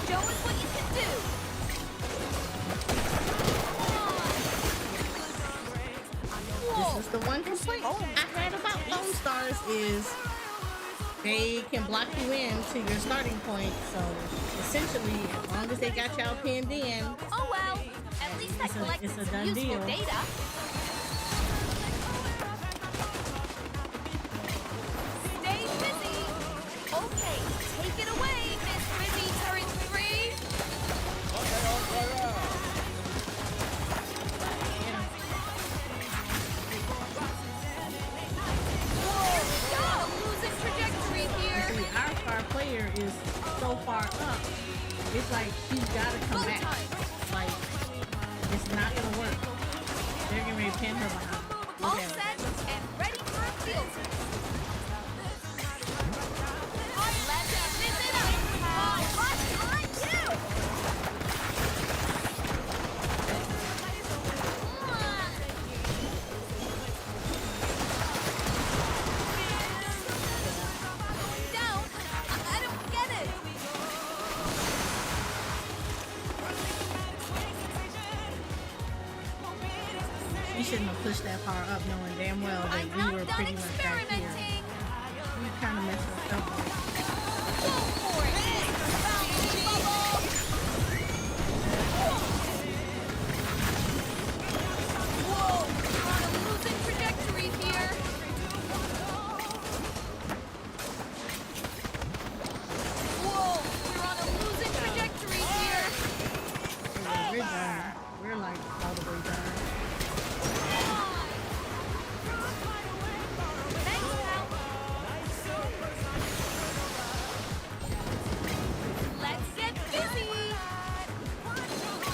Show us what you can do. This is the one complaint I had about Lone Stars is they can block you in to your starting point. So essentially, as long as they got y'all pinned in, Oh well, at least I collected it's a some done useful deal. data. Stay busy. Okay, take it away, Miss Busy Turret 3. Whoa, losing trajectory here. see, our star player is so far up. It's like she's gotta come back. Like it's not gonna work. They're getting ready to pin her behind. All Look at her. set and ready for a field trip. Let's zip it up. What's on you? Down. I don't get it. She shouldn't have pushed that far up, knowing damn well that we were pretty much back here. We kind of messed herself up. Go for it. Bouncy bubble. Whoa, we're on a losing trajectory here. Whoa, we're on a losing trajectory here. Yeah, we're done. We're like all the way done. Let's get busy.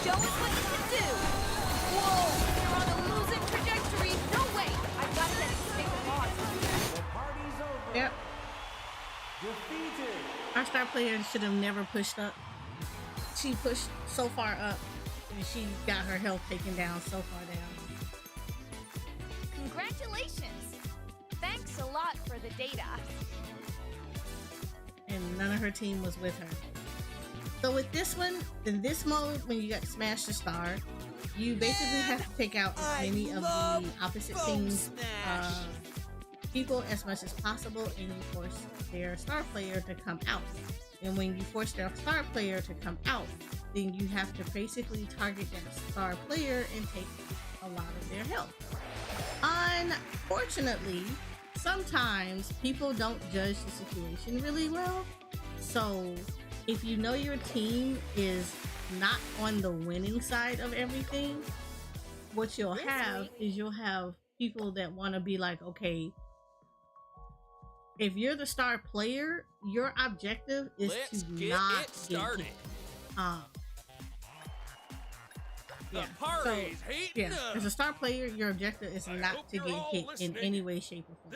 Show us what you can do. Whoa, you're on a losing trajectory. No way. I've got to take a pause. The party's over. Yep. Defeated. Our star player should have never pushed up. She pushed so far up, and she got her health taken down so far down. Congratulations. Thanks a lot for the data. And none of her team was with her. So with this one, in this mode, when you got to smash the star, you basically have to take out as many of the opposite teams people as much as possible, and you force their star player to come out. And when you force their star player to come out, then you have to basically target that star player and take a lot of their health. Unfortunately, sometimes people don't judge the situation really well. So if you know your team is not on the winning side of everything, what you'll have is you'll have people that want to be like, okay, if you're the star player, your objective is Let's to get not it started. Yeah. The party's heating up. As a star player, your objective is not to get hit in any way, shape, or form.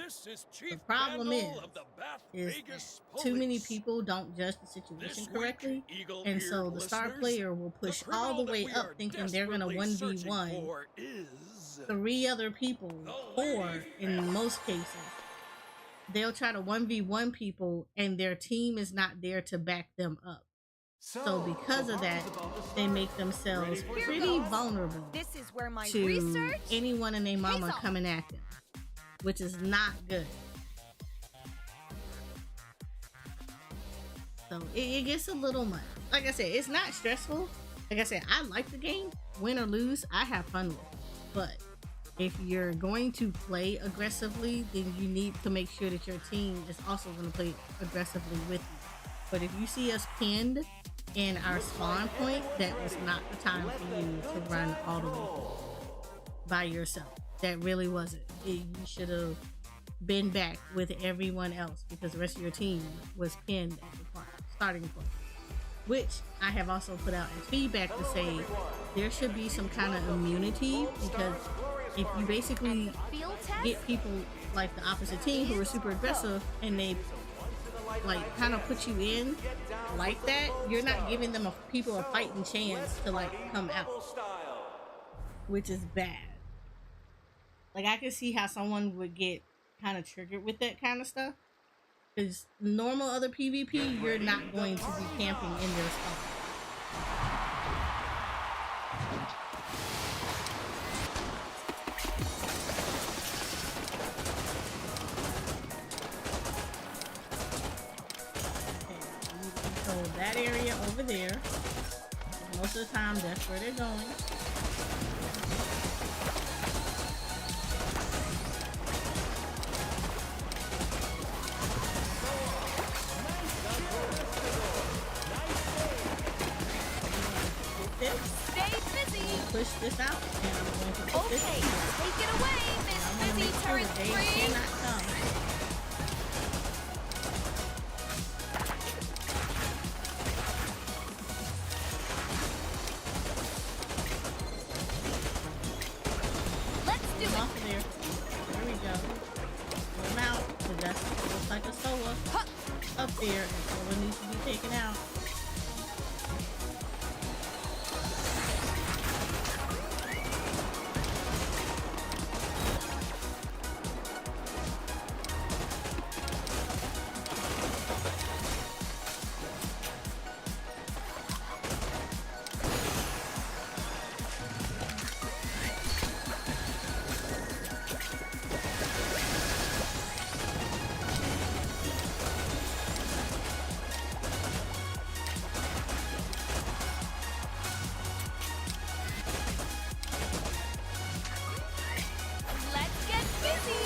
The problem is too many people don't judge the situation correctly, and so the star player will push all the way up thinking they're gonna 1v1 3 other people, 4 in most cases. They'll try to 1v1 people, and their team is not there to back them up. So because of that, they make themselves pretty vulnerable This is where my to research anyone and their mama pays off. coming at them, which is not good. So it gets a little much. Like I said, it's not stressful. Like I said, I like the game. Win or lose, I have fun with it. But if you're going to play aggressively, then you need to make sure that your team is also going to play aggressively with you. But if you see us pinned in our spawn point, that was not the time for you to run all the way by yourself. That really wasn't. You should have been back with everyone else because the rest of your team was pinned at the starting point. Which I have also put out as feedback to say there should be some kind of immunity, because if you basically get people like the opposite team who are super aggressive and they like kind of put you in like that, you're not giving them people a fighting chance to like come out, which is bad. Like I can see how someone would get kind of triggered with that kind of stuff, because normal other PvP, you're not going to be camping in their spot. So that area over there, most of the time that's where they're going. Stay busy. Push this out, and I'm going to put this in. Take it away, Miss Busy Turret 3. They cannot come. Let's do it. Off of there. There we go. Pull them out, because that looks like a Sola up there, and Sola needs to be taken out. Let's get busy.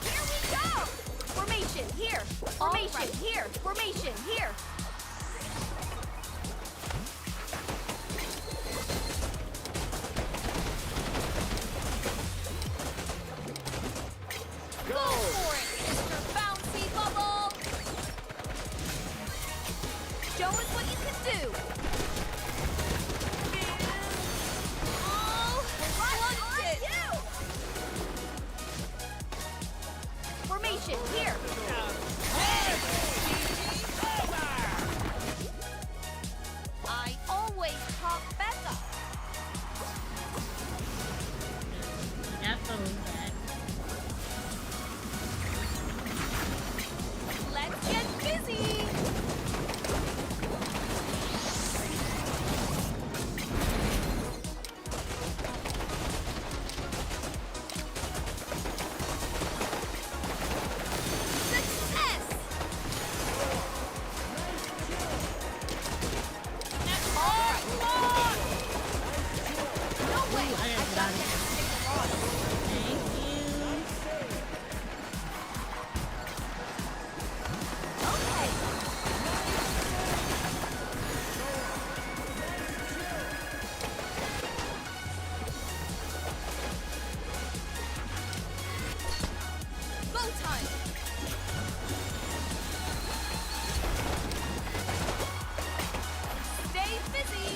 Here we go. Formation here. Formation here. Formation here. Go for it, Mr. Bouncy Bubble! Show us what you can do! Oh, plugged it! Formation, here! I always pop back up! Got those back. Let's get busy! Success! All right. No way! I I got got it. that. Thank you. Okay. Go time. Stay busy.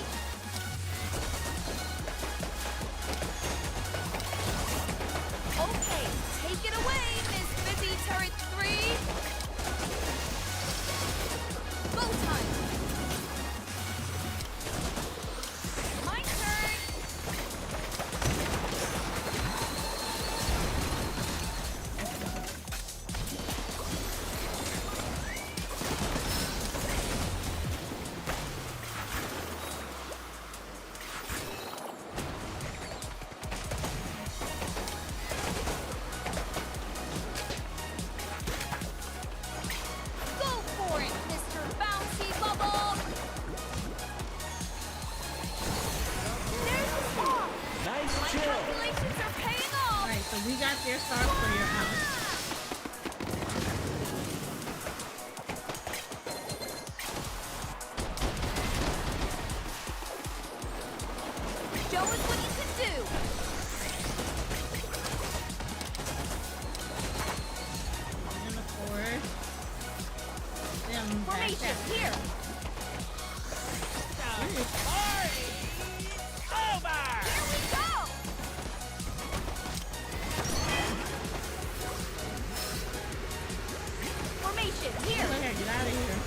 Okay, take it away, Miss Busy Turret 3. Go time. My turn. Go for it, Mr. Bouncy Bubble. There's the star. Nice My chill. calculations are paying off. Alright, so we got their star player out. Show us what you can do. And of course, them Formation here. Party over! Here we go. Formation here. Okay, get out of here.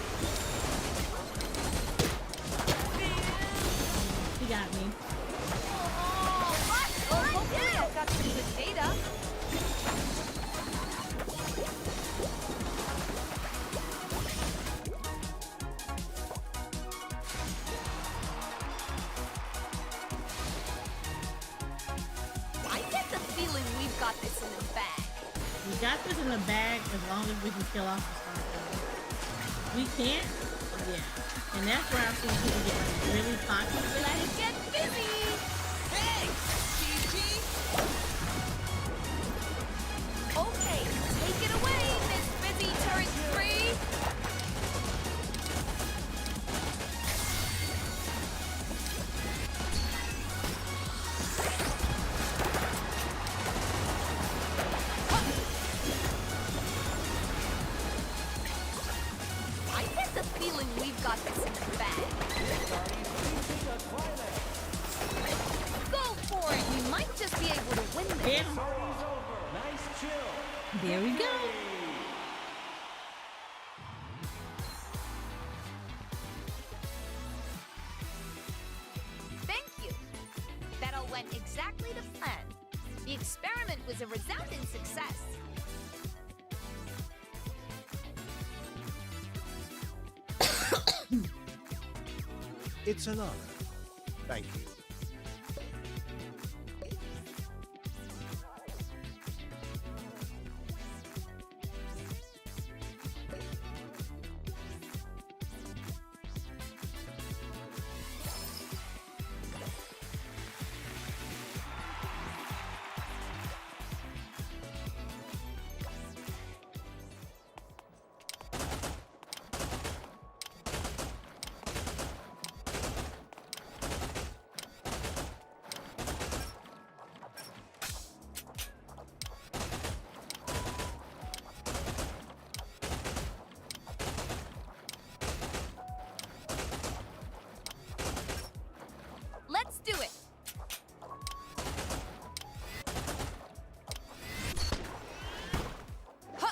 He got me. Hopefully I've got some good data. I get the feeling we've got this in the bag. We got this in the bag as long as we can kill off the Star. We can't? Yeah. And that's where I've seen people get like really cocky. Let it get busy! Hey! GG! Okay, take it away, Miss Busy Turret 3! I get the feeling we've got this in the bag. Go for it! We might just be able to win this. Yeah. Nice chill. There we go. Thank you. That all went exactly to plan. The experiment was a resounding success. It's an honor. Thank you. Let's do it. Huh.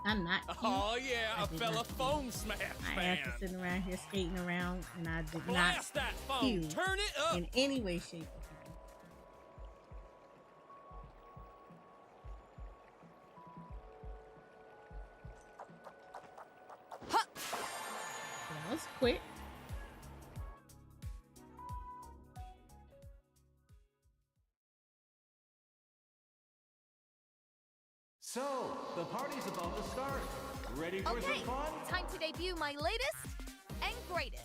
I'm not cute. Oh yeah, I a did fella not foam smash I fan. have to sit around here skating around, and I did Blast not that foam, cue turn it up. in any way, shape, or form. Huh. That was quick. So, the party's about to start. Ready for Okay, some fun? time to debut my latest and greatest.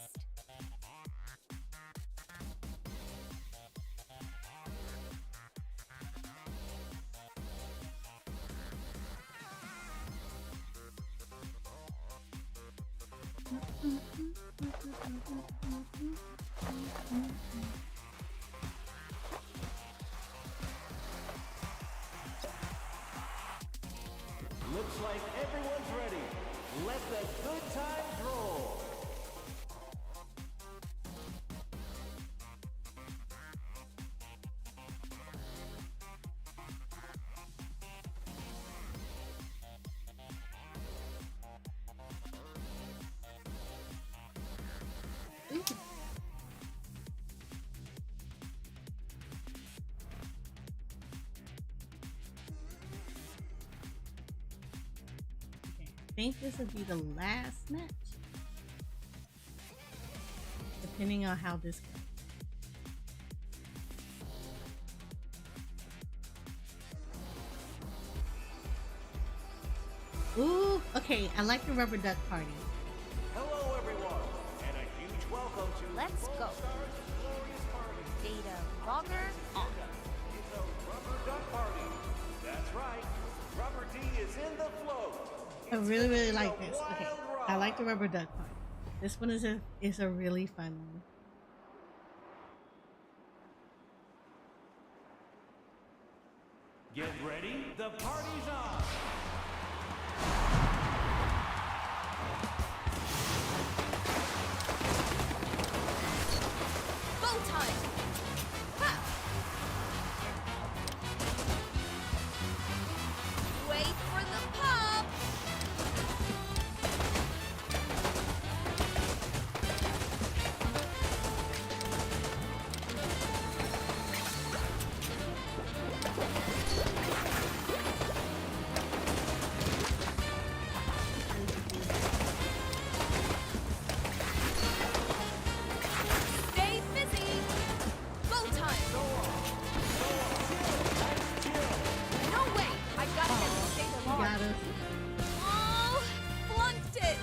Looks like everyone's ready. Let the good times roll. think this would be the last match, depending on how this goes. Ooh, okay, I like the rubber duck party. Hello, everyone, and a huge welcome to Let's go. Data logger on. It's a rubber duck party. That's right. Rubber D is in the flow. I really, really like this. Okay, I like the rubber duck party. This one is a really fun one. Get ready. The party's on. Go time. Ha. Wait for the pop. Stay busy. Go time. No way. I gotta get this data You log. got us. Oh, flunked it.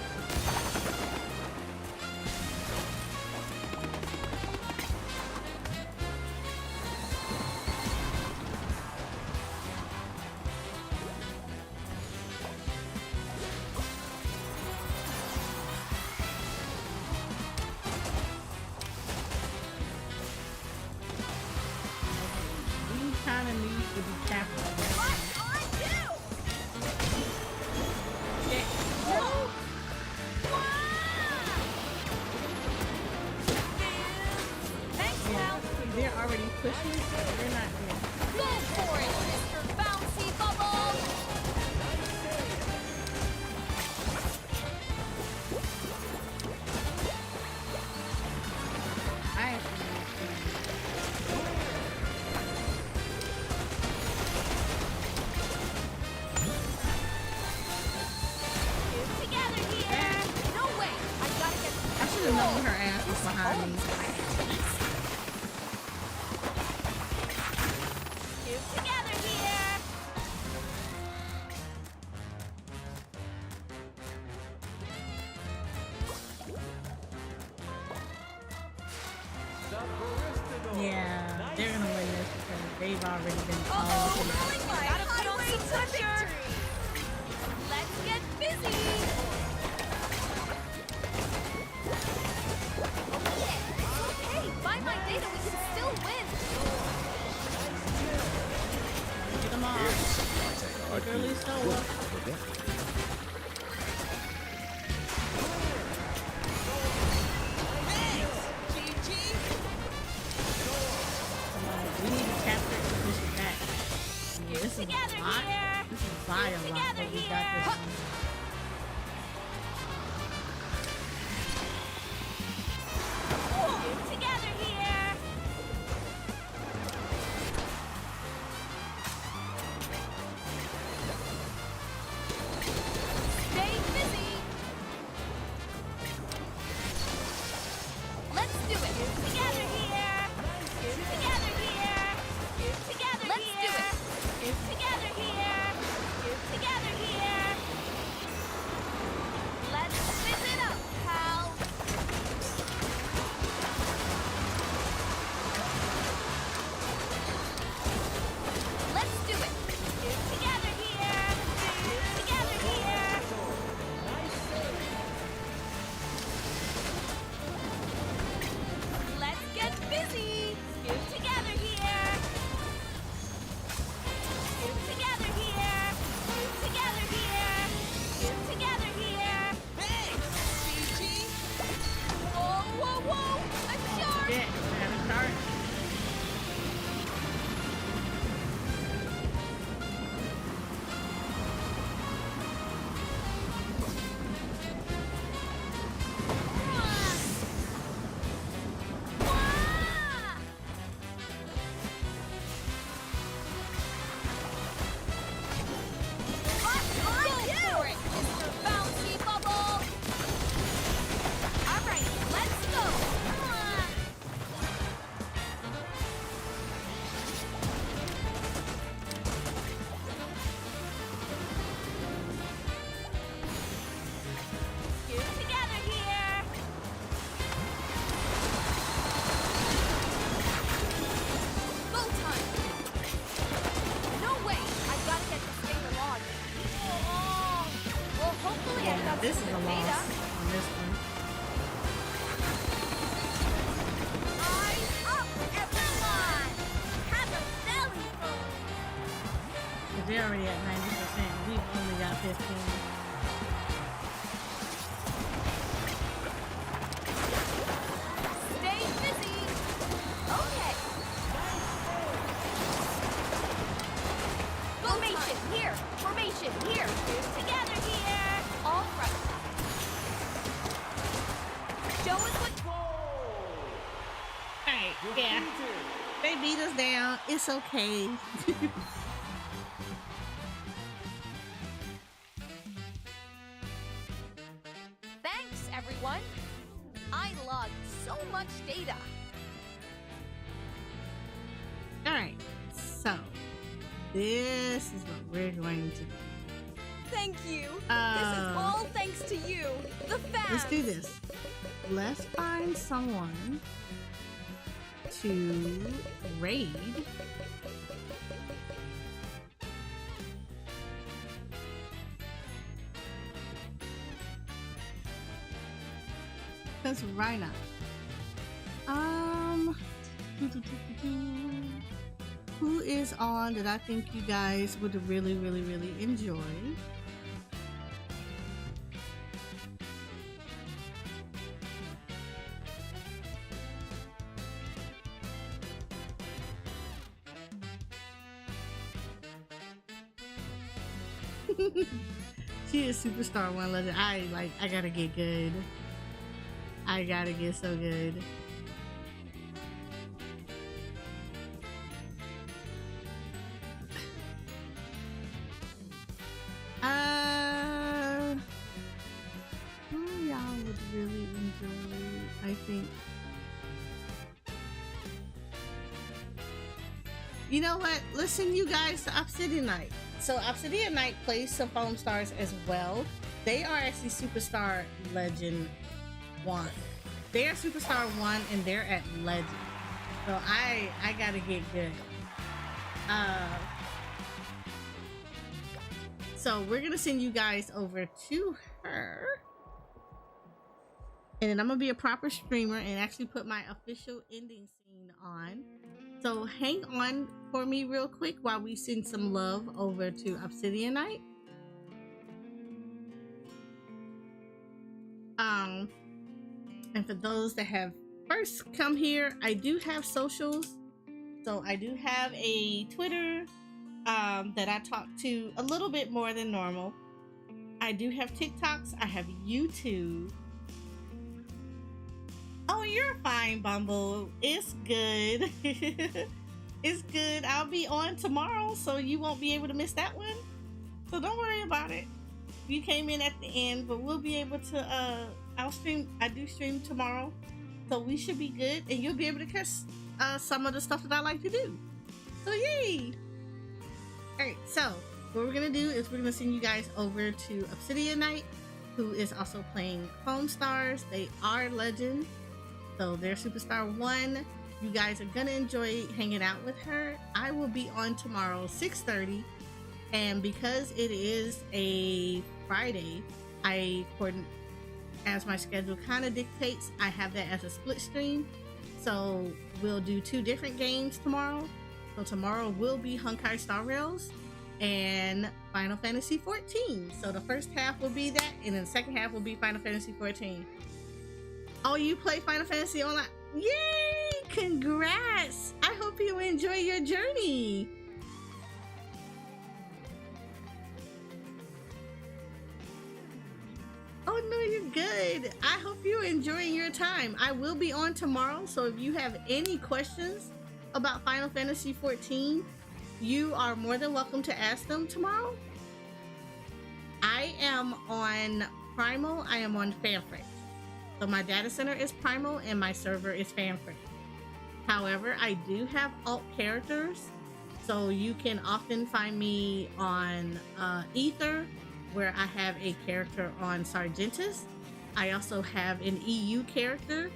We kind of need to be careful. What's on you? Yeah. Whoa. Thanks, Yeah, Mal. they're already pushing, so they're not there. Go for it, Mr. Bouncy Bubble. I actually Together here. No way. I gotta get. I should have known her ass was behind me. Together here. The barista door. Yeah, they're gonna win this because they've already been all Uh-oh, over the rolling my Gotta put on highway some to pressure. victory. Let's get busy. Okay, by my data, we can still win. Get them all. Literally so we need to capture it and push it back. I mean, this is Together a lot. here. This is by a lot. Together But we got here. this one. Together here. Stay busy. Let's do it. Together here. Together here. Together Let's here. Do it. Together here. Together here. Let's spin it up, pal. Let's do it. Together here. Together here. Let's get busy. Together here. Together here. Together here. Together here. Thanks, BG. Whoa, whoa, whoa! A shark! Yeah, and a cart. Go for it, Mr. Bouncy This is a loss on this one. Eyes up, everyone! Have a belly full! But they're already at 90%. We've only got 15. Stay busy! Okay. Formation here! Formation here! Together here! All right. Show us what... Alright, yeah. They beat us down. It's okay. Thanks, everyone. I logged so much data. Alright, so this is what we're going to do. Thank you. This is all thanks to you, the fans. Let's do this. Let's find someone to raid. Because why not? Who is on that I think you guys would really enjoy? She is superstar 1 legend. I gotta get good. I gotta get so good. Who y'all would really enjoy, I think. You know what? Listen, you guys, to Obsidian Knight. So Obsidian Knight plays some Foam Stars as well. They are actually Superstar Legend 1. They are Superstar 1 and they're at Legend. So I gotta get good. So we're gonna send you guys over to her. And then I'm gonna be a proper streamer and actually put my official ending scene on. So hang on for me real quick while we send some love over to Obsidian Knight. And for those that have first come here, I do have socials. So I do have a Twitter that I talk to a little bit more than normal. I do have TikToks. I have YouTube. Oh, you're fine, Bumble. It's good. It's good. I'll be on tomorrow, so you won't be able to miss that one. So don't worry about it. You came in at the end, but we'll be able to, I'll stream. I do stream tomorrow, so we should be good, and you'll be able to catch some of the stuff that I like to do. So yay! Alright, so what we're gonna do is we're gonna send you guys over to Obsidian Knight, who is also playing Foam Stars. They are Legend, so they're Superstar 1. You guys are gonna enjoy hanging out with her. I will be on tomorrow, 6:30, and because it is a Friday, as my schedule kind of dictates, I have that as a split stream. So we'll do 2 different games tomorrow. So tomorrow will be Honkai Star Rails and Final Fantasy 14. So the first half will be that, and then the second half will be Final Fantasy 14. Oh, you play Final Fantasy Online? Yay! Congrats! I hope you enjoy your journey. Oh no, you're good. I hope you're enjoying your time. I will be on tomorrow, so if you have any questions about Final Fantasy 14, you are more than welcome to ask them tomorrow. I am on Primal. I am on Fanfresh. So my data center is Primal and my server is Fanfresh. However, I do have alt characters, so you can often find me on Ether, where I have a character on Sargentus. I also have an EU character,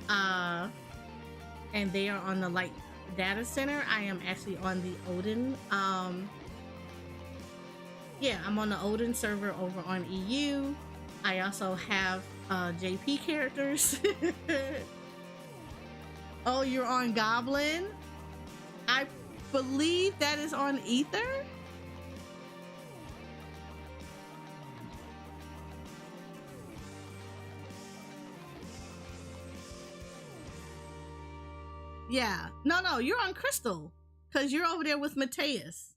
and they are on the Light Data Center. I am actually on the Odin. Yeah, I'm on the Odin server over on EU. I also have JP characters. Oh, you're on Goblin? I believe that is on Ether. Yeah. No, you're on Crystal because you're over there with Mateus.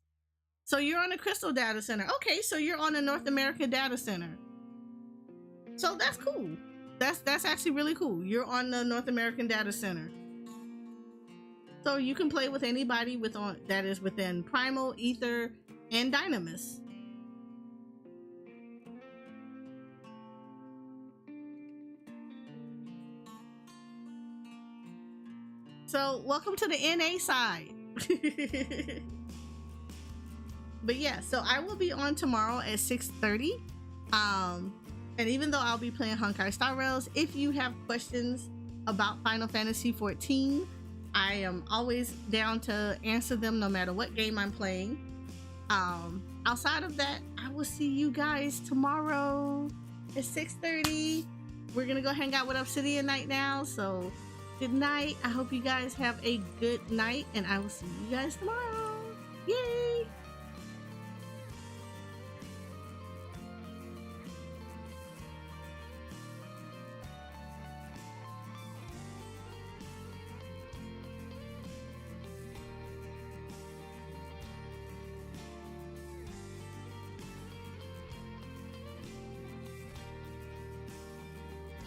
So you're on the Crystal data center. Okay, so you're on the North American data center. So that's cool. That's actually really cool. You're on the North American data center. So you can play with anybody that is within Primal, Ether, and Dynamis. So welcome to the NA side. But yeah, so I will be on tomorrow at 6:30. And even though I'll be playing Honkai Star Rails, if you have questions about Final Fantasy XIV, I am always down to answer them no matter what game I'm playing. Outside of that, I will see you guys tomorrow at 6:30. We're gonna go hang out with Obsidian Night now, so good night. I hope you guys have a good night, and I will see you guys tomorrow. Yay!